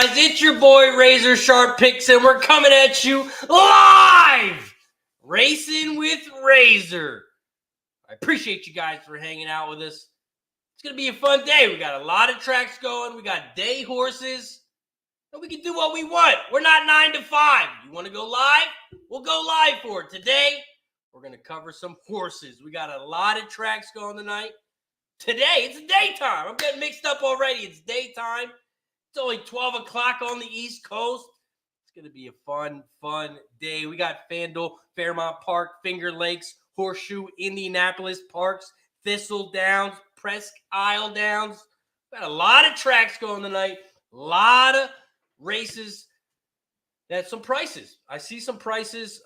guys? It's your boy RazorSharpPicks, and we're coming at you live! Racing with Razor. I appreciate you guys for hanging out with us. It's going to be a fun day. We got a lot of tracks going. We got day horses. And we can do what we want. We're not 9 to 5. You want to go live? We'll go live for it. Today, we're going to cover some horses. We got a lot of tracks going tonight. Today, it's daytime. I'm getting mixed up already. It's daytime. It's only 12 o'clock on the East Coast. It's going to be a fun day. We got FanDuel, Fairmount Park, Finger Lakes, Horseshoe, Indianapolis, Parx, Thistledown, Presque Isle Downs. We got a lot of tracks going tonight. A lot of races. That's some prices. I see some prices.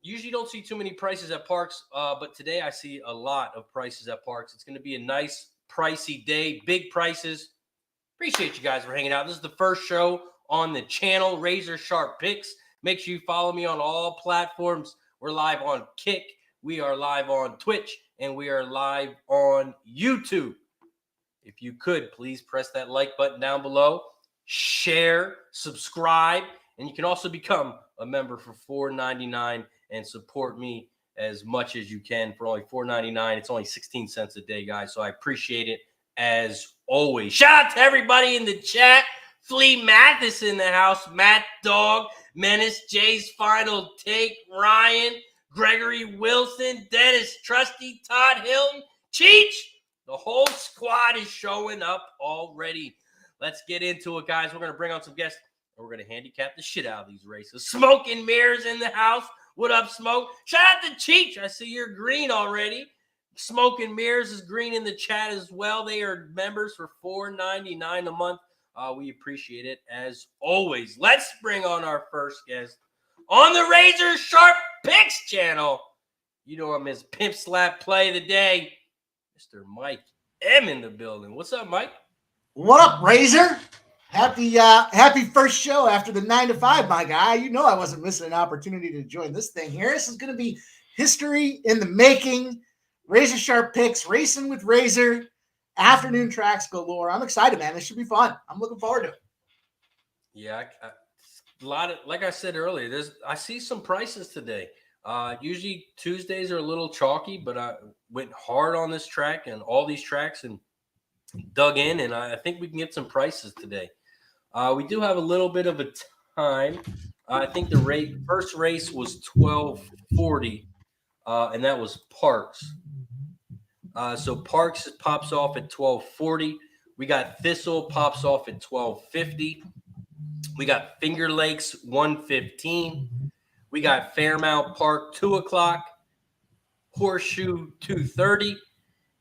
Usually don't see too many prices at Parx, but today I see a lot of prices at Parx. It's going to be a nice, pricey day. Big prices. Appreciate you guys for hanging out. This is the first show on the channel, RazorSharpPicks. Make sure you follow me on all platforms. We're live on Kick. We are live on Twitch. And we are live on YouTube. If you could, please press that like button down below. Share, subscribe, and you can also become a member for $4.99 and support me as much as you can for only $4.99. It's only 16 cents a day, guys, so I appreciate it as always. Shout out to everybody in the chat. Flea Mathis in the house. Matt Dog, Menace, Jay's Final Take, Ryan, Gregory Wilson, Dennis, Trusty, Todd Hilton, Cheech. The whole squad is showing up already. Let's get into it, guys. We're going to bring on some guests, and we're going to handicap the shit out of these races. Smoke and Mirrors in the house. What up, Smoke? Shout out to Cheech. I see you're green already. Smoke and Mirrors is green in the chat as well. They are members for $4.99 a month. We appreciate it as always. Let's bring on our first guest on the Razor Sharp Picks channel. You know him as Pimp Slap Play of the Day, Mr. Mike M in the building. What's up, Mike? What up, Razor? Happy first show after the 9 to 5, my guy. You know I wasn't missing an opportunity to join this thing here. This is going to be history in the making. Razor Sharp Picks, racing with Razor, afternoon tracks galore. I'm excited, man. This should be fun. I'm looking forward to it. Yeah, a lot of, like I said earlier, I see some prices today. Usually Tuesdays are a little chalky, but I went hard on this track and all these tracks and dug in, and I think we can get some prices today. We do have a little bit of a time. I think the first race was 12:40, and that was Parx. So Parx pops off at 12:40. We got Thistle pops off at 12:50. We got Finger Lakes 1:15. We got Fairmount Park 2 o'clock. Horseshoe 2:30,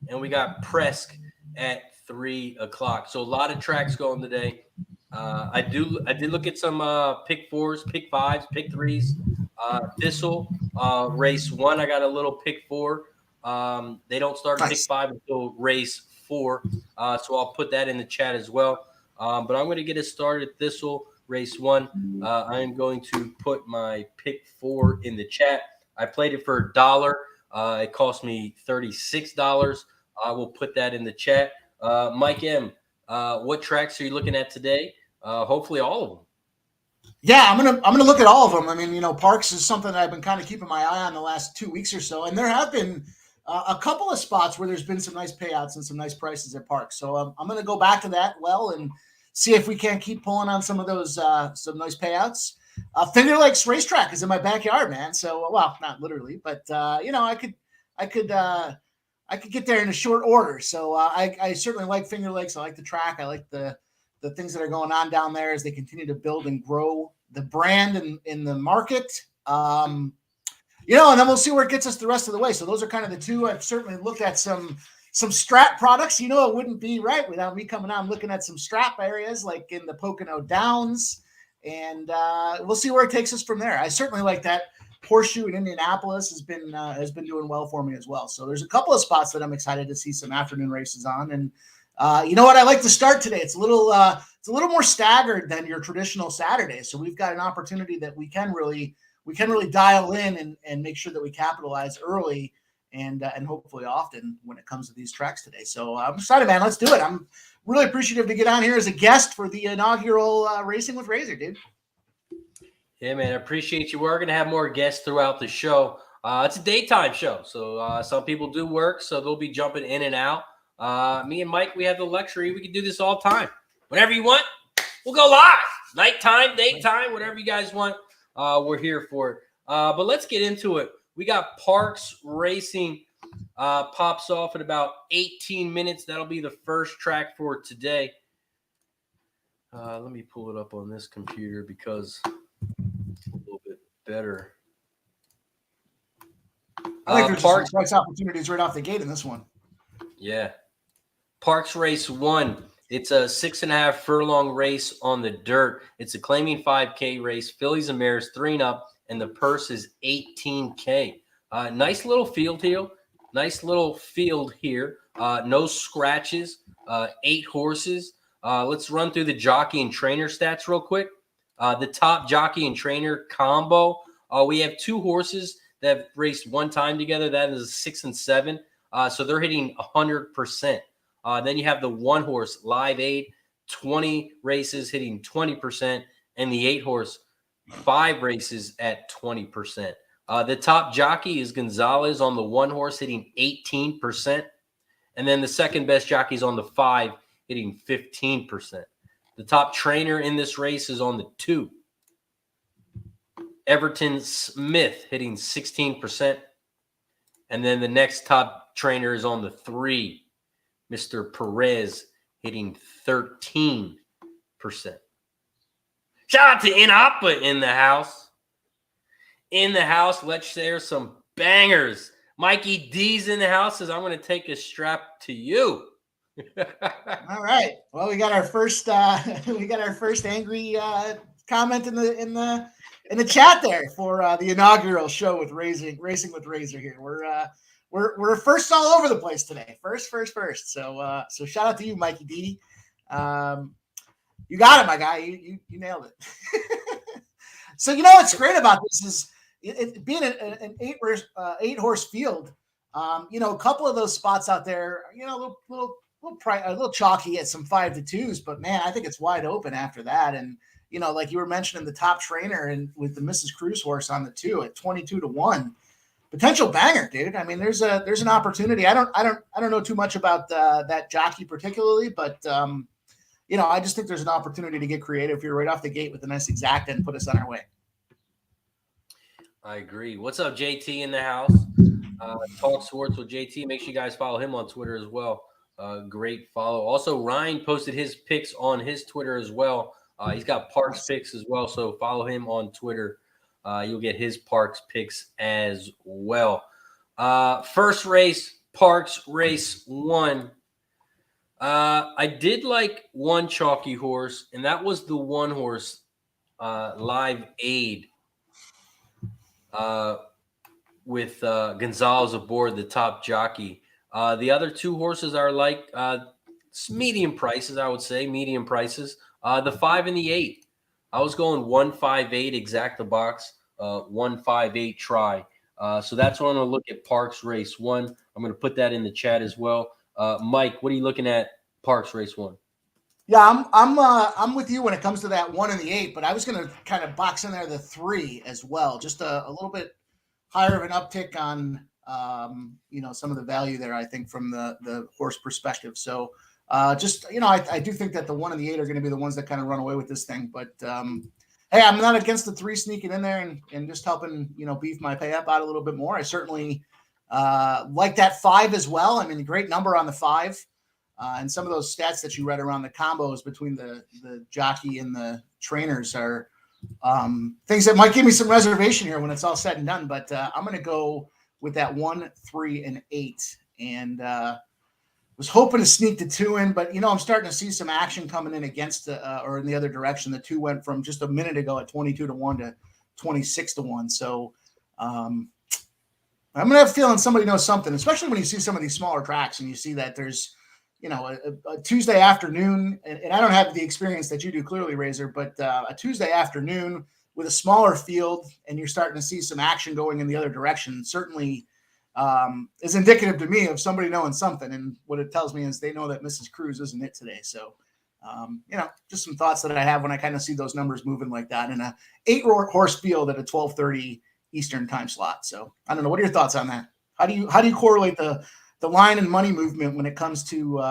and we got Presque at 3 o'clock. So a lot of tracks going today. I did look at some pick fours, pick fives, pick threes. Thistle race 1. I got a little pick 4. They don't start pick 5 until race 4. So I'll put that in the chat as well. But I'm going to get it started at Thistle race 1. I am going to put my pick 4 in the chat. I played it for $1. It cost me $36. I will put that in the chat. Mike M, what tracks are you looking at today? Hopefully all of them. Yeah, I'm gonna look at all of them. I mean, Parx is something that I've been kind of keeping my eye on the last 2 weeks or so, and there have been a couple of spots where there's been some nice payouts and some nice prices at Parx. So I'm going to go back to that and see if we can't keep pulling on some of those some nice payouts. Finger Lakes Racetrack is in my backyard, man. So, well, not literally, but I could get there in a short order. So I certainly like Finger Lakes. I like the track. I like the things that are going on down there as they continue to build and grow the brand in the market. And then we'll see where it gets us the rest of the way. So those are kind of the two. I've certainly looked at some strap products. It wouldn't be right without me coming out and looking at some strap areas like in the Pocono Downs. And we'll see where it takes us from there. I certainly like that. Horseshoe in Indianapolis has been doing well for me as well. So there's a couple of spots that I'm excited to see some afternoon races on. And you know what? I like to start today. It's a little more staggered than your traditional Saturday. So we've got an opportunity that we can really dial in and make sure that we capitalize early and hopefully often when it comes to these tracks today. So I'm excited, man. Let's do it. I'm really appreciative to get on here as a guest for the inaugural Racing with Razor, dude. Yeah, man, I appreciate you. We're going to have more guests throughout the show. It's a daytime show, so some people do work, so they'll be jumping in and out. Me and Mike, we have the luxury. We can do this all the time. Whenever you want, we'll go live. Nighttime, daytime, whatever you guys want, we're here for it. But let's get into it. We got Parx Racing pops off in about 18 minutes. That'll be the first track for today. Let me pull it up on this computer because it's a little bit better. I think there's some price opportunities right off the gate in this one. Yeah. Parx Race 1. It's a 6.5 furlong race on the dirt. It's a claiming 5K race, fillies and mares 3 and up, and the purse is $18K. Nice little field here. No scratches. 8 horses. Let's run through the jockey and trainer stats real quick. The top jockey and trainer combo. We have 2 horses that have raced one time together. That is 6 and 7. So they're hitting 100%. Then you have the 1 horse, Live Aid, 20 races hitting 20%, and the 8 horse, 5 races at 20%. The top jockey is Gonzalez on the 1 horse hitting 18%. And then the second best jockey is on the 5 hitting 15%. The top trainer in this race is on the 2. Everton Smith hitting 16%. And then the next top trainer is on the 3. Mr. Perez hitting 13%. Shout out to Inapa in the house. Let's share some bangers. Mikey D's in the house says, I'm going to take a strap to you. All right. Well, we got our first angry comment in the chat there for the inaugural show with Racing with Razor here. We're first all over the place today. First. So shout out to you, Mikey D. You got it, my guy. You nailed it. So what's great about this is it being an 8 horse field. A couple of those spots out there, a little chalky at some 5-2s, but man, I think it's wide open after that. And like you were mentioning, the top trainer and with the Mrs. Cruz horse on the 2 at 22-1. Potential banger, dude. I mean, there's an opportunity. I don't know too much about that jockey particularly, but I just think there's an opportunity to get creative here right off the gate with a nice exacta and put us on our way. I agree. What's up, JT in the house? Talk Sports with JT. Make sure you guys follow him on Twitter as well. Great follow. Also, Ryan posted his picks on his Twitter as well. He's got Parx picks as well, so follow him on Twitter. You'll get his Parx picks as well. First race, Parx Race 1. I did like one chalky horse, and that was the 1 horse, Live Aid, with Gonzalez aboard, the top jockey. The other 2 horses are like medium prices, I would say, medium prices. The 5 and the 8. I was going 158 exacta box, 158 try. So that's what I'm going to look at Parx Race 1. I'm going to put that in the chat as well. Mike, what are you looking at Parx Race 1? Yeah, I'm with you when it comes to that 1 and the 8, but I was going to kind of box in there the 3 as well, just a little bit higher of an uptick on some of the value there, I think, from the horse perspective. So I do think that the 1 and the 8 are going to be the ones that kind of run away with this thing. But hey, I'm not against the 3 sneaking in there and just helping beef my pay up out a little bit more. I certainly like that 5 as well. I mean, a great number on the 5. And some of those stats that you read around the combos between the jockey and the trainers are things that might give me some reservation here when it's all said and done. But I'm going to go with that 1, 3, and 8. And was hoping to sneak the 2 in, but I'm starting to see some action coming in against or in the other direction. The 2 went from just a minute ago at 22-1 to 26-1. So I'm gonna have a feeling somebody knows something, especially when you see some of these smaller tracks and you see that there's a Tuesday afternoon, and I don't have the experience that you do clearly, Razor, but a Tuesday afternoon with a smaller field, and you're starting to see some action going in the other direction. Certainly is indicative to me of somebody knowing something. And what it tells me is they know that Mrs. Cruz isn't it today. So, just some thoughts that I have when I kind of see those numbers moving like that in a 8-horse field at a 12:30 Eastern time slot. So I don't know. What are your thoughts on that? How do you correlate the line and money movement when it comes to,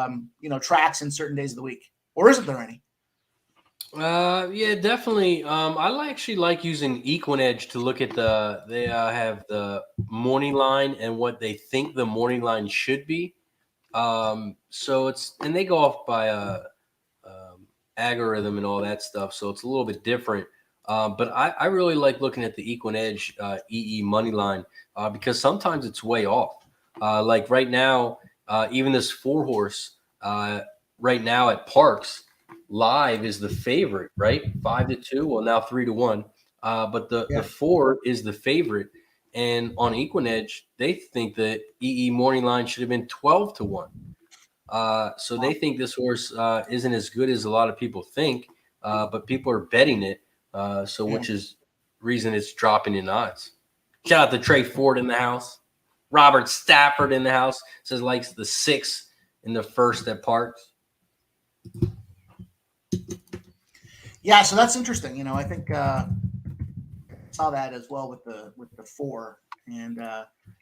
tracks in certain days of the week, or isn't there any? Yeah, definitely. I actually like using Equinedge to look at they have the morning line and what they think the morning line should be. So and they go off by algorithm and all that stuff. So it's a little bit different. But I really like looking at the Equinedge EE money line because sometimes it's way off. Like right now, even this 4-horse right now at Parx Live is the favorite, right? 5-2. Well, now 3-1. But the 4 is the favorite. And on Equinedge, they think the EE morning line should have been 12-1. So they think this horse isn't as good as a lot of people think, but people are betting it. Which is reason it's dropping in odds. Shout out to Trey Ford in the house. Robert Stafford in the house says likes the 6 in the first at Parx. Yeah, so that's interesting. I think saw that as well with the 4, and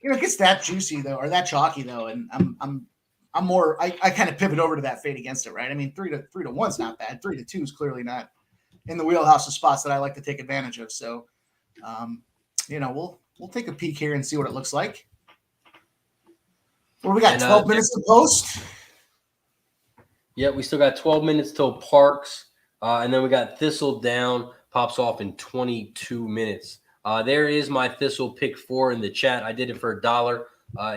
it gets that juicy though, or that chalky though, and I'm more I kind of pivot over to that fade against it, right? I mean, 3-1's not bad. 3-2 is clearly not in the wheelhouse of spots that I like to take advantage of. So, we'll take a peek here and see what it looks like. Well, we got 12 minutes to post. Yeah, we still got 12 minutes till Parx, and then we got Thistledown pops off in 22 minutes. There is my Thistle pick 4 in the chat. I did it for $1.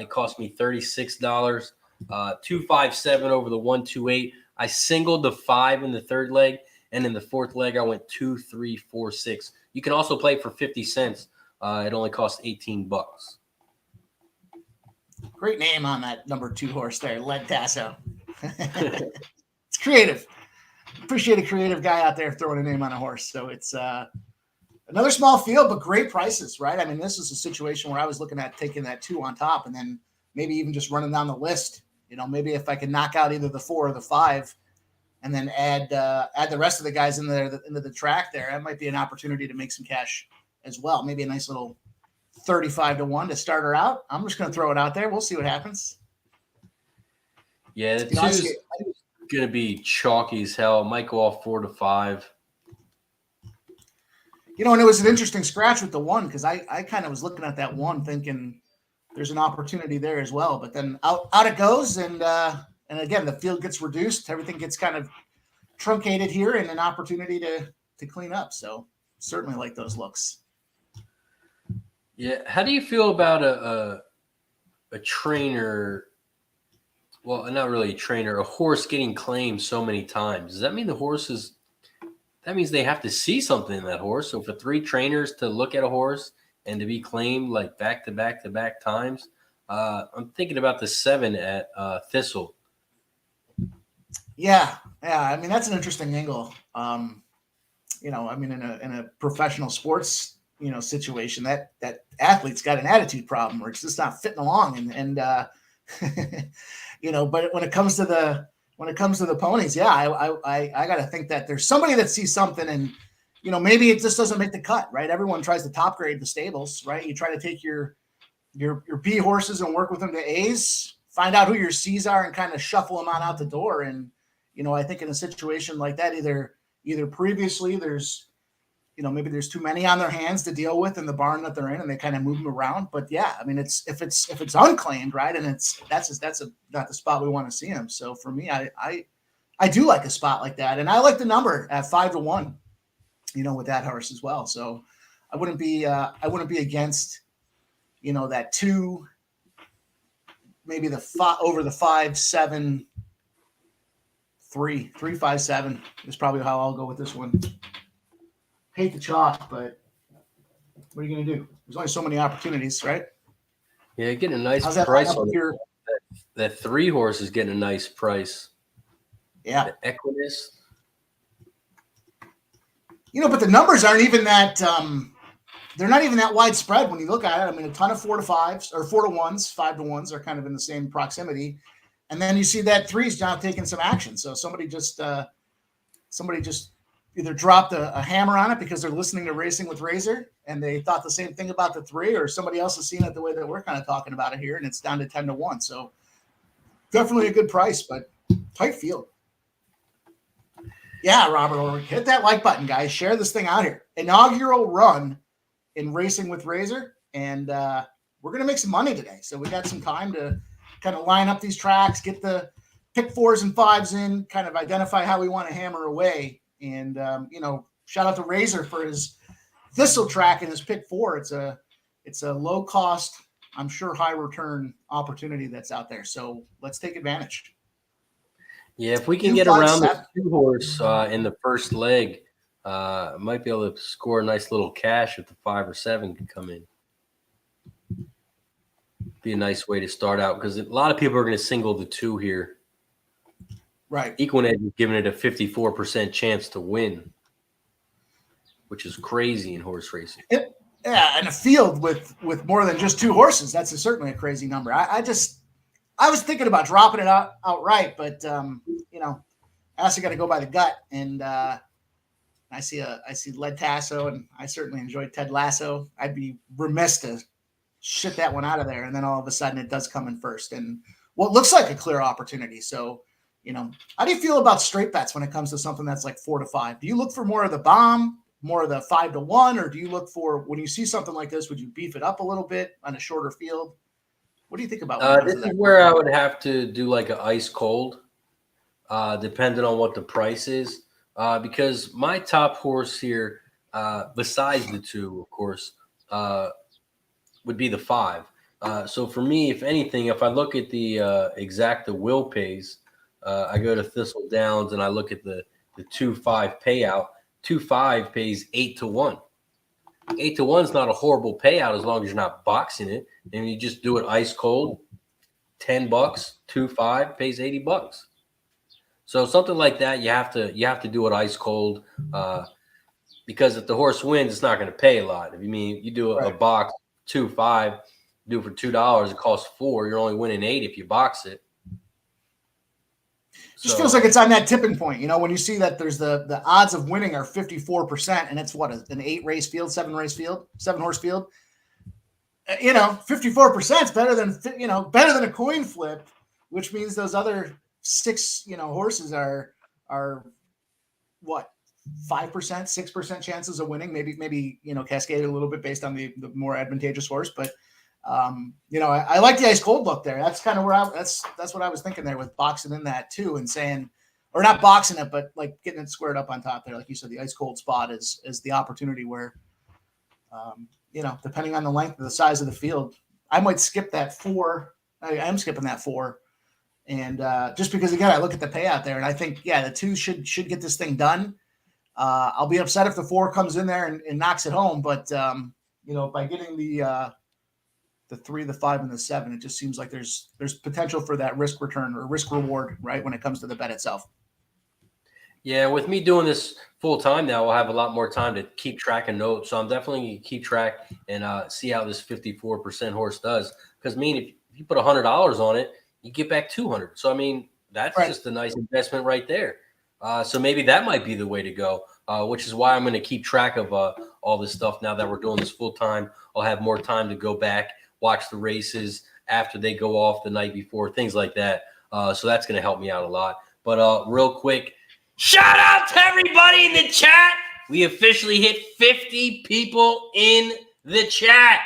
It cost me $36. 257 over the 128. I singled the 5 in the third leg. And in the fourth leg, I went 2, 3, 4, 6. You can also play for 50 cents. It only costs $18. Great name on that number 2 horse there, Lead Tasso. It's creative. Appreciate a creative guy out there throwing a name on a horse. So it's another small field, but great prices, right? I mean, this is a situation where I was looking at taking that 2 on top and then maybe even just running down the list. Maybe if I can knock out either the 4 or the 5, and then add the rest of the guys into the track there, that might be an opportunity to make some cash as well. Maybe a nice little 35-1 to start her out. I'm just going to throw it out there. We'll see what happens. Yeah, the 2's going to be chalky as hell. Might go off 4-5. And it was an interesting scratch with the 1 because I kind of was looking at that 1 thinking there's an opportunity there as well. But then out it goes, and again, the field gets reduced. Everything gets kind of truncated here and an opportunity to clean up. So certainly like those looks. Yeah. How do you feel about a trainer? Well, not really a trainer, a horse getting claimed so many times. Does that mean that means they have to see something in that horse? So for 3 trainers to look at a horse and to be claimed like back to back times, I'm thinking about the 7 at Thistle. Yeah. I mean, that's an interesting angle. I mean, in a professional sports, situation, that athlete's got an attitude problem, or it's just not fitting along. And but when it comes to the ponies, yeah, I got to think that there's somebody that sees something, and maybe it just doesn't make the cut, right? Everyone tries to top grade the stables, right? You try to take your B horses and work with them to A's, find out who your C's are, and kind of shuffle them on out the door. And I think in a situation like that, either previously there's, maybe there's too many on their hands to deal with in the barn that they're in, and they kind of move them around. But yeah, I mean, if it's unclaimed, right, and that's not the spot we want to see him. So for me, I do like a spot like that, and I like the number at 5-1, with that horse as well. So I wouldn't be against, that 2, maybe the 5 over the 5, 7. 3, 5, 7 is probably how I'll go with this one. Hate the chalk, but what are you going to do? There's only so many opportunities, right? Yeah, getting a nice price on it. That 3 horse is getting a nice price. Yeah. The Equinus. But the numbers aren't even that they're not even that widespread when you look at it. I mean, a ton of 4 to 5s or 4 to 1s, 5 to 1s are kind of in the same proximity. And then you see that 3's now taking some action. So somebody just either dropped a hammer on it because they're listening to Racing with Razor and they thought the same thing about the 3, or somebody else has seen it the way that we're kind of talking about it here, and it's down to 10 to 1. So definitely a good price, but tight field. Yeah, Robert, hit that like button, guys. Share this thing out here. Inaugural run in Racing with Razor, and we're going to make some money today. So we got some time to kind of line up these tracks, get the pick 4s and 5s in, kind of identify how we want to hammer away. And, shout out to Razor for his Thistle track and his pick 4. It's a low cost, I'm sure high return opportunity that's out there. So let's take advantage. Yeah, if we can get around the 2-horse in the first leg, might be able to score a nice little cash if the 5 or 7 can come in. Be a nice way to start out because a lot of people are going to single the 2 here. Right. Equinedge is giving it a 54% chance to win, which is crazy in horse racing. Yeah, and a field with more than just 2 horses, that's certainly a crazy number. I was thinking about dropping it outright, but I also got to go by the gut, and I see Led Tasso, and I certainly enjoyed Ted Lasso. I'd be remiss to shit that one out of there, and then all of a sudden it does come in first, and what looks like a clear opportunity. So, how do you feel about straight bets when it comes to something that's like 4 to 5? Do you look for more of the bomb, more of the 5 to 1, or do you look for, when you see something like this, would you beef it up a little bit on a shorter field? What do you think about this is where I would have to do like an ice cold, depending on what the price is, because my top horse here, besides the 2, of course, would be the 5. So for me, if anything, if I look at the exacta will pays, I go to Thistledowns and I look at the 2-5 payout. 2-5 pays 8 to 1. 8 to 1 is not a horrible payout as long as you're not boxing it, and you just do it ice cold. $10, 2-5 pays $80. So something like that, you have to do it ice cold, because if the horse wins, it's not going to pay a lot. If you do a box 2-5, do it for $2, it costs $4. You're only winning 8 if you box it. Just feels like it's on that tipping point, when you see that there's the odds of winning are 54%, and it's what, an 8-race field, 7-race field, 7-horse field. 54% is better than a coin flip, which means those other 6, horses are what, 5%, 6% chances of winning, maybe cascaded a little bit based on the more advantageous horse, but I like the ice cold look there. That's kind of where that's what I was thinking there with boxing in that too, and saying, or not boxing it, but like getting it squared up on top there. Like you said, the ice cold spot is the opportunity where, depending on the length of the size of the field, I might skip that 4. I am skipping that 4. And just because, again, I look at the payout there and I think, the 2 should get this thing done. I'll be upset if the 4 comes in there and knocks it home. But, by getting the 3, the 5, and the 7, it just seems like there's potential for that risk return or risk reward, right, when it comes to the bet itself. Yeah, with me doing this full time now, I'll have a lot more time to keep track of notes. So I'm definitely going to keep track and see how this 54% horse does. Because, if you put $100 on it, you get back $200. So, that's just a nice investment right there. So maybe that might be the way to go, which is why I'm going to keep track of all this stuff now that we're doing this full time. I'll have more time to go back, watch the races after they go off the night before, things like that. So that's going to help me out a lot. But real quick, shout out to everybody in the chat. We officially hit 50 people in the chat.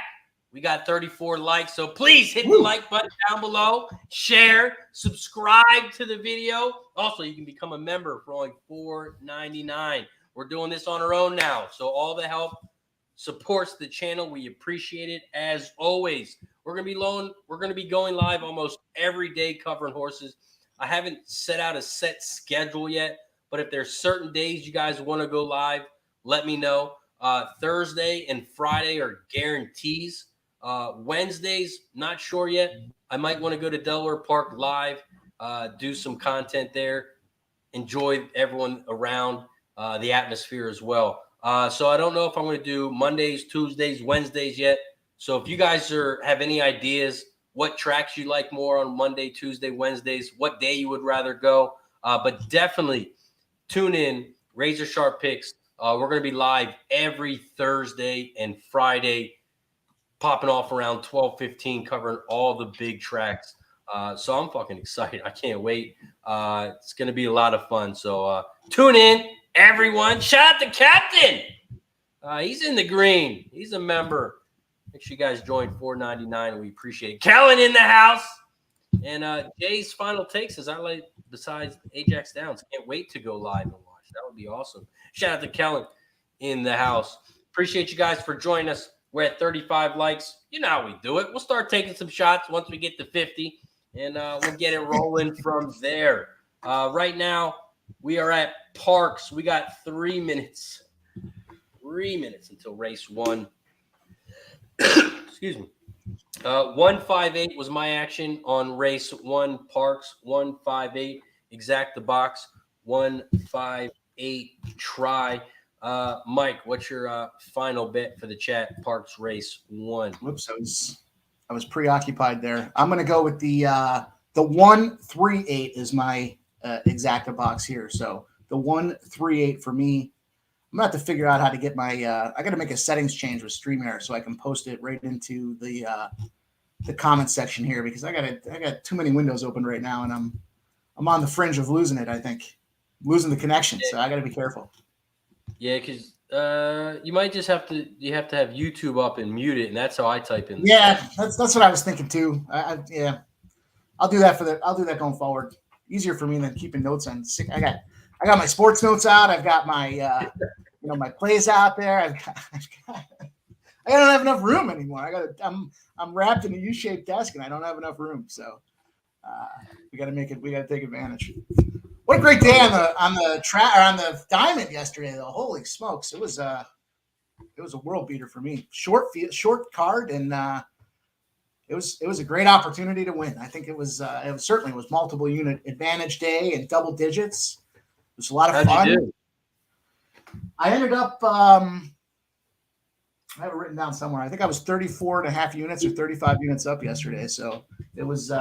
We got 34 likes, so please hit the like button down below, share, subscribe to the video. Also, you can become a member for only $4.99. We're doing this on our own now, so all the help supports the channel. We appreciate it as always. We're gonna be going live almost every day covering horses. I haven't set out a set schedule yet, but if there's certain days you guys want to go live, let me know. Thursday and Friday are guarantees. Wednesdays, not sure yet. I might want to go to Delaware Park live, do some content there, enjoy everyone around, the atmosphere as well. So I don't know if I'm going to do Mondays, Tuesdays, Wednesdays yet. So if you guys have any ideas what tracks you like more on Monday, Tuesday, Wednesdays, what day you would rather go, but definitely tune in, Razor Sharp Picks. We're going to be live every Thursday and Friday, popping off around 12:15, covering all the big tracks. So I'm fucking excited. I can't wait. It's going to be a lot of fun. So tune in, everyone. Shout out to Captain. He's in the green. He's a member. Make sure you guys join $4.99. We appreciate it. Kellen in the house. And Jay's final takes is I like besides Ajax Downs. Can't wait to go live and watch. That would be awesome. Shout out to Kellen in the house. Appreciate you guys for joining us. We're at 35 likes. You know how we do it. We'll start taking some shots once we get to 50, and we'll get it rolling from there. Right now, we are at Parx. We got 3 minutes. 3 minutes until race 1. Excuse me. 158 was my action on race 1, Parx. 158, exact the box. 158 try. Mike, what's your final bet for the chat? Parx race 1. Whoops, I was preoccupied there. I'm going to go with the 138 is my exacta box here. So the 138 for me. I'm gonna have to figure out how to get my. I got to make a settings change with StreamYard so I can post it right into the comment section here because I got too many windows open right now and I'm on the fringe of losing it. I think losing the connection, so I got to be careful. Yeah, because you might just have to have YouTube up and mute it, and that's how I type in. Yeah, that's what I was thinking too. Yeah, I'll do that I'll do that going forward. Easier for me than keeping notes on. I got my sports notes out. I've got my my plays out there. I don't have enough room anymore. I'm wrapped in a U-shaped desk and I don't have enough room. So we got to make it. We got to take advantage. What a great day on the diamond yesterday, though. Holy smokes! It was a world beater for me. Short card, and it was a great opportunity to win. I think it certainly was multiple unit advantage day and double digits. It was a lot of fun. How'd you do? I ended up, I have it written down somewhere. I think I was 34.5 units or 35 units up yesterday. So it was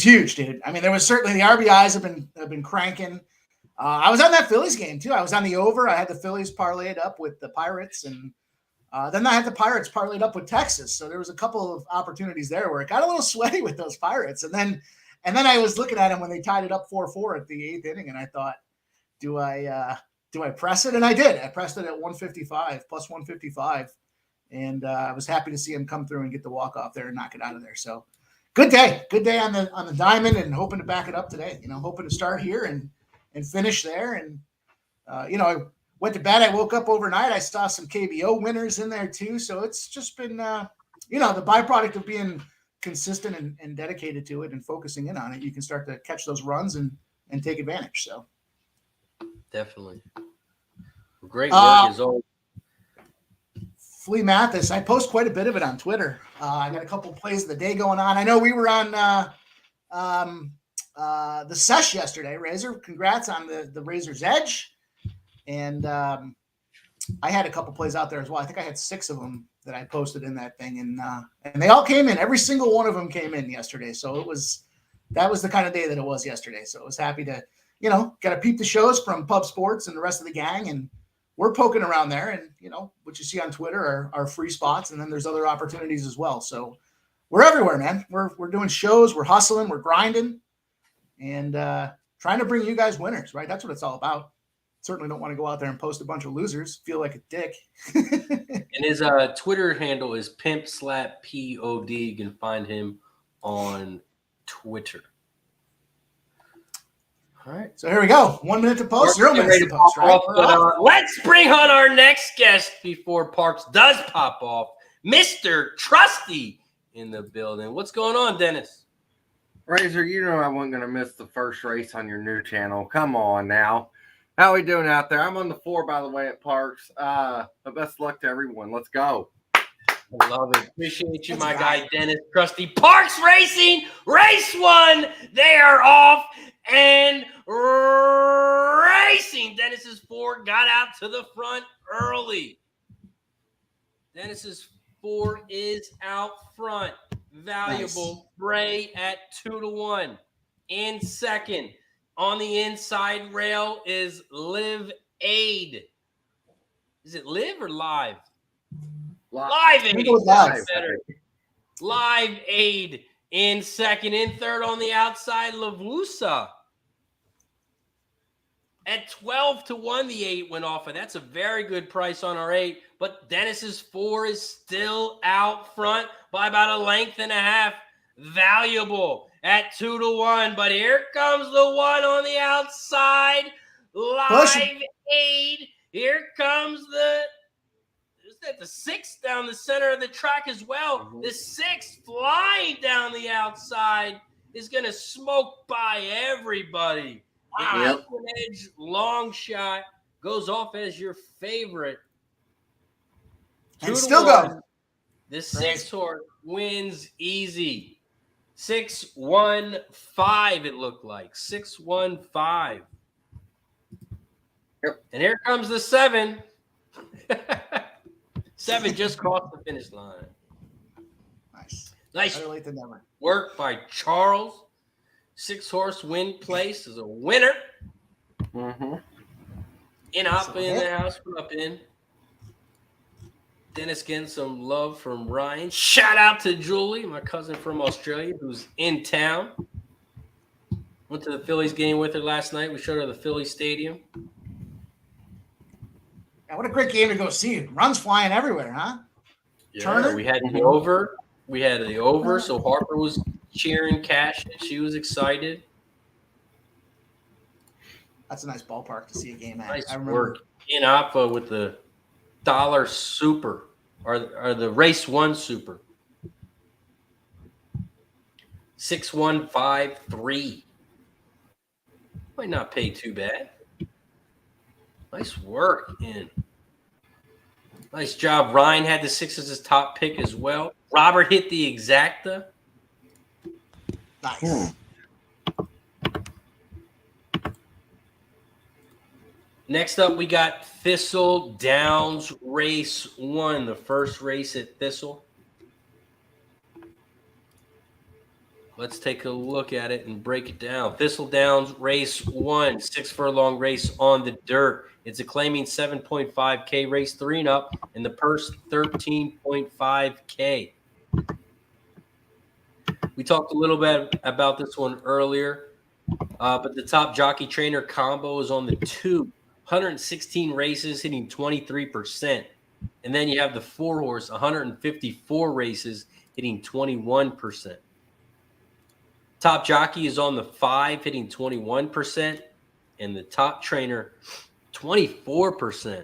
huge, dude. I mean, there was certainly the RBIs have been cranking. I was on that Phillies game too. I was on the over. I had the Phillies parlayed up with the Pirates, and then I had the Pirates parlayed up with Texas. So there was a couple of opportunities there where it got a little sweaty with those Pirates. And then I was looking at them when they tied it up 4-4 at the 8th inning, and I thought, do I press it? And I did. I pressed it at 155 plus 155, and I was happy to see him come through and get the walk off there and knock it out of there. So good day on the diamond, and hoping to back it up today. Hoping to start here and finish there. And I went to bed. I woke up overnight. I saw some KBO winners in there too. So it's just been the byproduct of being consistent and dedicated to it and focusing in on it. You can start to catch those runs and take advantage. So. Definitely. Great work as always. Flea Mathis, I post quite a bit of it on Twitter. I got a couple plays of the day going on. I know we were on the sesh yesterday. Razor, congrats on the Razor's Edge. And I had a couple plays out there as well. I think I had 6 of them that I posted in that thing. And they all came in. Every single one of them came in yesterday. So that was the kind of day that it was yesterday. So I was happy to got to peep the shows from Pub Sports and the rest of the gang. And we're poking around there. And, what you see on Twitter are free spots. And then there's other opportunities as well. So we're everywhere, man. We're doing shows. We're hustling. We're grinding. And trying to bring you guys winners, right? That's what it's all about. Certainly don't want to go out there and post a bunch of losers. Feel like a dick. And his Twitter handle is pimpslappod. You can find him on Twitter. All right. So here we go. 1 minute to post, 0 minutes to post, right? Let's bring on our next guest before Parx does pop off. Mr. Trusty in the building. What's going on, Dennis? Razor, I wasn't going to miss the first race on your new channel. Come on now. How we doing out there? I'm on the 4, by the way, at Parx. But best luck to everyone. Let's go. I love it. Appreciate you, my guy, Dennis. Trusty. Parx Racing, race 1. They are off. and Racing. Dennis's 4 got out to the front early. Dennis's 4 is out front. Valuable. Nice. Bray at 2-1. In second, on the inside rail is Live Aid. Is it Live or Live? Live Aid. Live. Better. Live Aid in second. In third on the outside, Lavusa. At 12-1, the 8 went off, and that's a very good price on our 8. But Dennis's 4 is still out front by about a length and a half. Valuable at 2-1. But here comes the 1 on the outside. Live Aid. Here comes the 6 down the center of the track as well. The 6 flying down the outside is going to smoke by everybody. Yep. Edge long shot goes off as your favorite. And still go. The 6 horse wins easy. 6-1-5, it looked like. 6-1-5. Yep. And here comes the 7. 7 just crossed the finish line. Nice Better late than never. work by Charles. 6 horse win place is a winner. Mm-hmm. In up in the house, put up in. Dennis getting some love from Ryan. Shout out to Julie, my cousin from Australia, who's in town. Went to the Phillies game with her last night. We showed her the Phillies stadium. Yeah, what a great game to go see. Runs flying everywhere, huh? Yeah, Turner? we had the over. So Harper was cheering cash, and she was excited. That's a nice ballpark to see a game at. Nice I remember. work in Oppa with the Dollar Super or the Race 1 Super. 6-1-5-3. Might not pay too bad. Nice work in. Nice job. Ryan had the 6 as his top pick as well. Robert hit the exacta. Nice. Next up, we got Thistledowns Race 1, the first race at Thistle. Let's take a look at it and break it down. Thistledowns Race 1, 6 furlong race on the dirt. It's a claiming 7.5K race 3 and up, and the purse 13.5K. We talked a little bit about this one earlier, but the top jockey trainer combo is on the 2. 116 races, hitting 23%. And then you have the 4 horse, 154 races, hitting 21%. Top jockey is on the 5, hitting 21%. And the top trainer, 24%.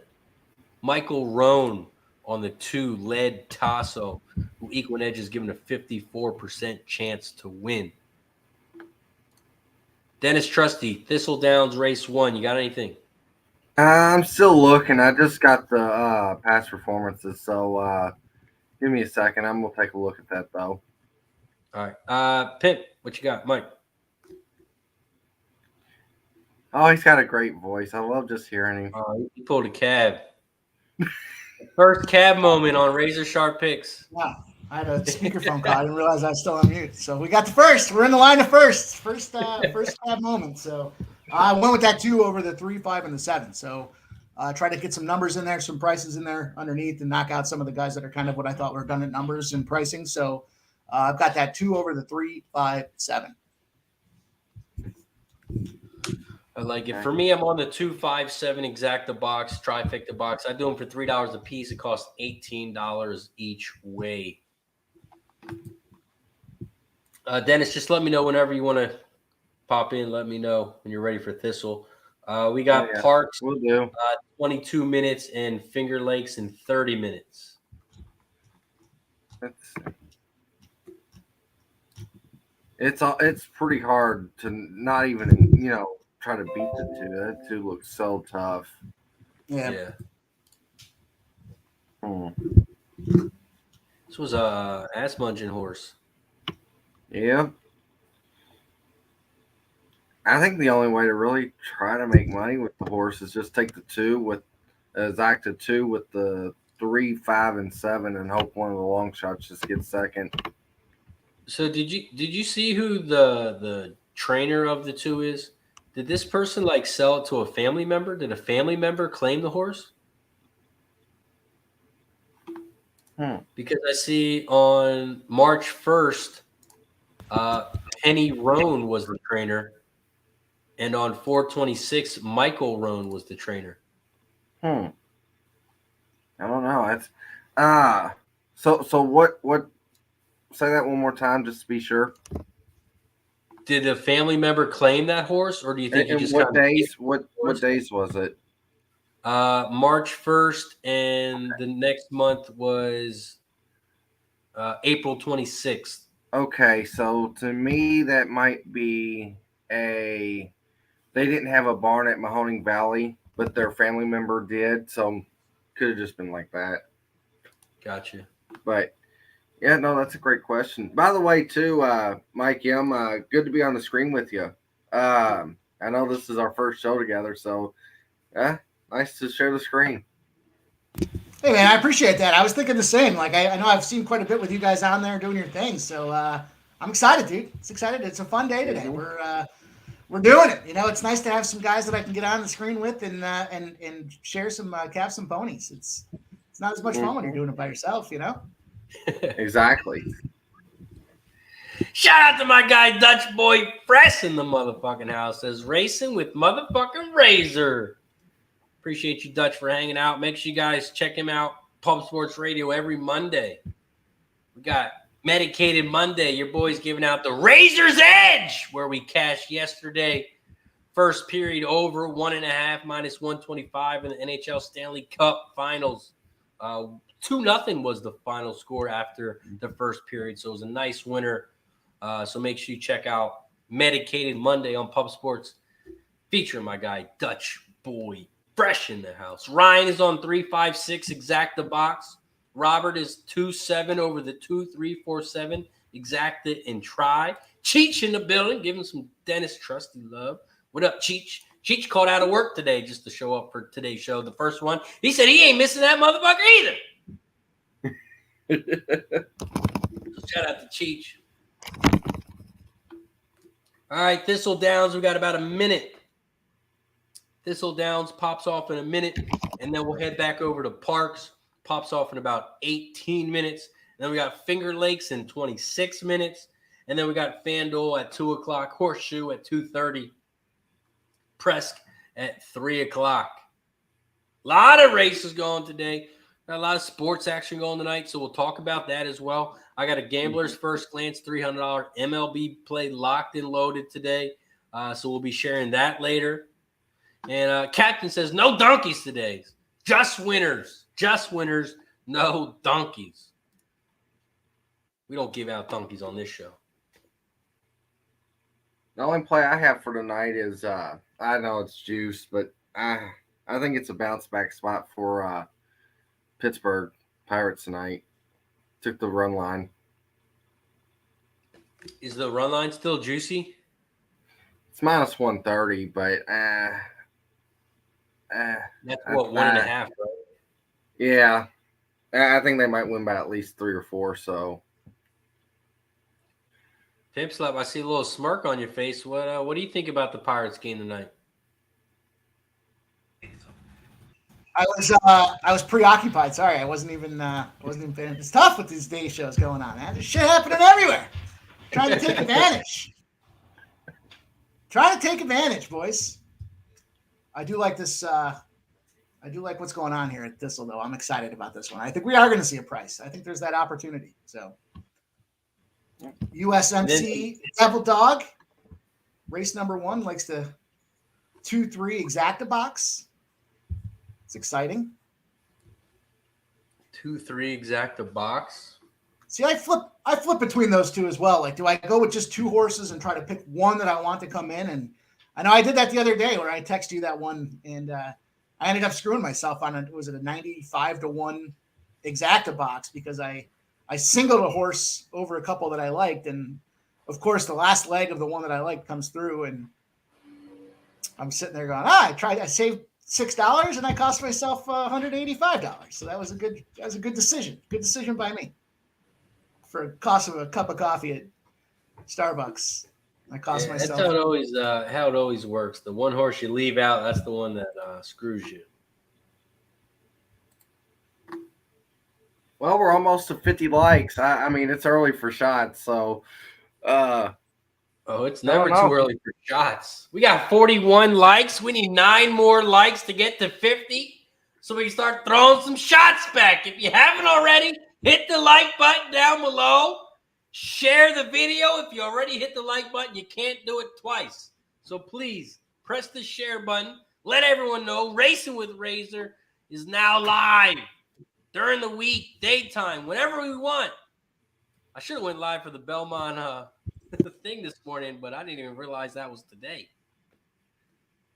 Michael Roan on the 2, led Tasso, who Equinedge is given a 54% chance to win. Dennis Trusty, Thistledowns Race 1. You got anything? I'm still looking. I just got the past performances, so give me a second. I'm gonna take a look at that though. All right, Pimp, what you got, Mike? Oh, he's got a great voice. I love just hearing him. He pulled a cab. First cab moment on Razor Sharp Picks. Wow. I had a speakerphone call. I didn't realize I was still on mute. So we got the first. We're in the line of first. First cab moment. So I went with that 2 over the 3, 5, and the 7. So try to get some numbers in there, some prices in there underneath, and knock out some of the guys that are kind of what I thought were done at numbers and pricing. So I've got that 2 over the 3, 5, 7. I like it. For me, I'm on the 2, 5, 7 exacta box, trifecta box. I do them for $3 a piece. It costs $18 each way. Dennis, just let me know whenever you want to pop in. Let me know when you're ready for Thistle. We got Parx, We'll do. 22 minutes, and Finger Lakes in 30 minutes. It's pretty hard to not even try to beat the 2. That 2 looks so tough. Yeah. This was a ass munging horse. Yeah. I think the only way to really try to make money with the horse is just take the two with exact 2 with the 3, 5, and 7, and hope one of the long shots just gets second. So did you see who the trainer of the two is? Did this person like sell it to a family member? Did a family member claim the horse? Because I see on March 1st, Penny Roan was the trainer, and on 4/26, Michael Roan was the trainer. I don't know. That's so what say that one more time just to be sure. Did a family member claim that horse, or do you think And he just what days what days was it? March 1st, and the next month was April 26th. Okay, so to me that might be they didn't have a barn at Mahoning Valley, but their family member did, so could have just been like that. Gotcha. But yeah, no, that's a great question. By the way, too, Mikey, I'm good to be on the screen with you. I know this is our first show together, so nice to share the screen. Hey, man, I appreciate that. I was thinking the same. Like, I know I've seen quite a bit with you guys on there doing your thing, so I'm excited, dude. It's excited. It's a fun day today. We're doing it. You know, it's nice to have some guys that I can get on the screen with and share some calf some ponies. It's not as much fun when you're doing it by yourself, you know. Exactly. Shout out to my guy Dutch Boy Fresh in the motherfucking house. Says racing with motherfucking Razor. Appreciate you, Dutch, for hanging out. Make sure you guys check him out. Pub Sports Radio every Monday. We got Medicated Monday. Your boy's giving out the Razor's Edge, where we cashed yesterday. First period over 1.5 minus 125 in the NHL Stanley Cup Finals. 2-0 was the final score after the first period, so it was a nice winner. So make sure you check out Medicated Monday on Pub Sports, featuring my guy Dutch Boy Fresh in the house. Ryan is on 356 Exacta box. Robert is 2-7 over the 2-3-4-7 Exacta and try. Cheech in the building, giving some Dennis Trusty love. What up, Cheech? Cheech called out of work today just to show up for today's show. The first one, he said he ain't missing that motherfucker either. Shout out to Cheech. All right, Thistledowns, we got about a minute. Thistledowns pops off in a minute, and then we'll head back over to Parx. Pops off in about 18 minutes. And then we got Finger Lakes in 26 minutes. And then we got FanDuel at 2 o'clock, Horseshoe at 2:30, Presque at 3 o'clock. A lot of races going today. Got a lot of sports action going tonight, so we'll talk about that as well. I got a Gambler's First Glance $300 MLB play locked and loaded today, so we'll be sharing that later. And Captain says, no donkeys today. Just winners. Just winners. No donkeys. We don't give out donkeys on this show. The only play I have for tonight is I know it's juice, but I think it's a bounce back spot for Pittsburgh Pirates tonight. Took the run line. Is the run line still juicy? It's minus 130, but that's what 1.5, right? Yeah, I think they might win by at least 3 or 4. So, Pimp Slap, I see a little smirk on your face. What do you think about the Pirates game tonight? I was preoccupied. Sorry, I wasn't even paying. It's tough with these day shows going on, man. There's shit happening everywhere. Trying to take advantage. Trying to take advantage, boys. I do like this. I do like what's going on here at Thistle, though. I'm excited about this one. I think we are going to see a price. I think there's that opportunity. So, USMC Devil Dog, race number 1, likes to 2-3 Exacta box. It's exciting. 2-3 Exacta box. See, I flip between those two as well. Like, do I go with just 2 horses and try to pick one that I want to come in? And I know I did that the other day where I texted you that one, and I ended up screwing myself on it. Was it a 95-1 Exacta box because I singled a horse over a couple that I liked, and of course the last leg of the one that I liked comes through, and I'm sitting there going, I saved $6 and I cost myself $185. So that was a good decision. Good decision by me. For the cost of a cup of coffee at Starbucks, I cost myself. That's how it always works. The one horse you leave out, that's the one that screws you. Well, we're almost to 50 likes. I mean, it's early for shots, so it's never too early for shots. We got 41 likes. We need 9 more likes to get to 50 so we can start throwing some shots back. If you haven't already, hit the like button down below. Share the video. If you already hit the like button, you can't do it twice. So please press the share button. Let everyone know Racing with Razor is now live during the week, daytime, whenever we want. I should have went live for the Belmont thing this morning, but I didn't even realize that was today.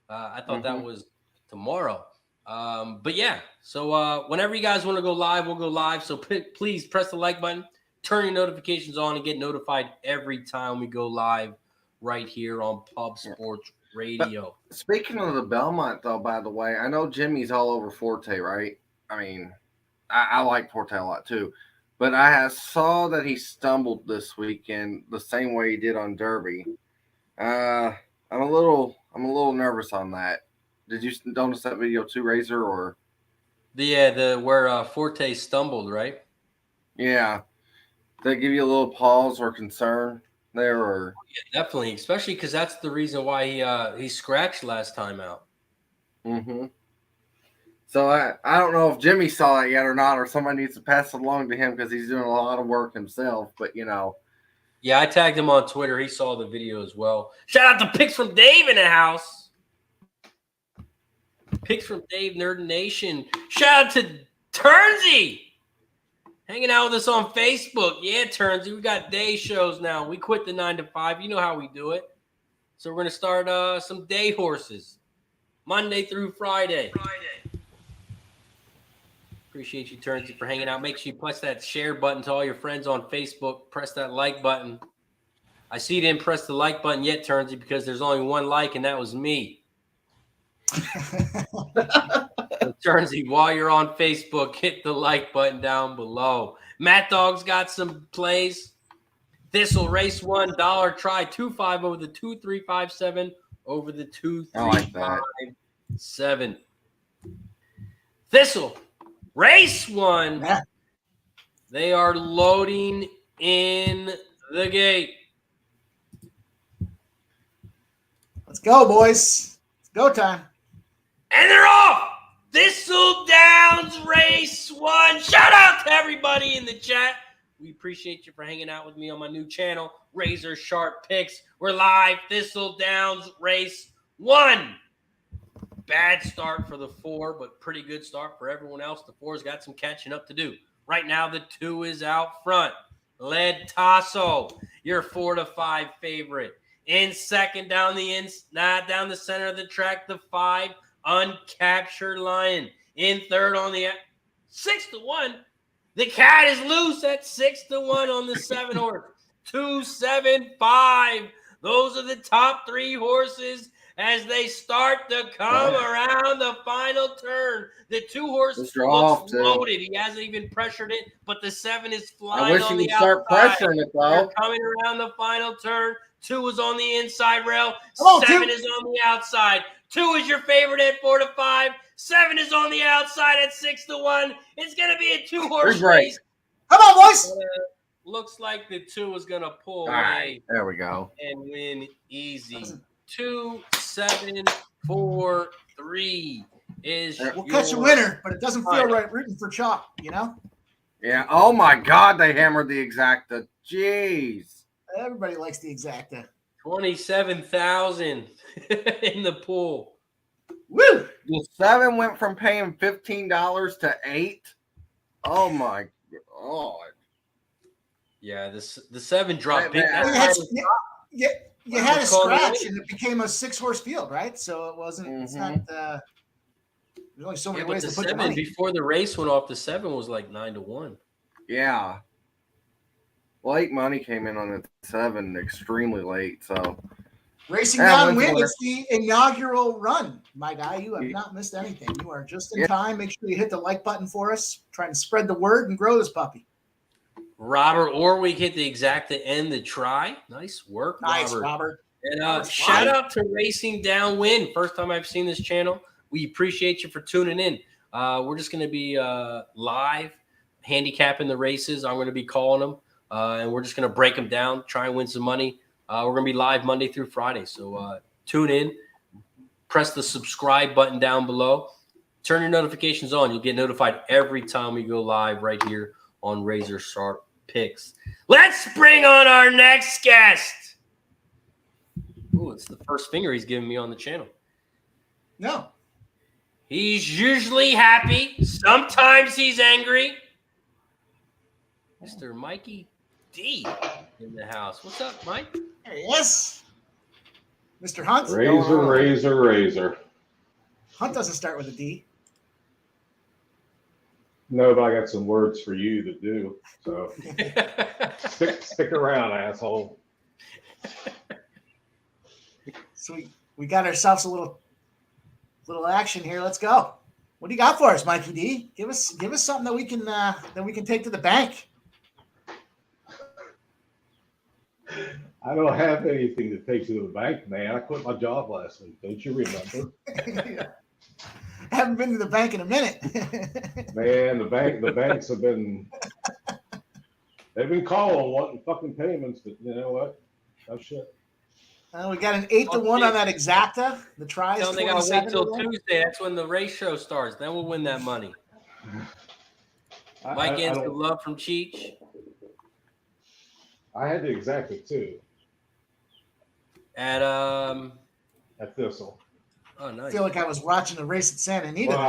I thought that was tomorrow. But yeah, so whenever you guys want to go live, we'll go live. So please press the like button, turn your notifications on, and get notified every time we go live right here on Pub Sports Radio. But speaking of the Belmont, though, by the way, I know Jimmy's all over Forte, right? I mean, I like Forte a lot too. But I saw that he stumbled this weekend the same way he did on Derby. I'm a little nervous on that. Did you notice that video too, Razor? Or the where Forte stumbled, right? Yeah. Did that give you a little pause or concern there? Or yeah, definitely, especially because that's the reason why he scratched last time out. Mm-hmm. So I don't know if Jimmy saw it yet or not, or somebody needs to pass it along to him because he's doing a lot of work himself. But, Yeah, I tagged him on Twitter. He saw the video as well. Shout out to Picks from Dave in the house. Picks from Dave, Nerd Nation. Shout out to Turnsy. Hanging out with us on Facebook. Yeah, Turnsy. We got day shows now. We quit the 9 to 5. You know how we do it. So we're going to start some day horses. Monday through Friday. Appreciate you, Turnsy, for hanging out. Make sure you press that share button to all your friends on Facebook. Press that like button. I see you didn't press the like button yet, Turnsy, because there's only one like, and that was me. So, Turnsy, while you're on Facebook, hit the like button down below. Matt Dog's got some plays. Thistle race $1 try 2-5 over the 2-3-5-7 over the 2-3-5-7. Thistle. Race 1. Yeah. They are loading in the gate. Let's go, boys. It's go time. And they're off. Thistledowns race 1. Shout out to everybody in the chat. We appreciate you for hanging out with me on my new channel, Razor Sharp Picks. We're live. Thistledowns race 1. Bad start for the 4, but pretty good start for everyone else. The 4's got some catching up to do. Right now, the 2 is out front. Led Tasso, your 4 to 5 favorite. In second, down the center of the track, the 5, Uncaptured Lion. In third, on the 6 to 1, the cat is loose at 6 to 1 on the 7 horse. 2, 7, 5. Those are the top 3 horses as they start to come around the final turn. The 2 horse looks loaded. He hasn't even pressured it, but the 7 is flying on the outside. I wish you would start pressuring it, though. They're coming around the final turn. 2 is on the inside rail. 7 is on the outside. 2 is your favorite at 4 to 5. 7 is on the outside at 6 to 1. It's going to be a 2-horse race. Come on, boys. Looks like the 2 is going to pull All away. Right, there we go. And win easy. 2, 7, 4, 3 is We'll catch a winner, but it doesn't feel right rooting for chalk, Yeah. Oh, my God. They hammered the exacta. Jeez. Everybody likes the exacta. 27,000 in the pool. Woo! The 7 went from paying $15 to $8. Oh, my God. Yeah, the 7 dropped big. You had a scratch, and it became a 6-horse field, right? So it wasn't. It's not. There's only so many ways to put the money. Before the race went off, the 7 was like 9 to 1. Yeah. Late money came in on the 7 extremely late. So, Racing Yeah, Down when's win. the It's the inaugural run, my guy. You have not missed anything. You are just in time. Make sure you hit the like button for us. Trying to spread the word and grow this puppy. Robert Orwig hit the exact end the try. Nice work, Nice, Robert. Robert. And shout out to Racing Down Win. First time I've seen this channel. We appreciate you for tuning in. We're just going to be live handicapping the races. I'm going to be calling them, and we're just going to break them down, try and win some money. We're going to be live Monday through Friday. So tune in, press the subscribe button down below. Turn your notifications on. You'll get notified every time we go live right here on RazorSharpPicks. Let's bring on our next guest. Ooh, it's the first finger he's giving me on the channel. No. He's usually happy. Sometimes he's angry. Mr. Mikey D in the house. What's up, Mike? There he is. Mr. Hunt. Razor. Hunt doesn't start with a D. No, but I got some words for you to do. So stick around, asshole. So we got ourselves a little action here. Let's go. What do you got for us, Mikey D? Give us something that we can take to the bank. I don't have anything to take to the bank, man. I quit my job last week. Don't you remember? Haven't been to the bank in a minute. Man, the banks have been calling wanting fucking payments, but you know what? No shit. We got an 8-1 on that exacta. The try is They gotta wait till today. Tuesday. That's when the race show starts. Then we'll win that money. Mike gets the love from Cheech. I had the exacta too. At Thistle. Oh, I nice. feel like I was watching the race at Santa Anita. Well,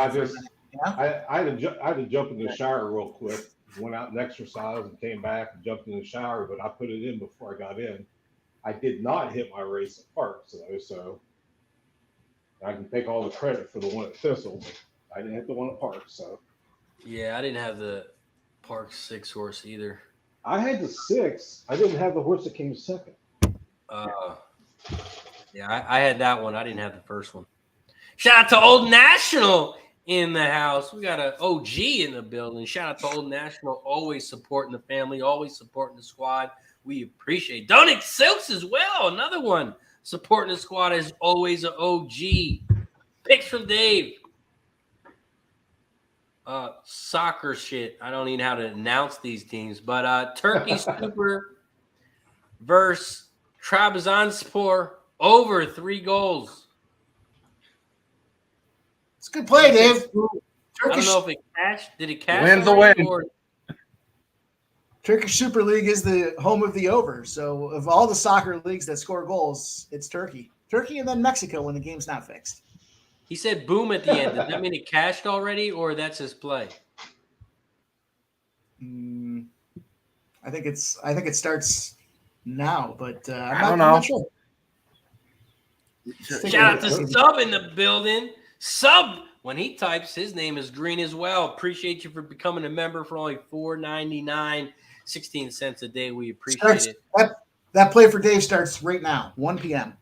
I had to jump in the shower real quick. Went out and exercised and came back and jumped in the shower, but I put it in before I got in. I did not hit my race at Parx, though, so I can take all the credit for the one at Thistle, but I didn't hit the one at Parx. So Yeah, I didn't have the Park 6 horse either. I had the 6. I didn't have the horse that came second. Yeah, I had that one. I didn't have the first one. Shout out to Old National in the house. We got an OG in the building. Shout out to Old National, always supporting the family, always supporting the squad. We appreciate Donut Silks as well. Another one supporting the squad is always an OG. Picks from Dave. Soccer shit. I don't even know how to announce these teams, but Turkey Super versus Trabzonspor over 3 goals. It's a good play, Dave. I don't know if it cashed. Did it cash? Win's a win. Turkish Super League is the home of the over. So of all the soccer leagues that score goals, it's Turkey. Turkey and then Mexico when the game's not fixed. He said boom at the end. Does that mean it cashed already, or that's his play? I think it starts now, but I don't know. I'm not sure. Shout out to Sub in the building. Sub, when he types, his name is green as well. Appreciate you for becoming a member for only $4.99, 16 cents a day. We appreciate it. That play for Dave starts right now, 1 p.m.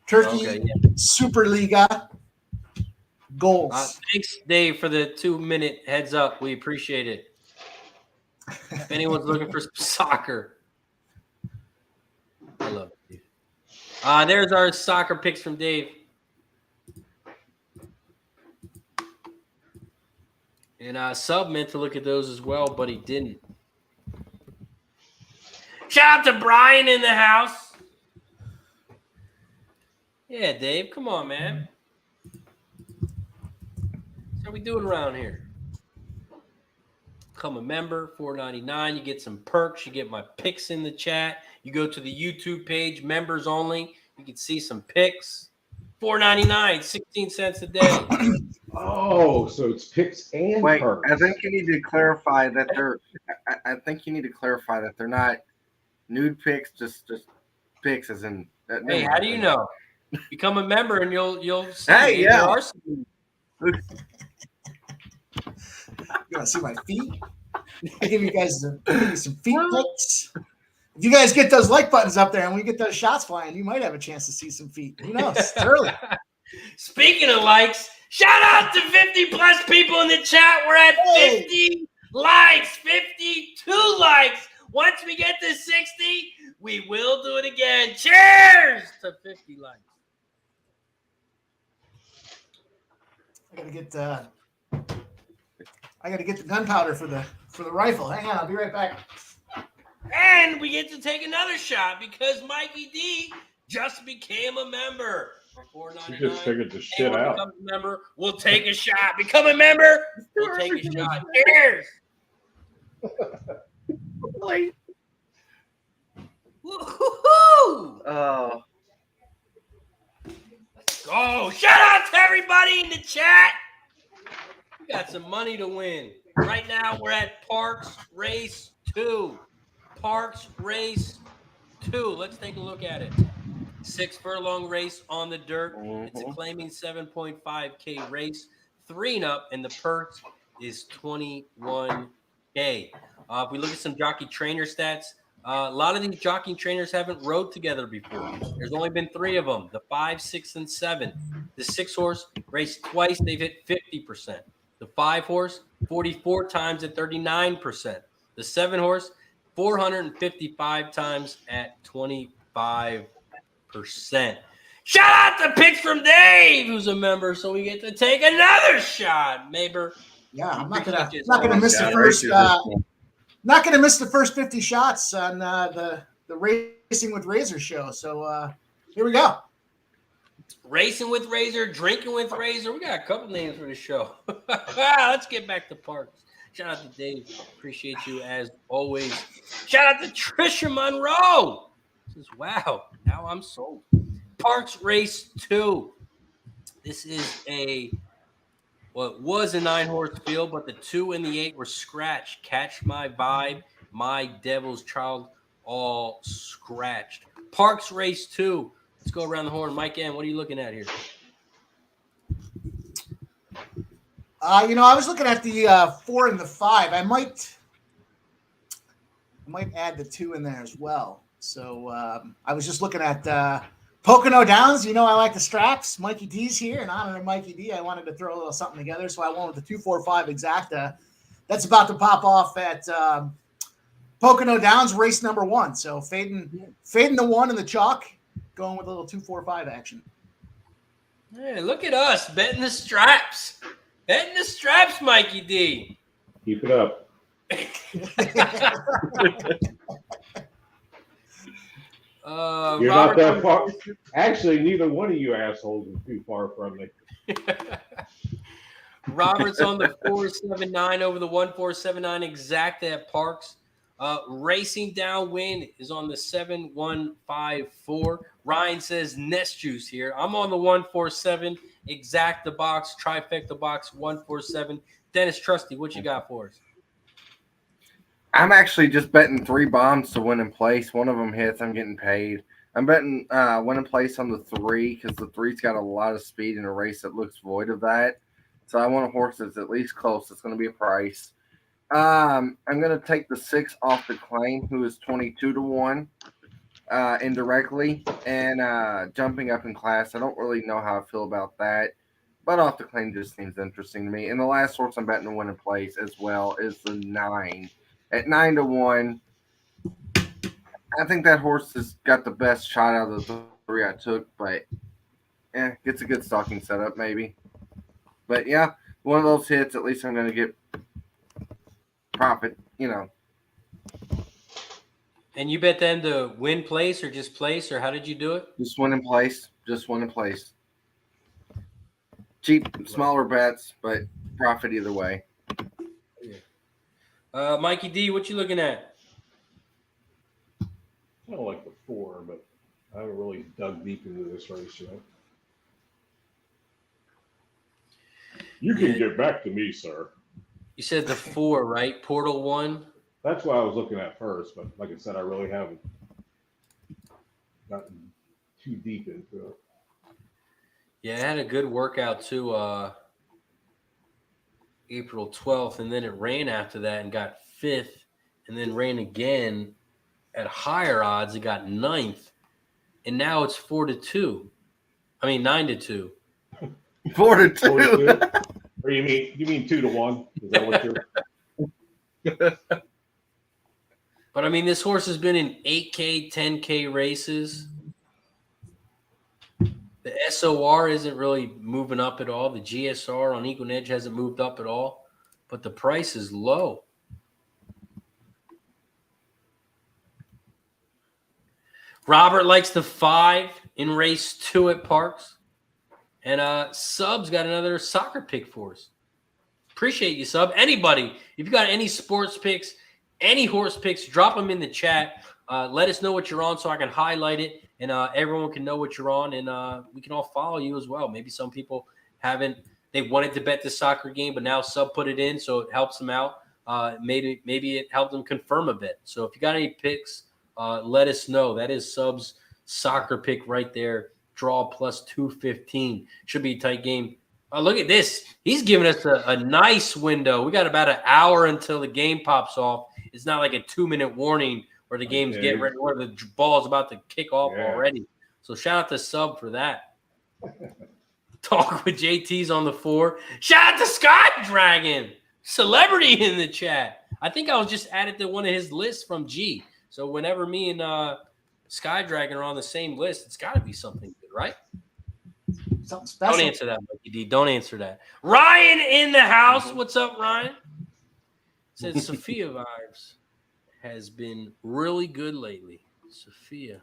Turkey Superliga goals. Thanks, Dave, for the 2-minute heads up. We appreciate it. If anyone's looking for some soccer, I love it, Dave. There's our soccer picks from Dave. And Sub meant to look at those as well, but he didn't. Shout out to Brian in the house. Yeah, Dave, come on, man. That's how we doing around here. Become a member, $4.99. You get some perks. You get my picks in the chat. You go to the YouTube page, members only. You can see some picks. $4.99, 16 cents a day. Oh, so it's picks and Wait, perks. I think you need to clarify that they're. I think you need to clarify that they're not nude picks, just picks as in. Hey, how do you know? Become a member and you'll see. Hey, yeah. You want to see my feet? I give you guys some feet pics. If you guys get those like buttons up there and we get those shots flying, you might have a chance to see some feet. Who knows? It's early. Speaking of likes, shout out to 50 plus people in the chat. We're at 50 likes, 52 likes. Once we get to 60, we will do it again. Cheers to 50 likes. I gotta get the gunpowder for the rifle. Hang on, I'll be right back. And we get to take another shot because Mikey D just became a member. You just figured the shit out. Become a member, we'll take a shot. Become a member, we'll take a shot. Cheers. Woo-hoo-hoo. Oh. Let's go. Shout out to everybody in the chat. We got some money to win. Right now, we're at Parx Race 2. Parx Race 2. Let's take a look at it. 6 furlong race on the dirt. It's a claiming 7.5K race. 3 and up, and the purse is $21K. If we look at some jockey trainer stats, a lot of these jockey trainers haven't rode together before. There's only been 3 of them, the 5, 6, and 7. The 6 horse raced twice. They've hit 50%. The 5 horse, 44 times at 39%. The 7 horse, 455 times at 25%. Shout out to picks from Dave, who's a member, so we get to take another shot. Maybe. Yeah, I'm not gonna miss the first. Not gonna miss the first 50 shots on the Racing with Razor show. So here we go. Racing with Razor, drinking with Razor. We got a couple names for the show. Let's get back to Parx. Shout out to Dave. Appreciate you as always. Shout out to Trisha Monroe. Says, wow, now I'm sold. Parx Race 2. This is it was a 9-horse field, but the 2 and the 8 were scratched. Catch My Vibe, My Devil's Child, all scratched. Parx Race 2. Let's go around the horn. Mike N., what are you looking at here? I was looking at the 4 and the 5. I might add the 2 in there as well. So I was just looking at Pocono Downs. I like the straps. Mikey D's here. In honor of Mikey D, I wanted to throw a little something together. So I went with the 245 Exacta. That's about to pop off at Pocono Downs, race number 1. So fading the 1 in the chalk, going with a little 245 action. Hey, look at us betting the straps. Betting the straps, Mikey D. Keep it up. You're not that far. Actually, neither one of you assholes is too far from me. Robert's on the 479 over the 1479 Exacta at Parx. Racing Downwind is on the 7154. Ryan says Nest Juice here. I'm on the 147 Exacta box, trifecta box 147. Dennis Trusty, what you got for us? I'm actually just betting 3 bombs to win in place. One of them hits, I'm getting paid. I'm betting win in place on the 3 because the 3's got a lot of speed in a race that looks void of that. So I want a horse that's at least close. It's going to be a price. I'm going to take the 6 off the claim, who is 22-1 indirectly, and jumping up in class. I don't really know how I feel about that, but off the claim just seems interesting to me. And the last horse I'm betting to win in place as well is the 9. At 9-1, I think that horse has got the best shot out of the 3 I took, but gets a good stalking setup maybe. But yeah, one of those hits, at least I'm going to get profit, And you bet them to win place or just place, or how did you do it? Just win in place. Just win in place. Cheap, smaller bets, but profit either way. Mikey D, what you looking at? I don't like the 4, but I haven't really dug deep into this race yet. You can get back to me, sir. You said the 4, right? Portal 1. That's what I was looking at first, but like I said, I really haven't gotten too deep into it. Yeah, it had a good workout too. April 12th, and then it ran after that and got 5th, and then ran again at higher odds, it got 9th, and now it's 4-2. I mean 9-2. 4-2. Or you mean 2-1? Is that what you're? But I mean, this horse has been in 8K, 10K races. The SOR isn't really moving up at all. The GSR on Equal Edge hasn't moved up at all, but the price is low. Robert likes the 5 in race 2 at Parx. And Sub's got another soccer pick for us. Appreciate you, Sub. Anybody, if you got any sports picks, any horse picks, drop them in the chat. Let us know what you're on so I can highlight it, and everyone can know what you're on, and we can all follow you as well. Maybe some people they wanted to bet the soccer game, but now Sub put it in, so it helps them out. Maybe it helped them confirm a bet. So if you got any picks, let us know. That is Sub's soccer pick right there. Draw plus 215. Should be a tight game. Oh, look at this. He's giving us a nice window. We got about an hour until the game pops off. It's not like a 2-minute warning where the game's getting ready, where the ball's about to kick off already. So shout out to Sub for that. Talk with JT's on the 4. Shout out to Sky Dragon, celebrity in the chat. I think I was just added to one of his lists from G. So whenever me and Sky Dragon are on the same list, it's got to be something good, right? Something special. Don't answer that, Mikey D. Don't answer that. Ryan in the house. What's up, Ryan? Said Sophia Vibes has been really good lately. Sophia's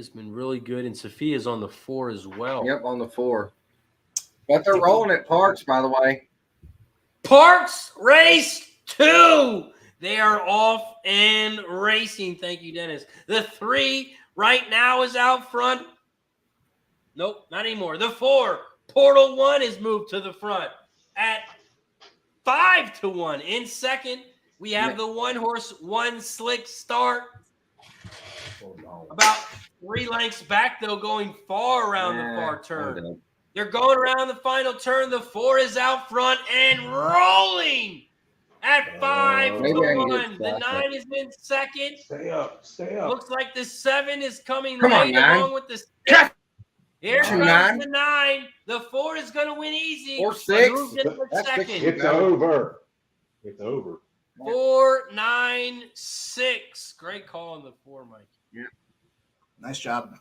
been really good, and Sophia's on the 4 as well. Yep, on the 4. But they're rolling at Parx, by the way. Parx Race 2. They are off and racing. Thank you, Dennis. The 3 right now is out front. Nope, not anymore. The 4, Portal 1, is moved to the front at 5-1. In second, we have the 1 horse, 1 Slick Start. About 3 lengths back, though, going far around the far turn. They're going around the final turn. The 4 is out front and rolling at 5-1. The 9 is in second. Stay up. Looks like the 7 is coming Come on, late 9. along with the 6. Here comes 9. the 9. The 4 is going to win easy. Or 6. Moves in for second. It's over. 4-9-6. Great call on the 4, Mike. Yeah. Nice job.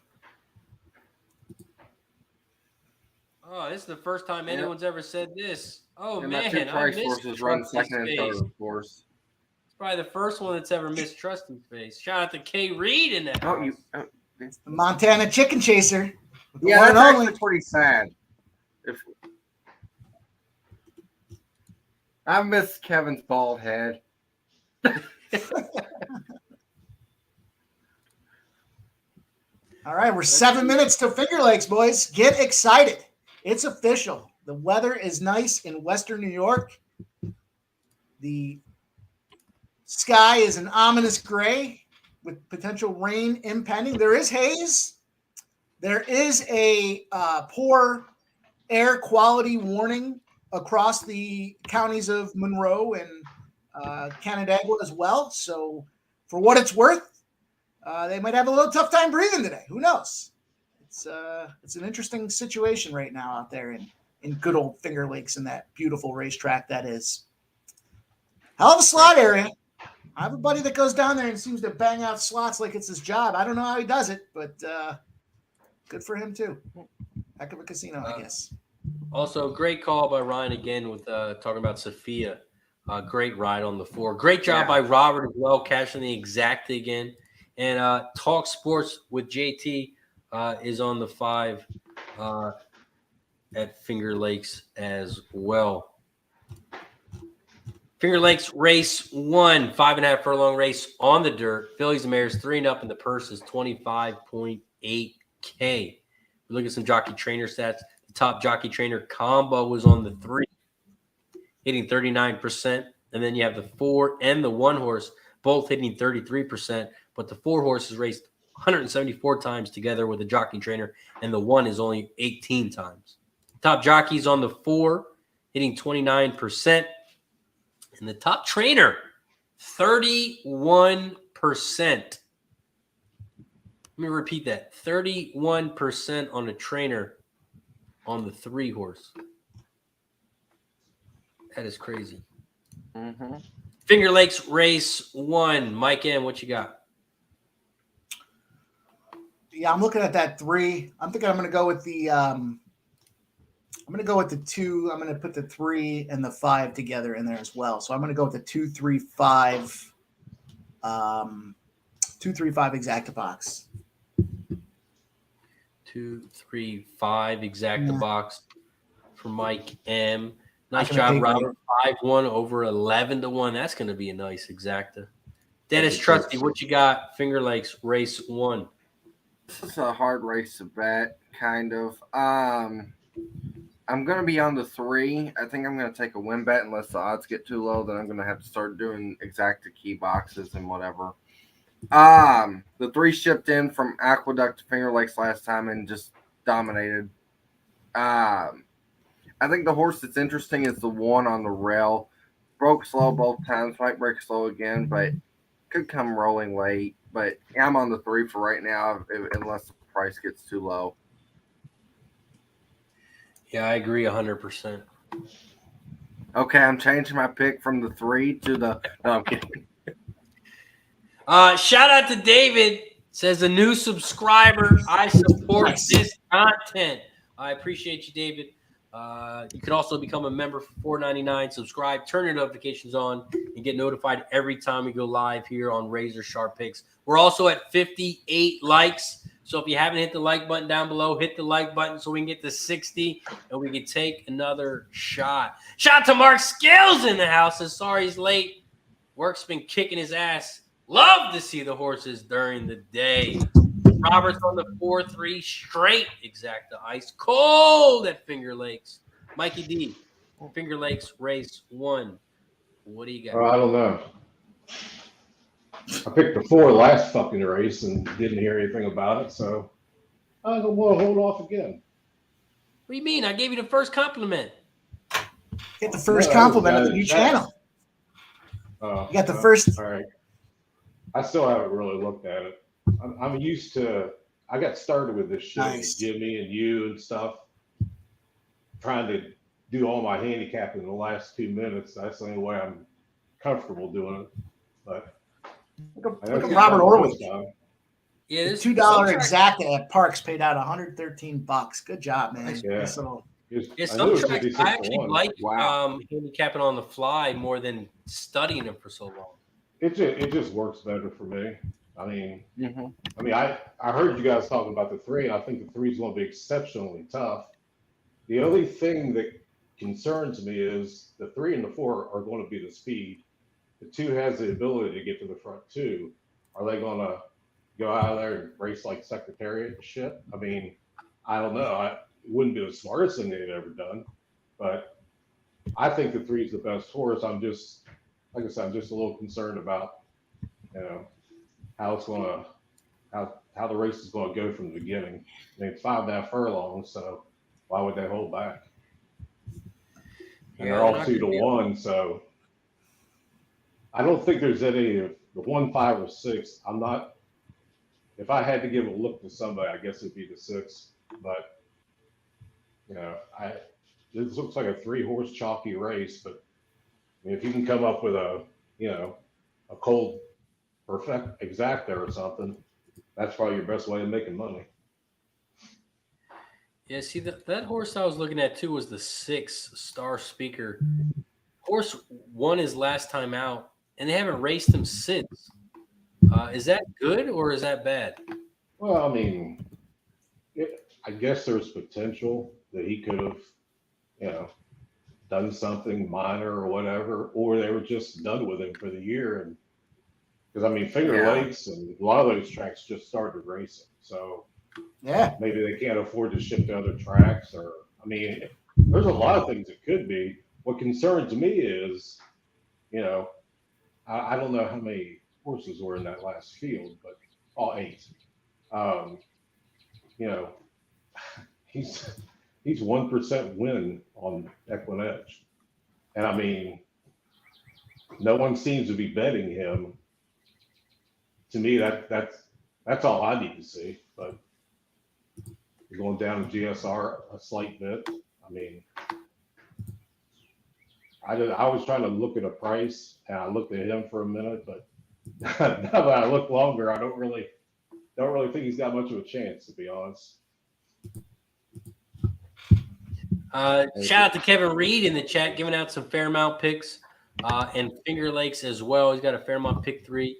Oh, this is the first time anyone's ever said this. Oh, and man. my 2 I price missed horses run Trusty's second and face. third, of course. It's probably the first one that's ever missed Trusty's face. Shout out to K. Reed in that. Oh, you. The Montana Chicken Chaser. Yeah, One that's and only. actually pretty sad. I miss Kevin's bald head. All right, we're 7 minutes to Finger Lakes, boys. Get excited. It's official. The weather is nice in Western New York. The sky is an ominous gray with potential rain impending. There is haze. There is a poor air quality warning across the counties of Monroe and Canandaigua as well. So for what it's worth, they might have a little tough time breathing today. Who knows? It's an interesting situation right now out there in good old Finger Lakes and that beautiful racetrack that is. Hell of a slot area. I have a buddy that goes down there and seems to bang out slots like it's his job. I don't know how he does it, but good for him too. Heck of a casino, I guess. Also, great call by Ryan again with talking about Sophia. Great ride on the 4. Great job by Robert as well, cashing the exact again. And Talk Sports with JT is on the 5 at Finger Lakes as well. Finger Lakes race 1, 5.5 furlong race on the dirt. Fillies and Mares 3 and up, and the purse is 25.8K. We look at some jockey trainer stats. The top jockey trainer combo was on the 3, hitting 39%. And then you have the 4 and the 1 horse, both hitting 33%. But the 4 horses raced 174 times together with a jockey trainer, and the 1 is only 18 times. Top jockeys on the 4, hitting 29%. And the top trainer, 31 Let me repeat that. 31% on a trainer on the 3 horse. That is crazy. Mm-hmm. Finger Lakes Race 1. Mike M, what you got? Yeah, I'm looking at that 3. I'm thinking I'm going to go with the 2. I'm going to put the 3 and the 5 together in there as well. So I'm going to go with the 2, 3, 5. 2, 3, 5 exacta box. 2, 3, 5 exacta box for Mike M. Nice Not gonna job, pay Robert. 5-1 over 11-1. That's going to be a nice exacta. Dennis Trusty, what you got? Finger Lakes Race 1. This is a hard race to bet, kind of. I'm going to be on the 3. I think I'm going to take a win bet unless the odds get too low. Then I'm going to have to start doing exacta key boxes and whatever. The 3 shipped in from Aqueduct to Finger Lakes last time and just dominated. I think the horse that's interesting is the 1 on the rail. Broke slow both times, might break slow again, but could come rolling late. But I'm on the 3 for right now, unless the price gets too low. Yeah, I agree 100%. Okay, I'm changing my pick from the 3 to the. No, I'm kidding. Shout out to David. Says a new subscriber. I support this content. I appreciate you, David. You can also become a member for $4.99. Subscribe, turn your notifications on, and get notified every time we go live here on Razor Sharp Picks. We're also at 58 likes. So if you haven't hit the like button down below, hit the like button so we can get to 60 and we can take another shot. Shout out to Mark Scales in the house. Says sorry he's late. Work's been kicking his ass. Love to see the horses during the day. Robert's on the 4-3 straight exacta ice. Cold at Finger Lakes. Mikey D, Finger Lakes Race 1. What do you got? I don't know. I picked the 4 last fucking race and didn't hear anything about it, so I don't want to hold off again. What do you mean? I gave you the first compliment. Get the first compliment of the new channel. You got the first. All right. I still haven't really looked at it. I'm used to. I got started with this shit with Jimmy and you and stuff, trying to do all my handicapping in the last 2 minutes. That's the only way I'm comfortable doing it. But look at Robert Orwich. Yeah, this $2 exacta at Parx paid out $113. Good job, man. Yeah. Some tracks I actually like handicapping on the fly more than studying them for so long. It just works better for me. I mean, I heard you guys talking about the 3, and I think the 3 is going to be exceptionally tough. The only thing that concerns me is the 3 and the 4 are going to be the speed. The 2 has the ability to get to the front too. Are they going to go out there and race like Secretariat and shit? I mean, I don't know. It wouldn't be the smartest thing they'd ever done, but I think the 3 is the best horse. I'm just, like I said, I'm just a little concerned about, how it's going to, how the race is going to go from the beginning. I mean, it's 5.5 furlongs, so why would they hold back? And they're all 2 to 1, so I don't think there's any the 1, 5, or 6. I'm not. If I had to give a look to somebody, I guess it'd be the 6. But this looks like a 3-horse chalky race. But I mean, if you can come up with a cold perfect exacta or something, that's probably your best way of making money. Yeah, see, that horse I was looking at too was the 6 Star Speaker. Horse won his last time out, and they haven't raced him since. Is that good or is that bad? Well, I mean, I guess there's potential that he could have, done something minor or whatever, or they were just done with him for the year. And because I mean, Finger Lakes and a lot of those tracks just started racing, so maybe they can't afford to ship to other tracks, or I mean, there's a lot of things it could be. What concerns me is, I don't know how many horses were in that last field, but all 8. He's 1% win on Equinedge, and I mean, no one seems to be betting him. to me, that's all I need to see. But you're going down to GSR a slight bit. I mean, I was trying to look at a price, and I looked at him for a minute, but now that I look longer, I don't really think he's got much of a chance, to be honest. Shout out to Kevin Reed in the chat, giving out some Fairmount picks and Finger Lakes as well. He's got a Fairmount pick 3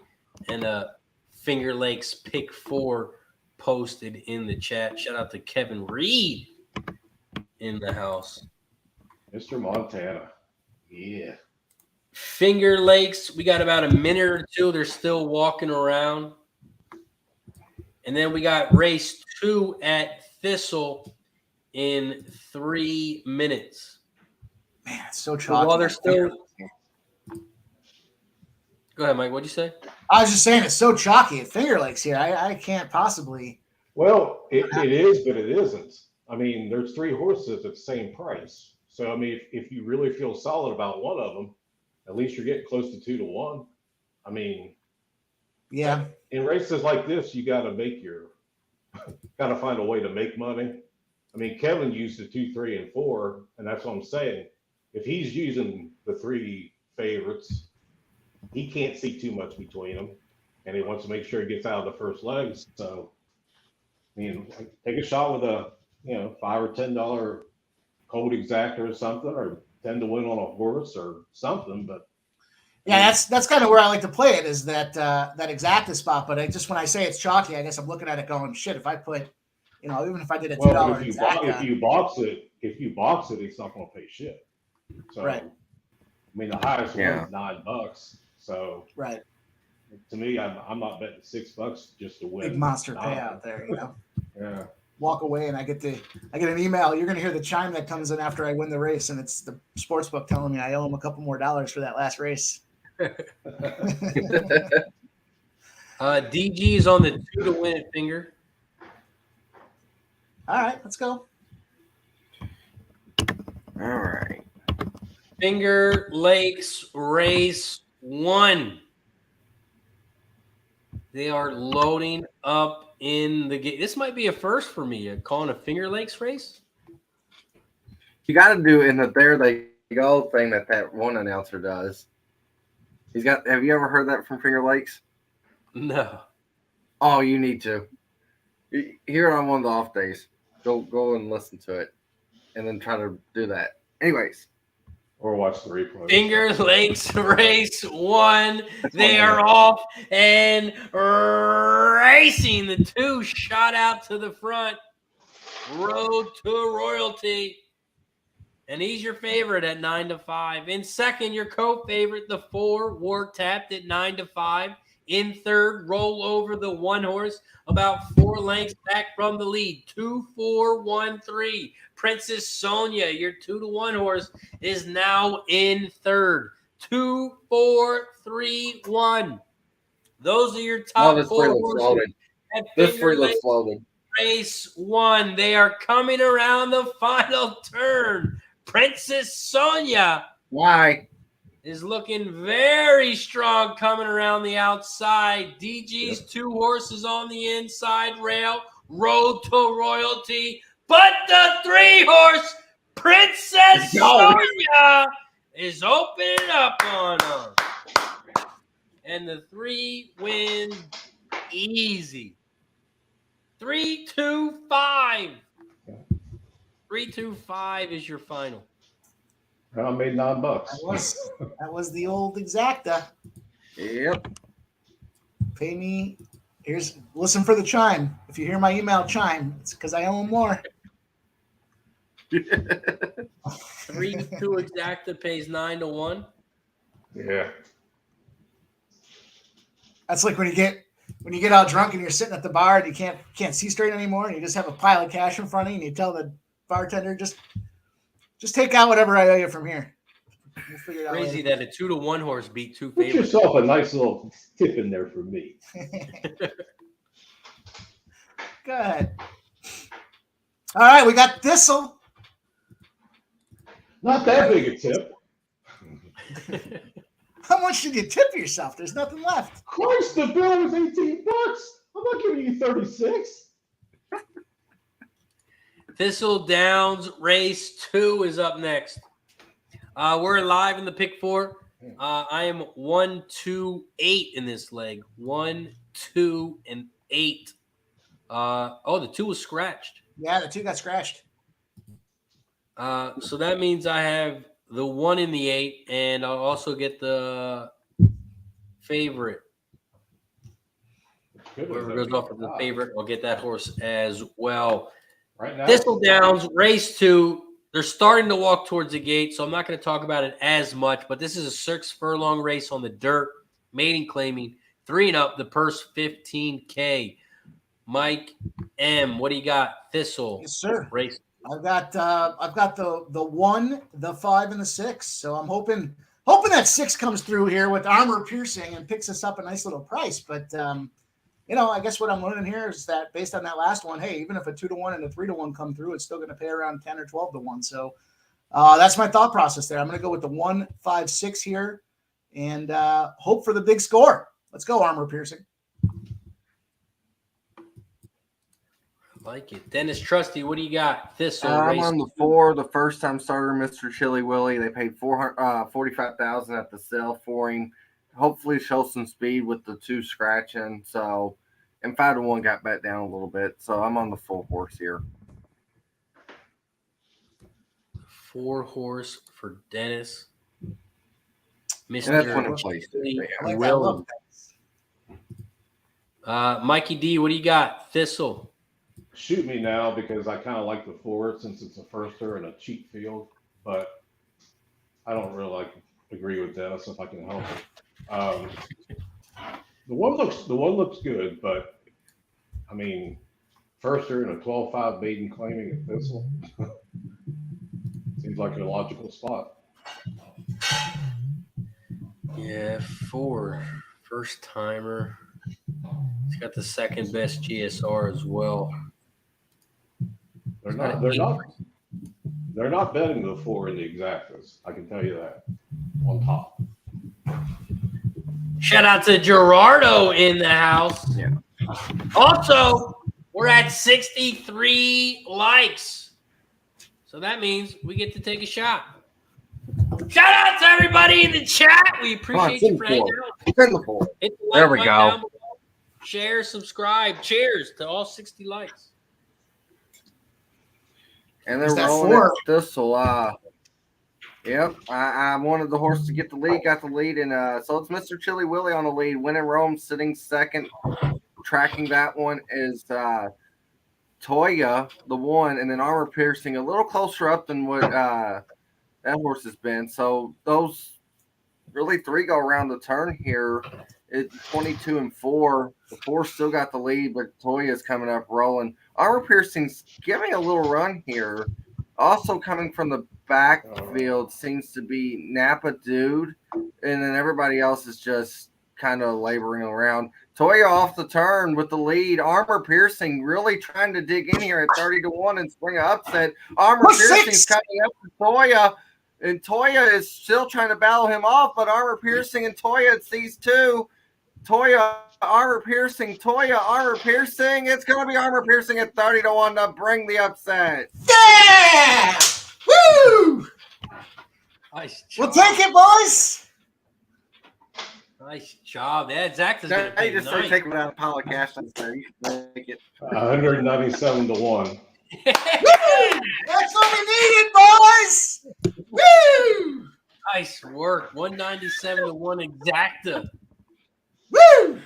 and a Finger Lakes pick 4 posted in the chat. Shout out to Kevin Reed in the house. Mr. Montana. Yeah. Finger Lakes, we got about a minute or two. They're still walking around. And then we got race 2 at Thistle in 3 minutes. Man, it's so So chalky. while they're still Go ahead, Mike. What'd you say? I was just saying it's so chalky at Finger Lakes here. I can't possibly. Well, it is, but it isn't. I mean, there's 3 horses at the same price. So, I mean, if you really feel solid about one of them, at least you're getting close to 2 to 1. I mean, Yeah. in races like this, you got to find a way to make money. I mean, Kevin used the 2, 3, and 4, and that's what I'm saying. If he's using the 3 favorites, he can't see too much between them, and he wants to make sure he gets out of the first legs. So, I mean, take a shot with a $5 or $10 cold exactor or something, or 10 to win on a horse or something. But Yeah, that's kind of where I like to play it, is that exacta spot. But when I say it's chalky, I guess I'm looking at it going, shit, if I put, even if I did a $2 well, exacta. if you box it, it's not going to pay shit. So, Right. I mean, the highest one is $9. So, Right. to me, I'm not betting $6 just to win. Big monster $9. payout there, Yeah. Walk away and I get an email. You're going to hear the chime that comes in after I win the race, and it's the sportsbook telling me I owe them a couple more dollars for that last race. DG is on the 2 to win at Finger. All right, let's go. All right. Finger Lakes race 1. They are loading up in the gate. This might be a first for me, calling a Finger Lakes race. You got to do in the there they go thing that one announcer does. Have you ever heard that from Finger Lakes? No. Oh, you need to. Hear it on one of the off days. Go and listen to it, and then try to do that. Anyways. Or watch the replay. Finger Lakes race 1. They are off and racing. The 2 shot out to the front. Road to Royalty. And he's your favorite at 9 to 5. In second, your co-favorite, the 4, War Tapped at 9 to 5. In third, Roll Over, the 1 horse, about 4 lengths back from the lead. 2, 4, 1, 3. Princess Sonia, your 2 to 1 horse, is now in third. 2, 4, 3, 1. Those are your top 4 horses. This 3 looks loaded. Race 1. They are coming around the final turn. Princess Sonia. Why? Is looking very strong coming around the outside. DG's 2 horses on the inside rail. Road to Royalty. But the 3 horse, Princess Sonia, is opening up on them. And the 3 win easy. 3-2-5. 3-2-5 is your final. I made $9. That was the old exacta. Yep. Pay me. Listen for the chime. If you hear my email chime, it's because I owe them more. 3-2 exacta pays 9 to 1. Yeah. That's like when you get all drunk and you're sitting at the bar and you can't see straight anymore, and you just have a pile of cash in front of you, and you tell the bartender, just take out whatever I owe you from here. We'll figure it out Crazy later. that a 2 to 1 horse beat 2 Put favorites. yourself a nice little tip in there for me. Go ahead. All right, we got Thistle. Not that big a tip. How much did you tip yourself? There's nothing left. Christ, the bill was $18. I'm not giving you 36. Thistledowns race 2 is up next. We're live in the pick 4. I am 1, 2, 8 in this leg. 1, 2, and 8. The 2 was scratched. Yeah, the 2 got scratched. So that means I have the 1 in the 8, and I'll also get the favorite. Whoever goes off of the favorite, I'll get that horse as well. Right now, Thistledowns race 2. They're starting to walk towards the gate, so I'm not going to talk about it as much. But this is a 6 furlong race on the dirt, maiden claiming 3 and up. The purse $15K. Mike M, what do you got? Thistle. Yes, sir. Race. I've got the 1, the 5, and the 6. So I'm hoping that 6 comes through here with armor piercing and picks us up a nice little price. But I guess what I'm learning here is that based on that last one, hey, even if a 2-1 and a 3-1 come through, it's still going to pay around 10 or 12-1. So that's my thought process there. I'm going to go with the 1, 5, 6 here and hope for the big score. Let's go, armor piercing. Like it. Dennis Trusty, what do you got? Thistle. I'm on the 4, the first time starter, Mr. Chili Willie. They paid $45,000 at the sale for him. Hopefully show some speed with the 2 scratching. So, and 5-1 got bet down a little bit. So I'm on the full horse here. 4 horse for Dennis. And that's when it plays. Will. Mikey D, what do you got? Thistle. shoot me now because I kind of like the 4 since it's a firster and a cheap field, but I don't really agree with Dennis if I can help it. The one looks good, but I mean, firster and a 12-5 maiden claiming at Thistle seems like a logical spot. Yeah, 4 first timer. He's got the second best GSR as well. They're not betting the 4 in the exactas. I can tell you that on top. Shout out to Gerardo in the house. Yeah. Also, we're at 63 likes. So that means we get to take a shot. Shout out to everybody in the chat. We appreciate you for hanging out. Hit the like There we button go. down below. Share, subscribe. Cheers to all 60 likes. And they're rolling at Thistle. Yep, I wanted the horse to get the lead, got the lead, and so it's Mr. Chili Willie on the lead. Winning Rome sitting second. Tracking that one is Toya, the 1, and then Armor Piercing a little closer up than what that horse has been. So those really 3 go around the turn here. It's 22 and 4. The 4 still got the lead, but Toya's coming up rolling. Armor Piercing's giving a little run here. Also coming from the backfield seems to be Napa Dude, and then everybody else is just kind of laboring around. Toya off the turn with the lead. Armor Piercing really trying to dig in here at 30-1 and spring an upset. Armor Piercing's coming up to Toya, and Toya is still trying to battle him off, but Armor Piercing and Toya, it's these two. Toya, Armor Piercing, Toya, Armor Piercing. It's going to be Armor Piercing at 30-1 to bring the upset. Yeah! Woo! Nice job. We'll take it, boys. Nice job. That exactly. I just start taking out a pile of cash and say, you should make it. 197-1. That's what we needed, boys. Woo! Nice work. 197-1 exacta. Woo!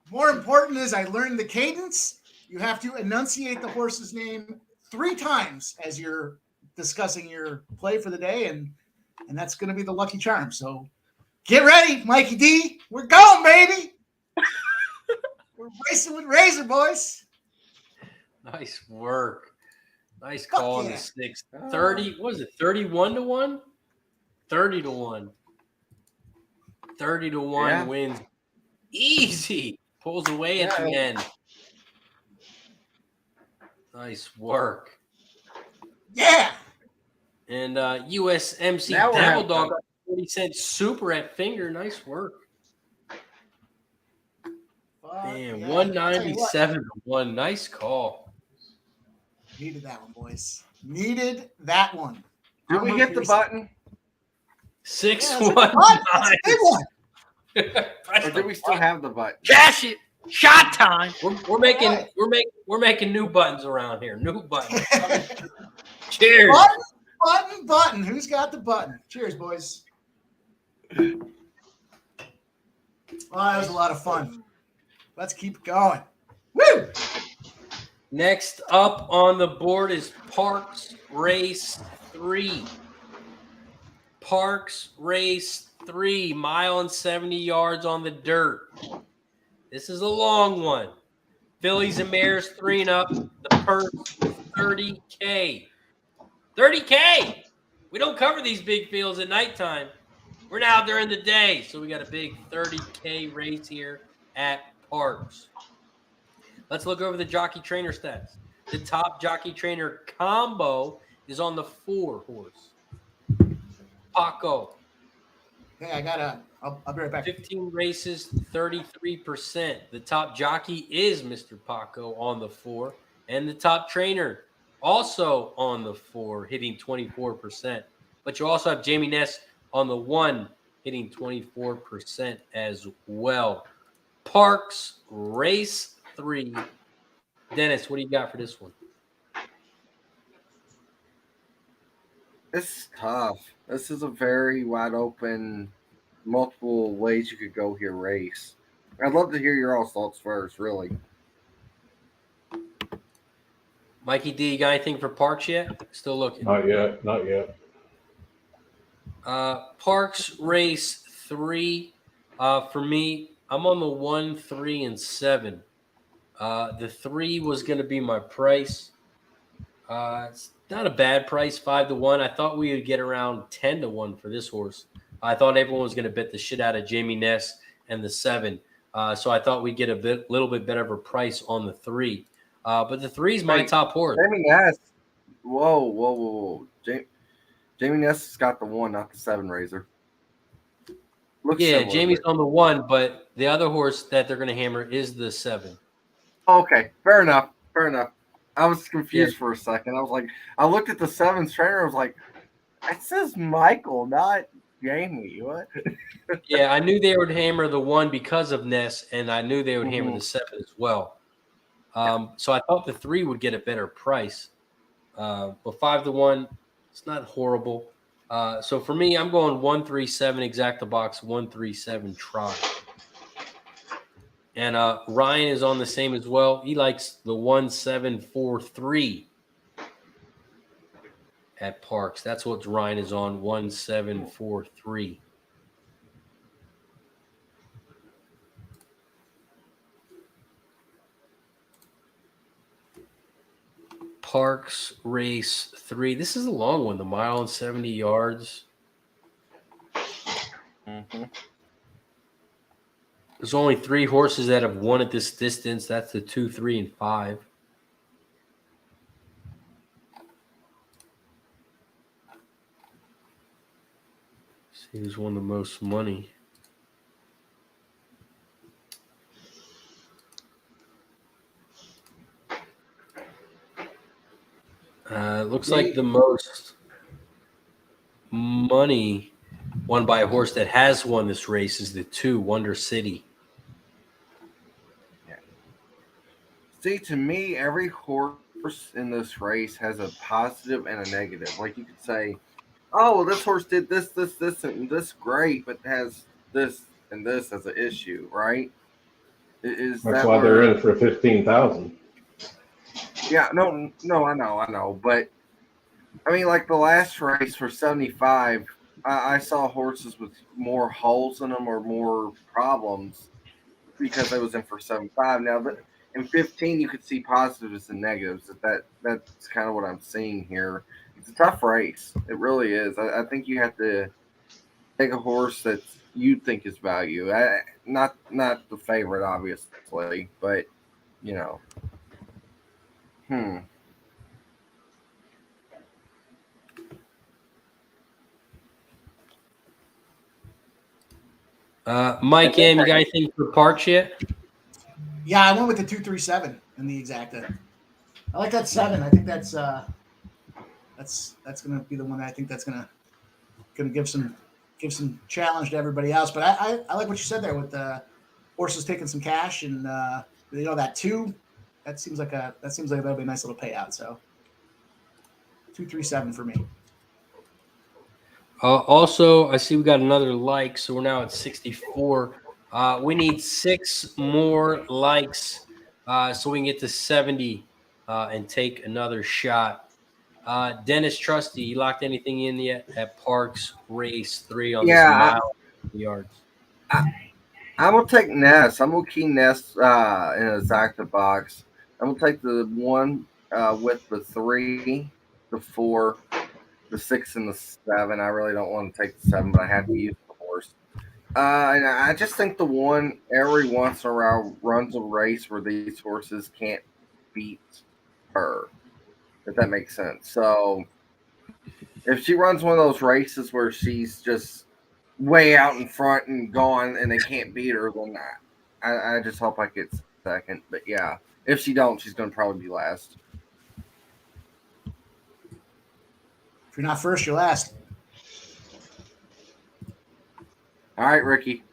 More important is I learned the cadence. You have to enunciate the horse's name 3 times as you're discussing your play for the day, and that's going to be the lucky charm. So get ready, Mikey D. We're going, baby. We're racing with Razor, boys. Nice work. Nice call on the 6. 30, what was it, 31-1? 30-1. 30-1 wins. Easy. Pulls away at the end. Nice work. Yeah. And USMC Now Devil Dog 20-cent super at finger. Nice work. Man, yeah. I'll tell you what, 197 to 1. Nice call. needed that one, boys. Needed that one. Did we hit the button? 6-1. That's a big one. Or do we still have the button? Cash it. Shot time. We're making new buttons around here. New buttons. Cheers. Button. Who's got the button? Cheers, boys. Well, that was a lot of fun. Let's keep going. Woo! Next up on the board is Parx Race 3. Parx Race 3, mile and 70 yards on the dirt. This is a long one. Fillies and mares 3 and up. The purse is $30K. $30K. We don't cover these big fields at nighttime. We're now during the day, so we got a big $30K race here at Parx. Let's look over the jockey trainer stats. The top jockey trainer combo is on the 4 horse. Paco. Hey, I'll be right back. 15 races, 33%. The top jockey is Mr. Paco on the 4. And the top trainer also on the 4, hitting 24%. But you also have Jamie Ness on the 1, hitting 24% as well. Parx Race 3. Dennis, what do you got for this one? This is tough. This is a very wide open, multiple ways you could go here race. I'd love to hear your all thoughts first, really. Mikey D, you got anything for Parx yet? Still looking. Not yet. Parx Race 3. For me, I'm on the 1, 3, and 7. The 3 was going to be my price. It's not a bad price, 5 to 1. I thought we would get around 10 to 1 for this horse. I thought everyone was going to bet the shit out of Jamie Ness and the 7. So I thought we'd get a little bit better of a price on the 3. But the 3 is my top horse. Jamie Ness. Whoa. Jamie Ness has got the 1, not the 7 Razor. Looks similar, Jamie's on the 1, but the other horse that they're going to hammer is the 7. Okay, fair enough. I was confused for a second. I looked at the 7's trainer. I was like, it says Michael, not Jamie. What? Yeah, I knew they would hammer the 1 because of Ness, and I knew they would hammer the 7 as well. So I thought the 3 would get a better price. But 5 to 1, it's not horrible. So for me, I'm going 137 exact the box, 137 try. And Ryan is on the same as well. He likes the 1743 at Parx. That's what Ryan is on, 1743. Parx Race 3. This is a long one, the mile and 70 yards. There's only 3 horses that have won at this distance. That's the 2, 3, and 5. See who's won the most money. Looks like the most money won by a horse that has won this race is the 2, Wonder City. Yeah. See, to me, every horse in this race has a positive and a negative. Like you could say, oh, well, this horse did this, and this great, but has this and this as an issue, right? That's why they're in it for 15,000. Yeah, no, I know, but I mean, like the last race for 75, I saw horses with more holes in them or more problems because I was in for 75. Now, but in 15, you could see positives and negatives. That's kind of what I'm seeing here. It's a tough race. It really is. I think you have to take a horse that you think is value. Not the favorite, obviously, but you know. Mike M, you got anything for Parx yet? Yeah, I went with the 237 in the exacta. I like that 7. I think that's gonna be the one that I think that's gonna give some challenge to everybody else. But I like what you said there with the horses taking some cash and that 2. That seems like that'll be a nice little payout. So 237 for me. Also, I see we got another like, so we're now at 64. We need 6 more likes so we can get to 70 and take another shot. Dennis Trusty, you locked anything in yet at Parx Race 3 on this mile yards? I'm going to take Nest. I'm going to key Nest in an exacta box. I'm going to take the 1 with the 3, the 4, the 6, and the 7. I really don't want to take the 7, but I have to use the horse. And I just think the 1 every once in a while runs a race where these horses can't beat her, if that makes sense. So if she runs one of those races where she's just way out in front and gone and they can't beat her, then I just hope I get second. But yeah, if she don't, she's going to probably be last. If you're not first, you're last. All right, Ricky.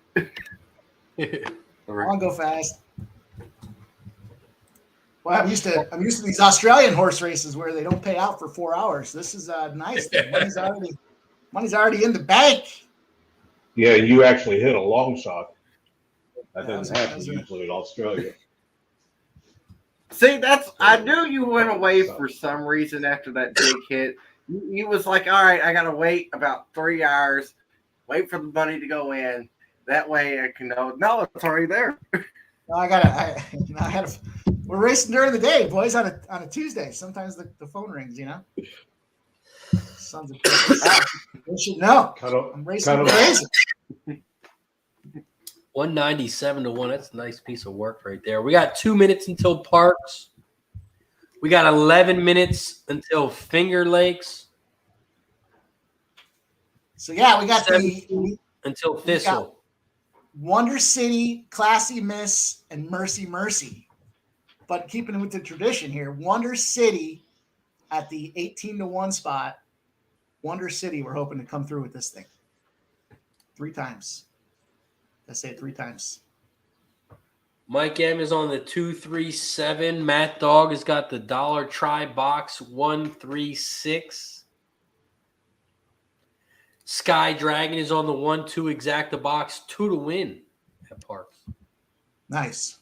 I'll go fast. Well, I'm used to these Australian horse races where they don't pay out for 4 hours. This is nice. The money's already in the bank. Yeah, you actually hit a long shot. That doesn't happen usually in Australia. See, I knew you went away for some reason after that big hit. You was like, all right, I got to wait about 3 hours, wait for the money to go in. That way I can know. No, it's already there. No, we're racing during the day, boys, on a Tuesday. Sometimes the phone rings, Sons of bitches. You should know. I'm racing crazy. 197 to 1. That's a nice piece of work right there. We got 2 minutes until Parx. We got 11 minutes until Finger Lakes. So yeah, we got until Thistle. Wonder City, Classy Miss, and Mercy Mercy. But keeping with the tradition here, Wonder City at the 18 to 1 spot. Wonder City, we're hoping to come through with this thing 3 times. I say it 3 times. Mike M is on the 237. Matt Dog has got the Dollar Try Box 136. Sky Dragon is on the 1-2 Exacta Box 2 to win at Parx. Nice.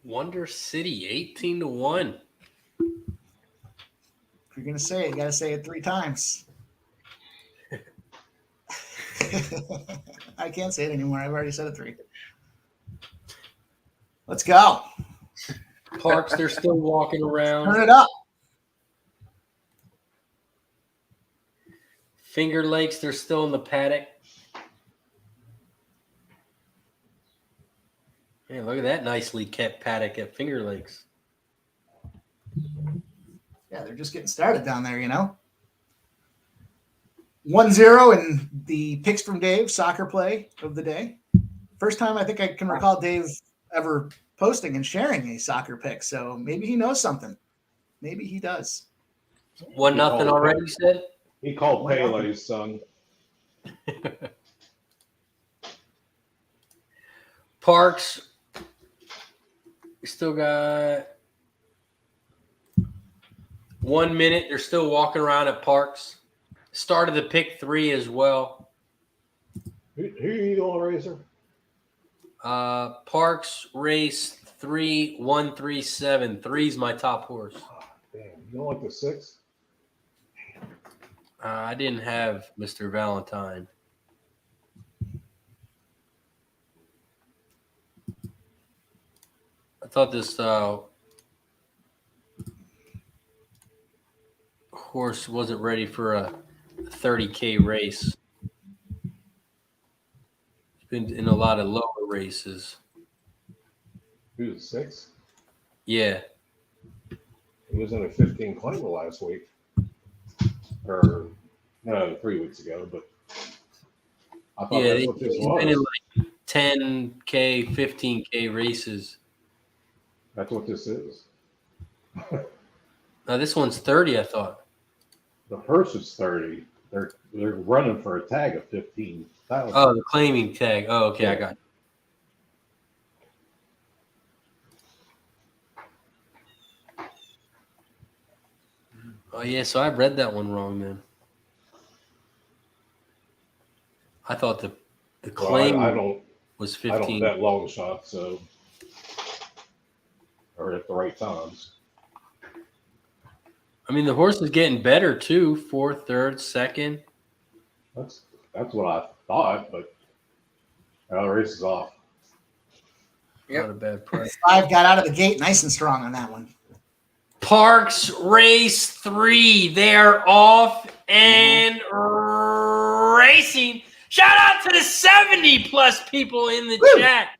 Wonder City 18 to 1. If you're gonna say it, you gotta say it 3 times. I can't say it anymore. I've already said it 3. Let's go. Parx, they're still walking around. Turn it up. Finger Lakes, they're still in the paddock. Man, look at that nicely kept paddock at Finger Lakes. Yeah, they're just getting started down there, 1-0 in the picks from Dave soccer play of the day. First time I think I can recall Dave ever posting and sharing a soccer pick. So maybe he knows something. Maybe he does. 1-0 already, you said? He called Pele's son. Parx, we still got 1 minute. They're still walking around at Parx. Started the pick 3 as well. Who are you going, Razor? Parx Race 3 137. 3's my top horse. Oh, damn, you don't like the 6? I didn't have Mr. Valentine. I thought this horse wasn't ready for a 30K race. It's been in a lot of lower races. Who's 6? Yeah. He was in a 15 claimer last week. Or no, 3 weeks ago, but I thought that's what this he's been in was. like 10K, 15K races. That's what this is. Now this one's 30, I thought. The purse is 30. They're running for a tag of 15,000. Oh, the claiming tag. Oh, okay, I Yeah. got it. Oh yeah, so I read that one wrong, man. I thought the Well, claim I don't was I don't 15. bet long shot, so or at the right times. I mean, the horse is getting better too. 4th, 3rd, 2nd. That's what I thought, but now the race is off. Yep. Not a bad price. 5 got out of the gate nice and strong on that one. Parx Race 3. They're off and racing. Shout out to the 70 plus people in the chat.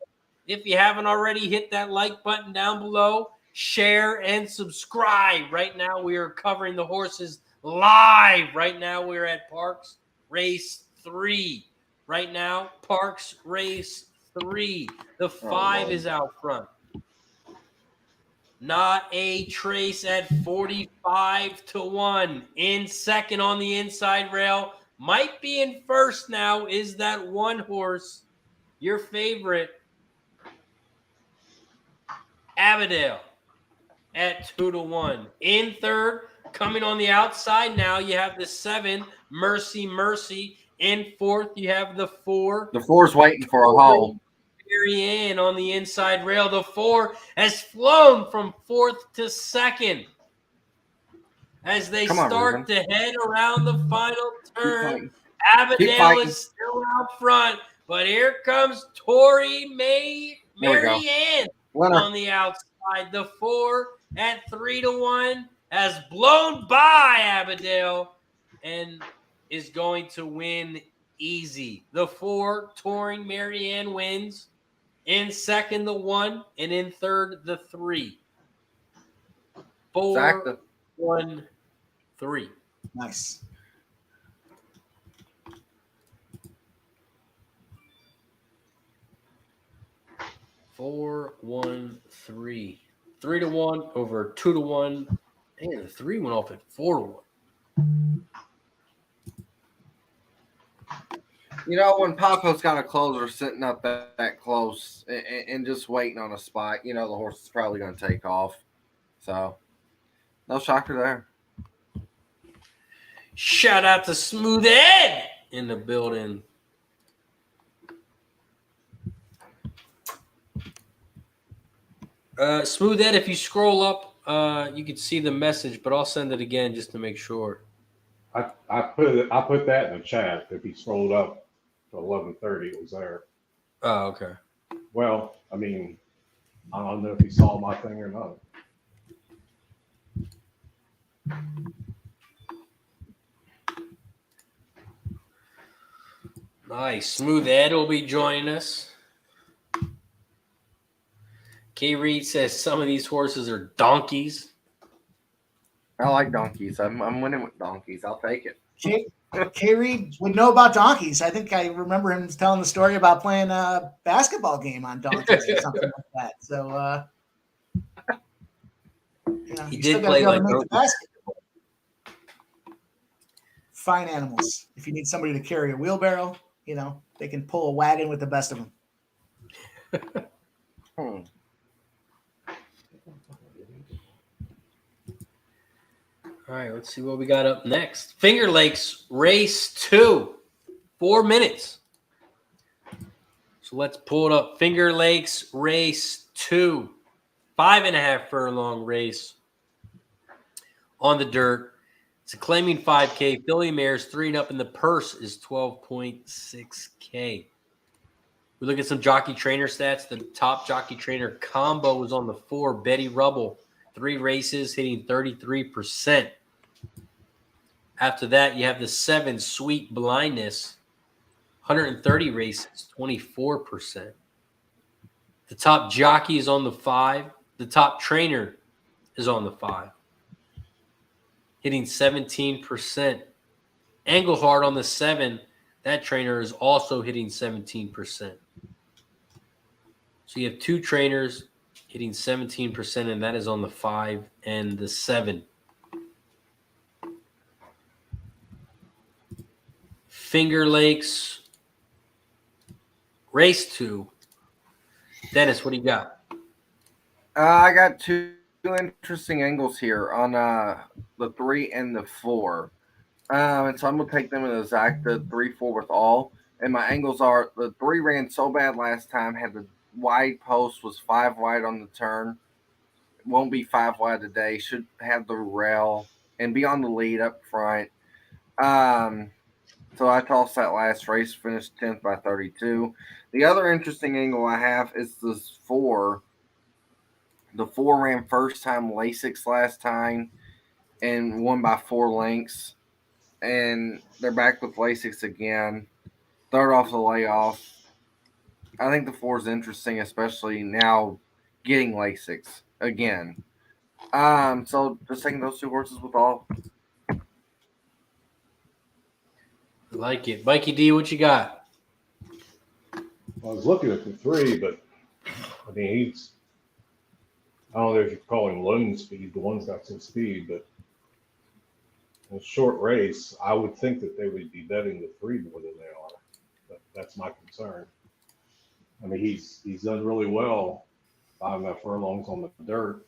If you haven't already, hit that like button down below. Share and subscribe. Right now, we are covering the horses live. Right now, we're at Parx Race 3. Right now, Parx Race 3. The 5 is out front. Not a trace at 45-1. In second on the inside rail. Might be in first now is that one horse, your favorite, Abadale, at 2-1. In third, coming on the outside now, you have the 7, Mercy Mercy. In fourth, you have the 4. The 4's waiting for a hole. Marianne on the inside rail. The 4 has flown from 4th to 2nd. As they start to head around the final turn, Abadale is still out front, but here comes Tori Marianne on the outside. The 4 at 3-1 has blown by Abadale and is going to win easy. The 4, Touring Marianne, wins. In second, the 1, and in third, the 3. 4, 1, 3. Nice. Four, 1, 3. 3-1 over 2-1. And the 3 went off at 4-1. You know, when Paco's got a closer sitting up that close and just waiting on a spot, you know the horse is probably going to take off. So, no shocker there. Shout out to Smooth Ed in the building. Smooth Ed, if you scroll up, you can see the message, but I'll send it again just to make sure. I put that in the chat. If he scrolled up to 11:30, it was there. Oh, okay. Well, I mean, I don't know if he saw my thing or not. Nice. Smooth Ed will be joining us. K. Reed says some of these horses are donkeys. I like donkeys. I'm winning with donkeys. I'll take it. K. Reed would know about donkeys. I think I remember him telling the story about playing a basketball game on donkeys or something like that. So, he did play like basketball. Fine animals. If you need somebody to carry a wheelbarrow, you know, they can pull a wagon with the best of them. All right, let's see what we got up next. Finger Lakes Race 2, 4 minutes. So let's pull it up. Finger Lakes Race 2, 5.5 furlong race on the dirt. It's a claiming 5K. Filly mares 3 and up, and the purse is 12.6K. We look at some jockey trainer stats. The top jockey trainer combo was on the 4, Betty Rubble. 3 races, hitting 33%. After that, you have the 7, Sweet Blindness. 130 races, 24%. The top jockey is on the 5. The top trainer is on the 5. Hitting 17%. Engelhard on the 7 That trainer is also hitting 17%. So you have two trainers hitting 17%, and that is on the 5 and the 7. Finger Lakes Race 2. Dennis, what do you got? I got two interesting angles here on the 3 and the 4. And so I'm going to take them in the 3-4 with all. And my angles are the 3 ran so bad last time, had the wide post, was 5 wide on the turn. Won't be 5 wide today. Should have the rail and be on the lead up front. So I tossed that last race, finished 10th by 32. The other interesting angle I have is this 4. The 4 ran first time Lasix last time and won by 4 lengths. And they're back with Lasix again. Third off the layoff. I think the 4 is interesting, especially now getting Lasix again. So just taking those 2 horses with all. I like it. Mikey D, what you got? I was looking at the 3, but I mean, I don't know if you call him lone speed. The one's got some speed, but in a short race, I would think that they would be betting the 3 more than they are. But that's my concern. I mean, he's done really well 5.5 furlongs on the dirt.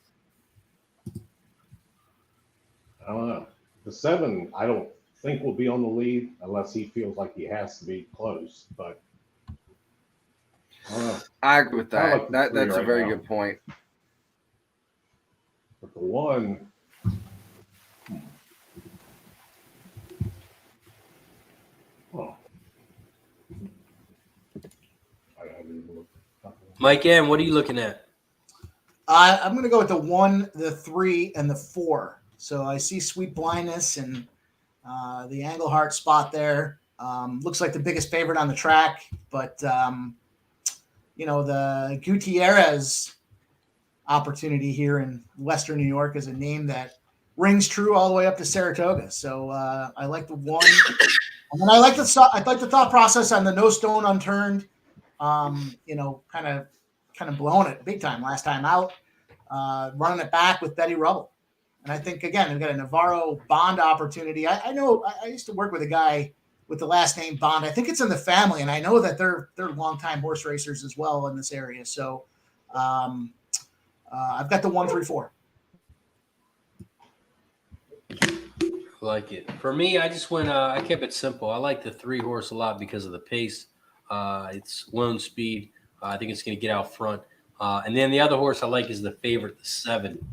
I don't know. The 7, I don't think will be on the lead unless he feels like he has to be close. But I don't know. I agree with I that. like the 3 That's a right very now. good point. But the 1, oh, I haven't even looked. Mike M, what are you looking at? I'm going to go with the 1, the 3, and the 4. So I see Sweet Blindness and the Englehart spot there. Looks like the biggest favorite on the track, but the Gutierrez opportunity here in Western New York is a name that rings true all the way up to Saratoga. So I like the 1, and then I like the thought process on the no stone unturned. Kind of blowing it big time last time out, running it back with Betty Rubble. And I think, again, we've got a Navarro Bond opportunity. I know I used to work with a guy with the last name Bond. I think it's in the family, and I know that they're longtime horse racers as well in this area. So I've got the 1, 3, 4. I like it. For me, I just went. I kept it simple. I like the 3 horse a lot because of the pace. It's lone speed. I think it's going to get out front. And then the other horse I like is the favorite, the 7.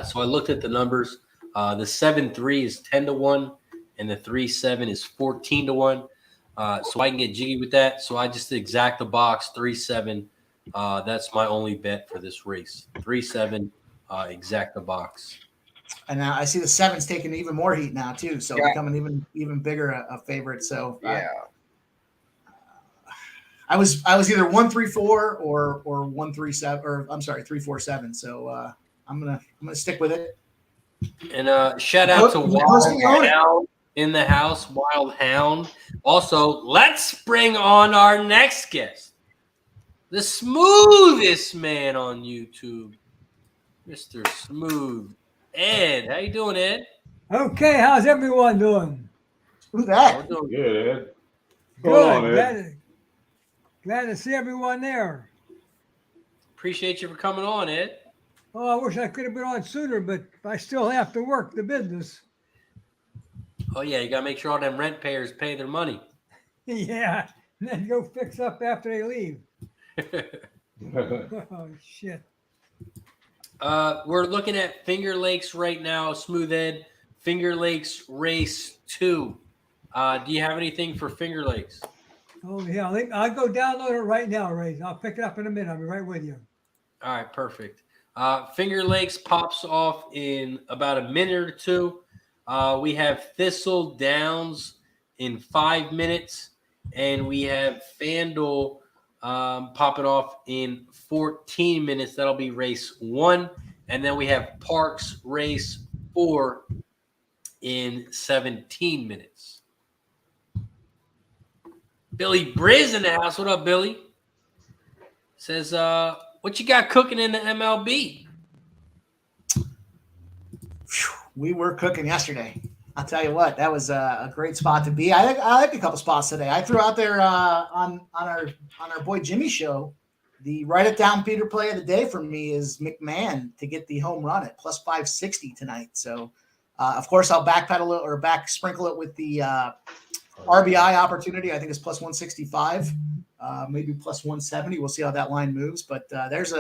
So I looked at the numbers. The 7-3 is 10-1, and the 3-7 is 14-1. So I can get jiggy with that. So I just exact the box 3-7. That's my only bet for this race. 3-7, exact the box. And now I see the 7's taking even more heat now too, so becoming even bigger a favorite. So Yeah. I was either 1-3-4 or 1-3-7, or I'm sorry, 3-4-7. So I'm gonna stick with it. And shout out to Wild Hound in the house, Wild Hound. Also, let's bring on our next guest, the smoothest man on YouTube, Mr. Smooth Ed. How you doing, Ed? Okay, how's everyone doing? Who's that? We're doing Good, Ed. What's going on, Ed? Glad to see everyone there. Appreciate you for coming on, Ed. Oh, I wish I could have been on sooner, but I still have to work the business. Oh yeah, you gotta make sure all them rent payers pay their money. Yeah, and then go fix up after they leave. Oh, shit. We're looking at Finger Lakes right now, Smooth Ed. Finger Lakes Race 2. Do you have anything for Finger Lakes? Oh, yeah, I'll go download it right now, Ray. I'll pick it up in a minute. I'll be right with you. All right, perfect. Finger Lakes pops off in about a minute or two. We have Thistledowns in 5 minutes, and we have FanDuel popping off in 14 minutes. That'll be race 1. And then we have Parx Race 4 in 17 minutes. Billy Briz in the house. What up, Billy? Says, what you got cooking in the MLB? We were cooking yesterday. I'll tell you what, that was a great spot to be. I like a couple spots today. I threw out there on our boy Jimmy show. The write it down Peter play of the day for me is McMahon to get the home run at plus 560 tonight. So, of course, I'll backpedal it or back sprinkle it with the RBI opportunity. I think it's plus 165, maybe plus 170. We'll see how that line moves. But there's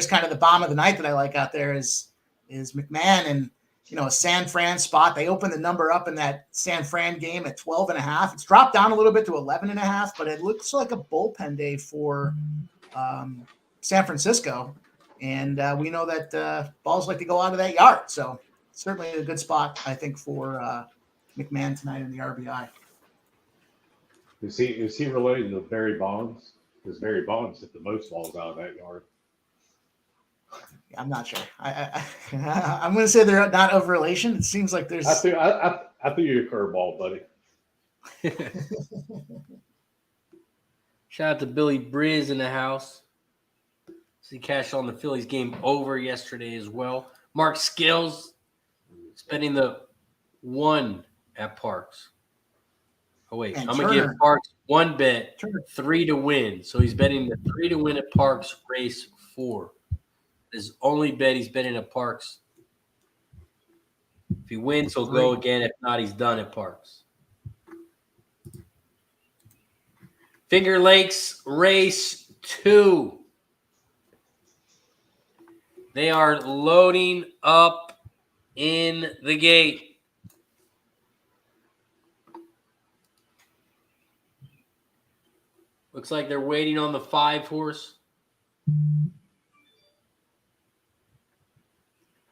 kind of the bomb of the night that I like out there is McMahon and a San Fran spot. They opened the number up in that San Fran game at 12.5. It's dropped down a little bit to 11.5, but it looks like a bullpen day for San Francisco. And we know that balls like to go out of that yard. So certainly a good spot, I think, for McMahon tonight in the RBI. Is he related to Barry Bonds? Because Barry Bonds hit the most balls out of that yard. I'm not sure. I'm going to say they're not of relation. It seems like there's. I threw you a curveball, buddy. Shout out to Billy Briz in the house. He cashed on the Phillies game over yesterday as well. Mark Skills spending the 1 at Parx. Oh, wait. And I'm going to give Parx 1 bet, 3 to win. So he's betting the 3 to win at Parx race 4. His only bet he's betting at Parx. If he wins, he'll go again. If not, he's done at Parx. Finger Lakes race 2. They are loading up in the gate. Looks like they're waiting on the 5 horse.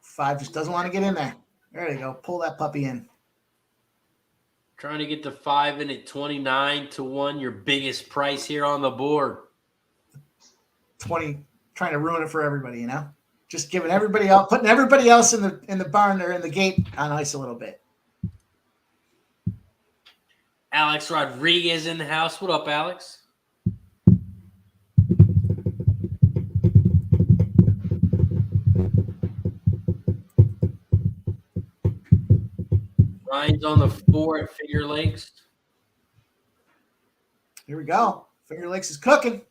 5 just doesn't want to get in there. There you go. Pull that puppy in. Trying to get the 5 in at 29 to 1. Your biggest price here on the board. 20, trying to ruin it for everybody, Just giving everybody else, putting everybody else in the barn or in the gate on ice a little bit. Alex Rodriguez in the house. What up, Alex? Ryan's on the 4 at Finger Lakes. Here we go. Finger Lakes is cooking.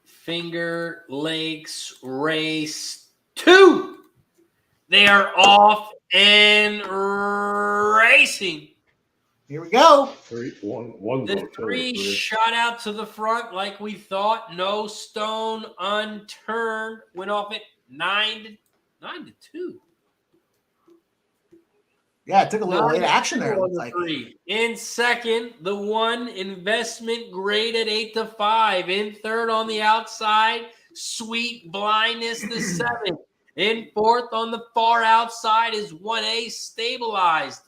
Finger Lakes race 2. They are off and racing. Here we go. The 3 shot out to the front like we thought. No stone unturned. Went off at 9 to 2. Yeah, it took a little late action there. It looks like. In second, the 1 investment grade at 8 to 5. In third on the outside, Sweet Blindness the 7. In fourth on the far outside is 1A Stabilized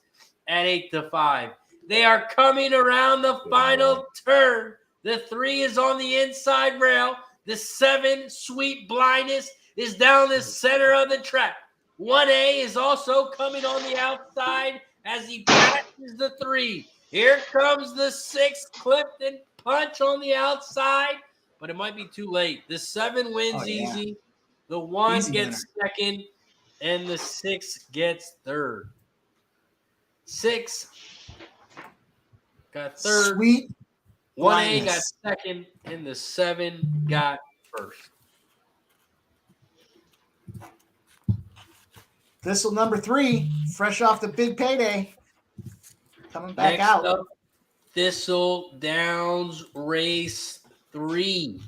at 8 to 5. They are coming around the final turn. The 3 is on the inside rail. The 7, Sweet Blindness, is down the center of the track. 1A is also coming on the outside as he passes the 3. Here comes the 6, Clifton Punch on the outside, but it might be too late. The 7 wins easy. The 1 Easy gets second, and the 6 gets third. 6 got third. Sweet 1A got Blindness. second, and the 7 got first. Thistle number 3, fresh off the big payday. Coming back Next out. up, Thistledowns race 3.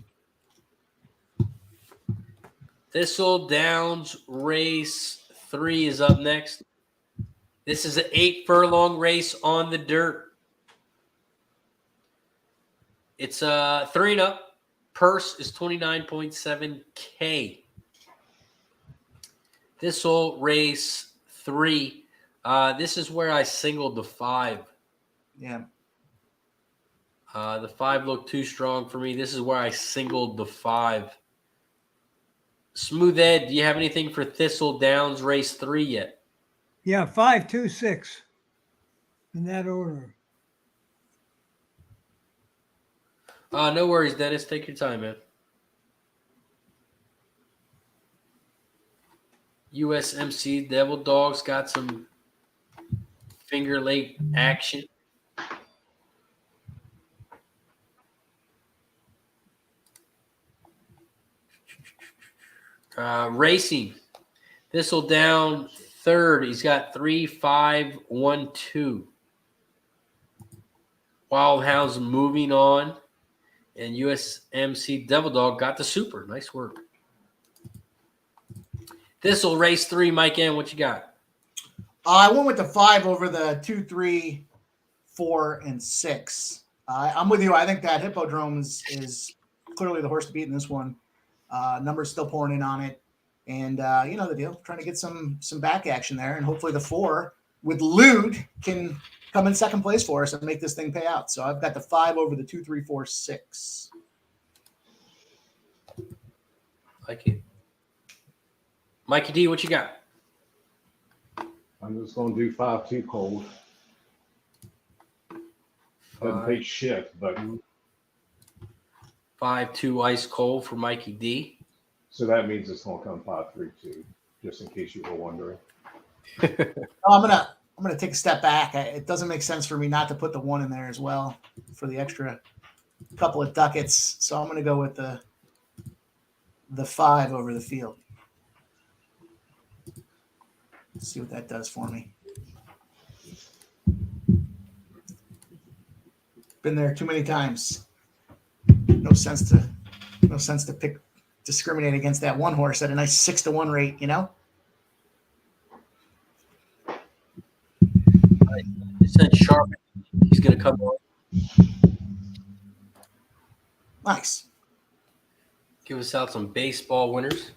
Thistledowns race 3 is up next. This is an 8 furlong race on the dirt. It's 3 and up. Purse is $29.7K. Thistle race 3. This is where I singled the 5. Yeah. The 5 looked too strong for me. This is where I singled the 5. Smooth Ed, do you have anything for Thistledowns race 3 yet? Yeah, 5, 2, 6. in that order. No worries, Dennis. Take your time, man. USMC Devil Dogs got some Finger Lake action. Racing. Thistledown third. He's got 3-5-1-2. Wild Hounds moving on. And USMC Devil Dog got the super. Nice work. Thistle race 3. Mike N, what you got? I went with the 5 over the 2, 3, 4, and 6. I'm with you. I think that Hippodrome is clearly the horse to beat in this one. Numbers still pouring in on it. And you know the deal, trying to get some back action there. And hopefully the 4 with Lude can come in second place for us and make this thing pay out. So I've got the 5 over the 2, 3, 4, 6. Like it. Mikey D, what you got? I'm just going to do 5-2 cold. Doesn't take shit, but 5-2 ice cold for Mikey D. so that means it's going to come 5-3-2, just in case you were wondering. I'm gonna take a step back. It doesn't make sense for me not to put the 1 in there as well for the extra couple of ducats. So I'm gonna go with the 5 over the field. Let's see what that does for me. Been there too many times. No sense to discriminate against that one horse at a nice 6-1 rate, you know? Send Sharp. He's going to come on. Nice. Give us out some baseball winners.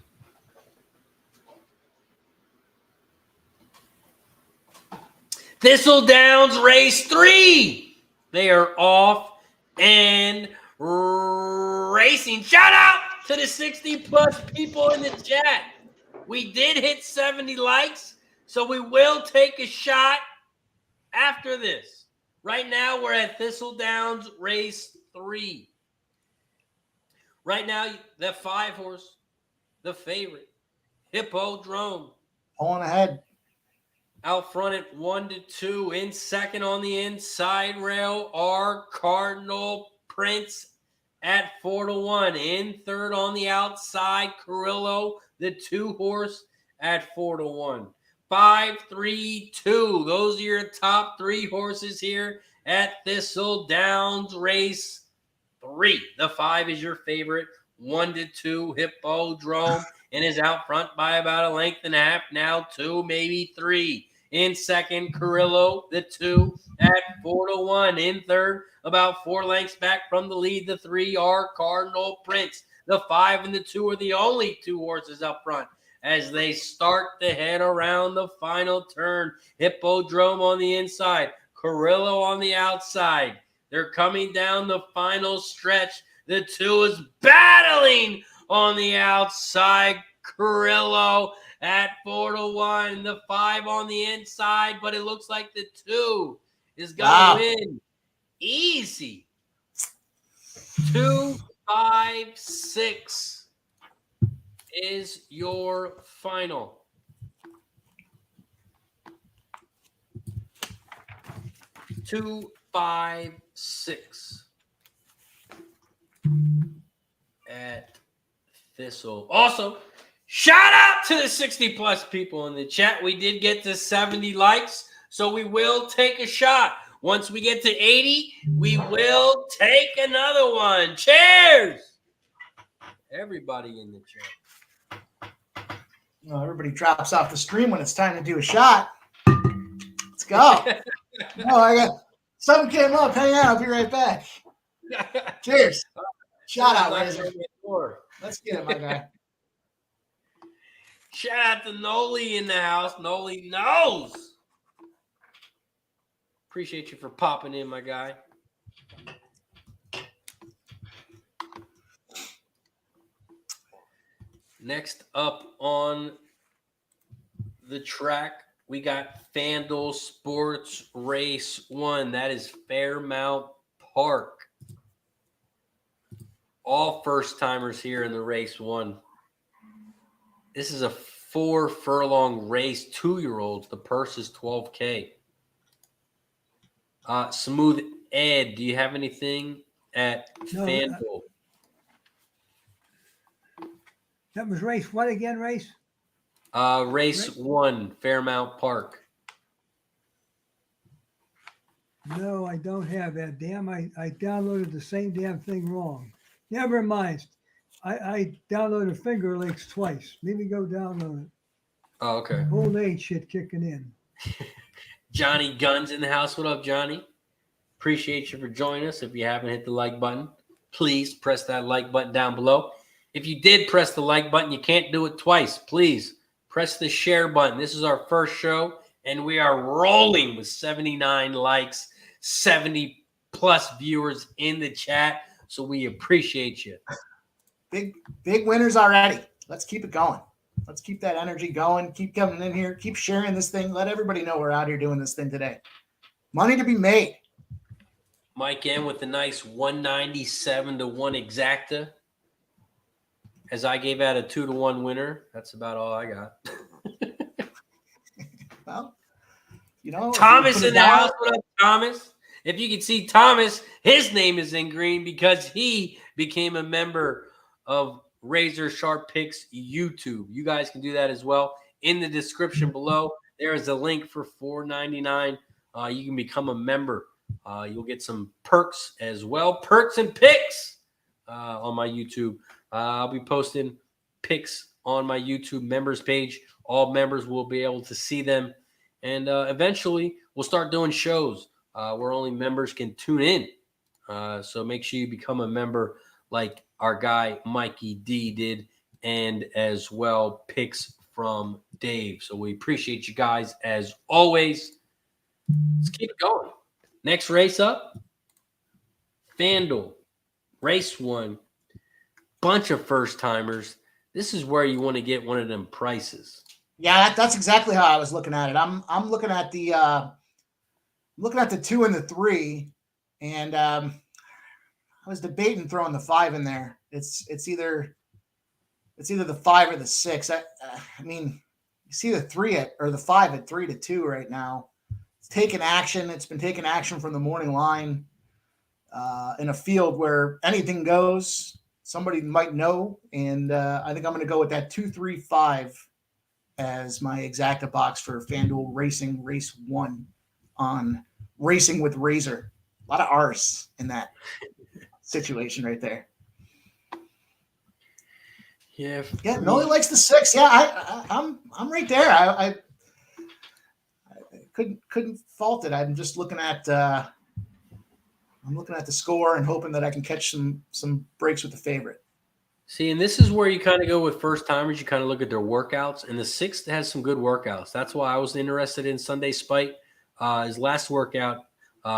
Thistledowns race 3. They are off and racing. Shout out to the 60+ people in the chat. We did hit 70 likes, so we will take a shot after this. Right now, we're at Thistledowns race 3. Right now, that 5 horse, the favorite, Hippodrome, Pulling ahead. out front at 1-2. In second on the inside rail are Cardinal Prince at 4-1. In third on the outside, Carrillo, the 2 horse at 4-1. 5-3-2. Those are your top 3 horses here at Thistledowns race 3. The 5 is your favorite. 1-2 Hippodrome and is out front by about a length and a half now, 2, maybe 3. In second, Carrillo, the 2 at 4-1. In third, about 4 lengths back from the lead, the 3 are Cardinal Prince. The 5 and the 2 are the only 2 horses up front as they start to head around the final turn. Hippodrome on the inside, Carrillo on the outside. They're coming down the final stretch. The 2 is battling on the outside. Carrillo at 4-1. The 5 on the inside, but it looks like the 2 is going to win easy. 2, 5, 6 is your final. Two, 5, 6 at Thistle. Also, shout out to the 60+ people in the chat. We did get to 70 likes, so we will take a shot. Once we get to 80, we will take another one. Cheers! Everybody in the chat. Well, everybody drops off the stream when it's time to do a shot. Let's go. I got something came up. Hang on, I'll be right back. Cheers. Shout out, Razor. Let's get it, my guy. Shout out to Noli in the house. Noli knows. Appreciate you for popping in, my guy. Next up on the track, we got FanDuel Sports Race 1. That is Fairmount Park. All first-timers here in the Race 1. This is a 4-furlong race, 2-year-olds. The purse is $12K. Smooth Ed, do you have anything at No, FanDuel? that was race what again, race? Race 1, Fairmount Park. No, I don't have that. Damn, I downloaded the same damn thing wrong. Never mind. I downloaded Finger Lakes twice. Let me go download it. Oh, okay. Old age shit kicking in. Johnny Guns in the house. What up, Johnny? Appreciate you for joining us. If you haven't hit the like button, please press that like button down below. If you did press the like button, you can't do it twice. Please press the share button. This is our first show, and we are rolling with 79 likes, 70 plus viewers in the chat. So we appreciate you. Big winners already. Let's keep it going. Let's keep that energy going. Keep coming in here. Keep sharing this thing. Let everybody know we're out here doing this thing today. Money to be made. Mike M with the nice 197 to 1 exacta. As I gave out a 2 to 1 winner. That's about all I got. Well, you know, Thomas in the house. What up, Thomas? If you can see Thomas, his name is in green because he became a member of RazorSharpPicks YouTube. You guys can do that as well. In the description below, there is a link for $4.99. You can become a member. You'll get some perks as well. Perks and picks on my YouTube. I'll be posting picks on my YouTube members page. All members will be able to see them. And eventually, we'll start doing shows where only members can tune in. So make sure you become a member like our guy Mikey D did, and as well picks from Dave. So we appreciate you guys as always. Let's keep it going. Next race up, FanDuel, race 1. Bunch of first timers. This is where you want to get one of them prices. Yeah, that's exactly how I was looking at it. I'm looking at the 2 and the 3, and I was debating throwing the 5 in there. It's either the 5 or the 6. I mean, you see the 3 or the 5 at 3 to 2 right now. It's taking action. It's been taking action from the morning line in a field where anything goes. Somebody might know, and I think I'm going to go with that 2-3-5 as my exacta box for FanDuel Racing Race 1 on Racing with Razor. A lot of R's in that situation right there. Yeah, Millie likes the 6. Yeah, I'm right there. I couldn't fault it. I'm just looking at the score and hoping that I can catch some breaks with the favorite. See, and this is where you kind of go with first timers. You kind of look at their workouts, and the 6 has some good workouts. That's why I was interested in Sunday Spite. His last workout,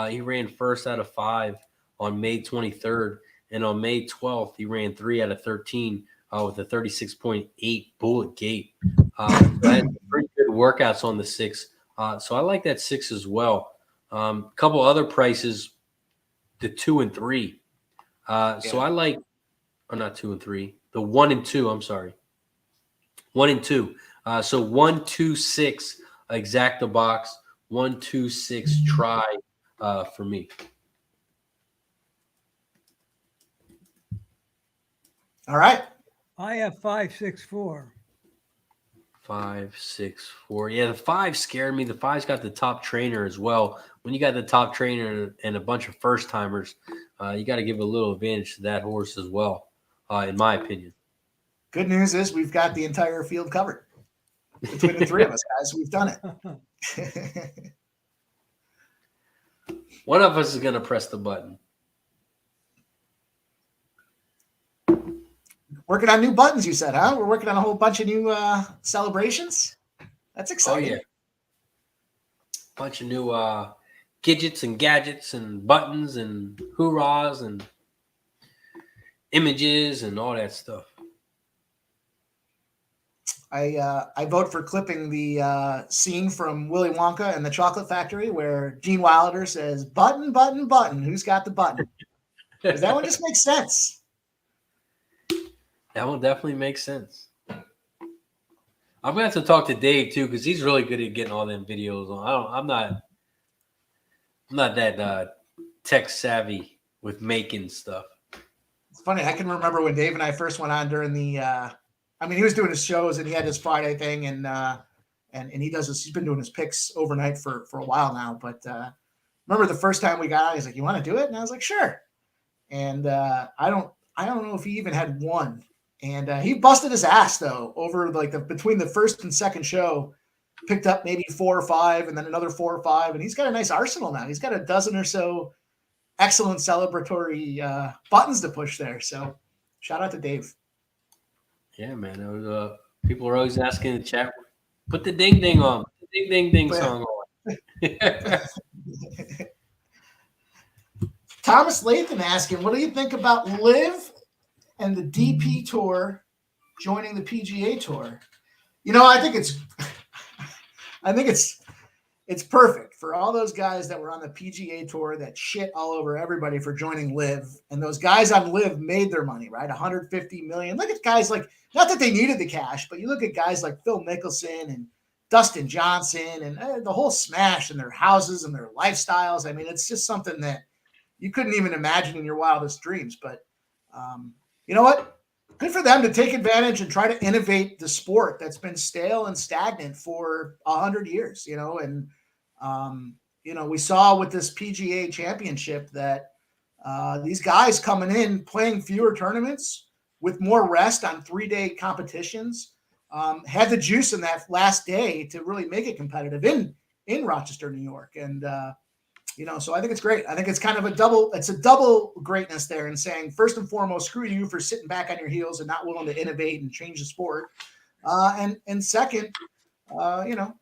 he ran first out of 5 on May 23rd, and on May 12th, he ran 3 out of 13 with a 36.8 bullet gate. So I had pretty good workouts on the 6. So I like that 6 as well. A couple other prices, the 2 and 3. So I like. Or not 2 and 3, the 1 and 2. I'm sorry, 1 and 2. So 1, 2, 6 exacta box, 1, 2, 6 try for me. All right. I have 5, 6, 4. 5, 6, 4. Yeah, the 5 scared me. The 5's got the top trainer as well. When you got the top trainer and a bunch of first timers, you got to give a little advantage to that horse as well. In my opinion. Good news is we've got the entire field covered. Between the 3 of us, guys, we've done it. One of us is going to press the button. Working on new buttons, you said, huh? We're working on a whole bunch of new celebrations. That's exciting. Oh, yeah. Bunch of new gadgets and gadgets and buttons and hoorahs and images and all that stuff. I vote for clipping the scene from Willy Wonka and the Chocolate Factory where Gene Wilder says, "Button, button, button. Who's got the button?" Because that one just makes sense. That one definitely makes sense. I'm gonna have to talk to Dave too because he's really good at getting all them videos on. I'm not that tech savvy with making stuff. It's funny. I can remember when Dave and I first went on during the. He was doing his shows and he had his Friday thing, and he does this. He's been doing his picks overnight for a while now. But remember the first time we got on, he's like, "You want to do it?" And I was like, "Sure." And I don't know if he even had one. And he busted his ass though over between the first and second show, picked up maybe 4 or 5, and then another 4 or 5, and he's got a nice arsenal now. He's got a dozen or so excellent celebratory buttons to push there. So shout out to Dave. Yeah, man. It was, people are always asking in the chat, put the ding ding on, put the ding ding ding song on. Thomas Lathan asking, what do you think about Liv and the DP Tour joining the PGA Tour? I think it's perfect for all those guys that were on the PGA Tour that shit all over everybody for joining Liv, and those guys on Liv made their money, right? 150 million. Look at guys like, not that they needed the cash, but you look at guys like Phil Mickelson and Dustin Johnson and the whole smash and their houses and their lifestyles. I mean, it's just something that you couldn't even imagine in your wildest dreams. But you know what? Good for them to take advantage and try to innovate the sport that's been stale and stagnant for 100 years, and we saw with this PGA championship that these guys coming in, playing fewer tournaments with more rest on 3-day competitions, had the juice in that last day to really make it competitive in Rochester, New York. And, so I think it's great. I think it's kind of a double greatness there in saying, first and foremost, screw you for sitting back on your heels and not willing to innovate and change the sport. And second,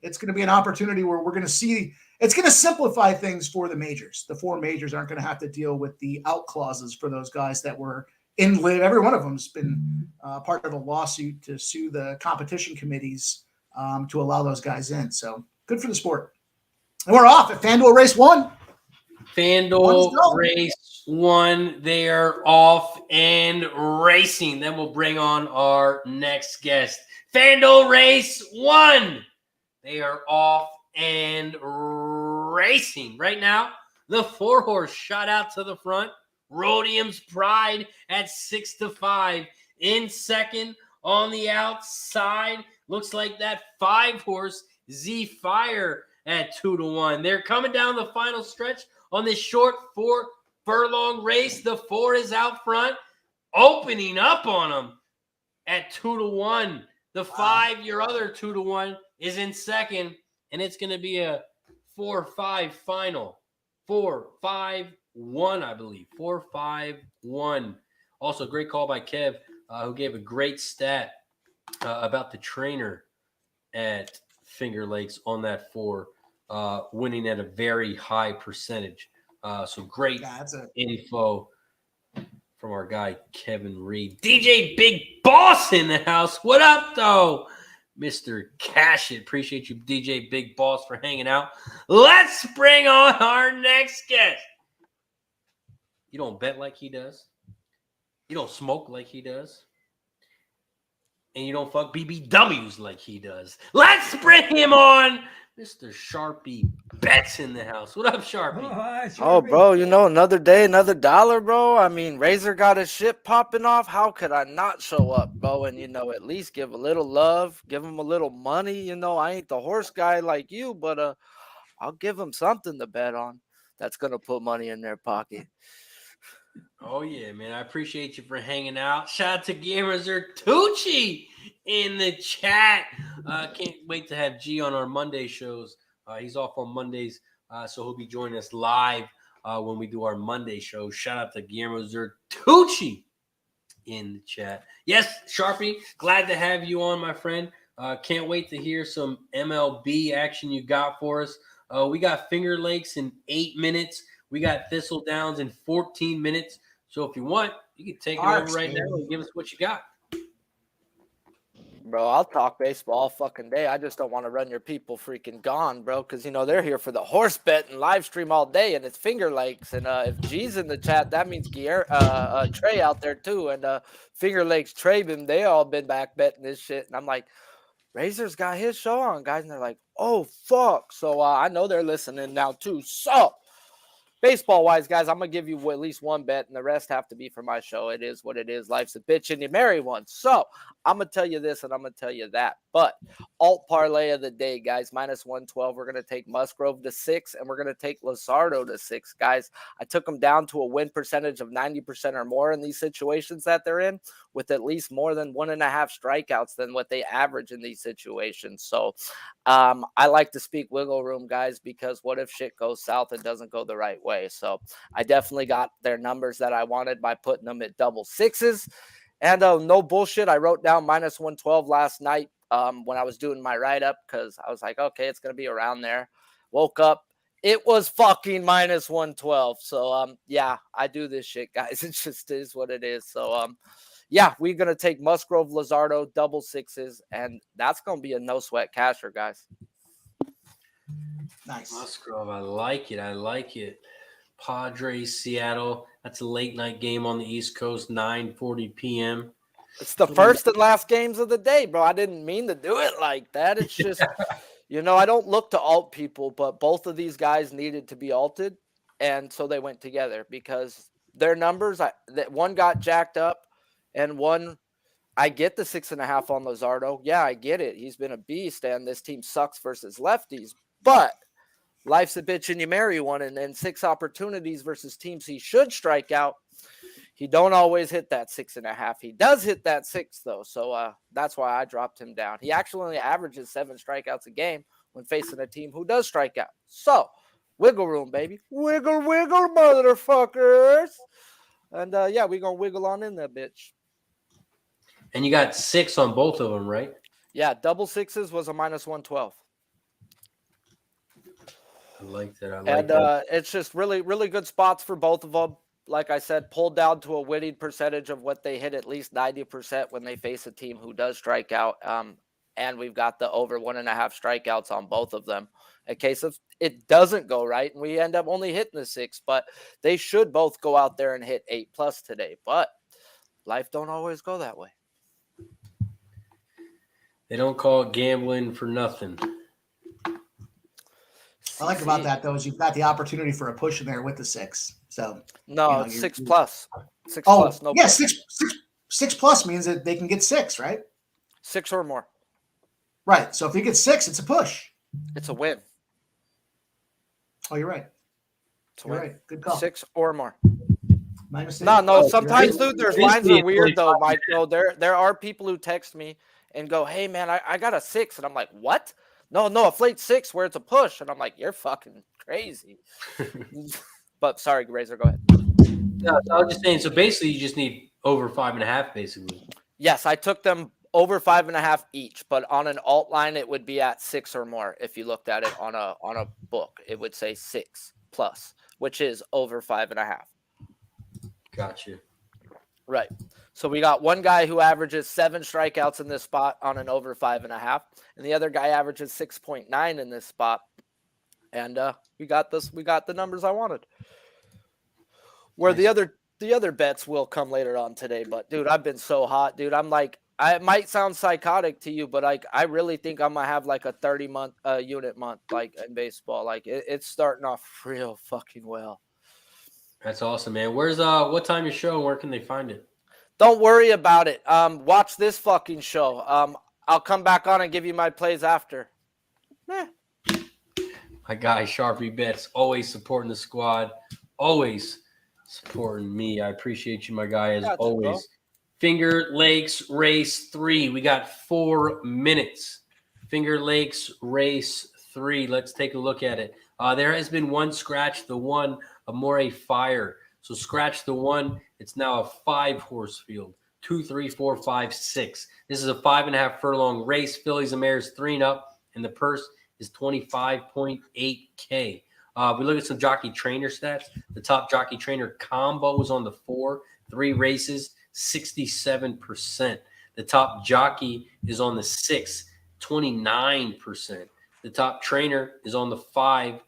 it's going to be an opportunity where we're going to see, it's going to simplify things for the majors. The 4 majors aren't going to have to deal with the out clauses for those guys that were in Liv. Every one of them has been part of a lawsuit to sue the competition committees to allow those guys in. So good for the sport. And we're off at FanDuel Race 1. FanDuel Race 1, they are off and racing. Then we'll bring on our next guest. FanDuel Race 1, they are off and racing. Right now, the 4-horse shot out to the front. Rhodium's Pride at 6-5. In second on the outside, looks like that 5-horse Z Fire at 2-1. They're coming down the final stretch on this short 4-furlong race. The 4 is out front, opening up on them at 2-1. The 5, your other 2-1, is in second, and it's going to be a 4-5 final. 4-5-1, I believe. 4-5-1. Also, great call by Kev, who gave a great stat about the trainer at Finger Lakes on that 4, winning at a very high percentage. So great info from our guy, Kevin Reed. DJ Big Boss in the house. What up, though? Mr. Cash It. Appreciate you, DJ Big Boss, for hanging out. Let's bring on our next guest. You don't bet like he does. You don't smoke like he does. And you don't fuck BBWs like he does. Let's bring him on. Mr. Sharpie Bets in the house. What up, Sharpie? Oh, bro, another day, another dollar, bro. I mean, Razor got his shit popping off. How could I not show up, bro? And, at least give a little love, give him a little money. I ain't the horse guy like you, but I'll give him something to bet on that's going to put money in their pocket. Oh, yeah, man. I appreciate you for hanging out. Shout out to Gamers Tucci in the chat. Can't wait to have G on our Monday shows. He's off on Mondays, so he'll be joining us live when we do our Monday show. Shout out to Guillermo Tucci in the chat. Yes, Sharpie, glad to have you on, my friend. Can't wait to hear some MLB action you got for us. We got Finger Lakes in 8 minutes. We got Thistledowns in 14 minutes. So if you want, you can take it over right now and give us what you got. Bro, I'll talk baseball all fucking day. I just don't want to run your people freaking gone, bro, because, they're here for the horse bet and live stream all day, and it's Finger Lakes. And if G's in the chat, that means Trey out there, too. And Finger Lakes, Trey, they all been back betting this shit. And I'm like, Razor's got his show on, guys. And they're like, oh, fuck. So I know they're listening now, too. So, baseball-wise, guys, I'm going to give you at least one bet, and the rest have to be for my show. It is what it is. Life's a bitch, and you marry one. So, I'm going to tell you this, and I'm going to tell you that. But, alt parlay of the day, guys, minus 112. We're going to take Musgrove to 6, and we're going to take Luzardo to 6, guys. I took them down to a win percentage of 90% or more in these situations that they're in, with at least more than 1.5 strikeouts than what they average in these situations. So, I like to speak wiggle room, guys, because what if shit goes south and doesn't go the right way? So I definitely got their numbers that I wanted by putting them at double sixes. And no bullshit, I wrote down minus 112 last night when I was doing my write-up, because I was like, okay, it's going to be around there. Woke up, it was fucking minus 112. So, yeah, I do this shit, guys. It just is what it is. So, yeah, we're going to take Musgrove, Luzardo, double sixes, and that's going to be a no-sweat casher, guys. Nice. Musgrove, I like it. I like it. Padres, Seattle. That's a late-night game on the East Coast, 9:40 p.m. It's the first and last games of the day, bro. I didn't mean to do it like that. It's just, I don't look to alt people, but both of these guys needed to be alted, and so they went together because their numbers, that one got jacked up, and one, I get the 6.5 on Luzardo. Yeah, I get it. He's been a beast, and this team sucks versus lefties. But life's a bitch, and you marry one, and then 6 opportunities versus teams he should strike out. He don't always hit that 6.5. He does hit that 6, though. So that's why I dropped him down. He actually only averages 7 strikeouts a game when facing a team who does strike out. So, wiggle room, baby. Wiggle, wiggle, motherfuckers. And, yeah, we're going to wiggle on in that bitch. And you got 6 on both of them, right? Yeah, double sixes was a minus 112. I like that. And it's just really, really good spots for both of them. Like I said, pulled down to a winning percentage of what they hit at least 90% when they face a team who does strike out. And we've got the over 1.5 strikeouts on both of them. In case of it doesn't go right and we end up only hitting the 6, but they should both go out there and hit 8+ today. But life don't always go that way. They don't call it gambling for nothing. I like about that, though, is you've got the opportunity for a push in there with the 6. So no, it's 6+. 6+. No, yeah, 6+ means that they can get 6, right? 6 or more. Right. So if you get 6, it's a push. It's a win. Oh, you're right. You're right. Good call. 6 or more. My mistake. No. Sometimes, Right. dude, their lines are weird, though, Mike. No, there are people who text me and go, hey, man, I got a 6. And I'm like, what? No, a flat 6 where it's a push. And I'm like, you're fucking crazy. But sorry, Razor, go ahead. No, I was just saying, so basically you just need over 5.5, basically. Yes, I took them over 5.5 each, but on an alt line, it would be at 6 or more. If you looked at it on a book, it would say 6+, which is over 5.5. Gotcha. Right. So we got one guy who averages 7 strikeouts in this spot on an over 5.5, and the other guy averages 6.9 in this spot. And we got the numbers I wanted. Where Nice. the other bets will come later on today, but dude, I've been so hot, dude. I'm like, it might sound psychotic to you, but like I really think I'm gonna have like a 30-month unit month like in baseball. Like it's starting off real fucking well. That's awesome, man. Where's what time your show? Where can they find it? Don't worry about it. Watch this fucking show. I'll come back on and give you my plays after. My guy, Sharpie Bets, always supporting the squad, always supporting me. I appreciate you, my guy, as Gotcha, always. bro. Finger Lakes Race 3. We got 4 minutes. Finger Lakes Race 3. Let's take a look at it. There has been one scratch, the one Amore Fire. So scratch the one. It's now a 5-horse field. 2, 3, 4, 5, 6. This is a 5.5 furlong race. Fillies and mares 3 and up, and the purse is $25.8K. We look at some jockey trainer stats. The top jockey trainer combo was on the 4, 3 races, 67%. The top jockey is on the 6, 29%. The top trainer is on the 5,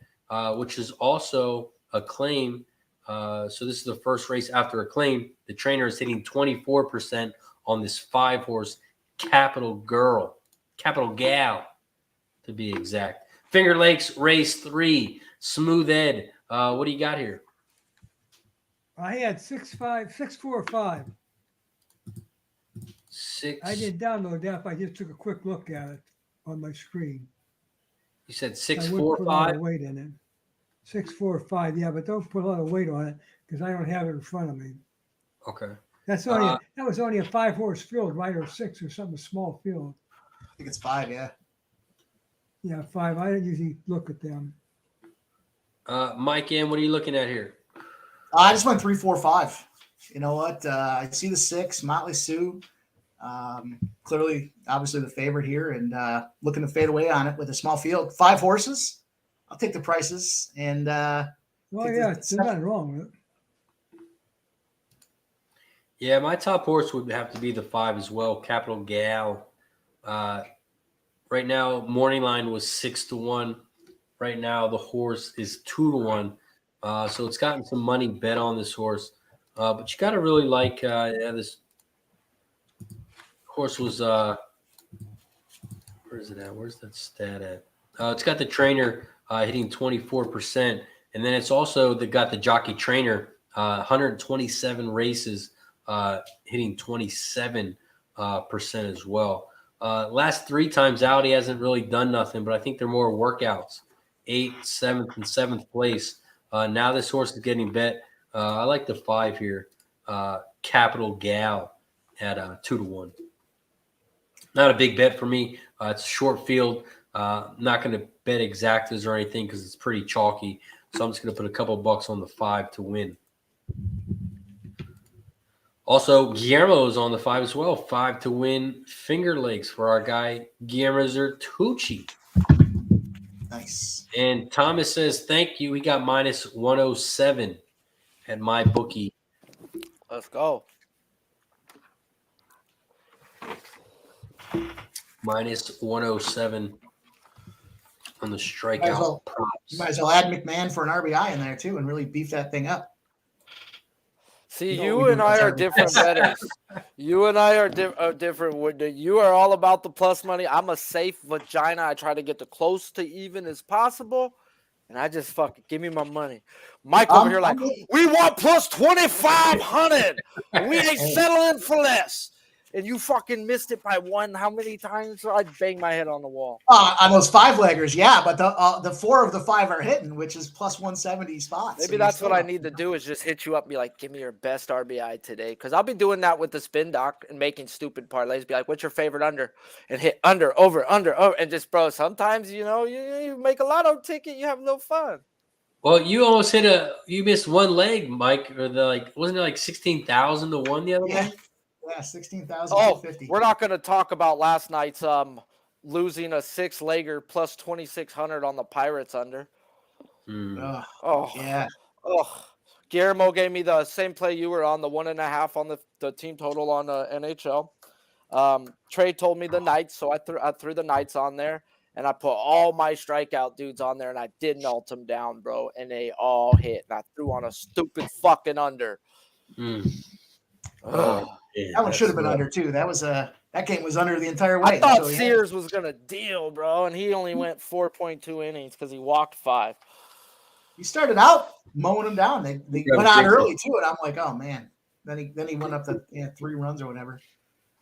which is also Acclaim. So this is the first race after Acclaim. The trainer is hitting 24% on this 5-horse Capital Gal, to be exact. Finger Lakes race 3, Smooth Ed. What do you got here? I had 645. 6. I didn't download that, but I just took a quick look at it on my screen. You said I 6, wouldn't 4, put a lot 5. of weight in it. 645, yeah, but don't put a lot of weight on it because I don't have it in front of me. Okay. That was only a 5-horse field, right, or 6 or something, a small field. I think it's 5, yeah. Yeah, 5. I don't usually look at them. Mike M, what are you looking at here? I just went 3, 4, 5. You know what? I see the 6, Motley Sue. Clearly, obviously the favorite here, and looking to fade away on it with a small field. 5 horses. I'll take the prices. And Well, yeah, there's nothing wrong with it. Yeah, my top horse would have to be the 5 as well, Capital Gal. Right now, morning line was 6-1. Right now, the horse is 2-1. So it's gotten some money bet on this horse. But you got to really like this horse was where is it at? Where's that stat at? It's got the trainer hitting 24%, and then it's also got the jockey trainer 127 races hitting 27% as well. Last 3 times out, he hasn't really done nothing, but I think they're more workouts. 8th, 7th, and 7th place. Now this horse is getting bet. I like the 5 here, Capital Gal at 2-1. Not a big bet for me. It's a short field. Not going to bet exactas or anything because it's pretty chalky. So I'm just going to put a couple bucks on the 5 to win. Also, Guillermo is on the 5 as well. 5 to win Finger Lakes for our guy, Guillermo Zertucci. nice. And Thomas says, thank you. He got minus 107 at my bookie. Let's go. Minus 107 on the Might as strikeout well- props. You might as well add McMahon for an RBI in there, too, and really beef that thing up. See, No, you we and don't I are deserve different bettors. You and I are different. You are all about the plus money. I'm a safe vagina. I try to get the close to even as possible. And I just fucking give me my money. Mike over here like, we want plus 2,500. We ain't settling for less. And you fucking missed it by 1. How many times? So I'd bang my head on the wall. On those 5-leggers, yeah, but the 4 of the 5 are hitting, which is plus 170 spots. Maybe So that's you're what I still need to do is just hit you up and be like, give me your best RBI today. Because I'll be doing that with the spin doc and making stupid parlays. Be like, what's your favorite under? And hit under, over. And just, bro, sometimes, you make a lotto ticket, you have no fun. Well, you almost you missed one leg, Mike, or wasn't it like 16,000 to 1 the other Yeah. one? Yeah, 16,250. We're not going to talk about last night's losing a 6-legger plus 2,600 on the Pirates under. Ugh, Oh, yeah. oh. Guillermo gave me the same play you were on, the 1.5 on the team total on NHL. Trey told me the Knights, so I threw the Knights on there, and I put all my strikeout dudes on there, and I didn't alt them down, bro, and they all hit, and I threw on a stupid fucking under. Oh, yeah, That one should have been under, too. That game was under the entire way. I thought So, yeah. Sears was going to deal, bro, and he only went 4.2 innings because he walked 5. He started out mowing them down. They Yeah, went out big early, too, and I'm like, oh, man. Then he went up to 3 runs or whatever.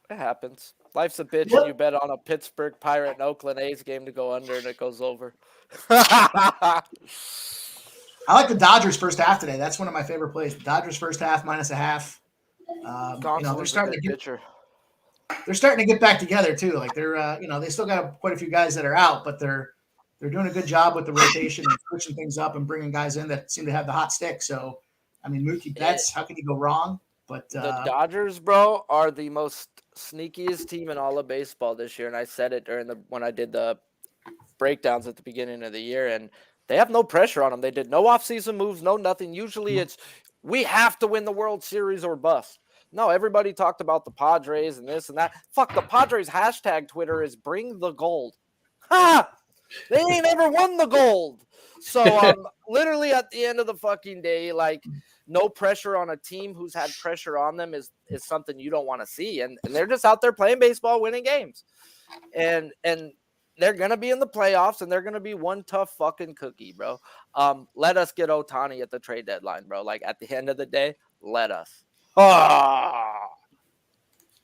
It happens. Life's a bitch, What? and you bet on a Pittsburgh Pirate and Oakland A's game to go under, and it goes over. I like the Dodgers first half today. That's one of my favorite plays. The Dodgers first half minus a half. They're starting to get back together too. Like they're they still got quite a few guys that are out, but they're doing a good job with the rotation and switching things up and bringing guys in that seem to have the hot stick. So, I mean, Mookie Betts, how can you go wrong? But the Dodgers, bro, are the most sneakiest team in all of baseball this year, and I said it when I did the breakdowns at the beginning of the year, and they have no pressure on them. They did no offseason moves, no nothing. Usually it's we have to win the World Series or bust. No, everybody talked about the Padres and this and that. Fuck, the Padres hashtag Twitter is bring the gold. Ha! They ain't ever won the gold. So literally at the end of the fucking day, like no pressure on a team who's had pressure on them is something you don't want to see. And they're just out there playing baseball, winning games. And they're gonna be in the playoffs and they're gonna be one tough fucking cookie, bro. Let us get Ohtani at the trade deadline, bro. Like at the end of the day, let us.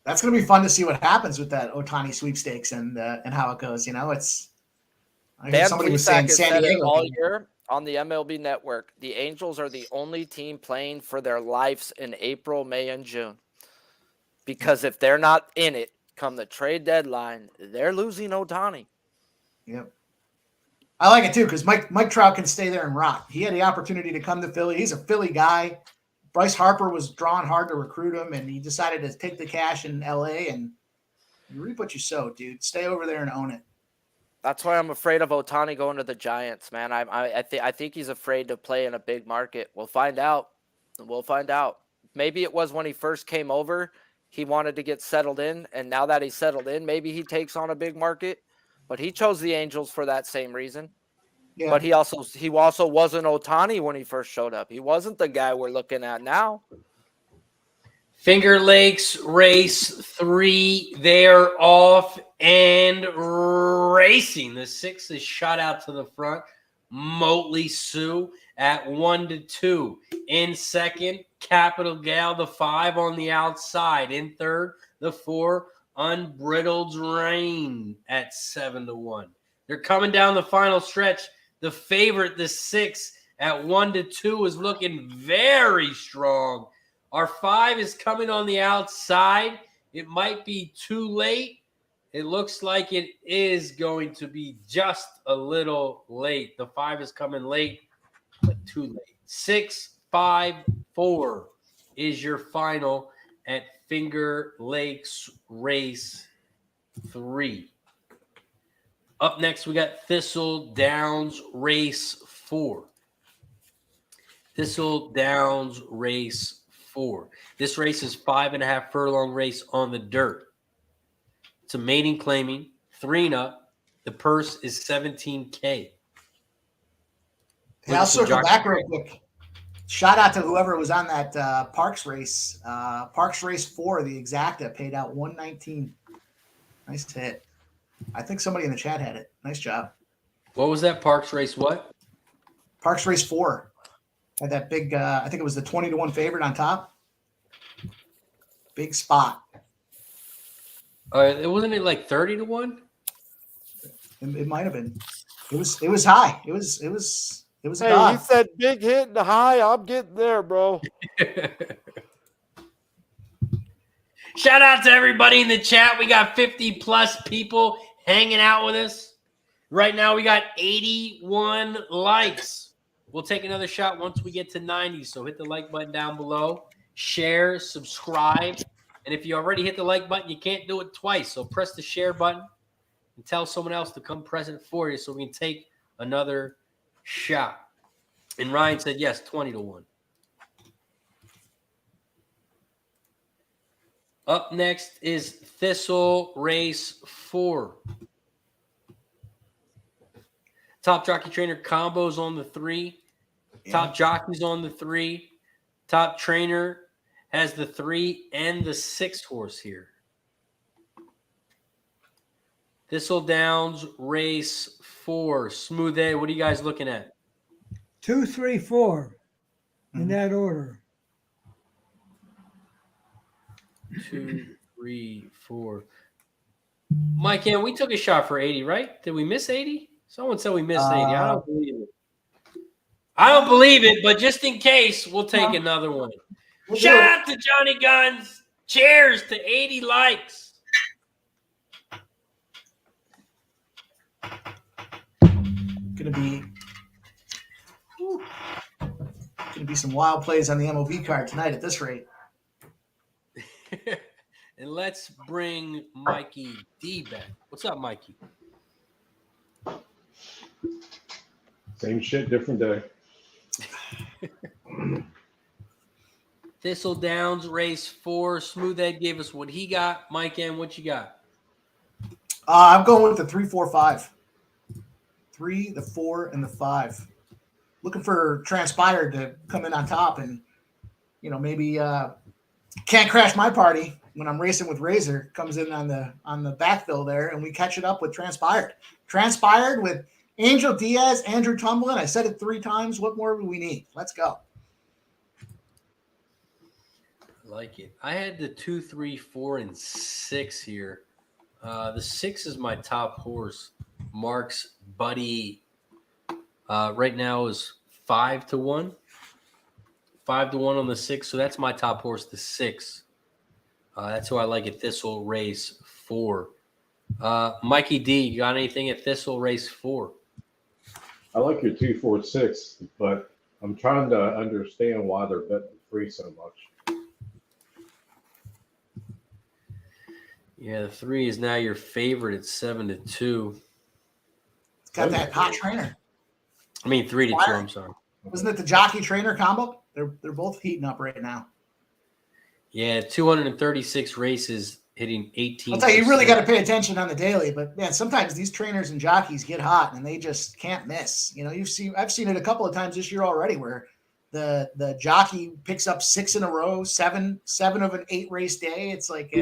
That's going to be fun to see what happens with that Ohtani sweepstakes and how it goes. You know, it's. I heard Dan somebody was saying Plesac has San said it Diego. all year on the MLB Network. The Angels are the only team playing for their lives in April, May, and June. Because if they're not in it come the trade deadline, they're losing Ohtani. Yep. I like it too because Mike Trout can stay there and rock. He had the opportunity to come to Philly. He's a Philly guy. Bryce Harper was drawing hard to recruit him, and he decided to take the cash in L.A. and you reap what you sow, dude. Stay over there and own it. That's why I'm afraid of Ohtani going to the Giants, man. I think he's afraid to play in a big market. We'll find out. Maybe it was when he first came over, he wanted to get settled in, and now that he's settled in, maybe he takes on a big market. But he chose the Angels for that same reason. Yeah. But he also wasn't Ohtani when he first showed up. He wasn't the guy we're looking at now. Finger Lakes race 3. They're off and racing. The 6 is shot out to the front. Motley Sioux at 1-2. In second, Capital Gal, the 5 on the outside. In third, the 4, Unbridled Rain at 7-1. They're coming down the final stretch. The favorite, the 6 at 1-2, is looking very strong. Our 5 is coming on the outside. It might be too late. It looks like it is going to be just a little late. The 5 is coming late, but too late. 6, 5, 4 is your final at Finger Lakes Race 3. Up next, we got Thistledown Race 4. Thistledown Race 4. This race is 5.5 furlong race on the dirt. It's a maiden claiming, 3 and up. The purse is $17K. Hey, I'll circle back real quick. Shout out to whoever was on that Parx race. Parx Race 4, the exacta, paid out $119. Nice hit. I think somebody in the chat had it. Nice job. What was that? Parx Race what? Parx Race 4. Had that big, I think it was the 20-1 favorite on top. Big spot. It wasn't it like 30-1? It might have been. It was high. It was a hey, dog. He said big hit and high. I'm getting there, bro. Shout out to everybody in the chat. We got 50 plus people hanging out with us. Right now we got 81 likes. We'll take another shot once we get to 90. So hit the like button down below. Share, subscribe. And if you already hit the like button, you can't do it twice. So press the share button and tell someone else to come present for you so we can take another shot. And Ryan said, yes, 20-1. Up next is Thistle Race 4. Top jockey trainer combos on the 3. Top jockeys on the 3. Top trainer has the 3 and the 6 horse here. Thistledowns Race 4. Smooth A, what are you guys looking at? 2, 3, 4 in that order. 2, 3, 4. Mike, and we took a shot for 80, right? Did we miss 80? Someone said we missed 80. I don't believe it. I don't believe it, but just in case, we'll take another one. Shout out to Johnny Guns. Cheers to 80 likes. Gonna be some wild plays on the MOV card tonight at this rate. And let's bring Mikey D back. What's up, Mikey? Same shit, different day. Thistledowns, race 4. Smooth Ed gave us what he got. Mike M, what you got? I'm going with the 3, 4, 5. 3, the 4, and the 5. Looking for Transpired to come in on top and, maybe can't crash my party when I'm racing with Razor. Comes in on the backfill there, and we catch it up with Transpired. Transpired with Angel Diaz, Andrew Tumblin. I said it 3 times. What more do we need? Let's go. I like it. I had the 2, 3, 4, and 6 here. The 6 is my top horse. Mark's Buddy right now is 5-1. 5-1 on the 6. So that's my top horse, the 6. That's who I like at Thistle race 4. Mikey D, you got anything at Thistle race 4? I like your 2, 4, 6, but I'm trying to understand why they're betting 3 so much. Yeah, the 3 is now your favorite at 7-2. It's got that hot trainer. I mean 3-2. I'm sorry. Wasn't it the jockey trainer combo? They're both heating up right now. Yeah, 236 races, hitting 18. I'll tell you, you really got to pay attention on the daily. But man, sometimes these trainers and jockeys get hot and they just can't miss. I've seen it a couple of times this year already where the jockey picks up 6 in a row, 7 of an 8 race day. It's like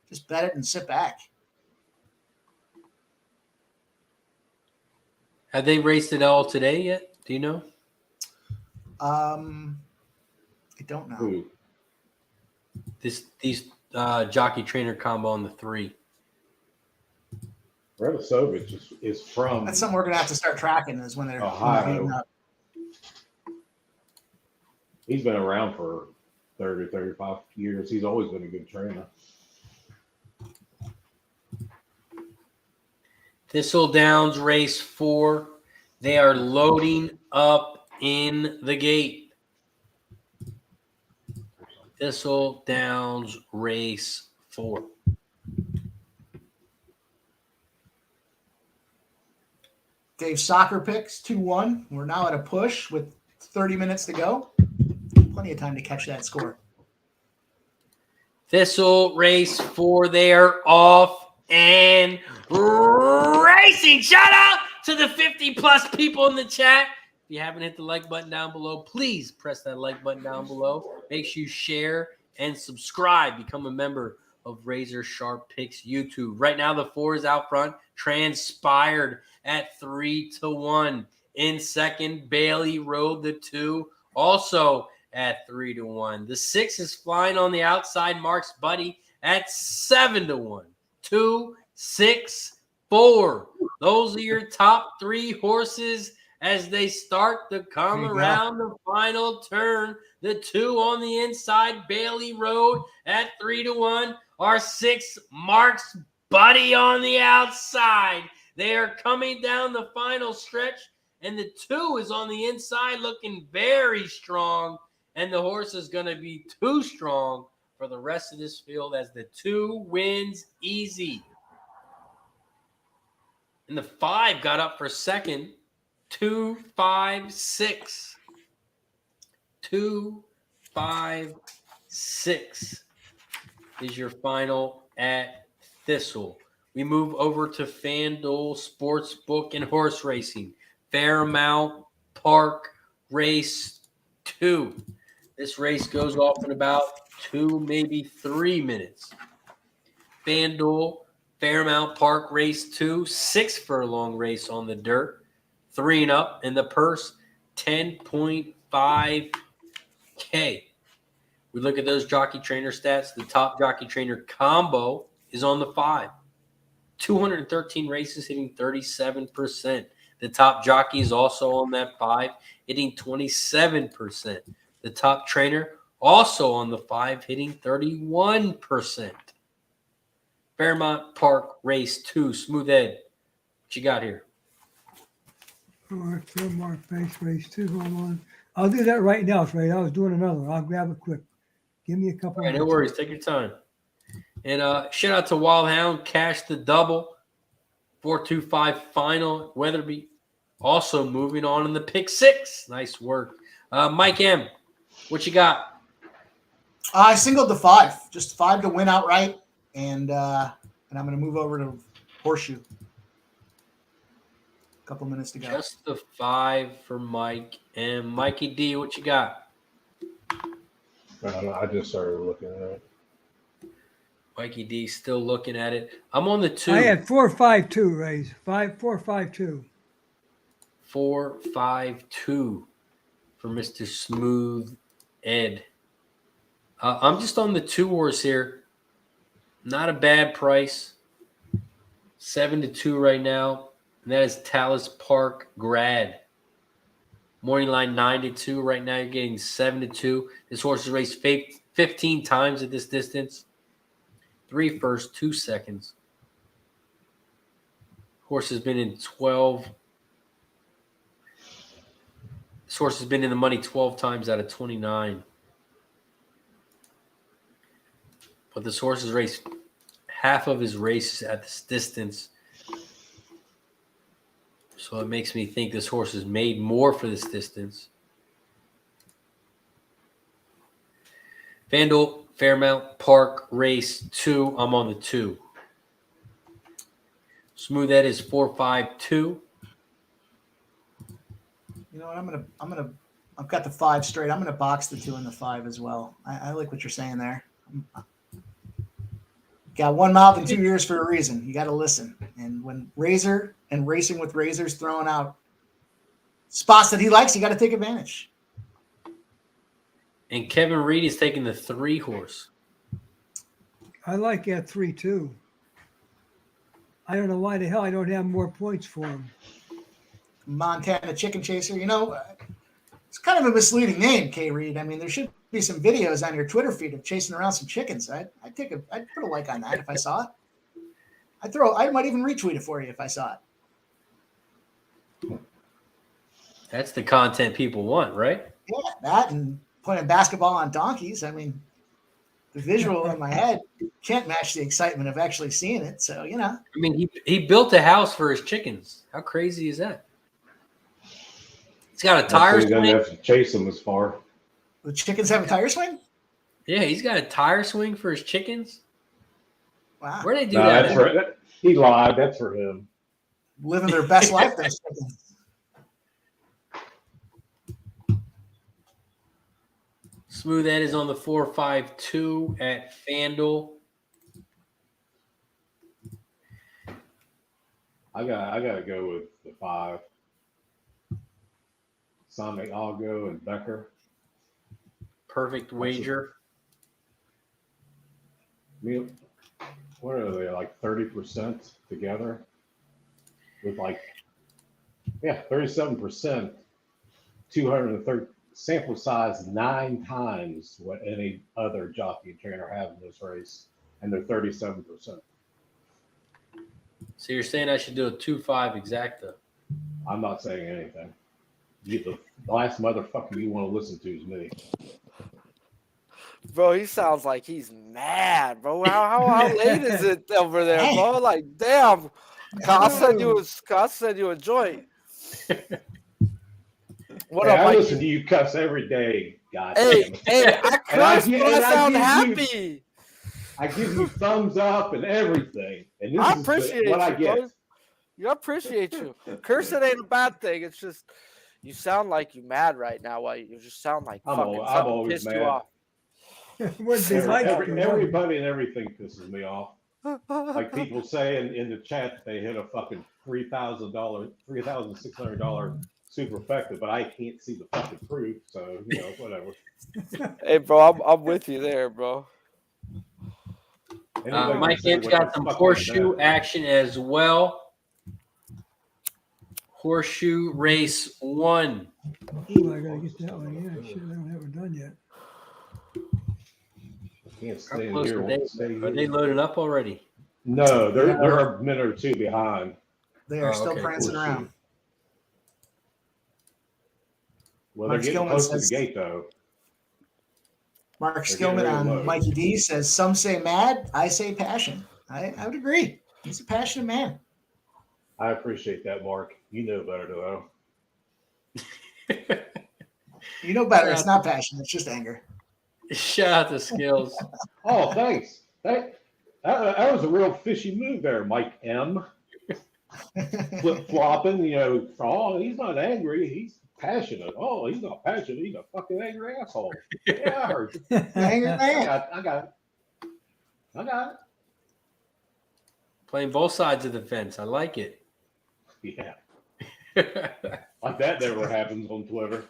just bet it and sit back. Have they raced it all today yet? Do you know? I don't know. Ooh. These jockey trainer combo on the 3. Radosovich is from That's something we're gonna have to start tracking. Is when they're Ohio. heating up. He's been around for 30, 35 years. He's always been a good trainer. Thistledowns race 4. They are loading up in the gate. Thistledowns race 4. Dave Soccer Picks 2-1. We're now at a push with 30 minutes to go. Plenty of time to catch that score. Thistle race 4. They are off and racing. Shout out to the 50+ people in the chat. If you haven't hit the like button down below, please press that like button down below. Make sure you share and subscribe. Become a member of RazorSharpPicks YouTube. Right now, the 4 is out front. Transpired at 3-1. In second, Bailey Road, the 2, also at 3-1. The 6 is flying on the outside. Mark's Buddy at 7-1. 2, 6, 4. Those are your top 3 horses as they start to come around the final turn. The 2 on the inside, Bailey Road at 3-1. Our 6, Mark's Buddy on the outside. They are coming down the final stretch, and the 2 is on the inside looking very strong, and the horse is going to be too strong for the rest of this field as the 2 wins easy. And the 5 got up for second. 2, 5, 6. 2, 5, 6 is your final at Thistle. We move over to FanDuel Sportsbook and Horse Racing. Fairmount Park Race 2. This race goes off in about 2, maybe 3 minutes. FanDuel Fairmount Park Race 2, 6 furlong race on the dirt. 3 and up, and the purse, $10.5K. We look at those jockey trainer stats. The top jockey trainer combo is on the 5. 213 races, hitting 37%. The top jockey is also on that 5, hitting 27%. The top trainer also on the 5, hitting 31%. Fairmount Park Race 2, Smooth Ed. What you got here? All right, Fairmount Park Race 2. Hold on. I'll do that right now, Trey. I was doing another one. I'll grab it quick. Give me a couple. All right, no worries. Take your time. And shout out to Wild Hound, Cash the Double, 425 final, Weatherby. Also moving on in the pick 6. Nice work. Mike M., what you got? I singled the 5, just 5 to win outright, and I'm going to move over to Horseshoe. A couple minutes to go. Just the 5 for Mike. And Mikey D, what you got? I just started looking at it. Mikey D still looking at it. I'm on the 2. I had 4-5-2, Rays. 4-5-2. 4-5-2 for Mr. Smooth Ed. I'm just on the 2 horse here. Not a bad price. 7-2 right now. And that is Talus Park Grad. Morning line 9-2. Right now you're getting 7-2. This horse has raced 15 times at this distance. 3 firsts, 2 seconds. Horse has been in 12. This horse has been in the money 12 times out of 29. But this horse has raced half of his races at this distance. So it makes me think this horse is made more for this distance. FanDuel, Fairmount Park, race 2. I'm on the 2. Smooth Ed is 4-5-2. You know what? I've got the 5 straight. I'm going to box the 2 and the 5 as well. I like what you're saying there. Got one mouth and 2 ears for a reason. You got to listen. And when Razor and Racing with Razor's throwing out spots that he likes, you got to take advantage. And Kevin Reed is taking the 3 horse. I like that 3-2. I don't know why the hell I don't have more points for him. Montana Chicken Chaser. You know, it's kind of a misleading name, K. Reed. I mean, there should be some videos on your Twitter feed of chasing around some chickens. I'd put a like on that if I saw it. I might even retweet it for you if I saw it. That's the content people want, right? Yeah, that and playing basketball on donkeys. I mean, the visual in my head can't match the excitement of actually seeing it. So, you know. I mean, he built a house for his chickens. How crazy is that? He's got a tire You're gonna swing. have to chase them as far. The chickens have a tire swing? Yeah, he's got a tire swing for his chickens. Wow. Where they do No, that? that's for he lied. That's for him. Living their best life, those chickens. Smooth Ed is on the 4-5-2 at FanDuel. I gotta go with the 5. Sonic Algo and Becker. Perfect wager. I mean, what are they, like 30% together? With 37%, 230 sample size 9 times what any other jockey and trainer have in this race, and they're 37%. So you're saying I should do a 2-5 exacta? I'm not saying anything. The last motherfucker you want to listen to is me. Bro, he sounds like he's mad, bro. How late is it over there, bro? Like, damn. I'll send you a joint. What Hey, up, I Mike? listen to you cuss every day, God Hey, damn it. hey, I cuss, And but I sound give you- happy. I give you thumbs up and everything. And this I is appreciate what I you, get. bro. I appreciate you. Cursing ain't a bad thing. It's just you sound like you're mad right now. Why you just sound like I'm fucking I'm something always pissed mad. you off. Would be like Everybody and everything pisses me off. Like people say in the chat that they hit a fucking $3,600 superfecta, but I can't see the fucking proof, so you know, whatever. Hey, bro, I'm with you there, bro. Anybody Mike can say M's what got the some fuck they horseshoe want. action as well. Horseshoe race 1. Ooh, I gotta get that one. Yeah, shit, I don't have it done yet. Can't How stay in close here. are they? Stay Are they here. loading up already? No, they're a minute or 2 behind. They are Oh, still okay. prancing around. Well, Mark they're getting Skillman close to the says- gate though. Mark They're getting Skillman ready to on load. Mikey D says, some say mad, I say passion. I would agree. He's a passionate man. I appreciate that, Mark. You know better though. You know better. It's not passion. It's just anger. Shout out to Skills. Oh, thanks. That was a real fishy move there, Mike M. Flip flopping, oh, he's not angry. He's passionate. Oh, he's not passionate. He's a fucking angry asshole. Yeah, I heard you. Angry man. I got it. Playing both sides of the fence. I like it. Yeah. Like that never happens on Twitter.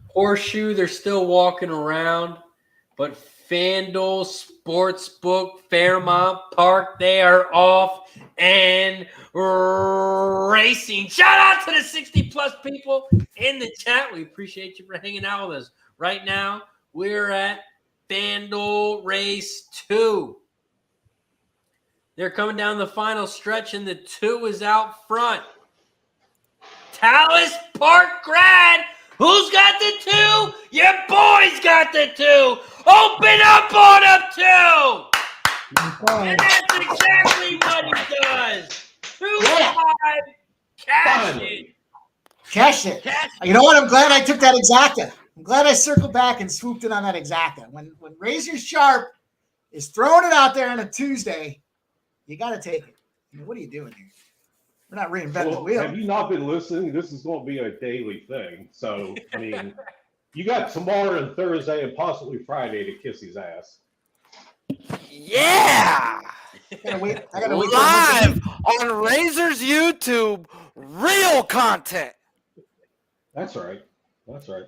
Horseshoe, they're still walking around, but FanDuel, Sportsbook, Fairmount Park, they are off and racing. Shout out to the 60-plus people in the chat. We appreciate you for hanging out with us. Right now, we're at FanDuel Race 2. They're coming down the final stretch, and the 2 is out front. Tallis Park grad. Who's got the 2? Your boy's got the 2. Open up on him, 2. And that's exactly what he does. 2-5. Cash it. Cash it. You know what? I'm glad I took that exacta. I'm glad I circled back and swooped in on that exacta. When Razor Sharp is throwing it out there on a Tuesday, you got to take it. I mean, what are you doing here? We're not reinventing the wheel. Have you not been listening? This is going to be a daily thing. So, I mean, you got tomorrow and Thursday and possibly Friday to kiss his ass. Yeah! I gotta wait Live on Razor's YouTube, real content. That's right. That's right.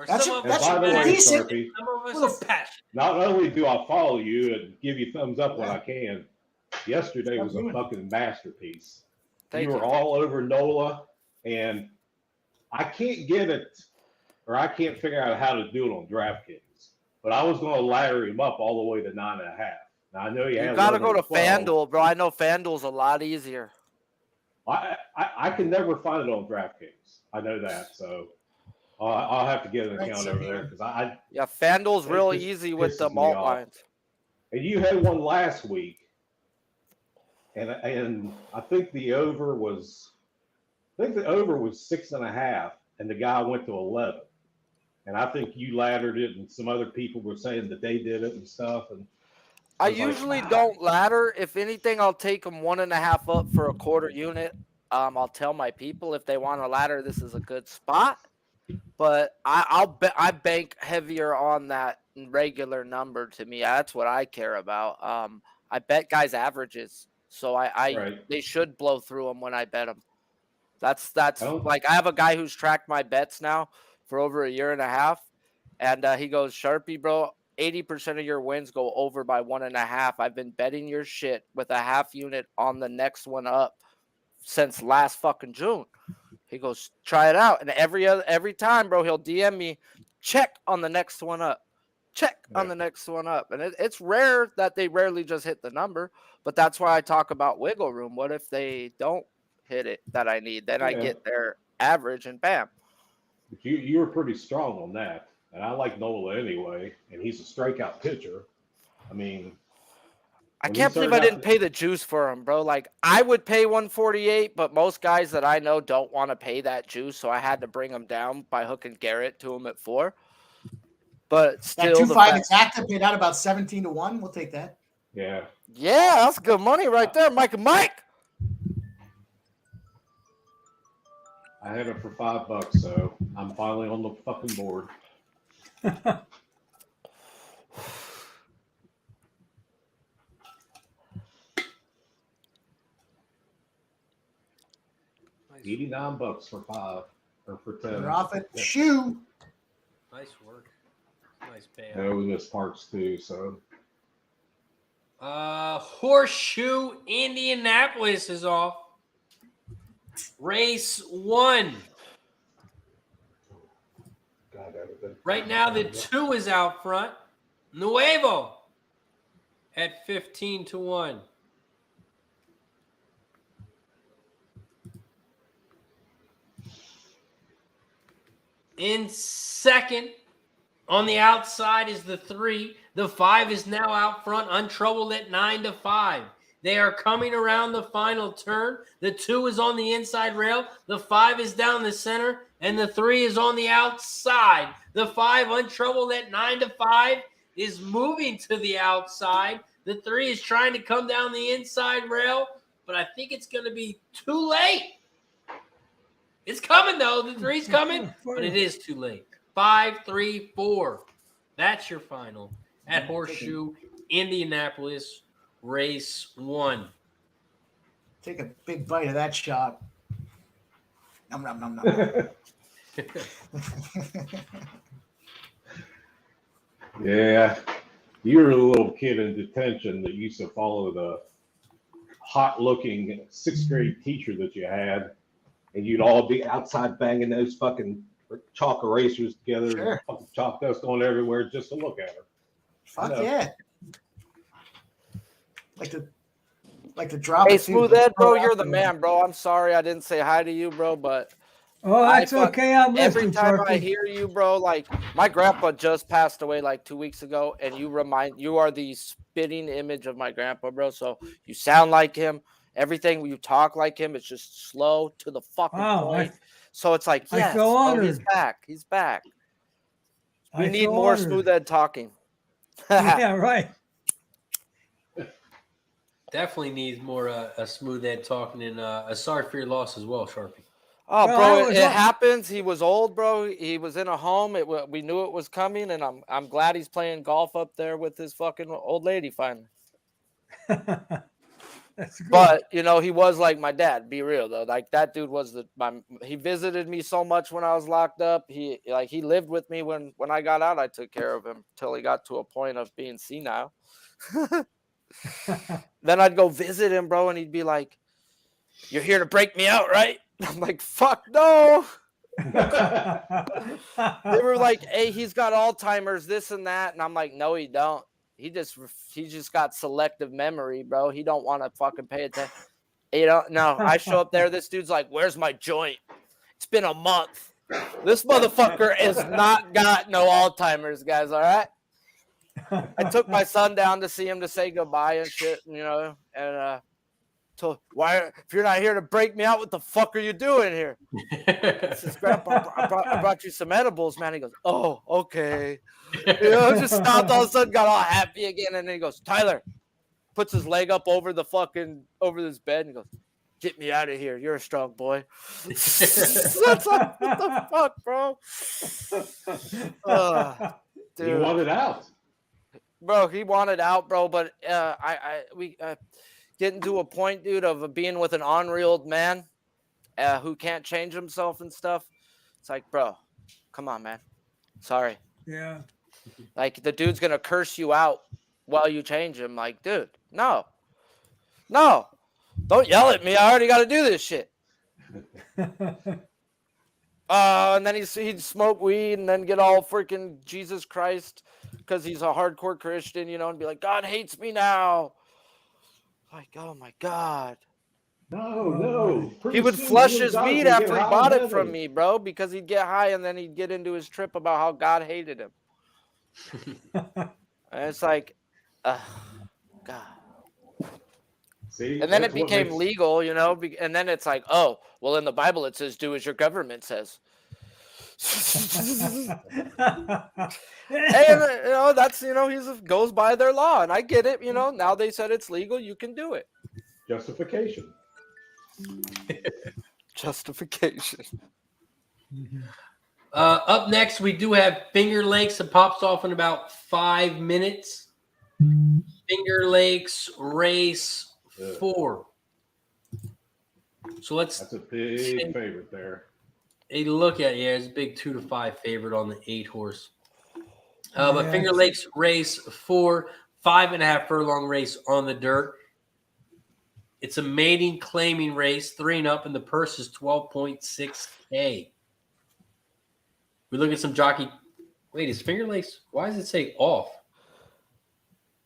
That's And by the way, decent. Sharpie, Some of us are passionate. not only do I follow you and give you thumbs up when I can, yesterday was a fucking masterpiece. Thank You were you. all over NOLA, and I can't get it, or I can't figure out how to do it on DraftKings. But I was going to ladder him up all the way to 9.5. Now I know You got to go to FanDuel, bro. I know FanDuel's a lot easier. I can never find it on DraftKings. I know that, so I'll have to get an account over there because Yeah, FanDuel's It real just easy with the pisses me malt off. lines. And you had one last week, and I think the over was 6.5, and the guy went to 11. And I think you laddered it, and some other people were saying that they did it and stuff. And I was like, usually don't ladder. If anything, I'll take them 1.5 up for a quarter unit. I'll tell my people if they want to ladder, this is a good spot. But I bank heavier on that regular number. To me, that's what I care about. I bet guys' averages, so Right. they should blow through them when I bet them. That's Oh. like I have a guy who's tracked my bets now for over 1.5 years, and he goes, Sharpie, bro, 80% of your wins go over by 1.5. I've been betting your shit with a half unit on the next one up since last fucking June. He goes, try it out. And every time, bro, he'll DM me, check on the next one up. Check on the next one up. And it's rare that they rarely just hit the number, but that's why I talk about wiggle room. What if they don't hit it that I need? Then I get their average and bam. But you were pretty strong on that. And I like Nola anyway, and he's a strikeout pitcher. I mean, I when can't he believe I started didn't out- pay the juice for him, bro. Like, I would pay 148, but most guys that I know don't want to pay that juice, so I had to bring him down by hooking Garrett to him at 4. But That still, 2-5 exacta paid out about 17-1. We'll take that. Yeah. yeah, that's good money right there, Mike and Mike. I had it for $5, so I'm finally on the fucking board. $89 for 5 or for 10. We're off at shoe. Nice work. Nice payout. Yeah, we missed Parks too, so Horseshoe Indianapolis is off. Race 1. God, that would've been- Right now, the 2 is out front. Nuevo at 15-1. In second, on the outside is the 3. The 5 is now out front, untroubled at 9-5. They are coming around the final turn. The 2 is on the inside rail. The 5 is down the center, and the 3 is on the outside. The 5, untroubled at 9-5, is moving to the outside. The 3 is trying to come down the inside rail, but I think it's going to be too late. It's coming, though. The 3's coming, but it is too late. 5, 3, 4. That's your final at Horseshoe Indianapolis, race 1. Take a big bite of that shot. Nom, nom, nom, nom. Yeah, you were a little kid in detention that used to follow the hot-looking 6th grade teacher that you had, and you'd all be outside banging those fucking chalk erasers together, Sure. and fucking chalk dust going everywhere just to look at her. Fuck No. yeah. Like to drop Hey, it, too. Smooth Ed, bro, you're the man, bro. I'm sorry I didn't say hi to you, bro, but Oh, that's okay. I'm every listening, time I Sharpie. hear you, bro, like my grandpa just passed away like 2 weeks ago, and you are the spitting image of my grandpa, bro. So you sound like him. Everything you talk like him. It's just slow to the fucking Wow, point. So it's like, I yes, feel bro, he's honored. back. He's back. We I need feel more honored. Smooth Ed talking. Yeah, right. Definitely needs more a Smooth Ed talking, and a sorry for your loss as well, Sharpie. Oh, Well, bro, I was it up- happens. He was old, bro. He was in a home. We knew it was coming, and I'm glad he's playing golf up there with his fucking old lady finally. That's good. But he was like my dad. Be real though, like that dude was he visited me so much when I was locked up. He lived with me when I got out. I took care of him till he got to a point of being senile. Then I'd go visit him, bro, and he'd be like, "You're here to break me out, right?" I'm like, "Fuck no." They were like, "Hey, he's got Alzheimer's, this and that," and I'm like, "No, he don't. He just got selective memory, bro. He don't want to fucking pay attention. No, I show up there. This dude's like, "Where's my joint? It's been a month. This motherfucker has not got no Alzheimer's, guys. All right." I took my son down to see him to say goodbye and shit, and told, "Why, if you're not here to break me out, what the fuck are you doing here?" I says, "Grandpa, I brought you some edibles, man." He goes, "Oh, okay." Just stopped all of a sudden, got all happy again, and then he goes, "Tyler," puts his leg up over this bed, and he goes, "Get me out of here. You're a strong boy." That's like, what the fuck, bro? Dude. You wanted out. Bro, he wanted out, bro, but we getting to a point, dude, of being with an ornery old man who can't change himself and stuff. It's like, bro, come on, man. Sorry. Yeah. Like, the dude's going to curse you out while you change him. Like, dude, no. Don't yell at me. I already got to do this shit. And then he'd smoke weed and then get all freaking Jesus Christ because he's a hardcore Christian, and be like, "God hates me now." Like, oh my God. No. He would flush his weed after he bought it from me, bro, because he'd get high and then he'd get into his trip about how God hated him. And it's like, God. See, And then it that's what became makes- legal, and then it's like, oh, well, in the Bible it says, "Do as your government says." Hey, that's, he goes by their law, and I get it, now they said it's legal, you can do it. Justification. Justification. Up next, we do have Finger Lakes. It pops off in about 5 minutes. Finger Lakes race 4. So let's That's a big favorite there. a look at it's a big 2-5 favorite on the 8 horse. But Yeah, Finger it's- Lakes race 4, 5.5 furlong race on the dirt. It's a mating claiming race, 3 and up, and the purse is $12.6K. We look at some jockey. Wait, is Finger Lakes? Why does it say off?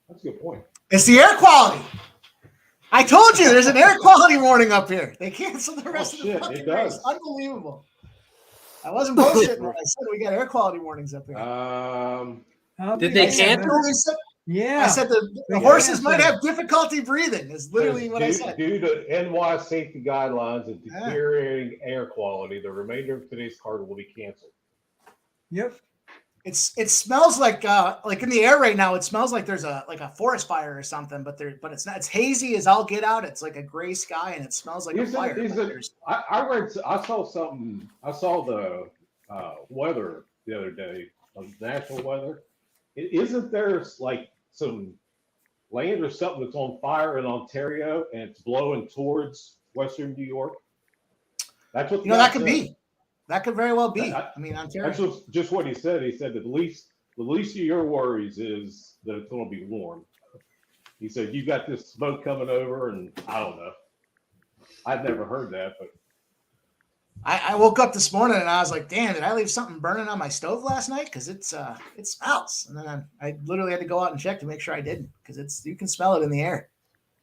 That's a good point. It's the air quality. I told you there's an air quality warning up here. They canceled the rest of the shit, fucking it does. race. Unbelievable. I wasn't bullshitting when I said we got air quality warnings up here. How Did big they is cancel? that? Yeah. I said the Big horses answer. might have difficulty breathing. Is literally what I said. Due to NY safety guidelines and deteriorating air quality, the remainder of today's card will be canceled. Yep. It smells like in the air right now. It smells like there's a forest fire or something, but it's not. It's hazy as all get out. It's like a gray sky and it smells like a fire. I saw something. I saw the weather the other day, national weather. Isn't there like some land or something that's on fire in Ontario and it's blowing towards Western New York? That's what that could be. That could very well be. I mean, Ontario. That's just what he said. He said that the least of your worries is that it's going to be warm. He said you got this smoke coming over, and I don't know. I've never heard that, but I woke up this morning and I was like, "Damn, did I leave something burning on my stove last night? Because it smells." And then I literally had to go out and check to make sure I didn't, because you can smell it in the air,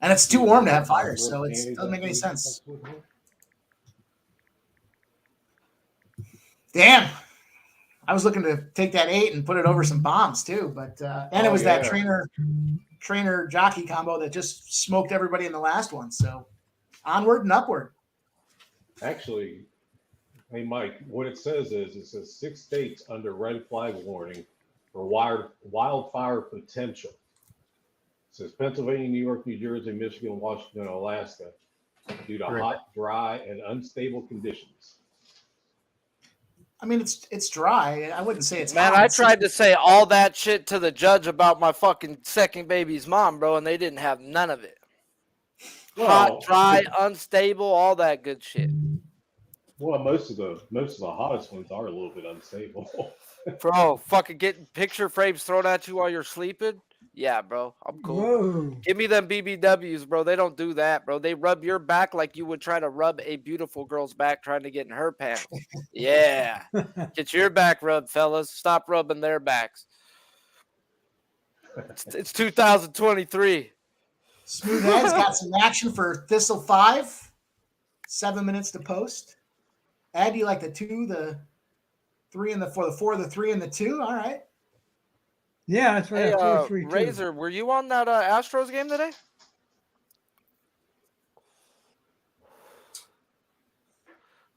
and it's too warm to have fire, so it doesn't make any sense. Damn. I was looking to take that 8 and put it over some bombs too, but and it was that trainer jockey combo that just smoked everybody in the last one. So onward and upward. Actually, hey Mike, what it says 6 states under red flag warning for wildfire potential. It says Pennsylvania, New York, New Jersey, Michigan, Washington, and Alaska due to hot, dry, and unstable conditions. I mean, it's dry. I wouldn't say it's Man, hot. I tried to say all that shit to the judge about my fucking second baby's mom, bro, and they didn't have none of it. Hot, dry, unstable, all that good shit. Well, most of the hottest ones are a little bit unstable. Bro, fucking getting picture frames thrown at you while you're sleeping? Yeah, bro, I'm cool. Whoa. Give me them BBWs, bro. They don't do that, bro. They rub your back like you would try to rub a beautiful girl's back trying to get in her pants. Yeah. Get your back rubbed, fellas. Stop rubbing their backs. It's 2023. Smooth Heads got some action for Thistle 5. 7 minutes to post. Ed, do you like the 2, the 3, and the 4? The 4, the 3, and the 2? All right. Yeah, that's right. Hey, Razor, were you on that Astros game today?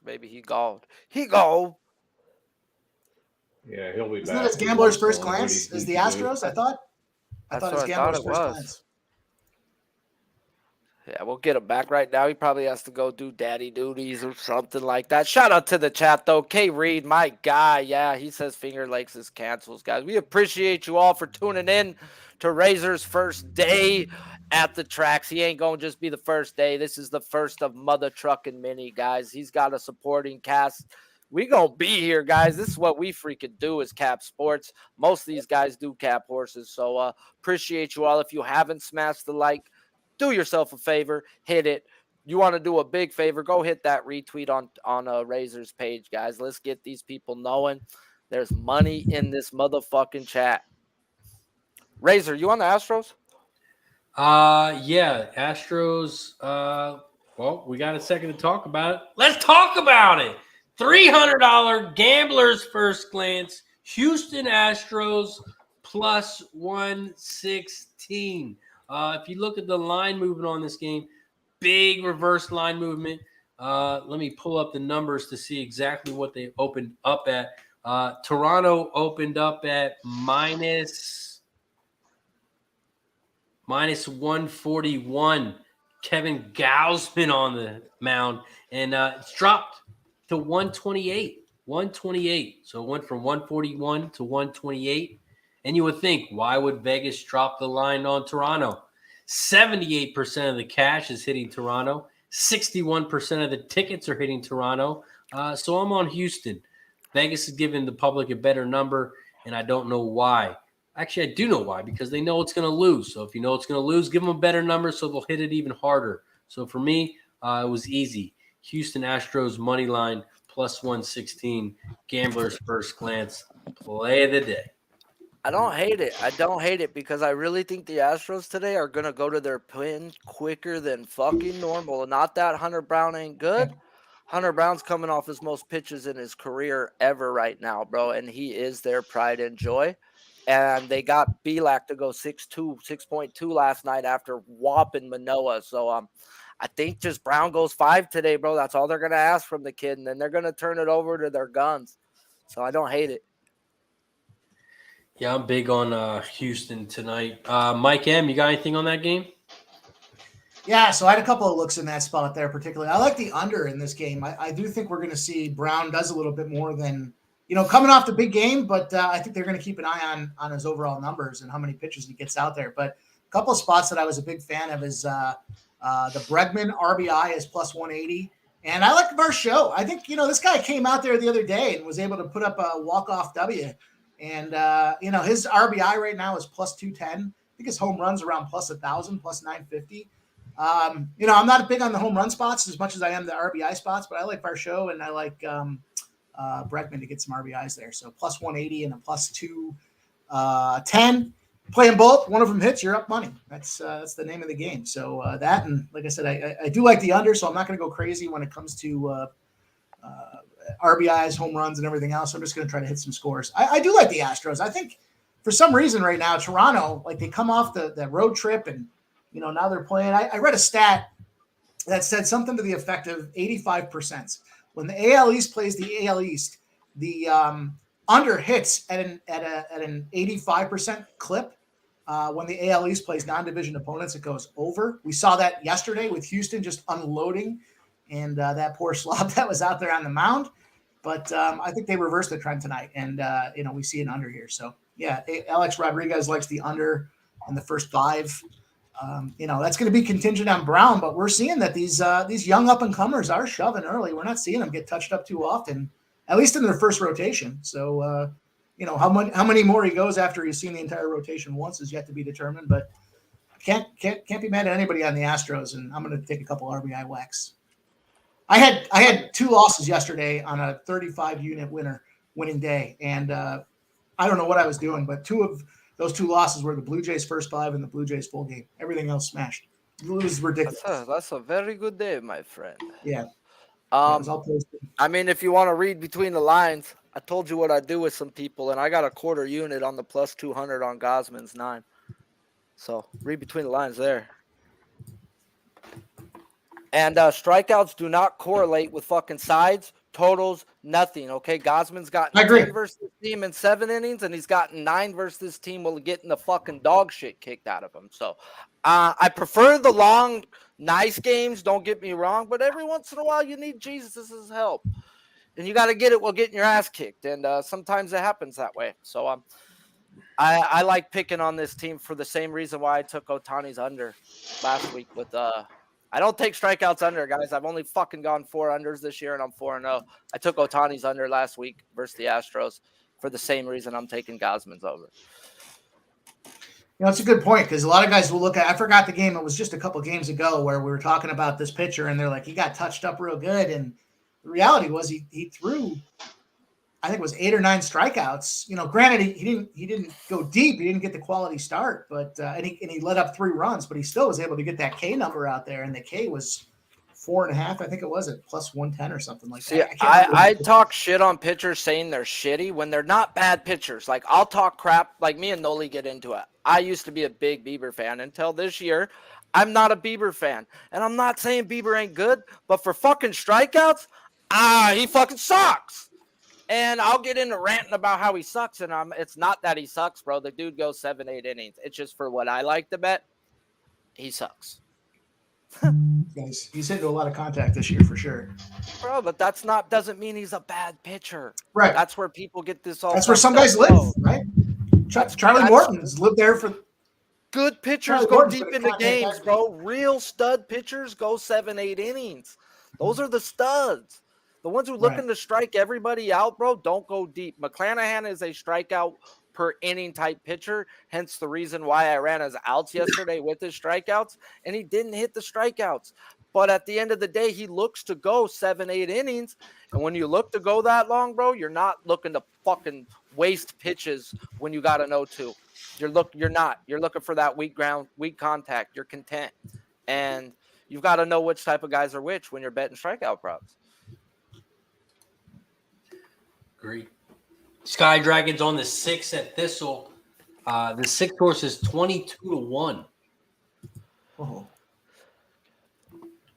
Maybe he galled. He galled. Yeah, he'll be Isn't back. it his gambler's first glance? Is the Astros? I thought it was gambler's first glance. Yeah, we'll get him back right now. He probably has to go do daddy duties or something like that. Shout out to the chat, though. K. Reed, my guy. Yeah, he says Finger Lakes is cancels, guys. We appreciate you all for tuning in to Razor's first day at the tracks. He ain't going to just be the first day. This is the first of Mother Truck and Mini, guys. He's got a supporting cast. We going to be here, guys. This is what we freaking do as Cap Sports. Most of these guys do cap horses. So appreciate you all. If you haven't smashed the like, do yourself a favor, hit it. You want to do a big favor, go hit that retweet on Razor's page, guys. Let's get these people knowing there's money in this motherfucking chat. Razor, you on the Astros? Yeah, Astros. Well, we got a second to talk about it. Let's talk about it. $300 gambler's first glance. Houston Astros plus 116. If you look at the line movement on this game, big reverse line movement. Let me pull up the numbers to see exactly what they opened up at. Toronto opened up at minus 141. Kevin Gausman on the mound, and it's dropped to 128. 128. So it went from 141 to 128. And you would think, why would Vegas drop the line on Toronto? 78% of the cash is hitting Toronto. 61% of the tickets are hitting Toronto. So I'm on Houston. Vegas is giving the public a better number, and I don't know why. Actually, I do know why, because they know it's going to lose. So if you know it's going to lose, give them a better number so they'll hit it even harder. So for me, it was easy. Houston Astros money line plus 116. Gambler's first glance. Play of the day. I don't hate it. I don't hate it because I really think the Astros today are going to go to their pin quicker than fucking normal. Not that Hunter Brown ain't good. Hunter Brown's coming off his most pitches in his career ever right now, bro, and he is their pride and joy. and they got Belak to go 6.2 last night after whopping Manoa. So I think just Brown goes 5 today, bro. That's all they're gonna ask from the kid, and then they're gonna turn it over to their guns. So I don't hate it. Yeah, I'm big on Houston tonight. Mike M, you got anything on that game? Yeah, so I had a couple of looks in that spot there particularly. I like the under in this game. I do think we're going to see Brown does a little bit more than, coming off the big game, but I think they're going to keep an eye on his overall numbers and how many pitches he gets out there. But a couple of spots that I was a big fan of is the Bregman RBI is plus 180. And I like Varsho. I think, this guy came out there the other day and was able to put up a walk-off W. And, his RBI right now is plus 210. I think his home runs around plus 1,000, plus 950. I'm not big on the home run spots as much as I am the RBI spots, but I like Varsho and I like Bregman to get some RBIs there. So plus 180 and a plus 210. Play them both. One of them hits, you're up money. That's the name of the game. So that, and like I said, I do like the under, so I'm not going to go crazy when it comes to RBIs, home runs, and everything else. I'm just going to try to hit some scores. I do like the Astros. I think for some reason right now, Toronto, like they come off the road trip and, now they're playing. I read a stat that said something to the effect of 85%. When the AL East plays the AL East, the under hits at an 85% clip. When the AL East plays non-division opponents, it goes over. We saw that yesterday with Houston just unloading and that poor slob that was out there on the mound. But I think they reversed the trend tonight, and we see an under here. So yeah, Alex Rodriguez likes the under in the first 5. That's going to be contingent on Brown, but we're seeing that these young up and comers are shoving early. We're not seeing them get touched up too often, at least in their first rotation. So, how many more he goes after he's seen the entire rotation once is yet to be determined, but can't be mad at anybody on the Astros. And I'm going to take a couple RBI whacks. I had 2 losses yesterday on a 35 unit winning day. And, I don't know what I was doing, but 2 of those 2 losses were the Blue Jays first 5 and the Blue Jays full game. Everything else smashed. It was ridiculous. That's a very good day, my friend. Yeah. I mean, if you want to read between the lines, I told you what I do with some people, and I got a quarter unit on the plus 200 on Gosman's 9. So read between the lines there. And strikeouts do not correlate with fucking sides, totals, nothing. Okay, Gosman's got 10 versus this team in 7 innings, and he's gotten 9 versus this team while getting the fucking dog shit kicked out of him. So I prefer the long, nice games. Don't get me wrong, but every once in a while you need Jesus' help, and you got to get it while getting your ass kicked. And sometimes it happens that way. So I like picking on this team for the same reason why I took Ohtani's under last week with I don't take strikeouts under, guys. I've only fucking gone 4 unders this year, and I'm 4-0. I took Ohtani's under last week versus the Astros for the same reason I'm taking Gosman's over. It's a good point because a lot of guys will look at – I forgot the game. It was just a couple games ago where we were talking about this pitcher, and they're like, he got touched up real good. And the reality was he threw – I think it was 8 or 9 strikeouts. Granted, he didn't go deep. He didn't get the quality start, but and he let up 3 runs, but he still was able to get that K number out there, and the K was 4.5. I think it was at plus 110 or something like that. I talk shit on pitchers saying they're shitty when they're not bad pitchers. Like I'll talk crap. Like me and Noli get into it. I used to be a big Bieber fan until this year. I'm not a Bieber fan, and I'm not saying Bieber ain't good, but for fucking strikeouts, he fucking sucks. And I'll get into ranting about how he sucks, and it's not that he sucks, bro. The dude goes 7-8 innings. It's just for what I like to bet. He sucks. He's hit a lot of contact this year for sure, bro. But doesn't mean he's a bad pitcher, right? That's where people get this all. That's where some guys live, right? Charlie Morton's lived there for. Good pitchers go deep into games, bro. Real stud pitchers go 7-8 innings. Those are the studs. The ones who are looking to strike everybody out, bro, don't go deep. McClanahan is a strikeout per inning type pitcher, hence the reason why I ran his outs yesterday with his strikeouts, and he didn't hit the strikeouts. But at the end of the day, he looks to go 7-8 innings, and when you look to go that long, bro, you're not looking to fucking waste pitches when you got an 0-2. You're not. You're looking for that weak ground, weak contact. You're content, and you've got to know which type of guys are which when you're betting strikeout props. Agree. Sky Dragons on the 6 at Thistle. The 6 horse is 22-1. Oh,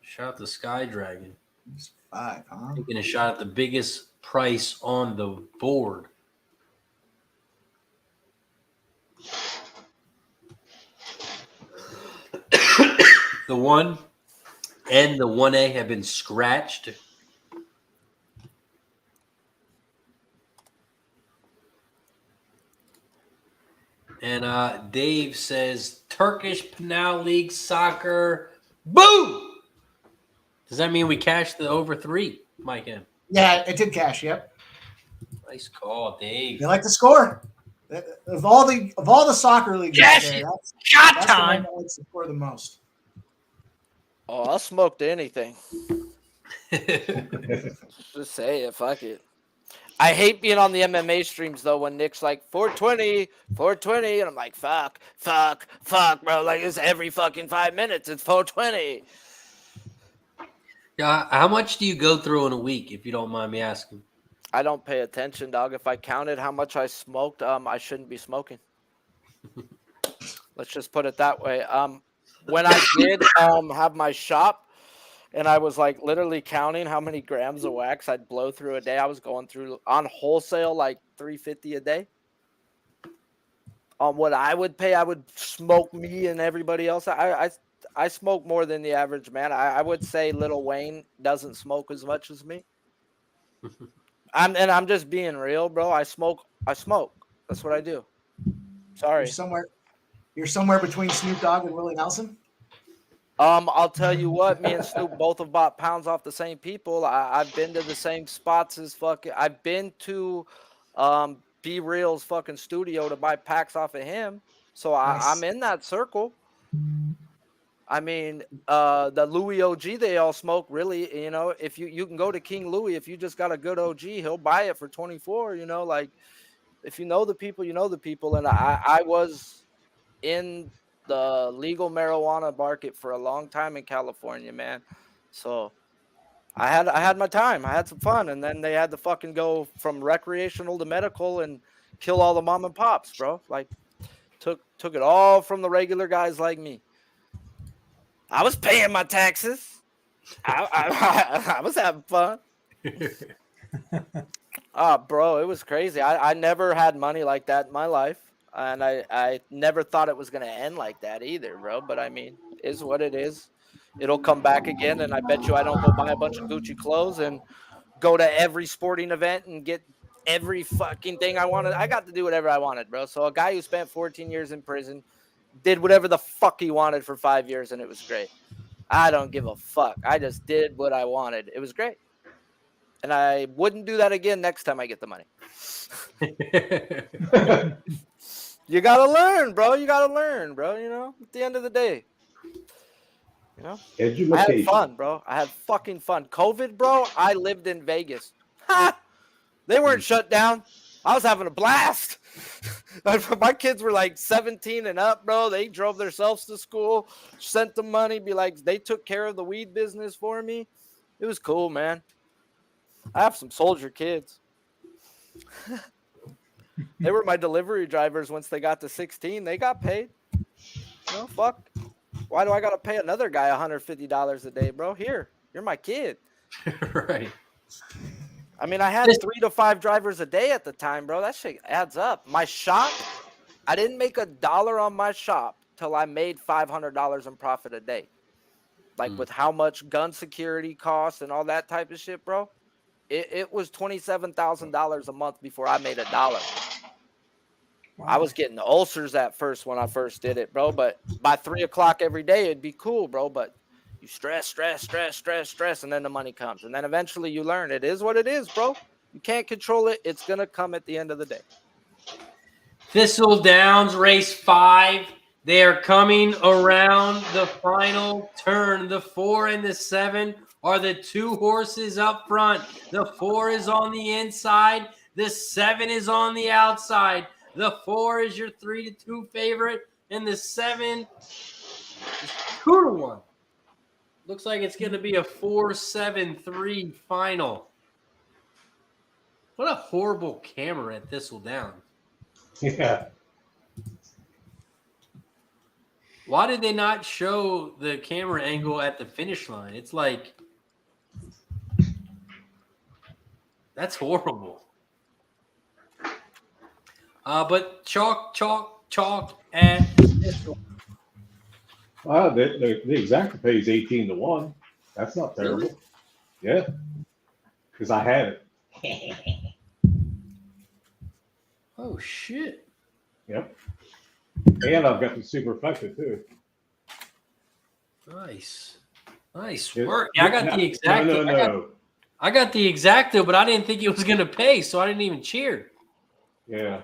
Shout out to Sky Dragon. he's 5, huh? Taking a shot at the biggest price on the board. The 1 and the 1A have been scratched. And Dave says Turkish Pinal League soccer. Boo! Does that mean we cashed the over 3, Mike M? Yeah, it did cash. Yep. Nice call, Dave. They like to score. Of all the soccer leagues out Cash there, it. that's Shot the time. one that likes to score the most. Oh, I'll smoke to anything. Just say it. Fuck it. I hate being on the MMA streams though when Nick's like 420, and I'm like, fuck, bro. Like it's every fucking 5 minutes. It's 420. Yeah, how much do you go through in a week, if you don't mind me asking? I don't pay attention, dog. If I counted how much I smoked, I shouldn't be smoking. Let's just put it that way. When I did have my shop and I was like literally counting how many grams of wax I'd blow through a day, I was going through on wholesale like 350 a day. On what I would pay, I would smoke me and everybody else. I smoke more than the average man. I would say Lil Wayne doesn't smoke as much as me. I'm just being real, bro. I smoke. That's what I do. Sorry. You're somewhere between Snoop Dogg and Willie Nelson. I'll tell you what, me and Snoop both have bought pounds off the same people. I've been to the same spots as fucking. I've been to Be Real's fucking studio to buy packs off of him. So Nice. I'm in that circle. I mean, the Louis OG they all smoke. Really, you know, if you can go to King Louis, if you just got a good OG, he'll buy it for 24. You know, like if you know the people, you know the people. And I was in the legal marijuana market for a long time in California, man. So I had my time. I had some fun, and then they had to fucking go from recreational to medical and kill all the mom and pops, bro. Like took it all from the regular guys like me. I was paying my taxes. I was having fun. Bro, it was crazy. I never had money like that in my life. And I never thought it was going to end like that either, bro. But I mean, is what it is. It'll come back again. And I bet you I don't go buy a bunch of Gucci clothes and go to every sporting event and get every fucking thing I wanted. I got to do whatever I wanted, bro. So a guy who spent 14 years in prison did whatever the fuck he wanted for 5 years, and it was great. I don't give a fuck. I just did what I wanted. It was great. And I wouldn't do that again next time I get the money. You got to learn, bro. You know, at the end of the day. You know? Education. I had fun, bro. I had fucking fun. COVID, bro, I lived in Vegas. Ha! They weren't shut down. I was having a blast. My kids were like 17 and up, bro. They drove themselves to school, sent them money, be like, they took care of the weed business for me. It was cool, man. I have some soldier kids. They were my delivery drivers once they got to 16. They got paid. You know, fuck. Why do I got to pay another guy $150 a day, bro? Here, you're my kid. Right. I mean, I had 3 to 5 drivers a day at the time, bro. That shit adds up. My shop, I didn't make $1 on my shop till I made $500 in profit a day. Like with how much gun security costs and all that type of shit, bro. It was $27,000 a month before I made $1. Wow. I was getting ulcers at first when I first did it, bro. But by 3 o'clock every day, it'd be cool, bro. But you stress, and then the money comes. And then eventually you learn it is what it is, bro. You can't control it. It's going to come at the end of the day. Thistledowns, race 5. They are coming around the final turn. The 4 and the 7 are the 2 horses up front. The 4 is on the inside. The 7 is on the outside. The 4 is your 3-2 favorite. And the 7 is 2-1. Looks like it's going to be a 4-7-3 final. What a horrible camera at Thistledown. Yeah. Why did they not show the camera angle at the finish line? It's like that's horrible. But chalk at Well, the exact pay is 18-1. That's not terrible. Really? Yeah, because I had it. Oh shit! Yep. And I've got the super effective too. Nice Yeah. work. Yeah, I got the exact. No. I got the exacto, but I didn't think it was gonna pay, so I didn't even cheer. Yeah.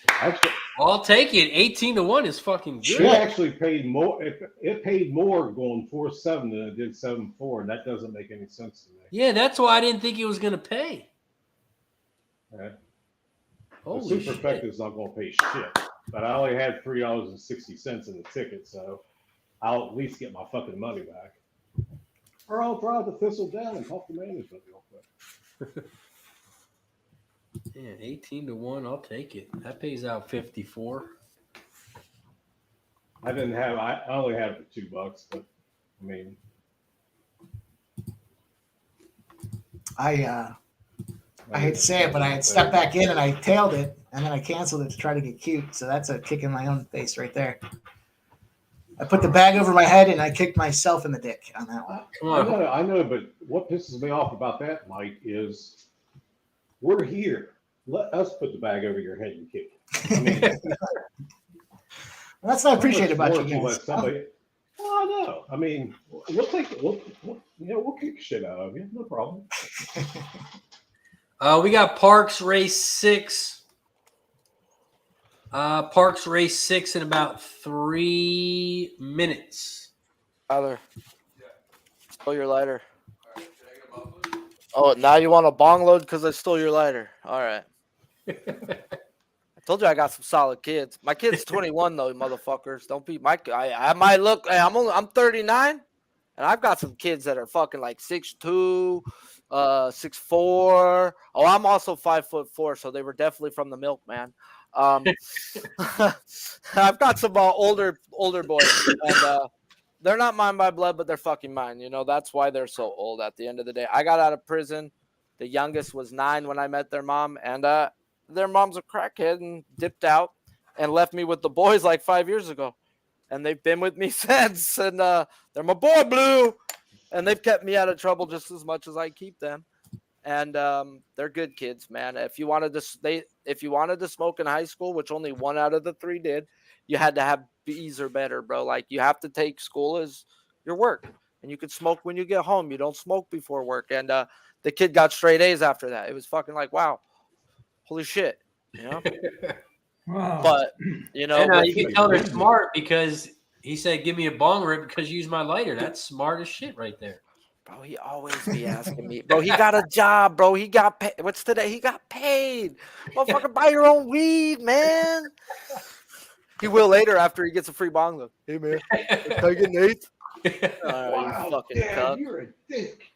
Actually, I'll take it. 18-1 is fucking good. it actually paid more. It paid more going 4-7 than it did 7-4, and that doesn't make any sense to me. Yeah, that's why I didn't think it was gonna pay. Yeah. The Holy super shit! effective is not going to pay shit. But I only had $3.60 in the ticket, so I'll at least get my fucking money back. Or I'll drive the Thistledown and talk to management real quick. Yeah, 18-1. I'll take it. That pays out 54. I only had it for $2, but I mean, I hate to say it, but I had stepped back in and I tailed it, and then I canceled it to try to get cute. So that's a kick in my own face right there. I put the bag over my head and I kicked myself in the dick on that one. Come on. I know, but what pisses me off about that, Mike, is we're here. Let us put the bag over your head and kick it. I mean, Well, that's what I appreciate about you more to let guys. somebody- Well, I know. I mean, we'll take it. We'll kick shit out of you. No problem. We got Parx Race 6. Parx Race 6 in about 3 minutes. Tyler, stole your lighter. Oh, now you want a bong load because I stole your lighter. All right. I told you I got some solid kids. My kid's 21 though, motherfuckers. Don't be my. I might look. Hey, I'm 39, and I've got some kids that are fucking like 6'2", 6'4". Oh, I'm also 5'4", so they were definitely from the milk, man. I've got some older boys, and they're not mine by blood, but they're fucking mine. You know, that's why they're so old at the end of the day. I got out of prison. The youngest was 9 when I met their mom, and their mom's a crackhead and dipped out and left me with the boys like 5 years ago. And they've been with me since, and they're my boy Blue, and they've kept me out of trouble just as much as I keep them. And they're good kids, man. If you wanted to smoke in high school, which only 1 out of the 3 did, you had to have B's or better, bro. Like, you have to take school as your work, and you could smoke when you get home. You don't smoke before work. And the kid got straight A's after that. It was fucking like, wow, holy shit, you know. Wow. But you know, And you can tell they're smart because he said, "Give me a bong rip because you use my lighter." That's smart as shit right there. bro, he always be asking me, bro. He got a job, bro. He got paid. What's today? He got paid. Motherfucker, buy your own weed, man. He will later after he gets a free bong look. Hey, man, can I get an eighth? Wow, You fucking Dad, cuck. you're a dick.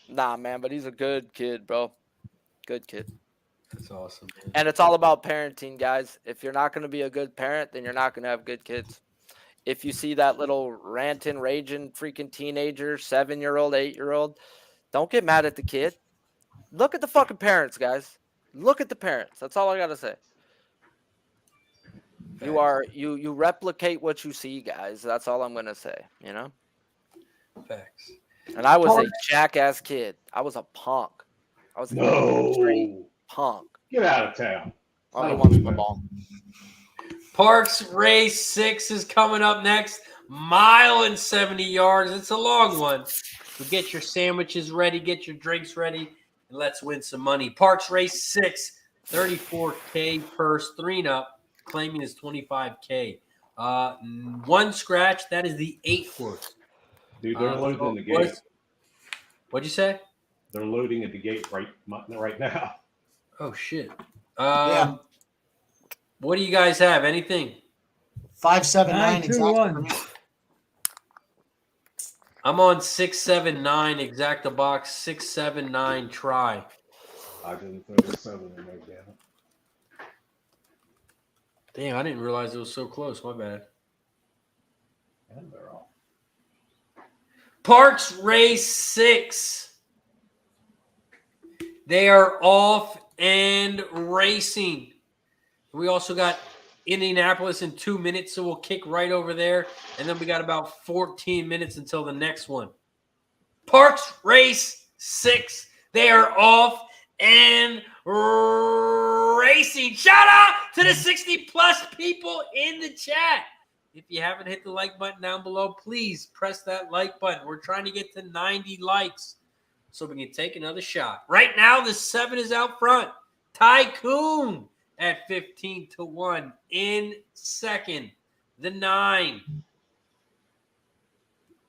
Nah, man, but he's a good kid, bro. Good kid. That's awesome, man. And it's all about parenting, guys. If you're not going to be a good parent, then you're not going to have good kids. If you see that little ranting, raging, freaking teenager, 7-year-old, 8-year-old, don't get mad at the kid. Look at the fucking parents, guys. Look at the parents. That's all I got to say. You replicate what you see, guys. That's all I'm going to say, you know? Facts. And I was a jackass kid. I was a punk. I was a straight punk. Get out of town. I want my ball. Parx Race 6 is coming up next. 1.70 miles. It's a long one. So get your sandwiches ready, get your drinks ready, and let's win some money. Parx Race 6, 34K purse, 3 and up. Claiming is 25K. 1 scratch. That is the 8 horse. Dude, they're loading the gate. What'd you say? They're loading at the gate right now. Oh shit. Yeah. What do you guys have? Anything? 579 921. exactly. I'm on 679 exacta box 679 try. I didn't throw the 7 in there, damn it. Damn, I didn't realize it was so close. My bad. And they're off. Parx Race 6. They are off and racing. We also got Indianapolis in 2 minutes, so we'll kick right over there. And then we got about 14 minutes until the next one. Parx Race 6. They are off and racing. Shout out to the 60-plus people in the chat. If you haven't hit the like button down below, please press that like button. We're trying to get to 90 likes so we can take another shot. Right now, the 7 is out front. Tycoon at 15-1 in second. The 9.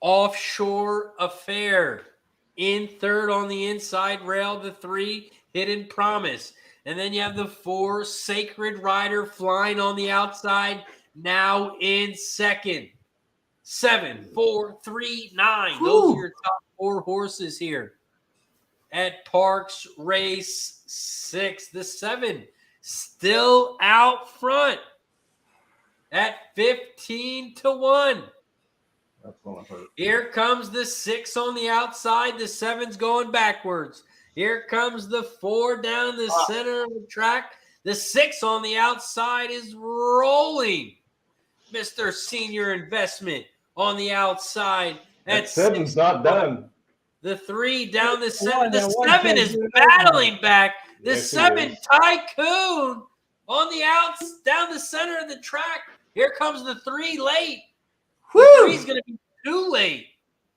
Offshore Affair in third on the inside rail. The 3, Hidden Promise. And then you have the 4, Sacred Rider flying on the outside, now in second. 7, 4, 3, 9. Those are your top 4 horses here at Parx Race 6. The 7 still out front at 15-1. That's going to hurt. Here comes the 6 on the outside. The 7's going backwards. Here comes the 4 down the center of the track. The 6 on the outside is rolling. Mr. Senior Investment on the outside. That At 7's not done. The 3 down the center. That The one 7 is battling back. The Yes, he 7 is. Tycoon on the outs down the center of the track. Here comes the 3 late. The Woo! 3's going to be too late.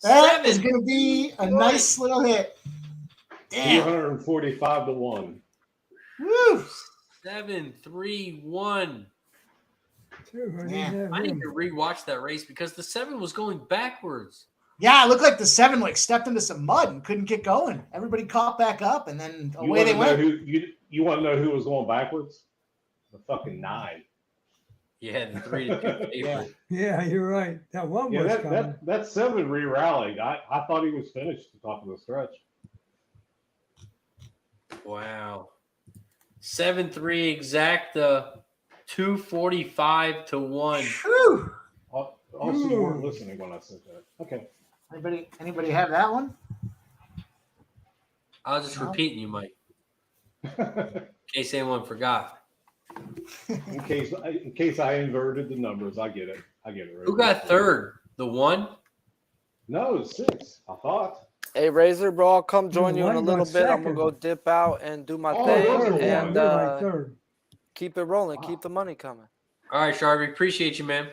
That is 7. going to be a nice little hit. Damn. 245-1. Woo! 7, 3, 1. Yeah. I need to rewatch that race because the 7 was going backwards. Yeah, it looked like the 7 stepped into some mud and couldn't get going. Everybody caught back up, and then away they went. You want to know who was going backwards? The fucking 9. Yeah, the 3 to 2. Yeah. Yeah, you're right. That one Yeah, was that, coming. that, that 7 re-rallied. I thought he was finished at the top of the stretch. Wow. 7-3 exacta. 245-1. Whew. Also, you weren't listening when I said that. Okay. Anybody have that one? I was just repeating you, Mike, in case anyone forgot. in case I inverted the numbers, I get it. Right. Who got third? The 1? No, it's 6. I thought. Hey, Razor, bro, I'll come join The you in a one little got bit. I'm second. gonna go dip out and do my Oh, thing third, and You're my third. keep it rolling. Wow. Keep the money coming. All right, Sharpie. Appreciate you, man.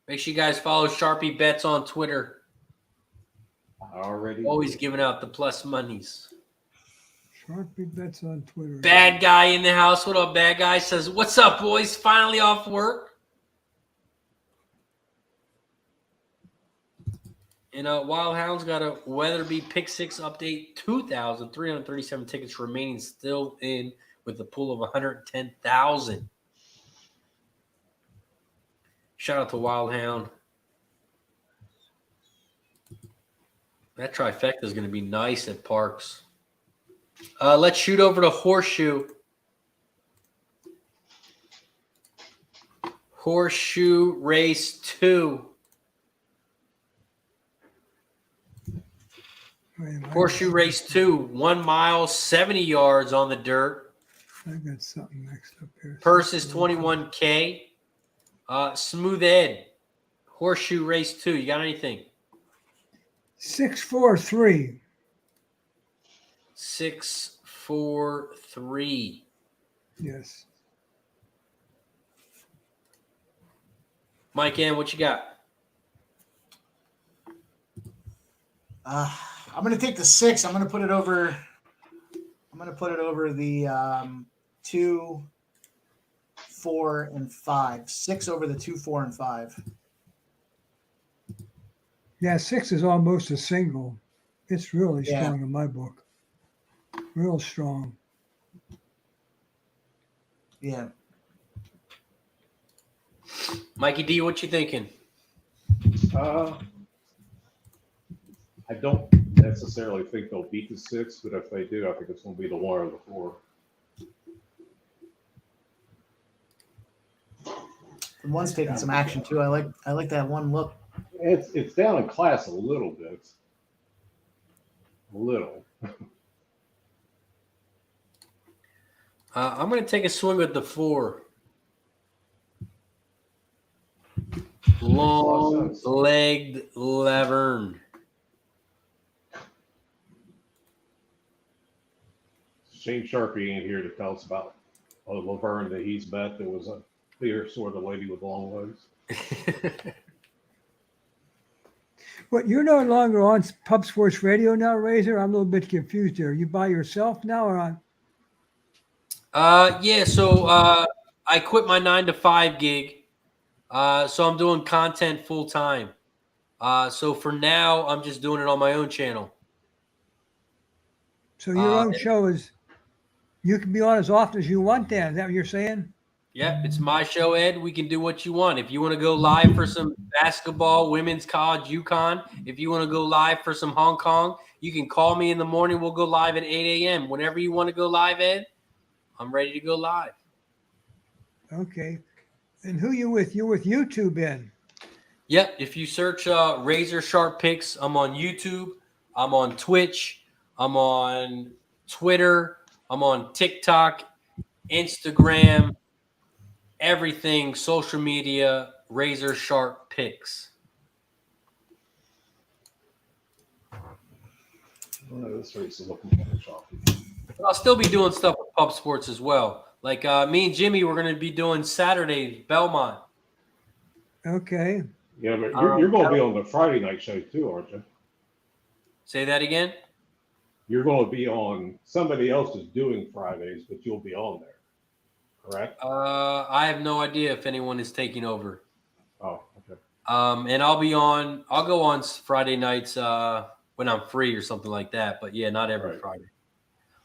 Make sure you guys follow Sharpie Bets on Twitter. Already. Always giving out the plus monies. Sharpie Bets on Twitter. Bad guy in the house. What up, bad guy? Says, what's up, boys? Finally off work. And Wild Hounds got a Weatherby Pick 6 update. 2,337 tickets remaining still in with a pool of 110,000. Shout out to Wild Hound. That trifecta is going to be nice at Parx. Let's shoot over to Horseshoe. Horseshoe Race 2. Horseshoe Race 2. 1 mile, 70 yards on the dirt. I got something mixed up here. Purse is $21K. Smooth Ed. Horseshoe Race 2. You got anything? 643. 643. Yes. Mike Ann, what you got? I'm going to take the 6. I'm going to put it over. The 2, 4, and 5. 6 over the 2, 4, and 5. Yeah, 6 is almost a single. It's really Yeah. strong in my book. Real strong. Yeah. Mikey D, what you thinking? I don't necessarily think they'll beat the 6, but if they do, I think it's going to be the 1 or the 4. The one's taking some action too. I like that one look. It's down in class a little bit. A little. I'm going to take a swing with the 4. Long-legged Laverne. Shane Sharpie ain't here to tell us about Laverne that he's met that was a clear sort of lady with long legs. But you're no longer on Pub Sports Radio now, Razor. I'm a little bit confused here. Are you by yourself now or on? Yeah, so I quit my 9 to 5 gig. So I'm doing content full time. So for now, I'm just doing it on my own channel. So your own show is, you can be on as often as you want then. Is that what you're saying? Yeah, it's my show, Ed. We can do what you want. If you want to go live for some basketball, women's college, UConn, if you want to go live for some Hong Kong, you can call me in the morning. We'll go live at 8 a.m. Whenever you want to go live, Ed, I'm ready to go live. Okay. And who you with? You're with YouTube, Ben. Yep. If you search RazorSharpPicks, I'm on YouTube. I'm on Twitch. I'm on Twitter. I'm on TikTok, Instagram, everything, social media, RazorSharpPicks. This race is looking kind of choppy. I'll still be doing stuff with Pub Sports as well. Like me and Jimmy, we're going to be doing Saturday, Belmont. Okay. Yeah, but you're going to be on the Friday night show too, aren't you? Say that again? You're going to be on, somebody else is doing Fridays, but you'll be on there, correct? I have no idea if anyone is taking over. Oh, okay. And I'll go on Friday nights when I'm free or something like that. But yeah, not every Friday.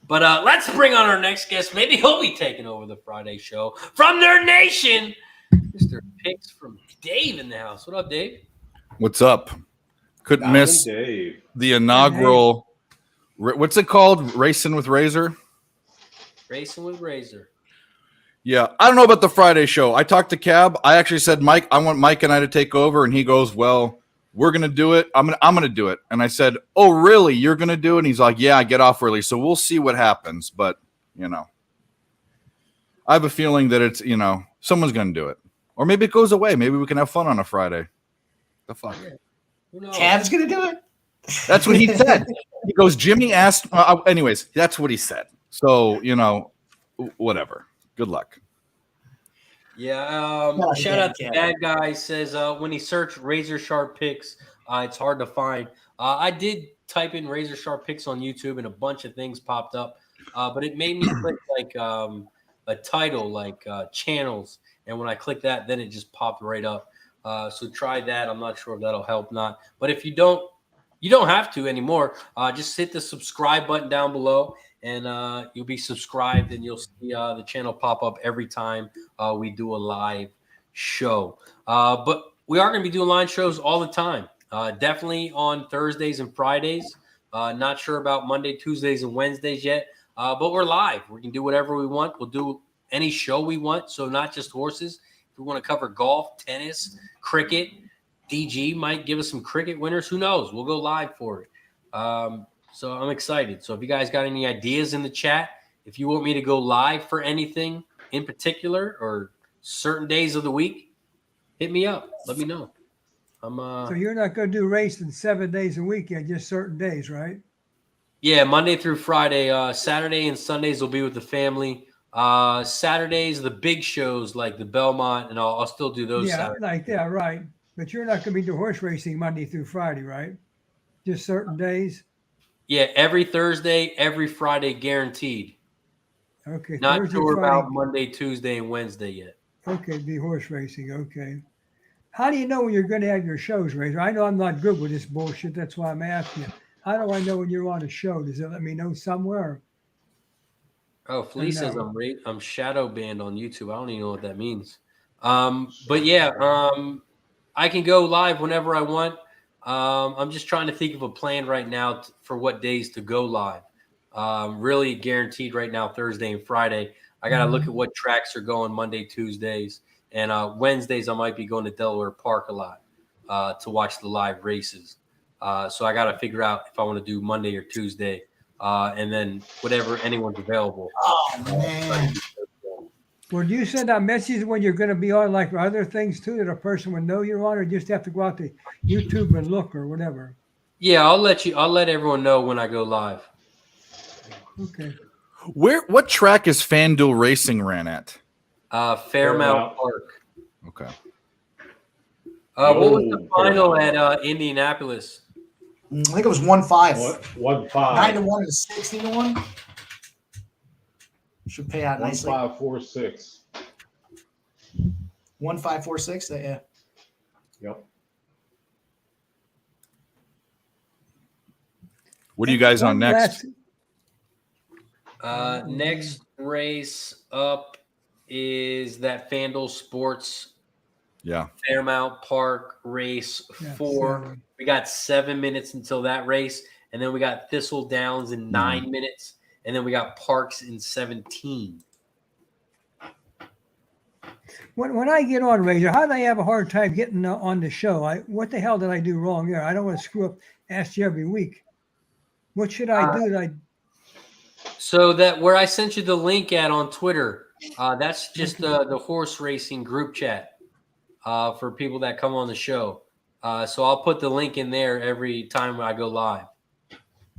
But let's bring on our next guest. Maybe he'll be taking over the Friday show from their nation. Mr. Picks from Dave in the house. What up, Dave? What's up? Couldn't miss Dave. the inaugural. What's it called? Racing with Razor? Racing with Razor. Yeah. I don't know about the Friday show. I talked to Cab. I actually said, Mike, I want Mike and I to take over. And he goes, well, we're going to do it. I'm going to do it. And I said, oh, really? You're going to do it? And he's like, yeah, I get off early. So we'll see what happens. But, I have a feeling that it's, someone's going to do it. Or maybe it goes away. Maybe we can have fun on a Friday. The fuck? Cab's going to do it? That's what he said. He goes, Jimmy asked. Anyways, that's what he said. So, whatever. Good luck. Yeah. Shout out to Bad Guy. Says when he searched Razor Sharp Picks, it's hard to find. I did type in Razor Sharp Picks on YouTube and a bunch of things popped up. But it made me click like a title, like channels. And when I click that, then it just popped right up. So try that. I'm not sure if that'll help not. But if you don't have to anymore. Just hit the subscribe button down below, and you'll be subscribed, and you'll see the channel pop up every time we do a live show. But we are going to be doing live shows all the time. Definitely on Thursdays and Fridays. Not sure about Monday, Tuesdays, and Wednesdays yet. But we're live. We can do whatever we want. We'll do any show we want. So not just horses. If we want to cover golf, tennis, cricket, DG might give us some cricket winners. Who knows? We'll go live for it. So I'm excited. So if you guys got any ideas in the chat, if you want me to go live for anything in particular or certain days of the week, hit me up. Let me know. So you're not going to do racing 7 days a week, just certain days, right? Yeah, Monday through Friday. Saturday and Sundays will be with the family. Saturdays, the big shows like the Belmont, and I'll still do those. Yeah, Saturdays. like that, right. But you're not going to be doing horse racing Monday through Friday, right? Just certain days? Yeah, every Thursday, every Friday, guaranteed. Okay. Not Thursday, sure Friday. about Monday, Tuesday, and Wednesday yet. Okay, be horse racing. Okay. How do you know when you're going to have your shows, Razor? I know I'm not good with this bullshit. That's why I'm asking you. How do I know when you're on a show? Does it let me know somewhere? Oh, Flea says I'm shadow banned on YouTube. I don't even know what that means. But yeah, I can go live whenever I want. I'm just trying to think of a plan right now for what days to go live. Really guaranteed right now, Thursday and Friday. I got to look at what tracks are going Monday, Tuesdays, and Wednesdays. I might be going to Delaware Park a lot to watch the live races. So I got to figure out if I want to do Monday or Tuesday, and then whatever anyone's available. Oh man. Well, do you send out messages when you're going to be on, like other things too, that a person would know you're on, or just have to go out to YouTube and look or whatever? Yeah, I'll let everyone know when I go live. Okay. What track is FanDuel Racing ran at? Fairmount Park. Okay. What was the final at Indianapolis? I think it was 1-5. 1-5. 9-1 and 60-1. Should pay out nicely. 1-5-4-6. 1-5-4-6. Yeah. Yep. What are you guys on next? Next race up is that FanDuel Sports Fairmount Park race 4. 7. We got 7 minutes until that race, and then we got Thistledowns in 9 minutes, and then we got Parx in 17. When I get on, Razor, how do I have a hard time getting on the show? What the hell did I do wrong there? I don't want to screw up. Ask you every week. What should I do? So that where I sent you the link at on Twitter, that's just the horse racing group chat for people that come on the show. So I'll put the link in there every time I go live.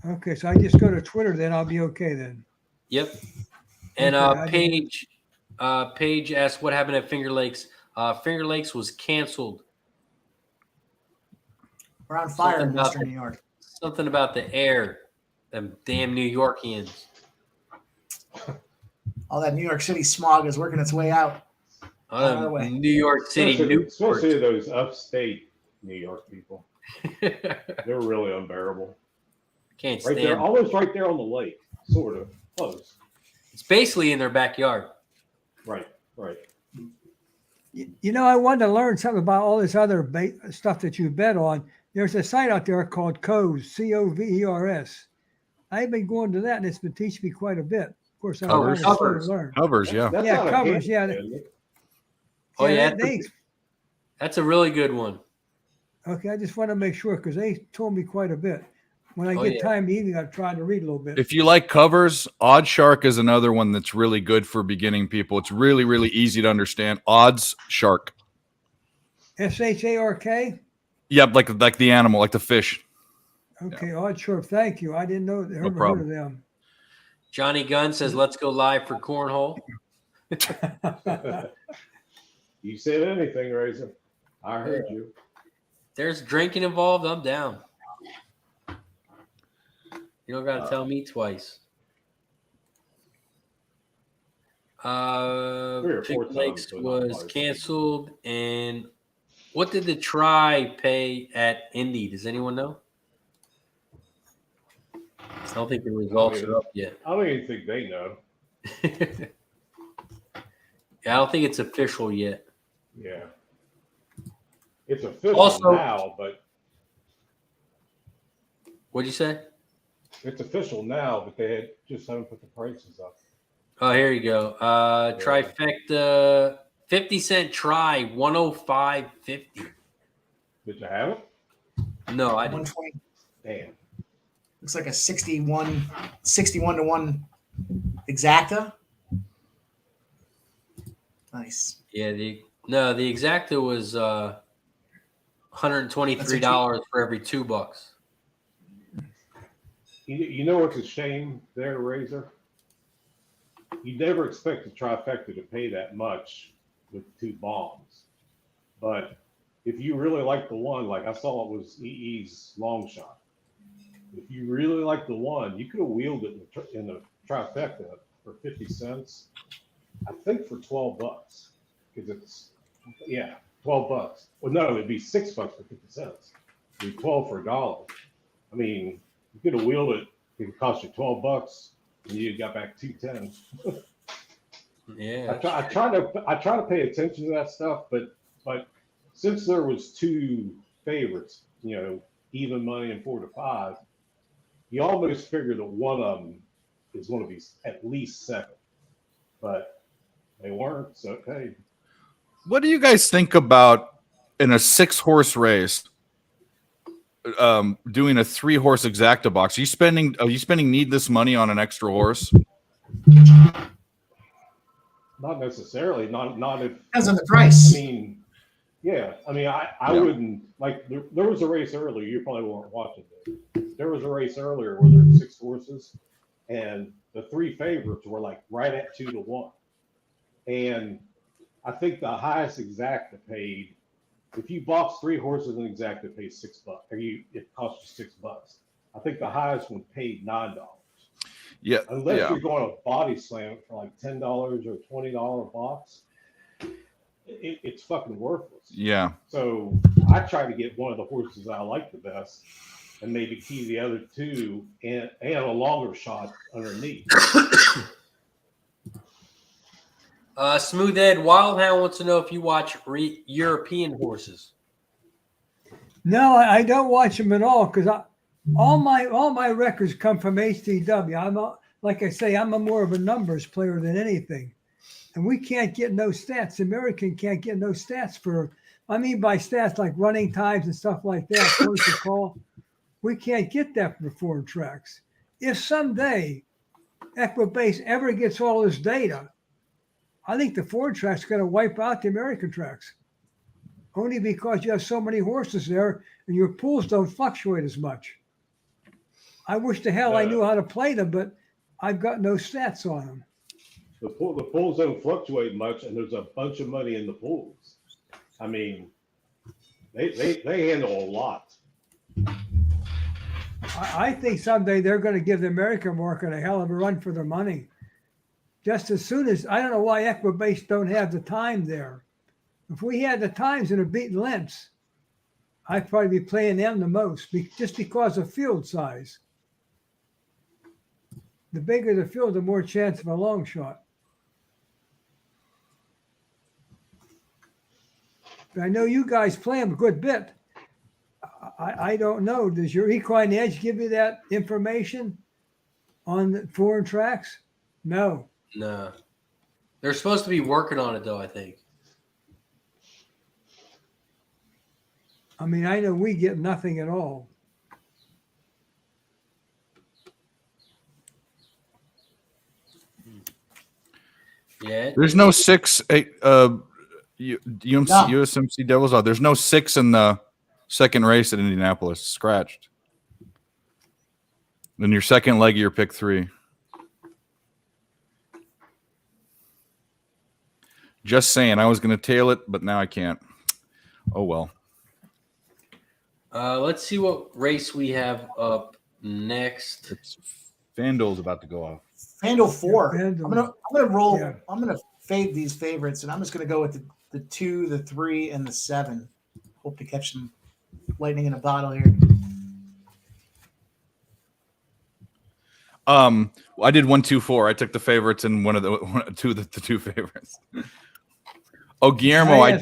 Okay, so I just go to Twitter, then I'll be okay then. Yep. And Paige asked what happened at Finger Lakes. Finger Lakes was canceled. We're on fire in Western New York. Something about the air. Them damn New Yorkians. All that New York City smog is working its way out. New York City, especially those upstate New York people. They're really unbearable. Can't right stand there, almost right there on the lake, sort of close. It's basically in their backyard. Right. You know, I wanted to learn something about all this other stuff that you bet on. There's a site out there called Covers, Covers. I've been going to that, and it's been teaching me quite a bit. Of course, I'm trying to learn. Covers, yeah. Covers, yeah. Oh, yeah. That's a really good one. Okay, I just want to make sure because they told me quite a bit. When I get time in the evening, I'll try to read a little bit. If you like covers, Odd Shark is another one that's really good for beginning people. It's really, really easy to understand. Odds Shark. SHARK? Yep, like the animal, like the fish. Okay, Odd Shark. Thank you. I didn't know. Never heard of them. Johnny Gunn says, "Let's go live for cornhole." You said anything, Razor. I heard you. There's drinking involved. I'm down. You don't got to tell me twice. 3 or 4 Lakes times was canceled. And what did the try pay at Indy? Does anyone know? I don't think the results are up yet. I don't even think they know. Yeah, I don't think it's official yet. Yeah. It's official now, but. What'd you say? It's official now, but they just haven't put the prices up. Oh, here you go. Trifecta, 50-cent try, 105.50. Did you have it? No, I didn't. 120. Damn. Looks like a 61 to 1 exacta. Nice. Yeah, the exacta was $123 for every $2. You know what's a shame there, Razor? You never expect a trifecta to pay that much with 2 bombs. But if you really like the one, like I saw it was EE's long shot. If you really like the one, you could have wheeled it in the trifecta for 50 cents. I think for $12. Because it's, 12 bucks. Well, no, it'd be $6 for 50 cents. It'd be 12 for $1. I mean, you could have wheeled it. It could cost you $12, and you got back $2.10. Yeah, I try to pay attention to that stuff, but since there was 2 favorites, even money and 4 to 5, you almost figure that one of them is going to be at least second. But They weren't, so hey. What do you guys think about in a 6-horse race? Doing a 3-horse exacta box. Are you spending needless money on an extra horse? Not necessarily. Not if. Depends on the price. I mean, yeah. I mean, I wouldn't like. There was a race earlier. You probably weren't watching it. There was a race earlier where there were 6 horses, and the 3 favorites were like right at 2-1. And I think the highest exacta paid. If you box 3 horses in exacta, it pays $6, or it costs you $6. I think the highest one paid $9. Yeah. Unless you're going to body slam it for like $10 or $20 a box, it's fucking worthless. Yeah. So I try to get one of the horses I like the best, and maybe key the other 2 and a longer shot underneath. Smooth Ed Wildhound wants to know if you watch European horses. No, I don't watch them at all because all my records come from HTW. Like I say, I'm more of a numbers player than anything, and we can't get no stats. American can't get no stats by stats like running times and stuff like that. Points to call, we can't get that for foreign tracks. If someday Equibase ever gets all this data, I think the foreign track's going to wipe out the American tracks, only because you have so many horses there and your pools don't fluctuate as much. I wish the hell I knew how to play them, but I've got no stats on them. The pools don't fluctuate much, and there's a bunch of money in the pools. I mean, they handle a lot. I think someday they're going to give the American market a hell of a run for their money. Just as soon as, I don't know why Equibase don't have the time there. If we had the times and are beating lengths, I'd probably be playing them the most, just because of field size. The bigger the field, the more chance of a long shot. But I know you guys play them a good bit. I don't know. Does your Equine Edge give you that information on the foreign tracks? No. No. They're supposed to be working on it, though, I think. I mean, I know we get nothing at all. Yeah. There's no 6 USMC Devils out. There's no 6 in the second race at Indianapolis. Scratched. Then your second leg of your pick 3. Just saying, I was going to tail it, but now I can't. Oh, well. Let's see what race we have up next. FanDuel's about to go off. FanDuel 4. Yeah, I'm gonna roll. Yeah. I'm gonna fade these favorites, and I'm just gonna go with the 2, the 3, and the 7. Hope to catch some lightning in a bottle here. I did 1, 2, 4. I took the favorites and the 2 favorites. Oh, Guillermo,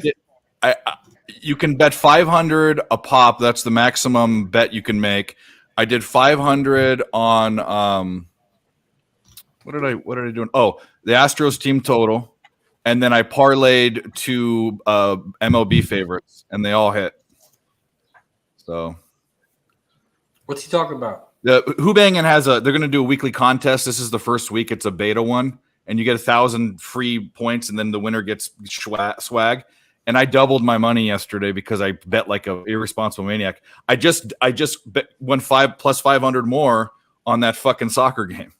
you can bet 500 a pop. That's the maximum bet you can make. I did 500 on what did I do? Oh, the Astros team total, and then I parlayed 2 MLB favorites, and they all hit. So, What's he talking about? the Hubangin they're going to do a weekly contest. This is the first week. It's a beta one, and you get 1,000 free points, and then the winner gets swag. And I doubled my money yesterday because I bet like a irresponsible maniac. I just won 500 more on that fucking soccer game.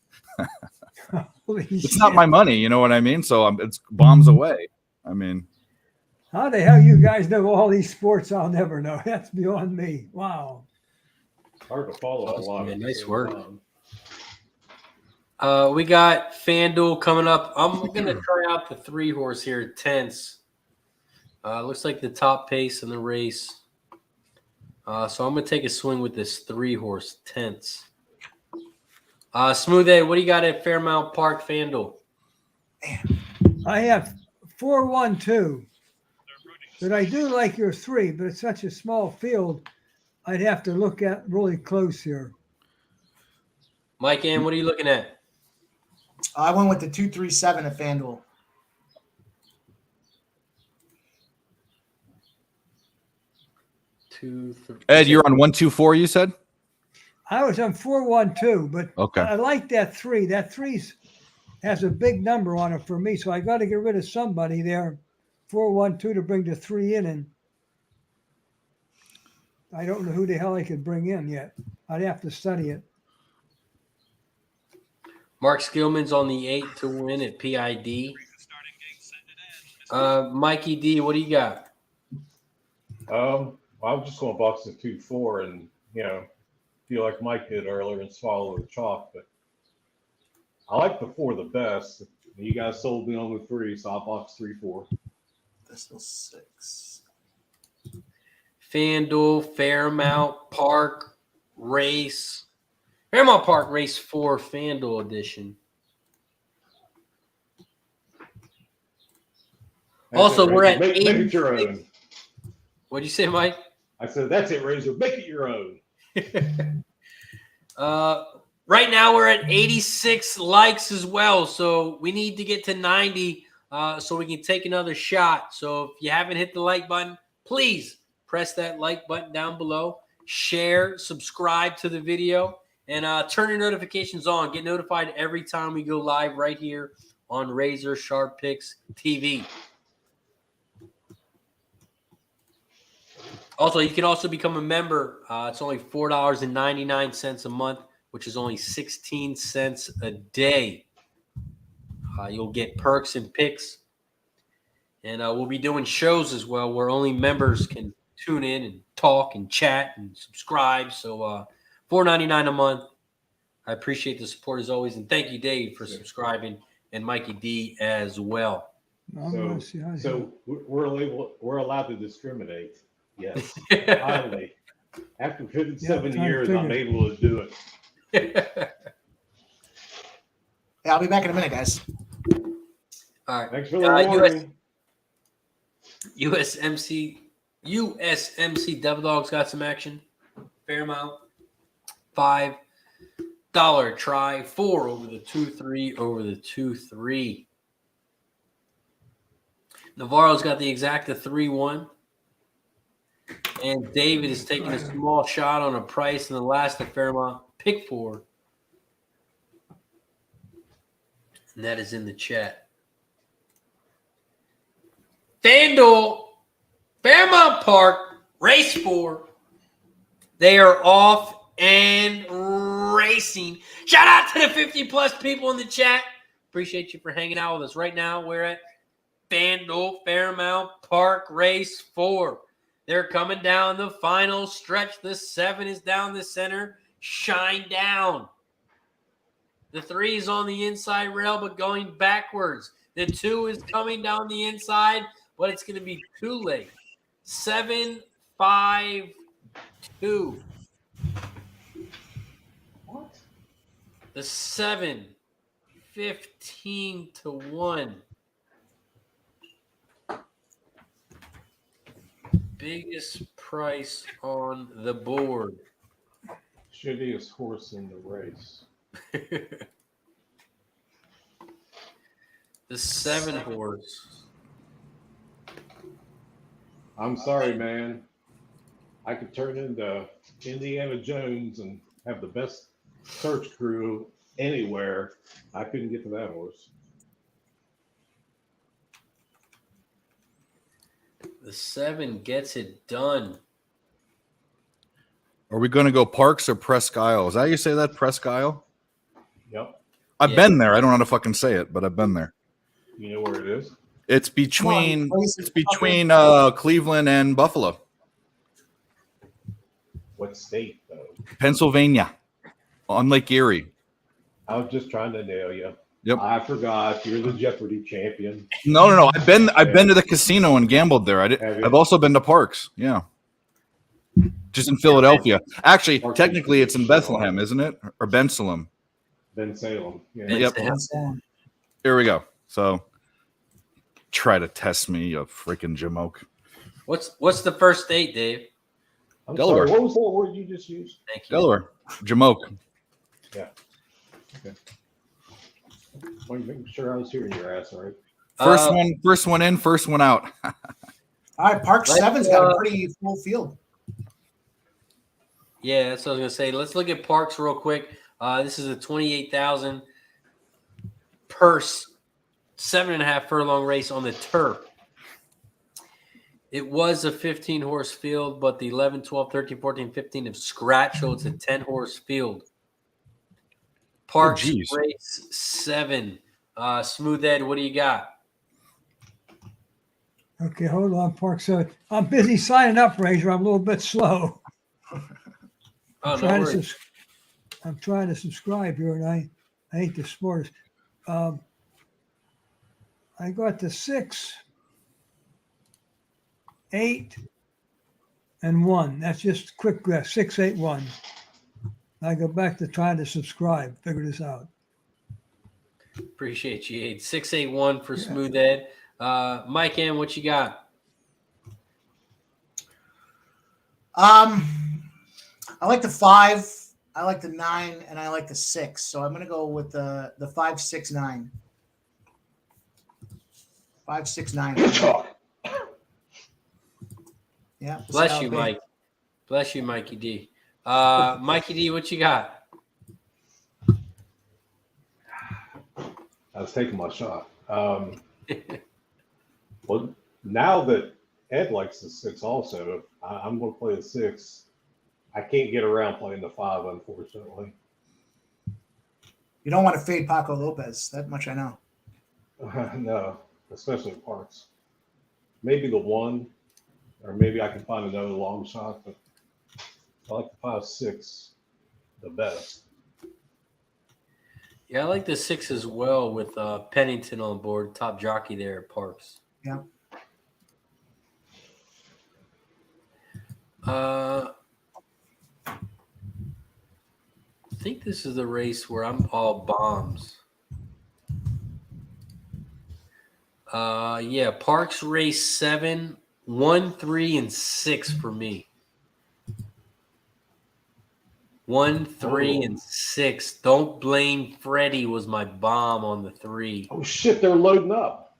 It's not my money, you know what I mean? So it's bombs away. I mean, how the hell you guys know all these sports? I'll never know. That's beyond me. Wow. Hard to follow a lot. Man, nice work. We got FanDuel coming up. I'm going to try out the 3-horse here, Tense. Looks like the top pace in the race. So I'm going to take a swing with this 3-horse, Tense. Smooth A, what do you got at Fairmount Park FanDuel? I have 4-1-2. But I do like your 3, but it's such a small field. I'd have to look at really close here. Mike Ann, what are you looking at? I went with the 2-3-7 at FanDuel. 2, 3. Ed, you're on 1, 2, 4. You said. I was on 4-1-2, but Okay. I like that 3. That 3 has a big number on it for me, so I got to get rid of somebody there. 4-1-2 to bring the 3 in, and I don't know who the hell I could bring in yet. I'd have to study it. Mark Skillman's on the 8 to win at PID. Mikey D, what do you got? Well, I'm just going to box the 2-4 and, feel like Mike did earlier and swallow the chalk. But I like the 4 the best. You guys sold me on the 3, so I'll box 3-4. This was 6. FanDuel, Fairmount Park Race. Fairmount Park Race 4 FanDuel edition. Also, we're at make 86. it your own. What'd you say, Mike? I said, that's it, Razor. Make it your own. Right now we're at 86 likes as well, so we need to get to 90 so we can take another shot. So if you haven't hit the like button, please press that like button down below. Share, subscribe to the video, and turn your notifications on. Get notified every time we go live right here on RazorSharpPicks TV. Also, you can also become a member. It's only $4.99 a month, which is only 16 cents a day. You'll get perks and picks. And we'll be doing shows as well where only members can tune in and talk and chat and subscribe. So $4.99 a month. I appreciate the support as always. And thank you, Dave, for subscribing, and Mikey D as well. So we're allowed to discriminate. Yes, finally. After 57 years, I'm able to do it. Yeah, I'll be back in a minute, guys. All right. Thanks for the warning. USMC Devil Dogs got some action. Fairmount, $5 try, 4 over the 2-3 over the 2-3. Navarro's got the exacta 3-1. And David is taking a small shot on a price in the last of Fairmount pick 4. And that is in the chat. FanDuel, Fairmount Park, race 4. They are off and racing. Shout out to the 50+ people in the chat. Appreciate you for hanging out with us. Right now, we're at FanDuel, Fairmount Park, race 4. They're coming down the final stretch. The 7 is down the center. Shine down. The 3 is on the inside rail, but going backwards. The 2 is coming down the inside, but it's going to be too late. 7-5-2. What? The 7, 15-1. Biggest price on the board. Shittiest horse in the race. The 7 horse. I'm sorry, man. I could turn into Indiana Jones and have the best search crew anywhere. I couldn't get to that horse. The 7 gets it done. Are we going to go Parx or Presque Isle? Is that how you say that? Presque Isle? Yep. I've been there. I don't know how to fucking say it, but I've been there. You know where it is? It's between Cleveland and Buffalo. What state, though? Pennsylvania, on Lake Erie. I was just trying to nail you. Yep. I forgot. You're the Jeopardy champion. No. I've been to the casino and gambled there. I've also been to Parx. Yeah. Just in Philadelphia. Actually, technically, it's in Bethlehem, isn't it? Or Bensalem. Ben Salem. Yeah. Yep. Here we go. So, try to test me, you freaking jamoke. What's the first state, Dave? I'm Delaware. sorry, what was that word you just used? Thank you. Delaware. Jamoke. Yeah. Okay. Well, you making sure I was hearing your ass, all right? First one in, first one out. All right, Park Let's, 7's got a pretty full field. Yeah, that's what I was going to say. Let's look at Parx real quick. This is a 28,000 purse, 7.5 furlong race on the turf. It was a 15-horse field, but the 11, 12, 13, 14, 15 have scratched, so it's a 10-horse field. Parx geez. Race 7. Smooth Ed, what do you got? Okay, hold on, Park. So I'm busy signing up, Razor. I'm a little bit slow. Oh, no worries. I'm trying to subscribe here, and I ain't the smartest. I got the 6, 8, and 1. That's just a quick guess. 6, 8, 1. I go back to trying to subscribe. Figure this out. Appreciate you, Aid. 681 for Smooth Ed. Mike M, what you got? I like the 5, I like the 9, and I like the 6. So I'm going to go with the 5, 6, 9. 5, 6, 9. Good talk. Yeah. Bless you, Mike. Bless you, Mikey D. Mikey D, what you got? I was taking my shot. Well, now that Ed likes the 6 also, I'm going to play the 6. I can't get around playing the 5, unfortunately. You don't want to fade Paco Lopez. That much I know. No, especially in Parks. Maybe the 1, or maybe I can find another long shot, but I like the 5, 6 the best. Yeah, I like the 6 as well with Pennington on board, top jockey there at Parx. Yeah. I think this is the race where I'm all bombs. Yeah, Parx Race 7, 1, 3, and 6 for me. 1, 3, and 6. Don't blame Freddie was my bomb on the 3. Oh, shit, they're loading up.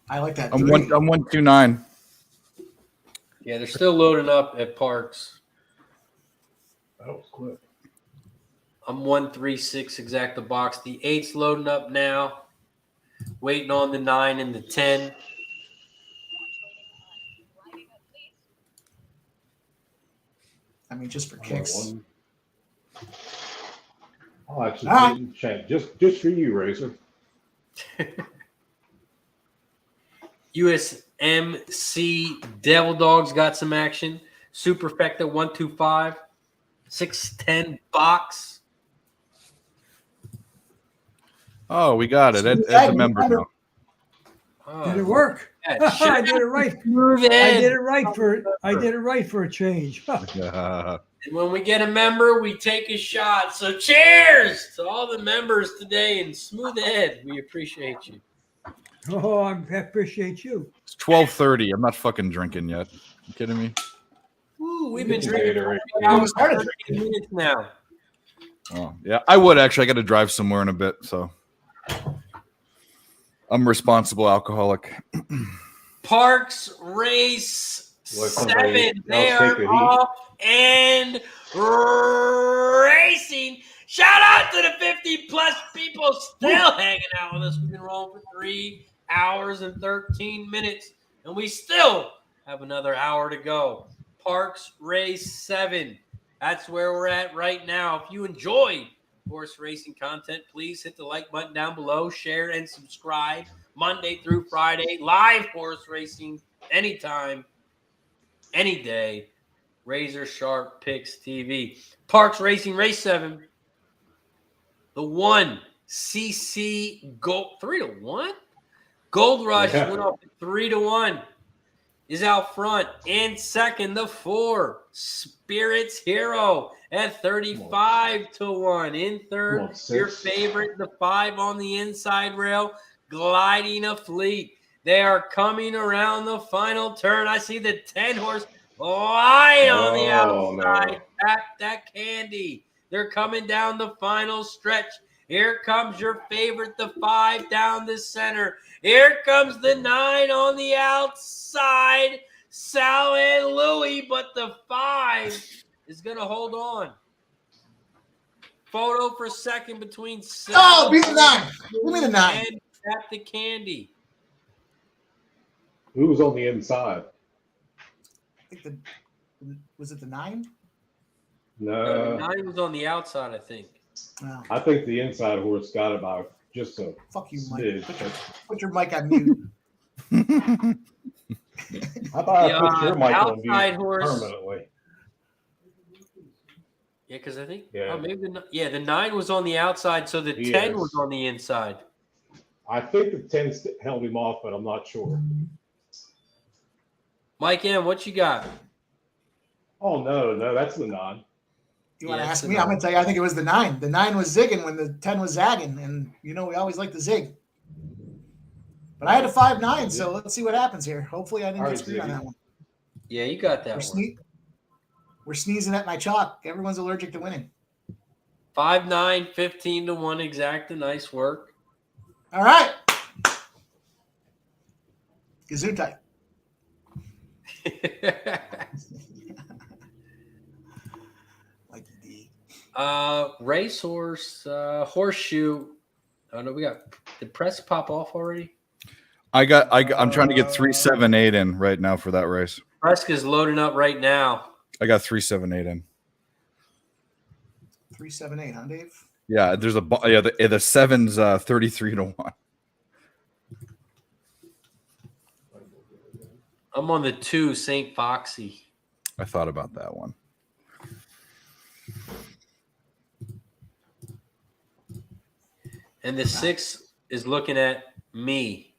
I like that. I'm 3. 129. Yeah, they're still loading up at Parx. That was quick. I'm 136 exact the box. The 8's loading up now. Waiting on the 9 and the 10. I mean, just for kicks. I'll actually change just for you, Razor. USMC Devil Dogs got some action. Superfecta 125. 610 box. Oh, we got it. Ed's a member now. Oh, Did it work? yeah, I did it right. Smooth I Ed. did it right for a change. And when we get a member, we take a shot. So cheers to all the members today and Smooth Ed. We appreciate you. Oh, I appreciate you. It's 12:30. I'm not fucking drinking yet. You kidding me? Ooh, we've been It's drinking Gatorade. for hours, 30 minutes now. Oh, yeah. I would actually. I got to drive somewhere in a bit, so I'm a responsible alcoholic. Parx Race Let somebody 7. They else take the are heat. off and racing. Shout out to the 50-plus people still hanging out with us. We've been rolling for 3 hours and 13 minutes, and we still have another hour to go. Parx Race 7. That's where we're at right now. If you enjoy horse racing content, please hit the like button down below, share, and subscribe. Monday through Friday, live horse racing anytime, any day. Razor Sharp Picks TV. Parx Racing Race 7. The 1 CC Gold 3-1. Gold Rush went up 3-1. Is out front. In second, the 4 Spirits Hero at 35-1. In third, your favorite, the 5 on the inside rail, Gliding a Fleet. They are coming around the final turn. I see the 10-horse lying on the outside. No. Tap that candy. They're coming down the final stretch. Here comes your favorite, the 5 down the center. Here comes the 9 on the outside. Sal and Louie, but the 5 is going to hold on. Photo for second between Sal. Oh, beat the 9. Give me the 9. And Tap the Candy. Who was on the inside? I think was it the 9? No, the No, 9 was on the outside, I think. No. I think the inside horse got about just a Fuck you, Mike. smidge. Put your mic on mute. How about I put The your mic on outside mute horse. permanently? Yeah, because I think Yeah. maybe the 9 was on the outside, so the 10 Yes. was on the inside. I think the 10 held him off, but I'm not sure. Mike M, what you got? Oh no, that's the 9. You want to Yeah, ask it's me? the I'm going to tell you, I think it was the 9. The 9 was zigging when the 10 was zagging. And, we always like the zig. But I had a 5-9, so let's see what happens here. Hopefully I didn't All get right, screwed on Ziggy. that one. Yeah, you got that We're, one. we're sneezing at my chalk. Everyone's allergic to winning. 5-9, 15-1 exacta. Nice work. All right. Gesundheit. Like D. Racehorse, Horseshoe. Oh no, we got. Did press pop off already? I'm trying to get 378 in right now for that race. Presque is loading up right now. I got 378 in. 378, huh, Dave? Yeah, there's the 7's 33-1. I'm on the 2, St. Foxy. I thought about that one. And the 6 is looking at me.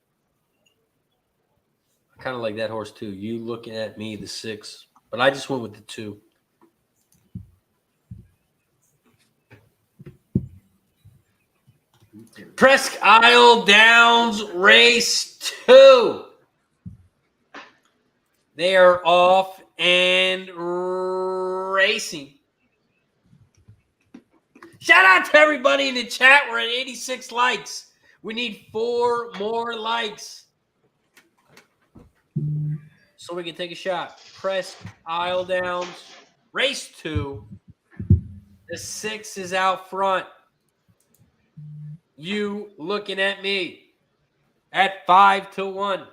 I kind of like that horse too. You looking at me, the 6. But I just went with the 2. Presque Isle Downs race 2. They are off and racing. Shout out to everybody in the chat. We're at 86 likes. We need 4 more likes so we can take a shot. Presque Isle Downs, race 2. The 6 is out front. You looking at me at 5-1.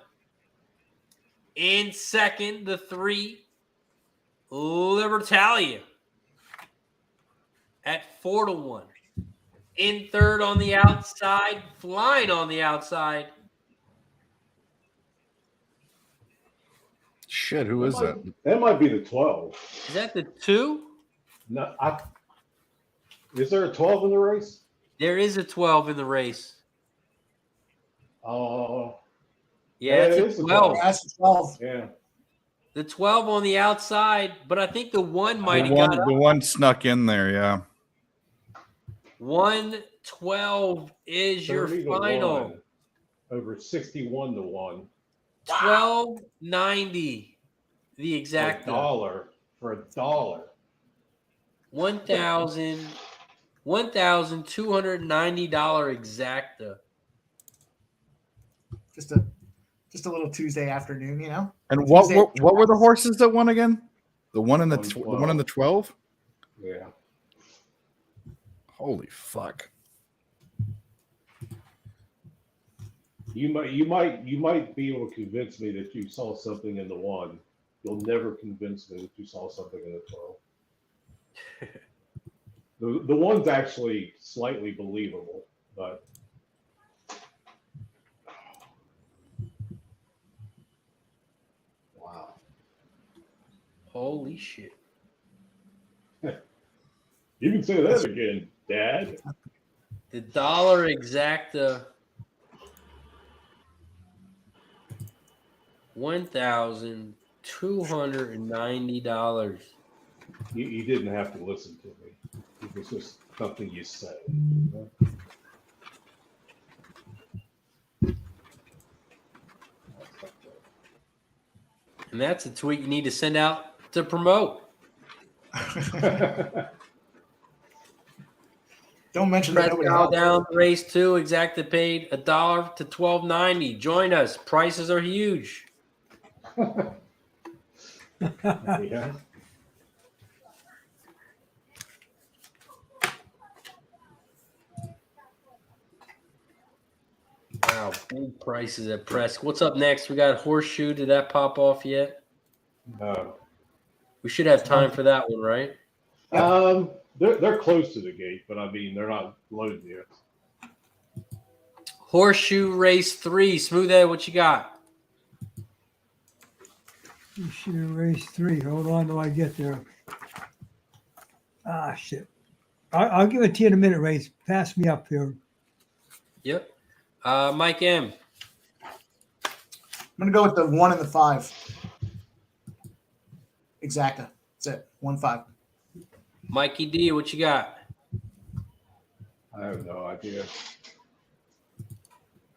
In second, the 3, Libertalia at 4-1. In third on the outside, flying on the outside. Shit, who is that? That might be the 12. Is that the 2? No, is there a 12 in the race? There is a 12 in the race. Oh, Yeah, Yeah, it it's is a a 12. That's 12. yeah. The 12 on the outside, but I think the 1 might The have got up. one snuck in there, yeah. 112 is your 30 to final. 1 over 61-1. 1290. The exact $1 for $1. $1,290 exacta. Just a little Tuesday afternoon, And what Tuesday. what were the horses that won again? The one in the 12? Yeah. Holy fuck. You might be able to convince me that you saw something in the 1. You'll never convince me that you saw something in the 12. The 1's actually slightly believable, but wow. Holy shit. You can say that again, Dad. The dollar exacta. $1,290. You didn't have to listen to me. It was just something you said. And that's a tweet you need to send out to promote. Don't mention that. Presque Nobody Isle else. Downs race 2, exacta paid $1 to $12.90. Join us. Prices are huge. Yeah. Wow, big prices at Presque. What's up next? We got Horseshoe. Did that pop off yet? No. We should have time for that one, right? They're close to the gate, but I mean they're not loaded yet. Horseshoe Race 3. Smoothhead, what you got? You should have raised 3. Hold on till I get there. Ah, shit. I'll give it to you in a minute, Race. Pass me up here. Yep. Mike M. I'm gonna go with the 1 and the 5. Exacta. That's it. 1-5. Mikey D, what you got? I have no idea.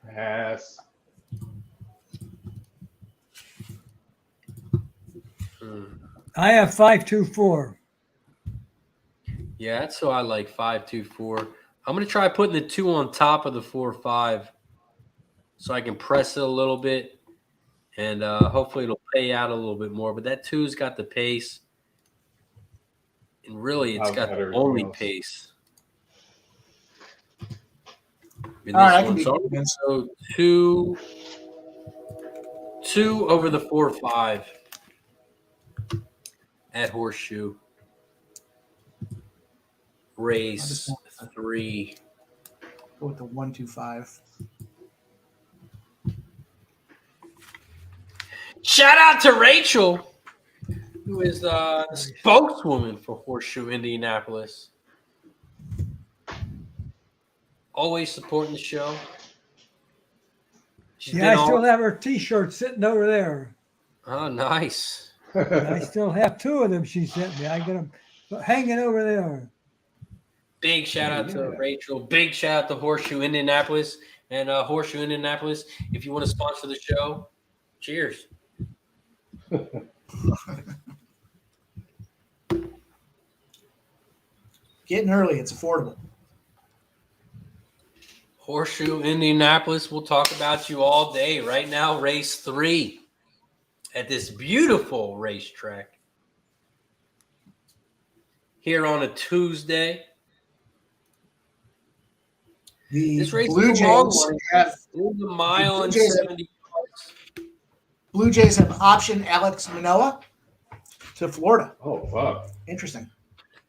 Pass. I have 5-2-4. Yeah, that's who I like, 5-2-4. I'm going to try putting the 2 on top of the 4-5 so I can press it a little bit, and hopefully it'll pay out a little bit more. But that 2's got the pace, and really it's got the only pace. In All right, I this can one. be convinced. So 2 over the 4-5 at Horseshoe. Race 3. Go with the 1-2-5. Shout out to Rachel, who is the spokeswoman for Horseshoe Indianapolis. Always supporting the show. She's Yeah, I been still on- have her T-shirt sitting over there. Oh, nice. I still have 2 of them she sent me. I got them hanging over there. Big shout out to Rachel. Big shout out to Horseshoe Indianapolis. And Horseshoe Indianapolis, if you want to sponsor the show, cheers. Getting early. It's affordable. Horseshoe Indianapolis, we'll talk about you all day. Right now, race 3 at this beautiful racetrack here on a Tuesday. The This race Blue is a long Jays one. have It was a mile and Blue Jays- 70 yards. Blue Jays have optioned Alex Manoah to Florida. Oh fuck. Interesting.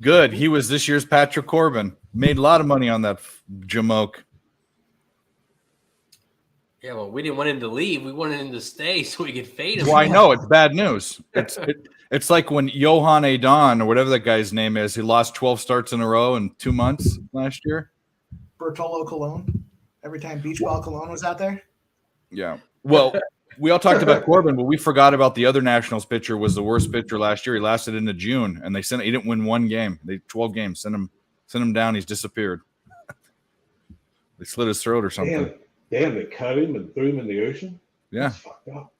Good. He was this year's Patrick Corbin. Made a lot of money on that Jamoke. Yeah, well, we didn't want him to leave. We wanted him to stay so we could fade him. Well, I know it's bad news. It's like when Johan Adon or whatever that guy's name is, he lost 12 starts in a row in 2 months last year. Bertolo Colon. Every time Beach Ball Colon was out there. Yeah. Well, we all talked about Corbin, but we forgot about the other Nationals pitcher was the worst pitcher last year. He lasted into June, and he didn't win one game. 12 games. Sent him down. He's disappeared. They slit his throat or something. Damn, they cut him and threw him in the ocean? Yeah. That's fucked up.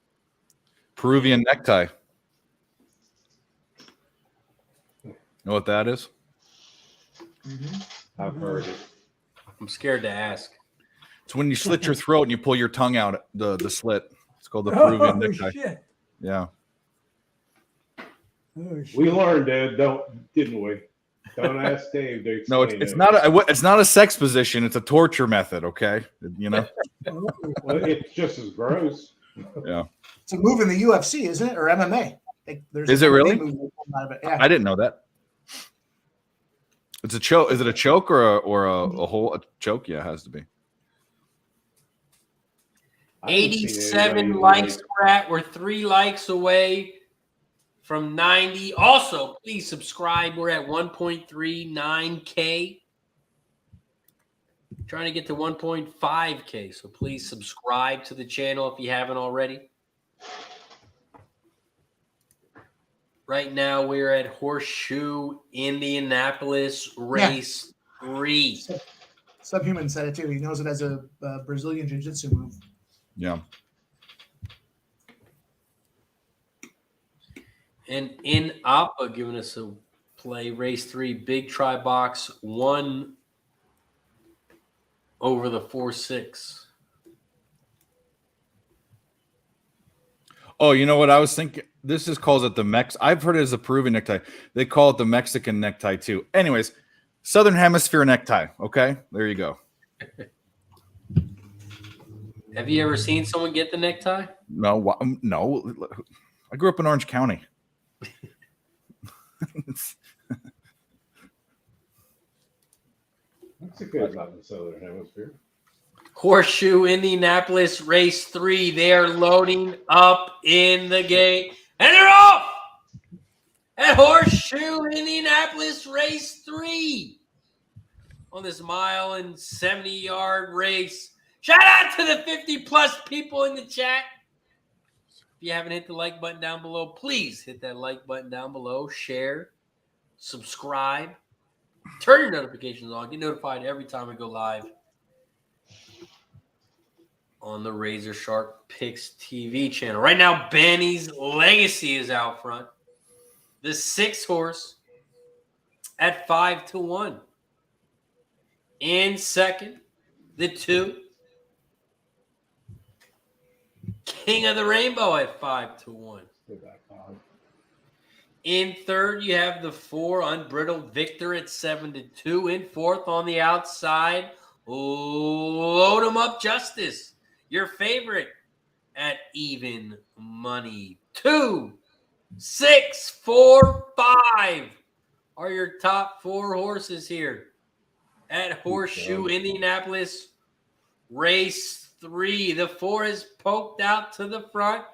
Peruvian necktie. Know what that is? I've heard it. I'm scared to ask. It's when you slit your throat and you pull your tongue out the slit. It's called the Peruvian Oh, necktie. shit. Yeah. Oh, shit. We learned that, didn't we? Don't ask Dave to No, explain it's not a sex position. It's a torture method. Okay, you know. Well, it's just as gross. Yeah. It's a move in the UFC, isn't it? Or MMA. Is it really? Yeah. I didn't know that. It's a choke. Is it a choke or a whole a choke? Yeah, it has to be. I haven't seen 87 anybody likes we're at. We're 3 likes away from 90. Also, please subscribe. We're at 1.39K. Trying to get to 1.5K. So please subscribe to the channel if you haven't already. Right now, we're at Horseshoe Indianapolis Race 3. Subhuman said it too. He knows it as a Brazilian jiu-jitsu move. Yeah. And in Appa giving us a play, race 3, big try box, 1 over the 4-6. Oh, you know what I was thinking? This is calls it the Mex. I've heard it as a Peruvian necktie. They call it the Mexican necktie too. Anyways, Southern Hemisphere necktie. Okay, there you go. Have you ever seen someone get the necktie? No, no. I grew up in Orange County. That's a good about the Southern Hemisphere. Horseshoe Indianapolis Race 3. They are loading up in the gate. And they're off! At Horseshoe Indianapolis Race 3. On this 1.70-yard race. Shout out to the 50-plus people in the chat. If you haven't hit the like button down below, please hit that like button down below. Share. Subscribe. Turn your notifications on. Get notified every time we go live on the RazorSharpPicks TV channel. Right now, Benny's Legacy is out front. The 6 horse at 5-1. In second, the 2. King of the Rainbow at 5-1. In third, you have the 4 Unbridled Victor at 7-2. In fourth, on the outside, Load 'em Up Justice, your favorite, at even money. 2, 6, 4, 5 are your top 4 horses here at Horseshoe Indianapolis Race 3. The 4 is poked out to the front.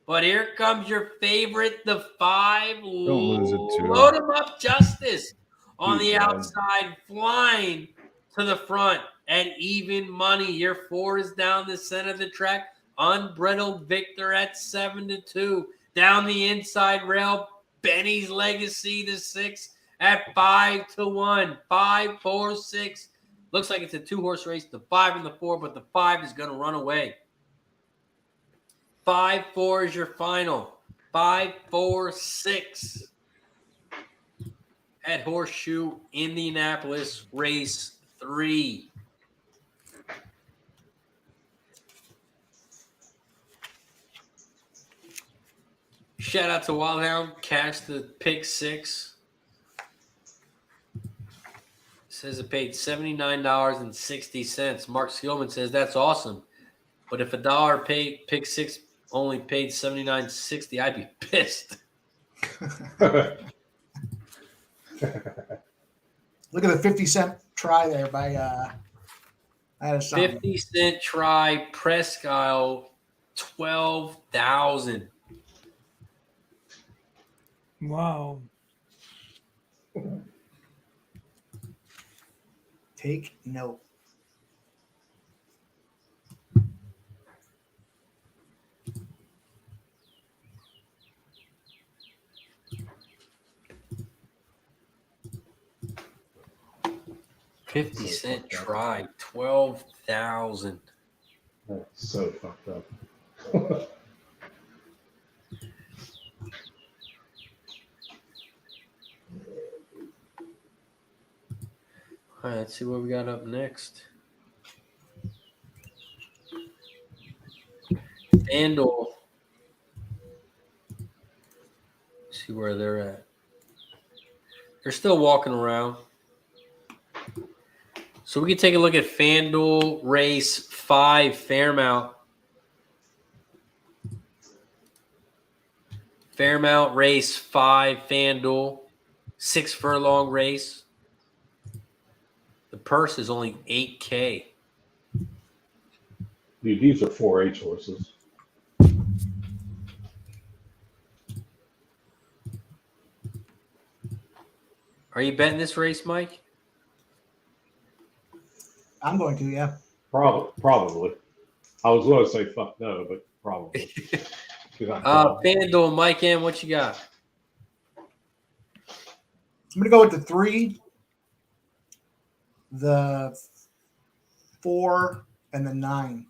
But here comes your favorite, the 5. Don't lose it, too. Load 'em Up Justice on the outside, flying to the front at even money. Your 4 is down the center of the track. Unbridled Victor at 7-2. Down the inside rail, Benny's Legacy, the 6 at 5-1. 5, 4, 6. Looks like it's a 2-horse race, the 5 and the 4, but the 5 is going to run away. 5-4 is your final. 5-4-6 at Horseshoe Indianapolis Race 3. Shout out to Wildhound. Cash the pick 6. Says it paid $79.60. Mark Skillman says that's awesome. But if $1 paid pick 6 only paid $79.60, I'd be pissed. Look at the 50-cent try there by 50-cent try, Presque Isle, 12,000. Wow. Take note. $50 try, 12,000. That's so fucked up. All right, let's see what we got up next. FanDuel. See where they're at. They're still walking around. So we can take a look at FanDuel Race 5 Fairmount. Fairmount Race 5 FanDuel. 6 furlong race. The purse is only $8K. Dude, these are 4-H horses. Are you betting this race, Mike? I'm going to, yeah. Probably. I was going to say fuck no, but probably. FanDuel, Mike M, what you got? I'm going to go with the 3, the 4, and the 9.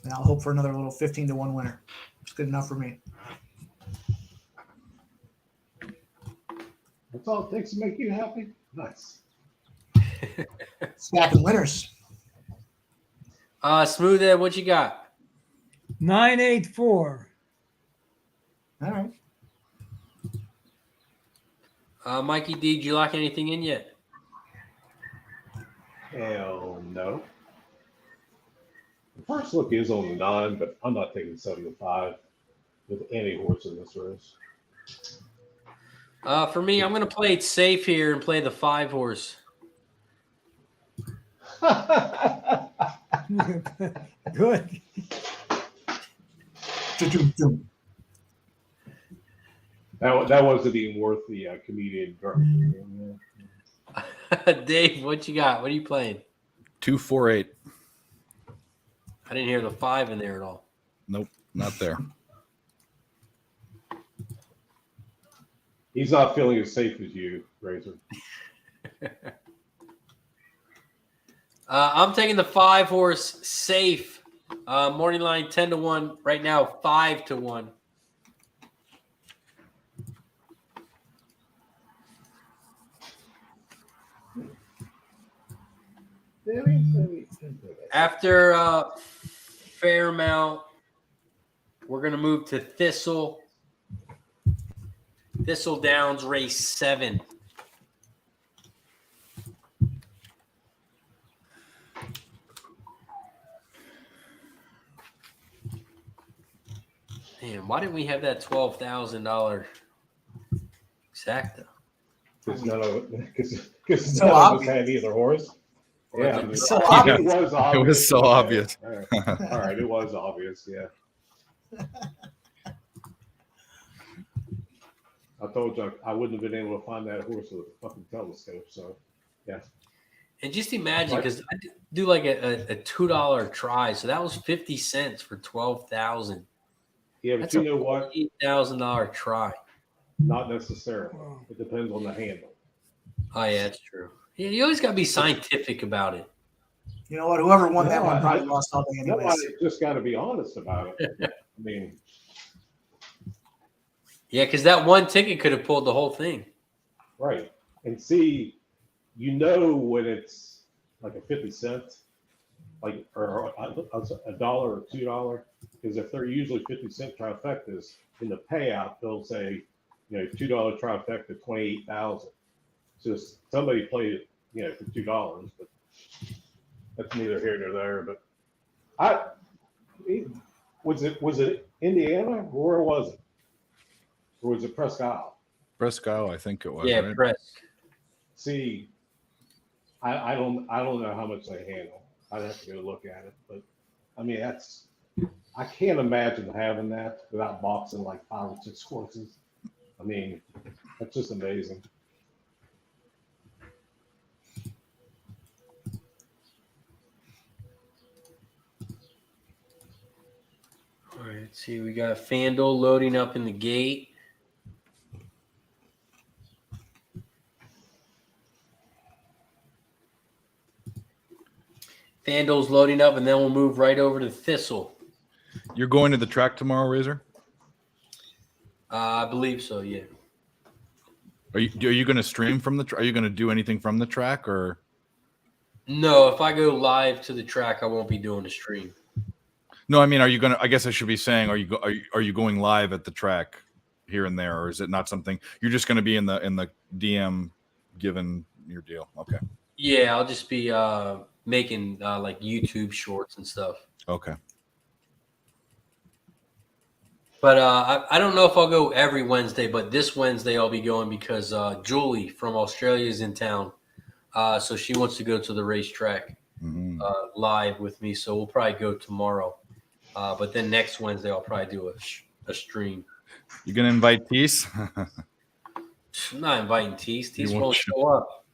And I'll hope for another little 15-1 winner. It's good enough for me. That's all it takes to make you happy? Nice. Stacking winners. Smooth Ed, what you got? 984. All right. Mikey D, did you lock anything in yet? Hell no. The first look is on the 9, but I'm not taking 7 to 5 with any horse in this race. For me, I'm going to play it safe here and play the 5 horse. Good. That wasn't even worth the comedian garbage. Dave, what you got? What are you playing? 248. I didn't hear the 5 in there at all. Nope, not there. He's not feeling as safe as you, Razor. I'm taking the 5 horse safe. Morning line 10 to 1. Right now, 5 to 1. After Fairmount, we're going to move to Thistledowns race 7. Man, why didn't we have that $12,000 exacta? Because none of So us obvious. had either horse. Yeah, It's so it obvious. was obvious. It was so obvious. All right, it was obvious. Yeah. I told you I wouldn't have been able to find that horse with a fucking telescope. So, yeah. And just imagine, because I do like a $2 try, so that was 50 cents for 12,000. Yeah, but That's you know what? $8,000 try. Not necessarily. It depends on the handle. Oh yeah, that's true. Yeah, you always got to be scientific about it. You know what? Whoever won that No, one probably lost all day anyways. Somebody just got to be honest about it. I mean, Yeah, because that one ticket could have pulled the whole thing. right. And see, you know when it's like a 50 cent, like or a dollar or $2, because if they're usually 50-cent trifectas, in the payout they'll say, $2 trifecta, 28,000. So somebody played it, for $2, but that's neither here nor there. But was it Indiana? Or where was it? Or was it Presque Isle? Presque Isle, I think it was. Yeah, right? Presque. See, I don't know how much they handle. I'd have to go look at it, but I mean I can't imagine having that without boxing like 5 or 6 horses. I mean, that's just amazing. All right, let's see. We got FanDuel loading up in the gate. FanDuel's loading up, and then we'll move right over to Thistle. You're going to the track tomorrow, Razor? I believe so, yeah. Are you going to stream from the? Are you going to do anything from the track or? No, if I go live to the track, I won't be doing a stream. No, I mean, are you going to? I guess I should be saying, are you going live at the track here and there, or is it not something you're just going to be in the DM given your deal? Okay. Yeah, I'll just be making like YouTube shorts and stuff. Okay. But I don't know if I'll go every Wednesday, but this Wednesday I'll be going because Julie from Australia is in town. So she wants to go to the racetrack live with me. So we'll probably go tomorrow. But then next Wednesday I'll probably do a stream. You going to invite Tease? I'm not inviting Tease. Tease You won't won't show up.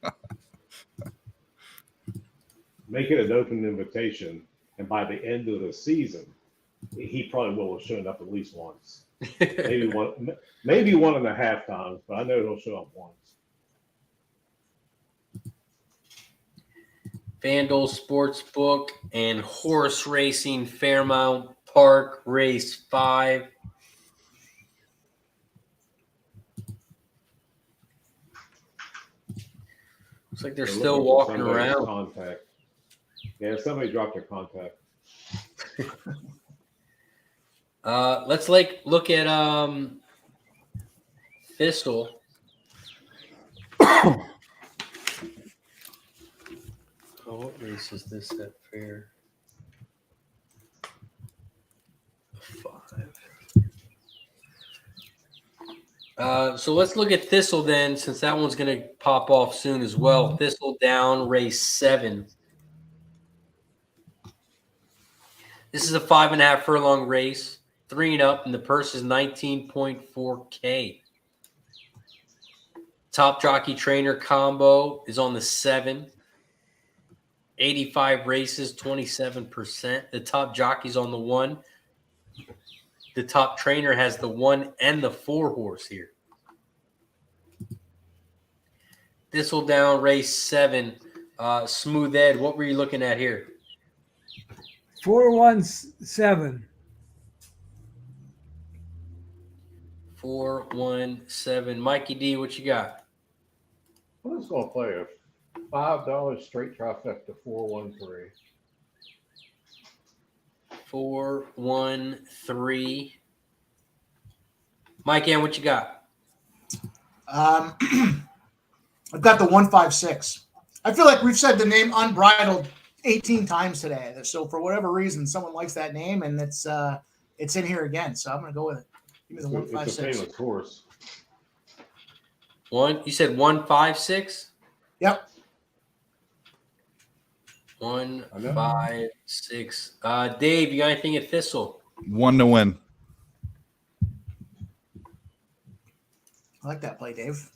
Make it an open invitation, and by the end of the season, he probably will have shown up at least once. Maybe one and a half times, but I know he'll show up once. FanDuel Sportsbook and Horse Racing Fairmount Park Race 5. Looks like they're still walking around. Contact. Yeah, somebody dropped their contact. Let's look at Thistle. What race is this at fair? 5. So let's look at Thistle then, since that one's going to pop off soon as well. Thistledown, race 7. This is a 5.5 furlong race, 3 and up, and the purse is $19.4K. Top jockey trainer combo is on the 7. 85 races, 27%. The top jockey's on the 1. The top trainer has the 1 and the 4 horse here. Thistledown, race 7. Smooth Ed, what were you looking at here? 417. 417. Mikey D, what you got? I'm just going to play a $5 straight trifecta 413. 413. Mike Ann, what you got? I've got the 156. I feel like we've said the name Unbridled 18 times today. So for whatever reason, someone likes that name, and it's in here again. So I'm going to go with it. Give me the It's a 156. famous horse. You said 156? Yep. 156. Dave, you got anything at Thistle? 1 to win. I like that play, Dave.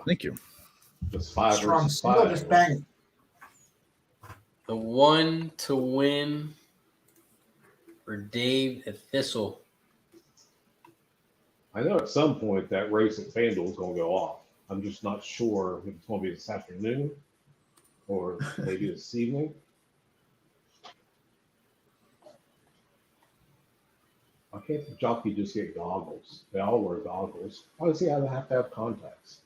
Thank you. Just 5 Strong versus single, 5. just bang it. The 1 to win for Dave at Thistle. I know at some point that race at FanDuel is going to go off. I'm just not sure if it's going to be this afternoon or maybe this evening. Why can't the jockey just get goggles? They all wear goggles. Why does he have to have contacts?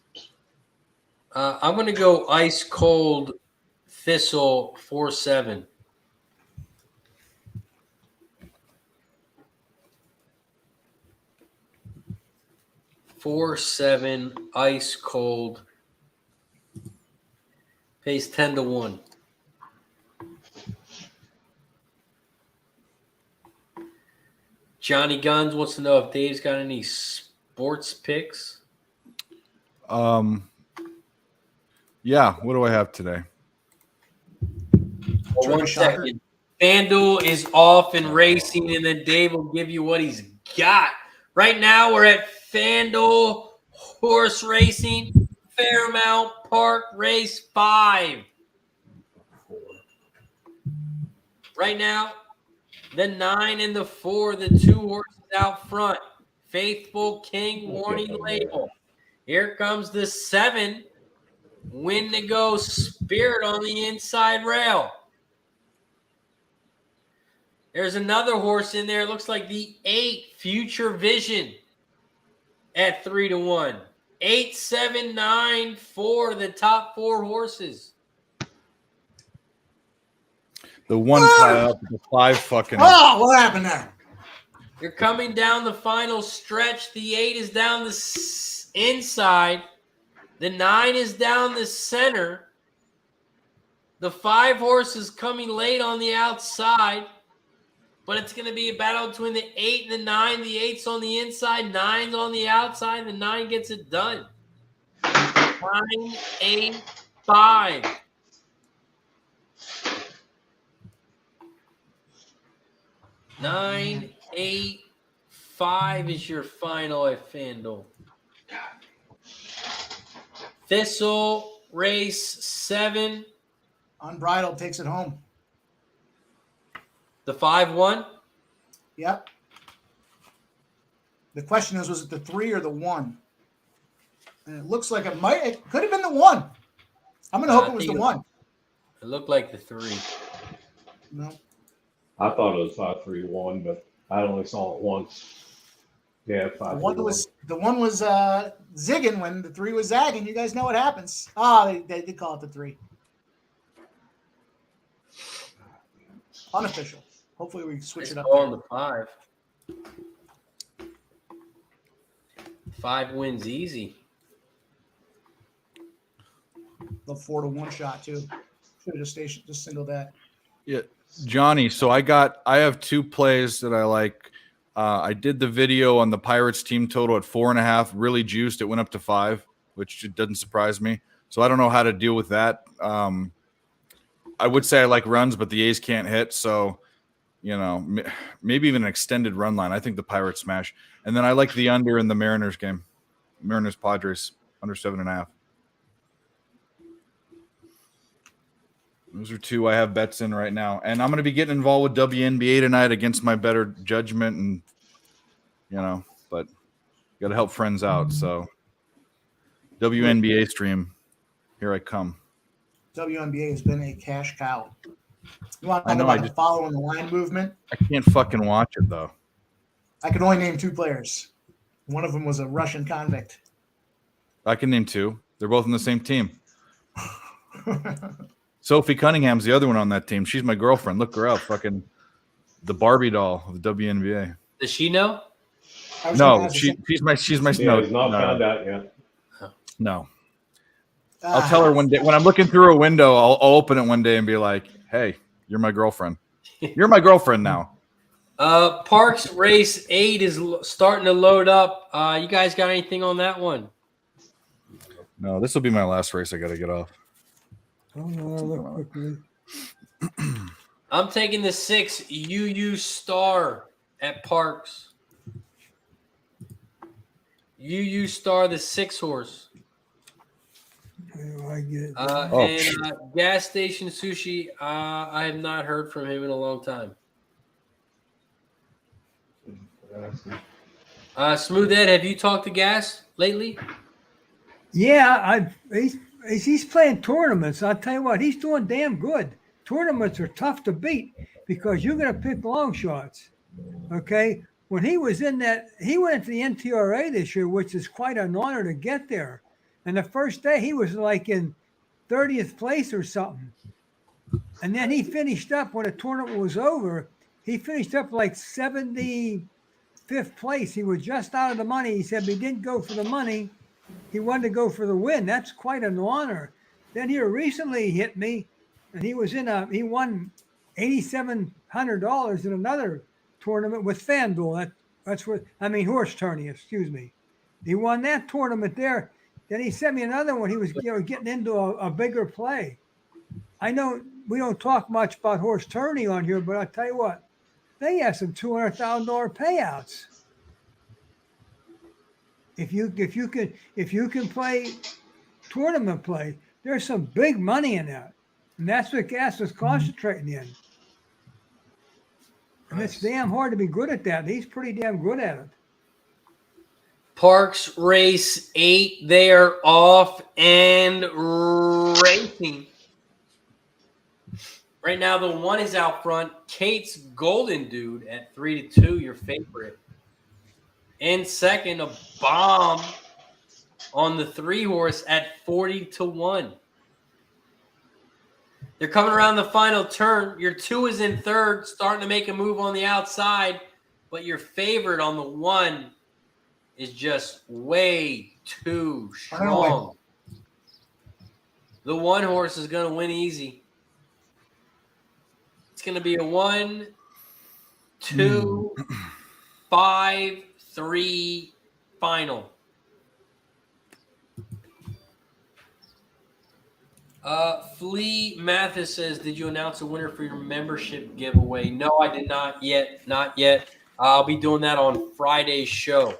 I'm going to go ice cold Thistle 4-7. Ice cold. Pays 10 to 1. Johnny Guns wants to know if Dave's got any sports picks. Yeah. What do I have today? Well, 1 second. FanDuel is off and racing, and then Dave will give you what he's got. Right now, we're at FanDuel Horse Racing, Fairmount Park, race 5. Right now, the 9 and the 4, the 2 horses out front. Faithful King warning label. Here comes the 7. Win to go Spirit on the inside rail. There's another horse in there. It looks like the 8 Future Vision at 3 to 1. 8, 7, 9, 4, the top 4 horses. The 1 tie up, the 5 fucking. Oh, what happened there? You're coming down the final stretch. The 8 is down the inside. The 9 is down the center. The 5 horse is coming late on the outside. But it's going to be a battle between the 8 and the 9. The 8's on the inside. 9's on the outside. The 9 gets it done. 9, 8, 5. Nine, 8, 5 is your final at FanDuel. Thistle, race 7. Unbridled takes it home. The 5-1? Yep. The question is, was it the 3 or the 1? And it looks like it could have been the 1. I'm going to hope it was the 1. It looked like the 3. No. I thought it was 5-3-1, but I only saw it once. Yeah, 5-3-1. The one was zigging when the 3 was zagging. You guys know what happens. They did call it the 3. Unofficial. Hopefully we switch It's it up. on There. the 5. 5 wins easy. The 4-1 shot too. Should have just singled that. Yeah, Johnny. So I have 2 plays that I like. I did the video on the Pirates team total at 4.5, really juiced. It went up to 5, which doesn't surprise me. So I don't know how to deal with that. I would say I like runs, but the A's can't hit. So, maybe even an extended run line. I think the Pirates smash. And then I like the under in the Mariners game. Mariners Padres under 7.5. Those are 2 I have bets in right now. And I'm going to be getting involved with WNBA tonight against my better judgment. And, but got to help friends out. So WNBA stream, here I come. WNBA has been a cash cow. You want to I talk know, about following the line movement? I can't fucking watch it, though. I can only name 2 players. One of them was a Russian convict. I can name 2. They're both on the same team. Sophie Cunningham's the other one on that team. She's my girlfriend. Look her up. Fucking the Barbie doll of the WNBA. Does she know? No, she's my Yeah, he's not found out yet. No. I'll tell her one day when I'm looking through a window. I'll open it one day and be like, "Hey, you're my girlfriend. You're my girlfriend now." Parx Race 8 is starting to load up. You guys got anything on that one? No, this will be my last race. I got to get off. Oh, no, I'll look quickly. I'm taking the 6 UU Star at Parx. UU Star, the 6 horse. I get it. And Gas Station Sushi, I have not heard from him in a long time. Smooth Ed, have you talked to Gas lately? Yeah, he's playing tournaments. I'll tell you what, he's doing damn good. Tournaments are tough to beat because you're going to pick long shots. Okay? When he was in that, he went to the NTRA this year, which is quite an honor to get there. And the first day he was like in 30th place or something. And then he finished up when the tournament was over. He finished up like 75th place. He was just out of the money. He said he didn't go for the money. He wanted to go for the win. That's quite an honor. Then here recently he hit me, and he won $8,700 in another tournament with FanDuel. Horse tourney, excuse me. He won that tournament there. Then he sent me another one. He was getting into a bigger play. I know we don't talk much about horse tourney on here, but I tell you what, they have some $200,000 payouts. If you can play tournament play, there's some big money in that, and that's what Gas was concentrating in. And it's damn hard to be good at that. He's pretty damn good at it. Parx Race 8, they are off and racing. Right now, the 1 is out front. Kate's Golden Dude at 3-2, your favorite. In second, a bomb on the 3 horse at 40-1. They're coming around the final turn. Your 2 is in third, starting to make a move on the outside, but your favorite on the 1 is just way too strong. The 1 horse is going to win easy. It's going to be a 1, 2, 5, 3 final. Flea Mathis says, did you announce a winner for your membership giveaway? No, I did not yet. Not yet. I'll be doing that on Friday's show.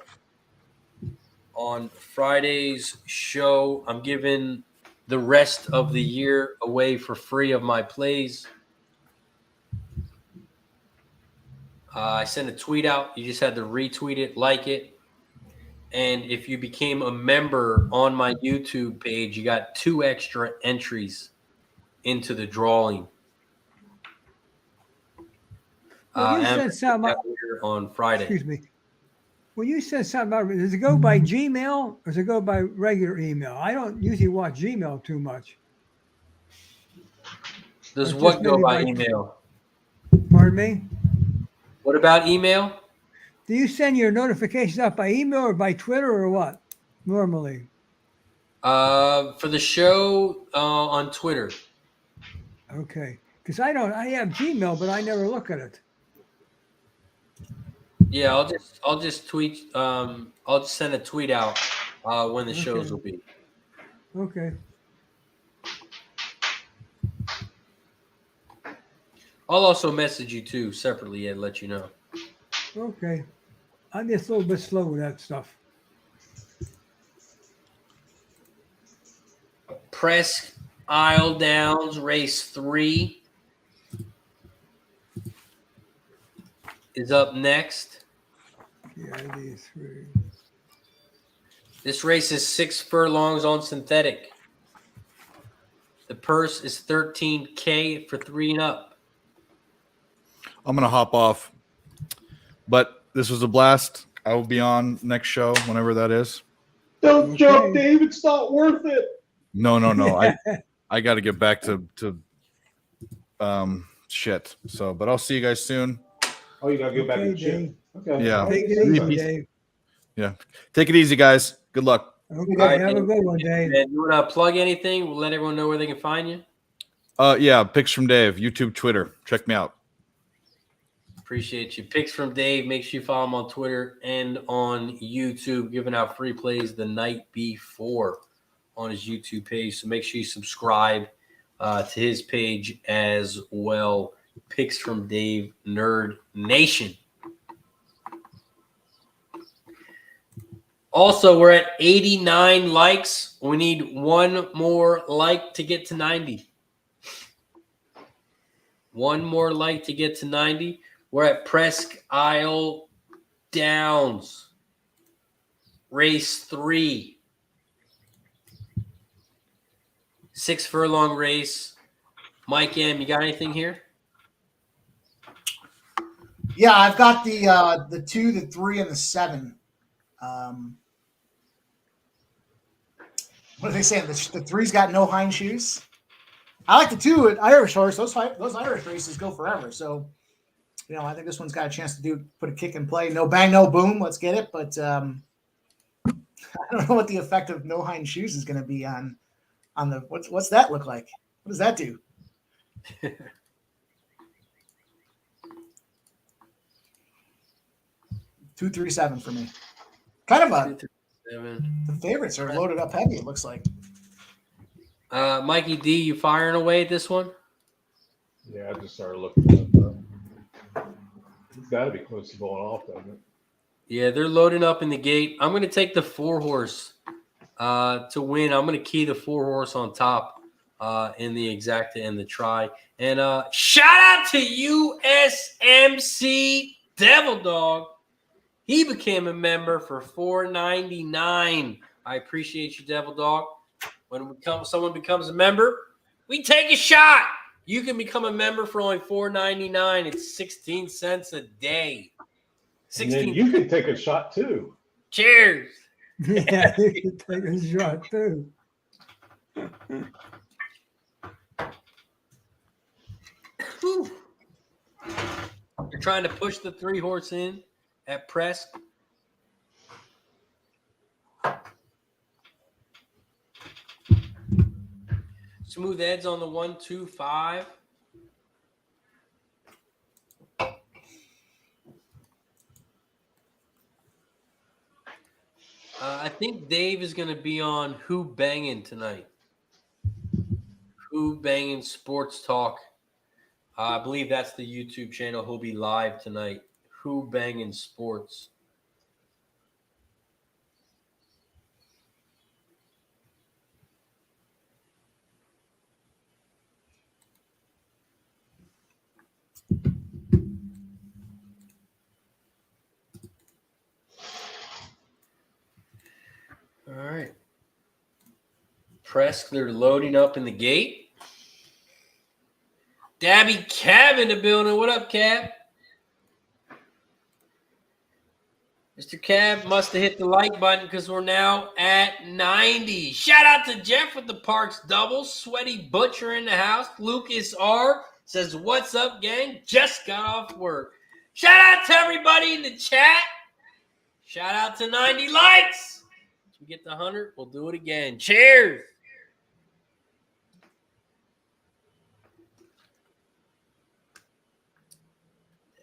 On Friday's show, I'm giving the rest of the year away for free of my plays. I sent a tweet out. You just had to retweet it, like it. And if you became a member on my YouTube page, you got 2 extra entries into the drawing. Well, you said something about, on Friday. excuse me. Well, you said something about, does it go by Gmail or does it go by regular email? I don't usually watch Gmail too much. Does Or what just go maybe by email? Pardon me? What about email? Do you send your notifications out by email or by Twitter or what? Normally. For the show on Twitter. Okay. Because I have Gmail, but I never look at it. Yeah, I'll just tweet. I'll just send a tweet out when the shows will be. Okay. I'll also message you too separately and let you know. Okay. I'm just a little bit slow with that stuff. Presque Isle Downs race 3 is up next. PID3. This race is 6 furlongs on synthetic. The purse is $13K for 3 and up. I'm gonna hop off, but this was a blast. I will be on next show whenever that is. Don't jump, Dave. It's not worth it. No. I got to get back to shit. So, but I'll see you guys soon. Oh, you gotta get back to the Okay, gym. Okay. Yeah. Take it easy, Dave. Yeah. Take it easy, guys. Good luck. Okay, All right, have a good one, Dave. And you want to plug anything? We'll let everyone know where they can find you. Yeah. Picks from Dave. YouTube, Twitter. Check me out. Appreciate you. Picks from Dave. Make sure you follow him on Twitter and on YouTube, giving out free plays the night before on his YouTube page. So make sure you subscribe to his page as well. Picks from Dave, Nerd Nation. Also, we're at 89 likes. We need one more like to get to 90. One more like to get to 90. We're at Presque Isle Downs, race 3. 6 furlong race. Mike M., you got anything here? Yeah, I've got the 2, the 3, and the 7. What are they saying? The 3's got no hind shoes. I like the 2 at Irish Horse. Those Irish races go forever. So, I think this one's got a chance to put a kick and play. No bang, no boom. Let's get it. But I don't know what the effect of no hind shoes is going to be on the what's that look like? What does that do? 2, 3, 7 for me. Kind of the favorites are loaded up heavy, it looks like. Mikey D, you firing away at this one? Yeah, I just started looking at it. It's got to be close to going off, doesn't it? Yeah, they're loading up in the gate. I'm going to take the 4-horse to win. I'm going to key the 4-horse on top in the exacta and the try. And shout out to USMC Devil Dog. He became a member for $4.99. I appreciate you, Devil Dog. When someone becomes a member, we take a shot. You can become a member for only $4.99. It's 16 cents a day. 16. And then you can take a shot too. Cheers. Yeah, you can take a shot too. You're trying to push the 3-horse in at Presque. Smooth Ed's on the 1, 2, 5. I think Dave is going to be on Who Bangin' tonight. Who Bangin' Sports Talk. I believe that's the YouTube channel. He'll be live tonight. Who Bangin' Sports. All right. Presque, they're loading up in the gate. Dabby Cab in the building. What up, Cab? Mr. Cab must have hit the like button because we're now at 90. Shout out to Jeff with the Parx double. Sweaty Butcher in the house. Lucas R. says, what's up, gang? Just got off work. Shout out to everybody in the chat. Shout out to 90 likes. If we get to 100, we'll do it again. Cheers.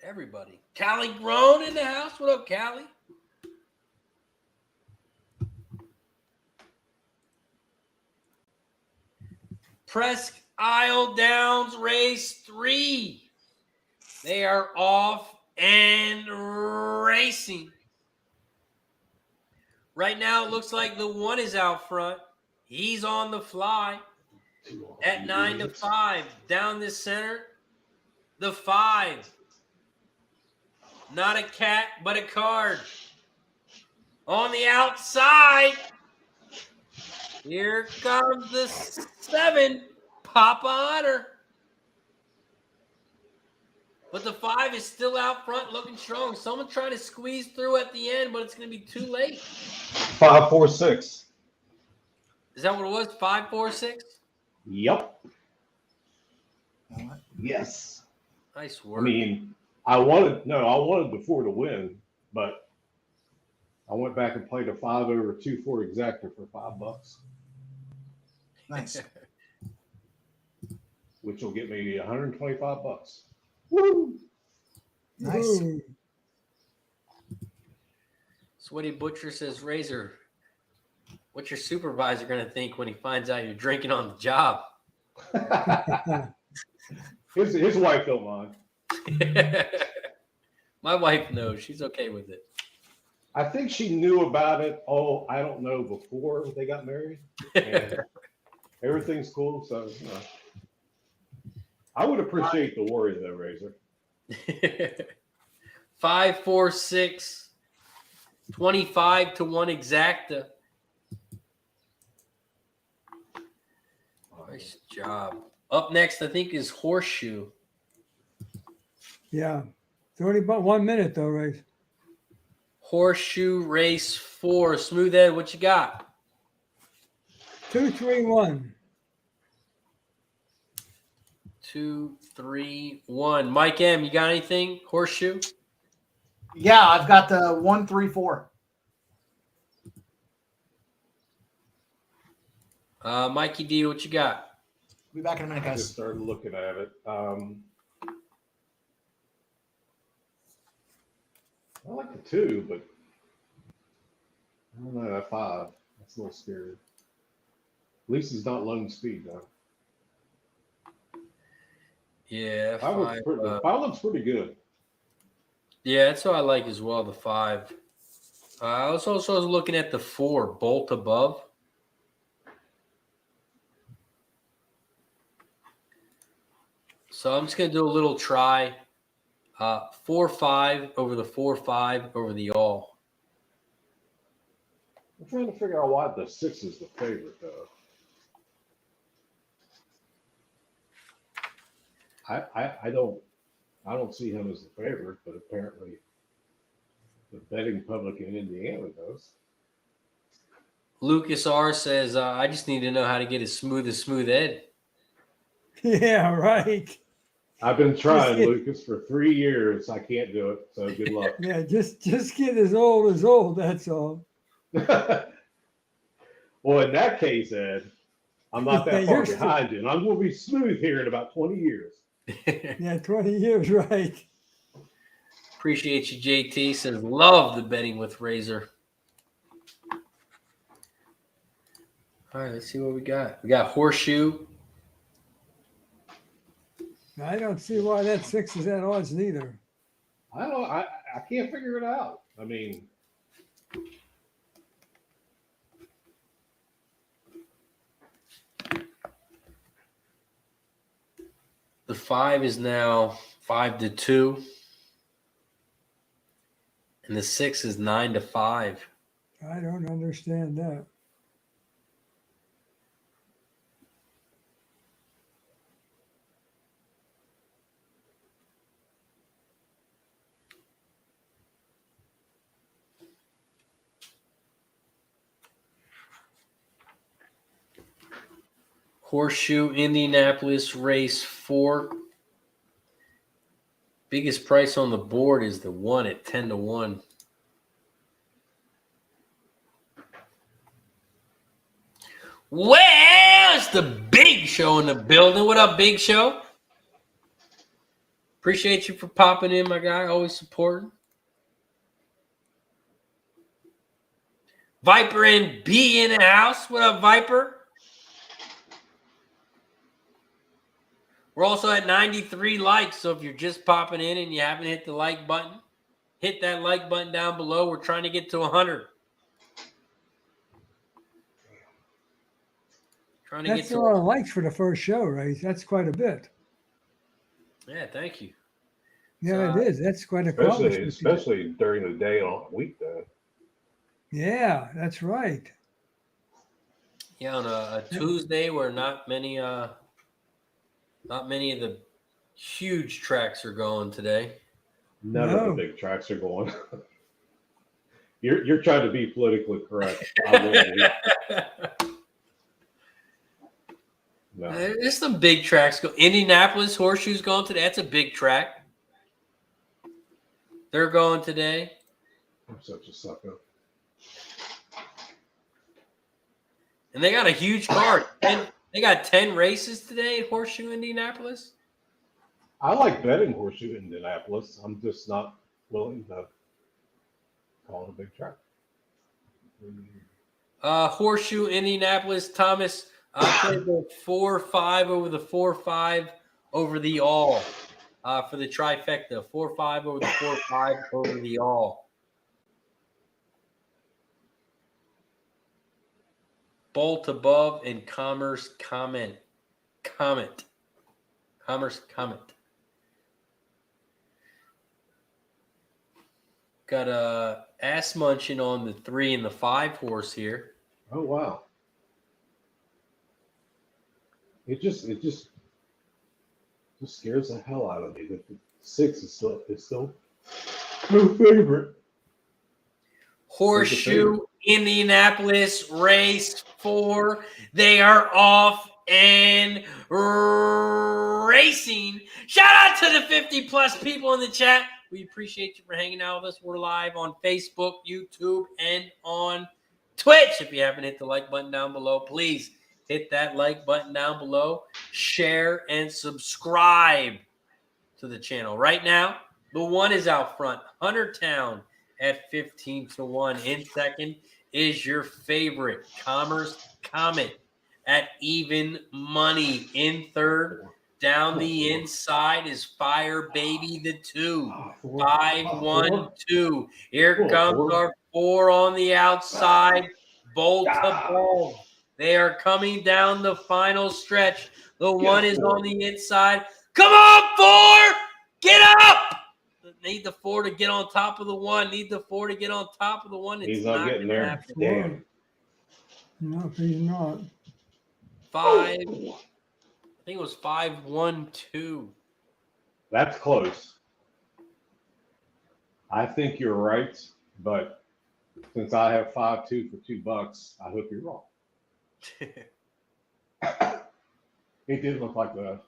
Everybody. Callie Grown in the house. What up, Callie? Presque Isle Downs Race 3. They are off and racing. Right now, it looks like the 1 is out front. He's on the fly at 9-5. Down the center, the 5. Not a cat, but a card. On the outside, here comes the 7, Papa Hunter. But the 5 is still out front looking strong. Someone trying to squeeze through at the end, but it's going to be too late. 5, 4, 6. Is that what it was? 5, 4, 6? Yep. Yes. Nice work. I mean, I wanted before to win, but I went back and played a 5 over 2 4 exactor for $5, Nice. which will get me $125. Woo! Nice. Ooh. Sweaty Butcher says, Razor, what's your supervisor going to think when he finds out you're drinking on the job? his wife don't mind. My wife knows. She's okay with it. I think she knew about it. Oh, I don't know, before they got married. And everything's cool. So I would appreciate the worry though, Razor. 5, 4, 6, 25 to 1 exacta. Nice job. Up next, I think, is Horseshoe. Yeah. It's only about 1 minute though, Ray. Horseshoe Race 4. Smooth Ed, what you got? 2, 3, 1. 2, 3, 1. Mike M, you got anything? Horseshoe? Yeah, I've got the 1, 3, 4. Mikey D, what you got? Be back in a minute, I just guys. started looking at it. I like the 2, but I don't know, that 5. That's a little scary. At least it's not lone speed, though. Yeah, 5 looks 5. 5 looks pretty good. Yeah, that's what I like as well, the 5. I was also looking at the 4, Bolt Above. So I'm just going to do a little try. 4, 5 over the 4, 5 over the all. I'm trying to figure out why the 6 is the favorite, though. I don't see him as the favorite, but apparently the betting public in Indiana does. Lucas R says, I just need to know how to get as smooth Ed. Yeah, right. I've been trying, get- Lucas, for 3 years. I can't do it, so good luck. Yeah, just get as old, that's all. Well, in that case, Ed, I'm not that Yeah, far you're still- behind you, and I'm going to be smooth here in about 20 years. Yeah, 20 years, right. Appreciate you, JT. Says, love the betting with Razor. All right, let's see what we got. We got Horseshoe. I don't see why that 6 is at odds neither. I don't. I can't figure it out. I mean, The 5 is now 5 to 2. And the 6 is 9 to 5. I don't understand that. Horseshoe Indianapolis Race 4. Biggest price on the board is the 1 at 10-1. Well, it's the Big Show in the building. What up, Big Show? Appreciate you for popping in, my guy. Always supporting. Viper and B in the house. What up, Viper? We're also at 93 likes, so if you're just popping in and you haven't hit the like button, hit that like button down below. We're trying to get to 100. Trying to That's get a to lot of likes for the first show, right? That's quite a bit. Yeah, thank you. Yeah, So, it is. That's quite an accomplishment. Especially during the day on a weekday. Yeah, that's right. Yeah, on a Tuesday where not many of the huge tracks are going today. None of the big tracks are going. You're trying to be politically correct. I wouldn't be. No. There's some big tracks. Indianapolis Horseshoe's going today. That's a big track. They're going today. I'm such a sucker. And they got a huge card. They got 10 races today at Horseshoe Indianapolis. I like betting Horseshoe Indianapolis. I'm just not willing to call it a big track. Horseshoe Indianapolis, Thomas. I played the 4-5 over the 4-5 over the all for the trifecta. 4-5 over the 4-5 over the all. Bolt above and Commerce comment. Commerce comment. Got a ass munching on the 3 and the 5 horse here. Oh wow. It just scares the hell out of me that the 6 is still no favorite. Horseshoe Indianapolis race 4. They are off and racing. Shout out to the 50 plus people in the chat. We appreciate you for hanging out with us. We're live on Facebook, YouTube, and on Twitch. If you haven't hit the like button down below, please hit that like button down below. Share and subscribe to the channel. Right now, the 1 is out front. Huntertown at 15-1. In second is your favorite Commerce Comet at even money. In third, down the inside is Fire Baby the 2. 5-1-2. Here comes our 4 on the outside. Bolt above. They are coming down the final stretch. The 1 is on the inside. Come on, 4! Get up! Need the 4 to get on top of the 1. Need the 4 to get on top of the 1. He's not getting there. Damn. No, he's not. 5. I think it was 5-1-2. That's close. I think you're right, but since I have 5-2 for $2, I hope you're wrong. It did look like the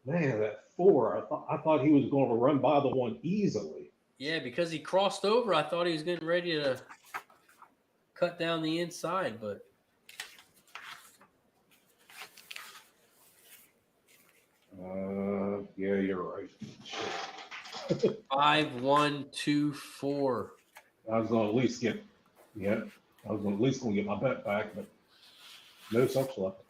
man. That 4, I thought he was going to run by the 1 easily. Yeah, because he crossed over, I thought he was getting ready to cut down the inside, but Yeah, you're right. 5-1-2-4. I was going to at least get, I was at least going to get my bet back, but no such luck.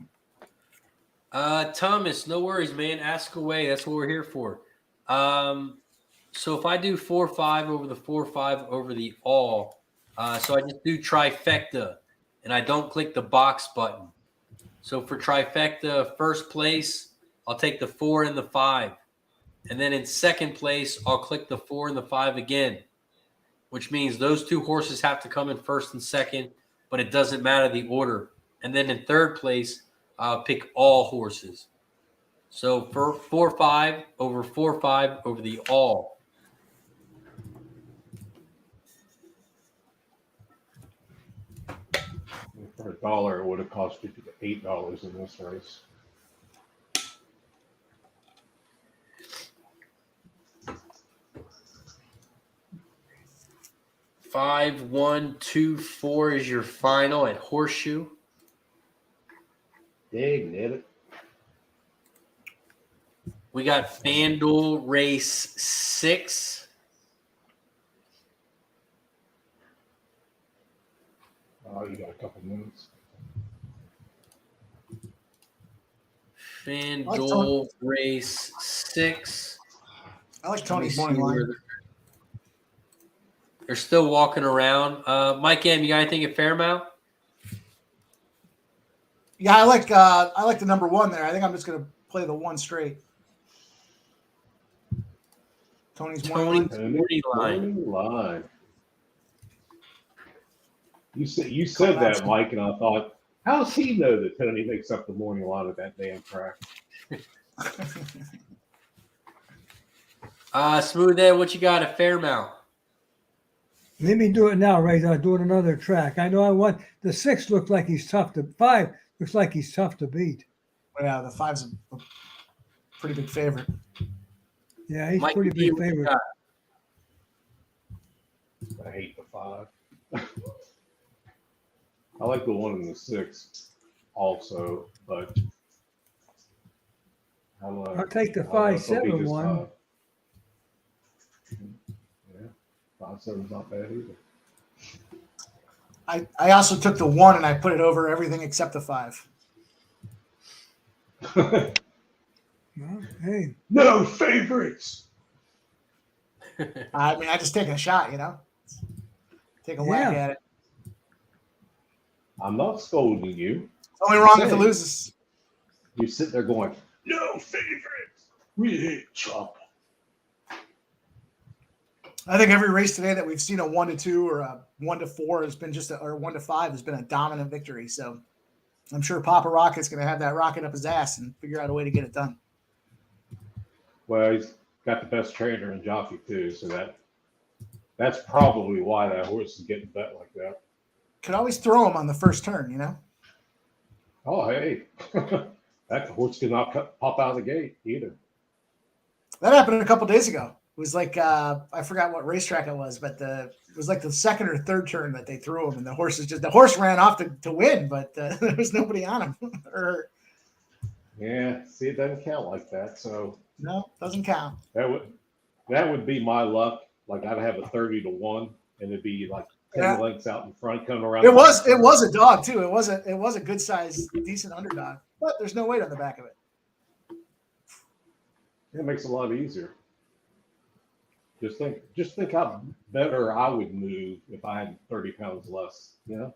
Thomas, no worries, man. Ask away. That's what we're here for. So if I do 4-5 over the 4-5 over the all, so I just do trifecta, and I don't click the box button. So for trifecta, first place, I'll take the 4 and the 5. And then in second place, I'll click the 4 and the 5 again, which means those 2 horses have to come in first and second, but it doesn't matter the order. And then in third place, I'll pick all horses. So for 4-5 over 4-5 over the all. For $1, it would have cost you $8 in this race. 5124 is your final at Horseshoe. Dang it. We got FanDuel Race 6. Oh, you got a couple minutes. FanDuel Race 6. I like Tony's morning line. They're still walking around. Mike M, you got anything at Fairmount? Yeah, I like the number one there. I think I'm just going to play the one straight. Tony's morning line. Morning line. You said that, Mike, and I thought, how does he know that Tony makes up the morning line of that damn track? Smooth Ed, what you got at Fairmount? Let me do it now, Ray. I'm doing another track. I know I want the 6 looks like he's tough to 5 looks like he's tough to beat. Yeah, the 5's a pretty big favorite. Yeah, he's Mike pretty D, big what you favorite. got? I hate the 5. I like the 1 and the 6 also, but I'll take the I don't know if it'll be 5-7 just one. 5. Yeah, 5-7's not bad either. I also took the 1 and I put it over everything except the 5. Well, hey, No favorites. I mean, I just take a shot, take a whack at it. I'm not scolding you. It's only wrong if it loses. You sit there going, no favorites. We hate trouble. I think every race today that we've seen a 1-2 or a 1-4 has been or 1-5 has been a dominant victory. So I'm sure Papa Rocket's going to have that rocket up his ass and figure out a way to get it done. Well, he's got the best trainer in jockey too, so that's probably why that horse is getting bet like that. Could always throw him on the first turn, Oh, hey, that horse could not pop out of the gate either. That happened a couple days ago. It was like I forgot what racetrack it was, but it was like the second or third turn that they threw him, and the horse ran off to win, but there was nobody on him. Yeah, see, it doesn't count like that. So no, doesn't count. That would be my luck. Like I'd have a 30-1, and it'd be like 10 lengths out in front coming around. It was a dog too. It was a good size, decent underdog, but there's no weight on the back of it. It makes it a lot easier. Just think how better I would move if I had 30 pounds less. Yeah.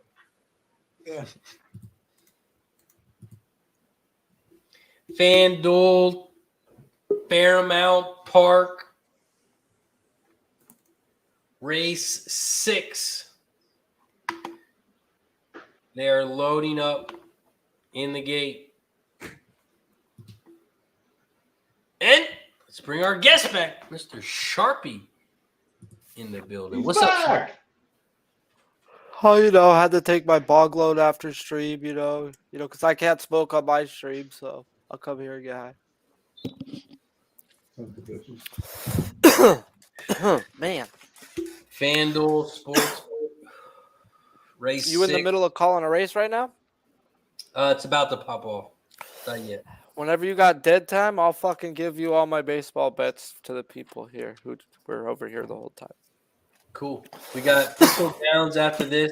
FanDuel, Fairmount Park, Race 6. They are loading up in the gate. And let's bring our guest back, Mr. Sharpie, in the building. What's up? Oh, I had to take my bog load after stream, because I can't smoke on my stream, so I'll come here and get high. Man. FanDuel Sports Race You in the 6. middle of calling a race right now? It's about to pop off. Not yet. Whenever you got dead time, I'll fucking give you all my baseball bets to the people here who were over here the whole time. Cool. We got Thistledowns after this,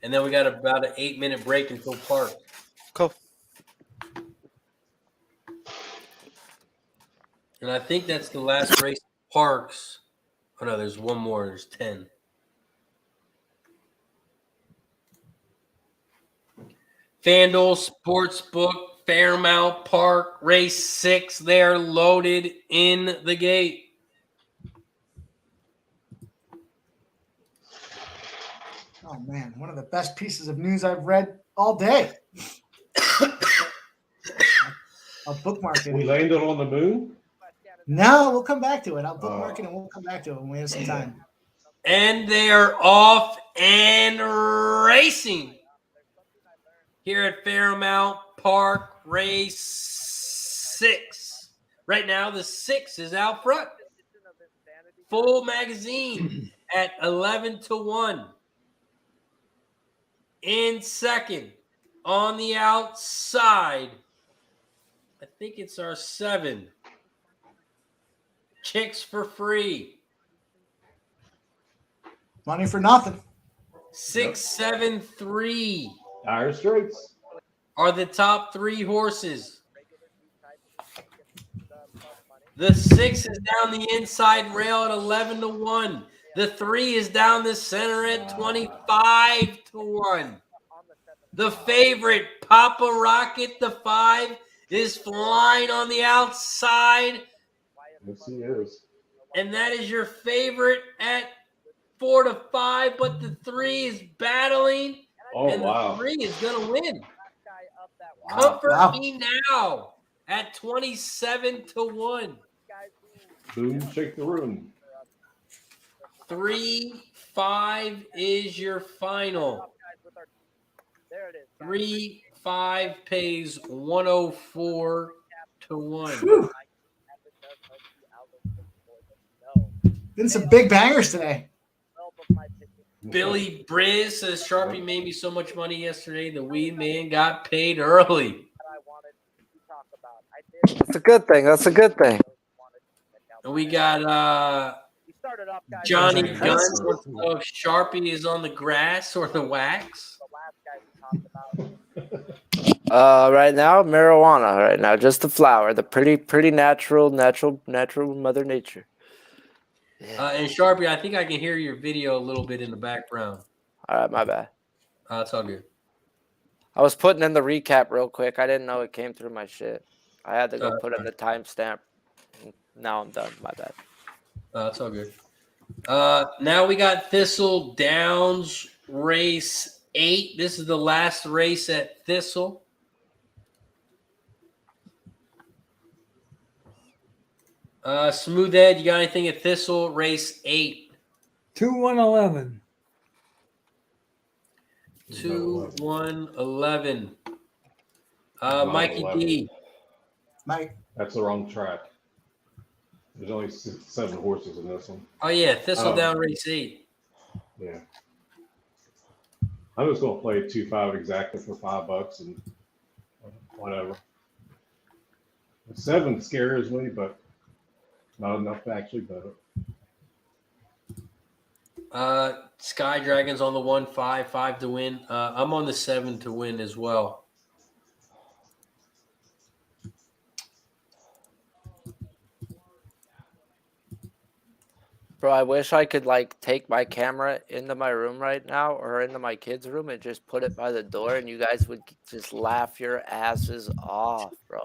and then we got about an 8-minute break until Park. Cool. And I think that's the last race. Parks. Oh no, there's one more. There's 10. FanDuel Sportsbook, Fairmount Park, Race 6. They're loaded in the gate. Oh man, one of the best pieces of news I've read all day. I'll bookmark it. We landed on the moon? No, we'll come back to it. I'll bookmark it and we'll come back to it when we have some time. And they are off and racing here at Fairmount Park, Race 6. Right now, the 6 is out front. full magazine at 11-1. In second, on the outside, I think it's our 7. Chicks for free. Money for nothing. 6-7-3 Dire Straits. are the top 3 horses. The 6 is down the inside rail at 11-1. The 3 is down the center at 25-1. The favorite, Papa Rocket, the 5, is flying on the outside. Yes, he is. And that is your favorite at 4-5, but the 3 is battling. Oh, and wow. the 3 is going to win. Wow. Comfort Wow. Me Now at 27-1. Boom, shake the room. 3-5 is your final. 3-5 pays 104-1. Whew. Been some big bangers today. Billy Briz says Sharpie made me so much money yesterday. The weed man got paid early. That's a good thing. That's a good thing. And we got Johnny Guns. wants to know if Sharpie is on the grass or the wax. Right now, marijuana. Right now, just the flower, the pretty natural Mother Nature. And Sharpie, I think I can hear your video a little bit in the background. All right, my bad. It's all good. I was putting in the recap real quick. I didn't know it came through my shit. I had to go put in the timestamp. Now I'm done. My bad. It's all good. Now we got Thistledowns race 8. This is the last race at Thistle. Smoothhead, you got anything at Thistle race 8? 2-1-11. 2-1-11. Not Mikey 11. D. Mike. That's the wrong track. There's only 7 horses in this one. Oh, yeah, Thistledown race 8. Yeah. I'm just going to play 2-5 exactly for $5 and whatever. The 7 scares me, but not enough to actually bet it. Sky Dragons on the 1-5, 5 to win. I'm on the 7 to win as well. Bro, I wish I could take my camera into my room right now or into my kids' room and just put it by the door, and you guys would just laugh your asses off, bro.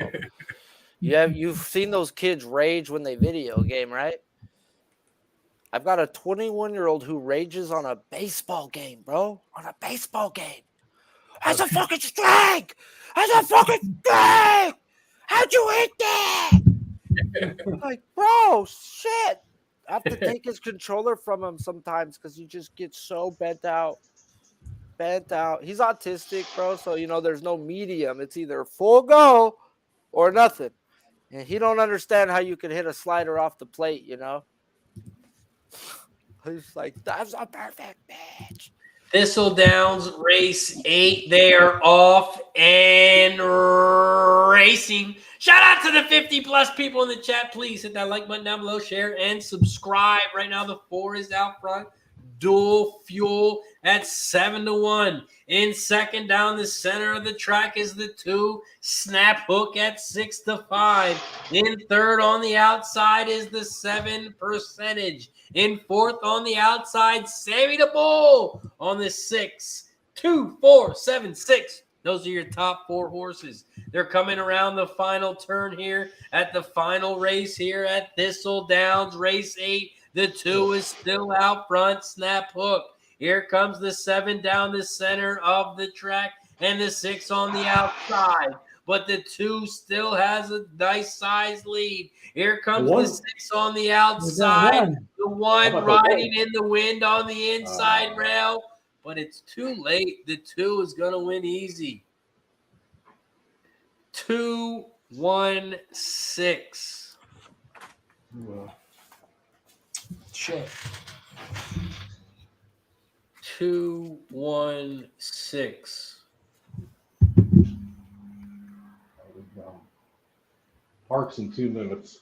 You've seen those kids rage when they video game, right? I've got a 21-year-old who rages on a baseball game, bro. On a baseball game. That's a fucking strike! That's a fucking strike! How'd you hit that? Like, bro, shit. I have to take his controller from him sometimes because he just gets so bent out. He's autistic, bro. So, there's no medium. It's either full go or nothing. And he don't understand how you can hit a slider off the plate, He's like, that's a perfect pitch. Thistledowns race 8. They are off and racing. Shout out to the 50+ people in the chat. Please hit that like button down below, share, and subscribe. Right now, the 4 is out front. Dual Fuel at 7-1. In second, down the center of the track is the 2. Snap Hook at 6-5. In third, on the outside is the 7 Percentage. In fourth, on the outside, Sammy the Bull on the 6. 2, 4, 7, 6. Those are your top 4 horses. They're coming around the final turn here at the final race here at Thistledowns race 8. The 2 is still out front, Snap Hook. Here comes the 7 down the center of the track and the 6 on the outside. But the 2 still has a nice size lead. Here comes the 6 on the outside. The 1 riding in the wind on the inside rail. But it's too late. The 2 is going to win easy. 2-1-6. shit. 216. Parks in 2 minutes.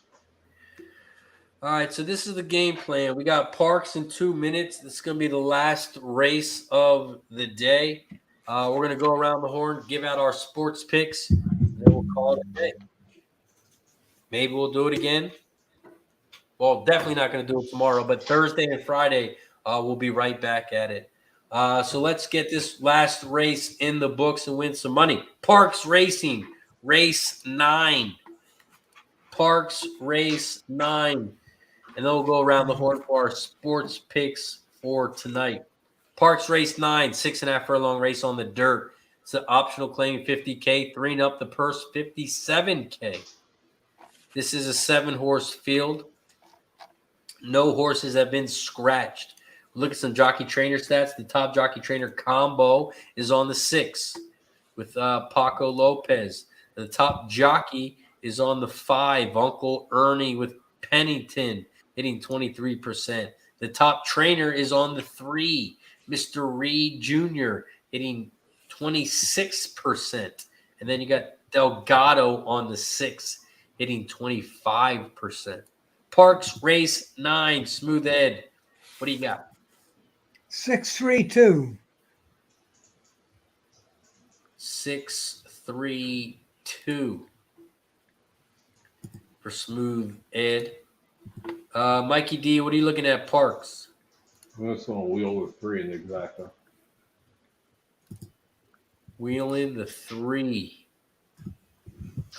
All right, so this is the game plan. We got Parks in 2 minutes. This is going to be the last race of the day. We're going to go around the horn, give out our sports picks, and then we'll call it a day. Maybe we'll do it again. Well, definitely not going to do it tomorrow, but Thursday and Friday, we'll be right back at it. So let's get this last race in the books and win some money. Parx Racing, race 9. Parx race 9. And then we'll go around the horn for our sports picks for tonight. Parx race 9, 6.5 furlong race on the dirt. It's an optional claim, $50K. 3 and up the purse, $57K. This is a 7-horse field. No horses have been scratched. Look at some jockey trainer stats. The top jockey trainer combo is on the 6 with Paco Lopez. The top jockey is on the 5, Uncle Ernie with Pennington, hitting 23%. The top trainer is on the 3, Mr. Reed Jr., hitting 26%. And then you got Delgado on the 6, hitting 25%. Parx race 9, Smooth Ed. What do you got? 632. 632 for Smooth Ed. Mikey D, what are you looking at, Parx? I'm just going to wheel with 3 in the exacta. Wheeling the 3.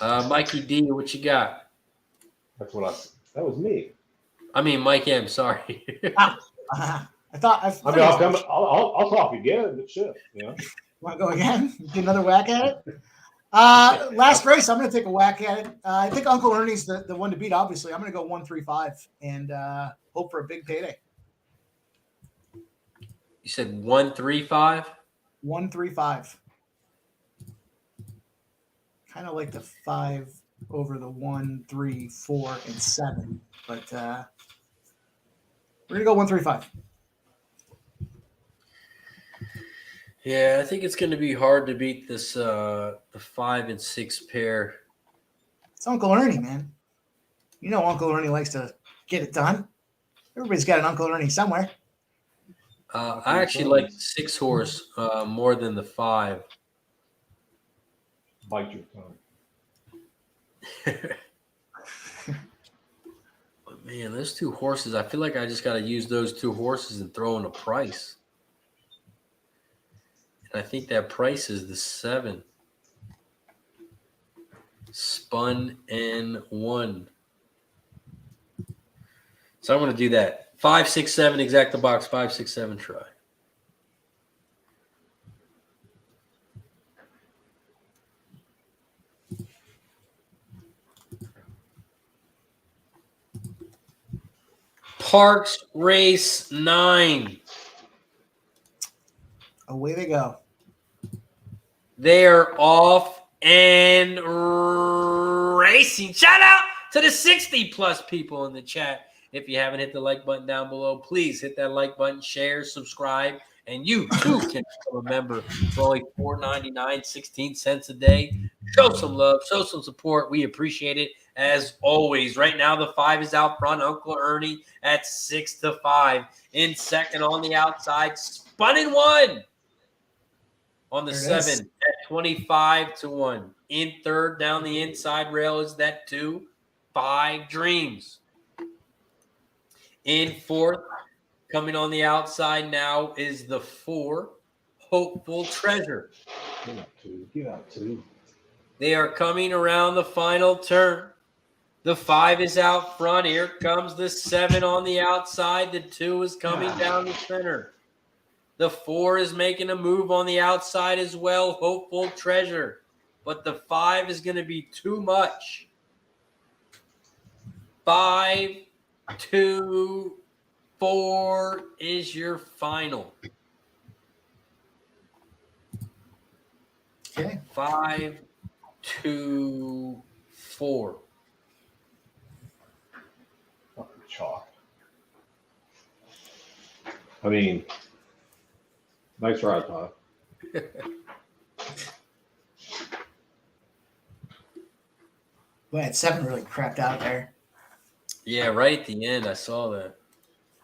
Mikey D, what you got? That was me. I mean, Mike M, sorry. I thought. I'll talk again, but shit, Want to go again? Get another whack at it? Last race, I'm going to take a whack at it. I think Uncle Ernie's the one to beat, obviously. I'm going to go 135 and hope for a big payday. You said 135? 135. Kind of like the 5 over the 1, 3, 4, and 7. But we're going to go 135. Yeah, I think it's going to be hard to beat this the 5 and 6 pair. It's Uncle Ernie, man. You know Uncle Ernie likes to get it done. Everybody's got an Uncle Ernie somewhere. I actually like the 6-horse more than the 5. Bite your tongue. But man, those 2 horses, I feel like I just got to use those 2 horses and throw in a price. And I think that price is the 7. Spun and 1. So I'm going to do that. 5, 6, 7, exact the box. 5, 6, 7, try. Parx race 9. Away they go. They are off and racing. Shout out to the 60-plus people in the chat. If you haven't hit the like button down below, please hit that like button, share, subscribe, and you too can become a member for only $4.99, 16 cents a day. Show some love, show some support. We appreciate it as always. Right now, the 5 is out front. Uncle Ernie at 6-5. In second on the outside, spun in 1. On the 7 at 25-1. In third down the inside rail is that 2, 5 Dreams. In fourth, coming on the outside now is the 4, Hopeful Treasure. Get out 2. They are coming around the final turn. The 5 is out front. Here comes the 7 on the outside. The 2 is coming down the center. The 4 is making a move on the outside as well, Hopeful Treasure. But the 5 is going to be too much. 5, 2, 4 is your final. Okay. 5, 2, 4. Chalk. I mean, nice ride, Todd. Boy, at 7 really crapped out there. Yeah, right at the end, I saw that.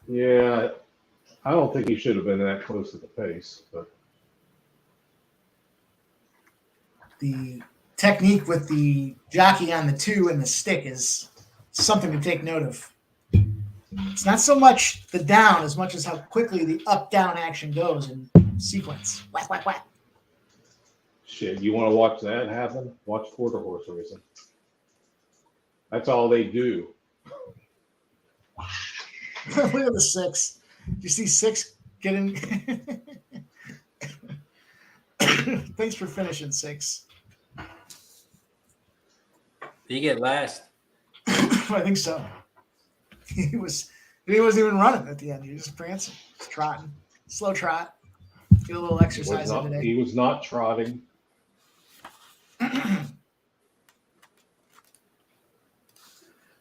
Yeah, I don't think he should have been that close to the pace, but The technique with the jockey on the 2 and the stick is something to take note of. It's not so much the down as much as how quickly the up-down action goes in sequence. Whack, whack, whack. shit, you want to watch that happen? Watch quarter horse racing. That's all they do. Look at the 6. You see 6 getting. Thanks for finishing 6. Did you get last? I think so. He wasn't even running at the end. He was just prancing, just trotting, slow trot. Get a little exercise in today. He was not trotting.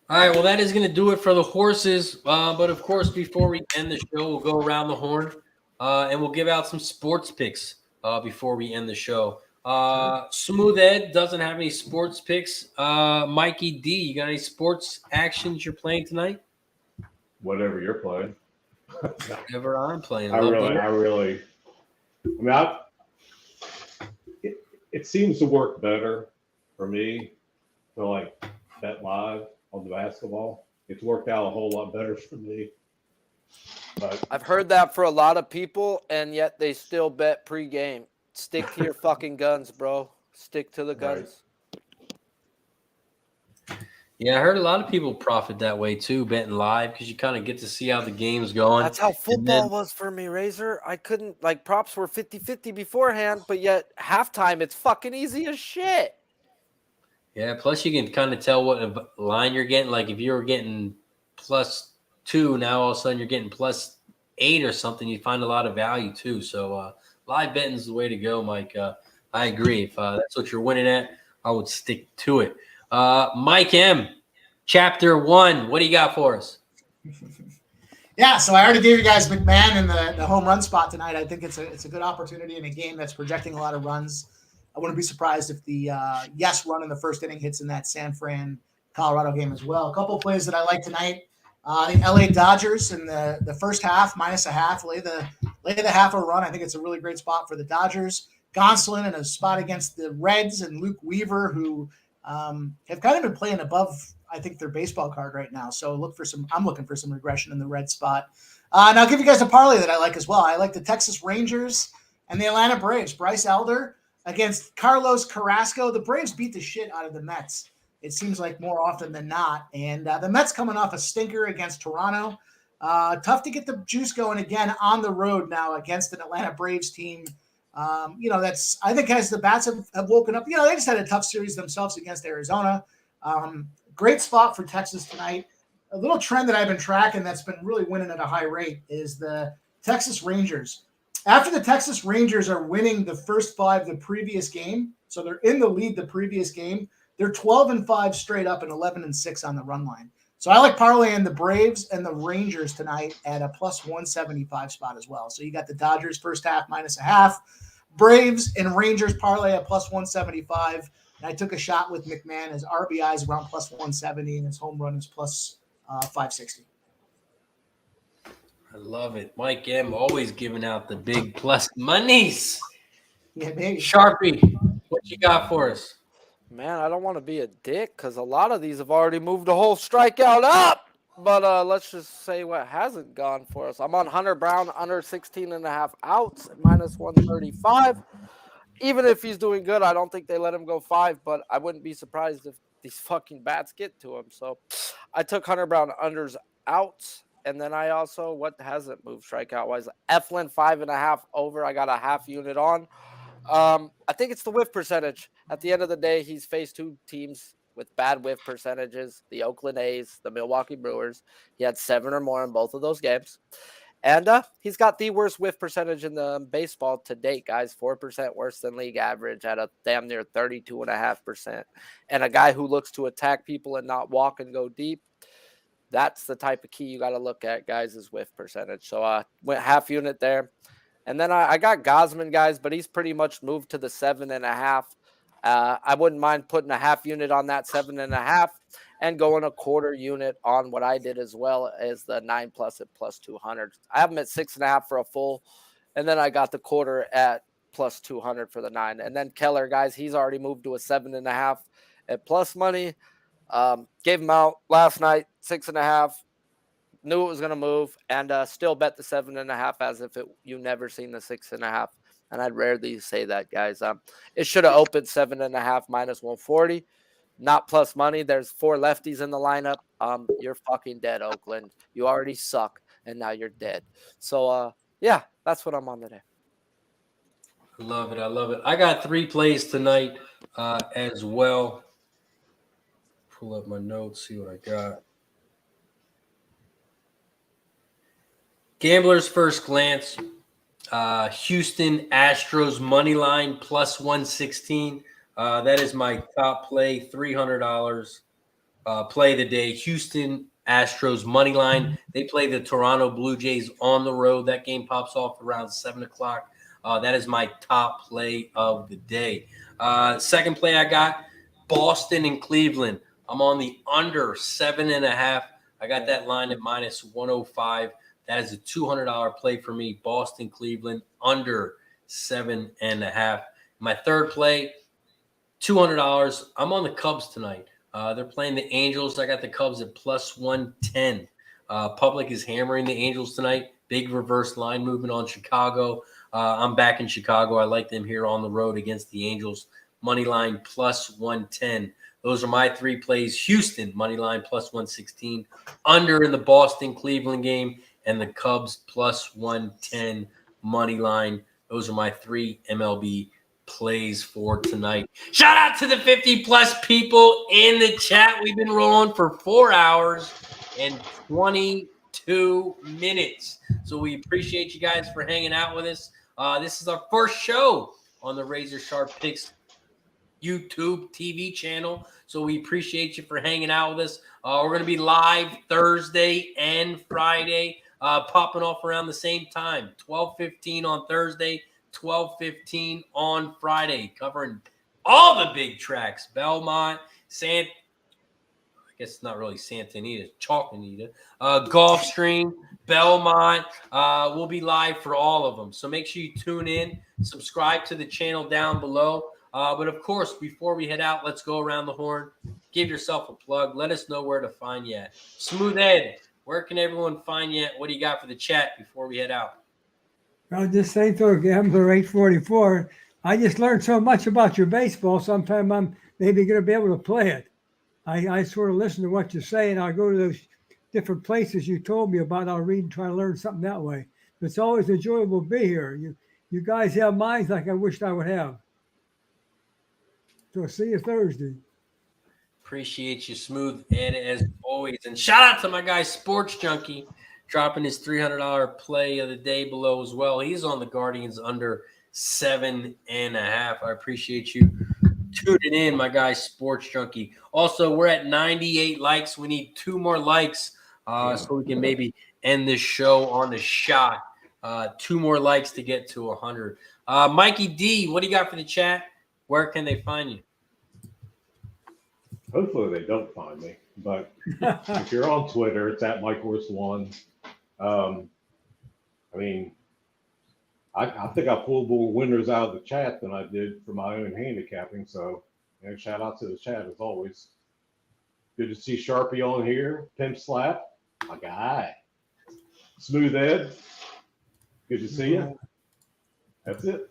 All right, well, that is going to do it for the horses. But, of course, before we end the show, we'll go around the horn and we'll give out some sports picks before we end the show. Smooth Ed doesn't have any sports picks. Mikey D, you got any sports actions you're playing tonight? Whatever you're playing. Whatever I'm playing. It seems to work better for me to like bet live on the basketball. It's worked out a whole lot better for me. But I've heard that for a lot of people, and yet they still bet pregame. Stick to your fucking guns, bro. Stick to the guns. Yeah, I heard a lot of people profit that way too, betting live, because you kind of get to see how the game's going. That's how football was for me, Razor. I couldn't, like, props were 50-50 beforehand, but yet halftime, it's fucking easy as shit. Yeah, plus you can kind of tell what line you're getting. Like if you were getting +2, now all of a sudden you're getting +8 or something. You find a lot of value too. So live betting is the way to go, Mike. I agree. If that's what you're winning at, I would stick to it. Mike M, Chapter 1. What do you got for us? Yeah, so I already gave you guys McMahon in the home run spot tonight. I think it's a good opportunity in a game that's projecting a lot of runs. I wouldn't be surprised if the yes run in the first inning hits in that San Fran Colorado game as well. A couple of plays that I like tonight. The LA Dodgers in the first half, -0.5. Lay the half a run. I think it's a really great spot for the Dodgers. Gonsolin in a spot against the Reds and Luke Weaver, who have kind of been playing above, I think, their baseball card right now. So I'm looking for some regression in the red spot. And I'll give you guys a parlay that I like as well. I like the Texas Rangers and the Atlanta Braves. Bryce Elder against Carlos Carrasco. The Braves beat the shit out of the Mets, it seems like, more often than not. And the Mets coming off a stinker against Toronto. Tough to get the juice going again on the road now against an Atlanta Braves team. That's, I think, as the bats have woken up, they just had a tough series themselves against Arizona. Great spot for Texas tonight. A little trend that I've been tracking that's been really winning at a high rate is the Texas Rangers. After the Texas Rangers are winning the first 5 the previous game, so they're in the lead the previous game, they're 12-5 straight up and 11-6 on the run line. So I like parlaying the Braves and the Rangers tonight at a +175 spot as well. So you got the Dodgers first half -0.5, Braves and Rangers parlay at +175. And I took a shot with McMahon. His RBI is around +170 and his home run is +560. I love it. Mike M always giving out the big plus monies. Yeah, baby. Sharpie, what you got for us? Man, I don't want to be a dick because a lot of these have already moved the whole strikeout up. But let's just say what hasn't gone for us. I'm on Hunter Brown under 16.5 outs at -135. Even if he's doing good, I don't think they let him go 5, but I wouldn't be surprised if these fucking bats get to him. So I took Hunter Brown unders outs. And then I also, what hasn't moved strikeout-wise? Eflin 5.5 over. I got a half unit on. I think it's the whiff percentage. At the end of the day, he's faced 2 teams with bad whiff percentages, the Oakland A's, the Milwaukee Brewers. He had 7 or more in both of those games. And he's got the worst whiff percentage in the baseball to date, guys. 4% worse than league average at a damn near 32.5%. And a guy who looks to attack people and not walk and go deep. That's the type of key you got to look at, guys, is whiff percentage. So went half unit there. And then I got Gosman, guys, but he's pretty much moved to the 7.5. I wouldn't mind putting a half unit on that 7.5 and going a quarter unit on what I did as well as the 9+ at +200. I have him at 6.5 for a full. And then I got the quarter at +200 for the 9. And then Keller, guys, he's already moved to a 7.5 at plus money. Gave him out last night, 6.5. Knew it was going to move, and still bet the 7.5 as if you never seen the 6.5. And I'd rarely say that, guys. It should have opened 7.5 minus 140, not plus money. There's 4 lefties in the lineup. You're fucking dead, Oakland. You already suck, and now you're dead. So, yeah, that's what I'm on today. I love it. I love it. I got 3 plays tonight as well. Pull up my notes, see what I got. Gambler's first glance. Houston Astros money line +116. That is my top play, $300 play of the day. Houston Astros money line. They play the Toronto Blue Jays on the road. That game pops off around 7 o'clock. That is my top play of the day. Second play I got, Boston and Cleveland. I'm on the under 7.5. I got that line at -105. That is a $200 play for me. Boston, Cleveland, under 7.5. My third play, $200. I'm on the Cubs tonight. They're playing the Angels. I got the Cubs at +110. Public is hammering the Angels tonight. Big reverse line movement on Chicago. I'm back in Chicago. I like them here on the road against the Angels. Money line +110. Those are my 3 plays. Houston, money line +116. Under in the Boston-Cleveland game. And the Cubs +110 money line. Those are my 3 MLB plays for tonight. Shout out to the 50+ people in the chat. We've been rolling for 4 hours and 22 minutes. So we appreciate you guys for hanging out with us. This is our first show on the Razor Sharp Picks YouTube TV channel. So we appreciate you for hanging out with us. We're going to be live Thursday and Friday. Popping off around the same time, 12:15 on Thursday, 12:15 on Friday, covering all the big tracks, Belmont, I guess it's not really Santa Anita, Chalkanita, Gulfstream, Belmont. We'll be live for all of them. So make sure you tune in, subscribe to the channel down below. But of course, before we head out, let's go around the horn. Give yourself a plug. Let us know where to find you at. Smooth Ed, where can everyone find you? What do you got for the chat before we head out? I'll just say to Gambler 844, I just learned so much about your baseball. Sometime I'm maybe going to be able to play it. I sort of listen to what you say, and I'll go to those different places you told me about. I'll read and try to learn something that way. But it's always enjoyable to be here. You guys have minds like I wished I would have. So see you Thursday. Appreciate you, Smooth Ed, as always. And shout out to my guy, Sports Junkie, dropping his $300 play of the day below as well. He's on the Guardians under 7.5. I appreciate you tuning in, my guy, Sports Junkie. Also, we're at 98 likes. We need 2 more likes so we can maybe end this show on the shot. 2 more likes to get to 100. Mikey D, what do you got for the chat? Where can they find you? Hopefully they don't find me, but if you're on Twitter, it's at MikeHorse1. I mean, I think I pulled more winners out of the chat than I did for my own handicapping. So, shout out to the chat as always. Good to see Sharpie on here. Pimp Slap, my guy. Smooth Ed, good to see you. That's it.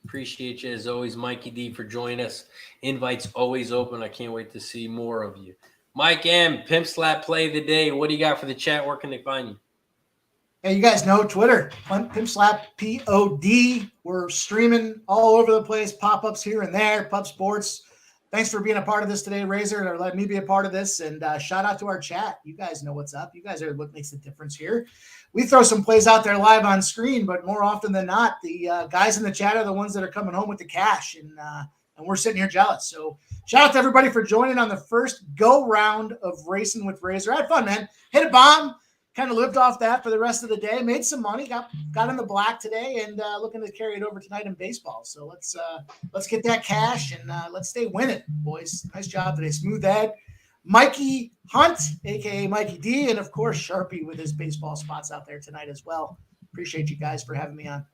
Appreciate you as always, Mikey D, for joining us. Invites always open. I can't wait to see more of you. Mike M, Pimp Slap play of the day. What do you got for the chat? Where can they find you? Hey, you guys know Twitter, Pimp Slap POD. We're streaming all over the place, pop-ups here and there, Pub Sports. Thanks for being a part of this today, Razor, or letting me be a part of this. And shout out to our chat. You guys know what's up. You guys are what makes the difference here. We throw some plays out there live on screen, but more often than not, the guys in the chat are the ones that are coming home with the cash. And and we're sitting here jealous. So shout out to everybody for joining on the first go round of Racing with Razor. I had fun, man. Hit a bomb. Kind of lived off that for the rest of the day. Made some money. Got in the black today, and looking to carry it over tonight in baseball. So let's get that cash and let's stay winning, boys. Nice job today, Smooth Ed, Mikey Hunt, aka Mikey D, and of course Sharpie with his baseball spots out there tonight as well. Appreciate you guys for having me on.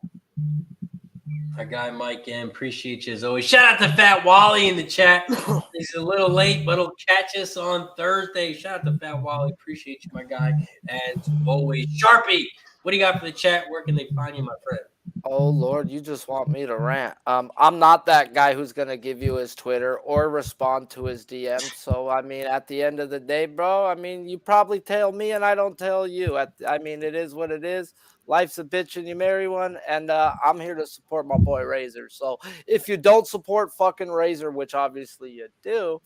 Our guy Mike M, appreciate you as always. Shout out to Fat Wally in the chat. He's a little late, but he'll catch us on Thursday. Shout out to Fat Wally. Appreciate you, my guy. As always, Sharpie, what do you got for the chat? Where can they find you, my friend? Oh Lord, you just want me to rant. I'm not that guy who's gonna give you his Twitter or respond to his DM. So I mean, at the end of the day, bro, I mean, you probably tell me and I don't tell you. I mean, it is what it is. Life's a bitch and you marry one, and I'm here to support my boy Razor. So if you don't support fucking Razor, which obviously you do,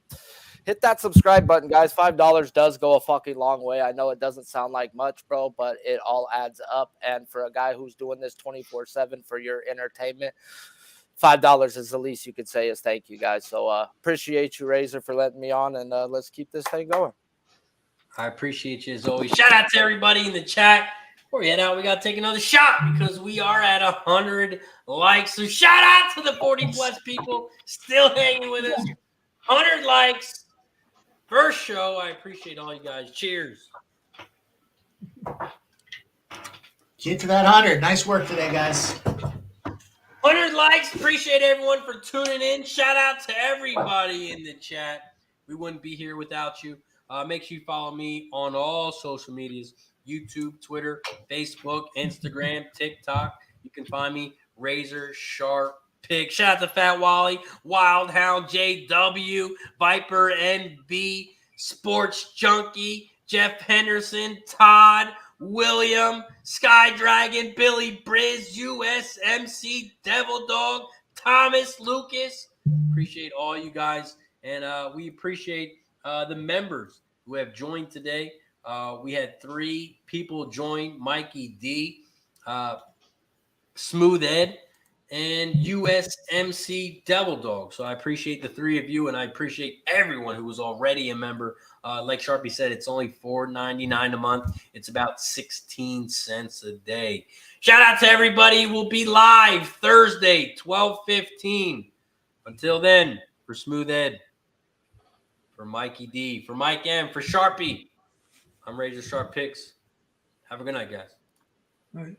hit that subscribe button, guys. $5 does go a fucking long way. I know it doesn't sound like much, bro, but it all adds up. And for a guy who's doing this 24/7 for your entertainment, $5 is the least you could say is thank you, guys. So appreciate you, Razor, for letting me on, and let's keep this thing going. I appreciate you as always. Shout out to everybody in the chat. Before we head out, we got to take another shot because we are at 100 likes. So shout out to the 40-plus people still hanging with us. 100 likes. First show. I appreciate all you guys. Cheers. Get to that 100. Nice work today, guys. 100 likes. Appreciate everyone for tuning in. Shout out to everybody in the chat. We wouldn't be here without you. Make sure you follow me on all social medias. YouTube, Twitter, Facebook, Instagram, TikTok. You can find me, RazorSharpPicks. Shout out to Fat Wally, Wild Hound JW, Viper NB, Sports Junkie, Jeff Henderson, Todd, William, Sky Dragon, Billy Briz, USMC, Devil Dog, Thomas, Lucas. Appreciate all you guys, and we appreciate the members who have joined today. We had 3 people join: Mikey D, Smooth Ed, and USMC Devil Dog. So I appreciate the 3 of you, and I appreciate everyone who was already a member. Like Sharpie said, it's only $4.99 a month. It's about 16 cents a day. Shout out to everybody. We'll be live Thursday, 12:15. Until then, for Smooth Ed, for Mikey D, for Mike M, for Sharpie, I'm RazorSharpPicks. Have a good night, guys. All right.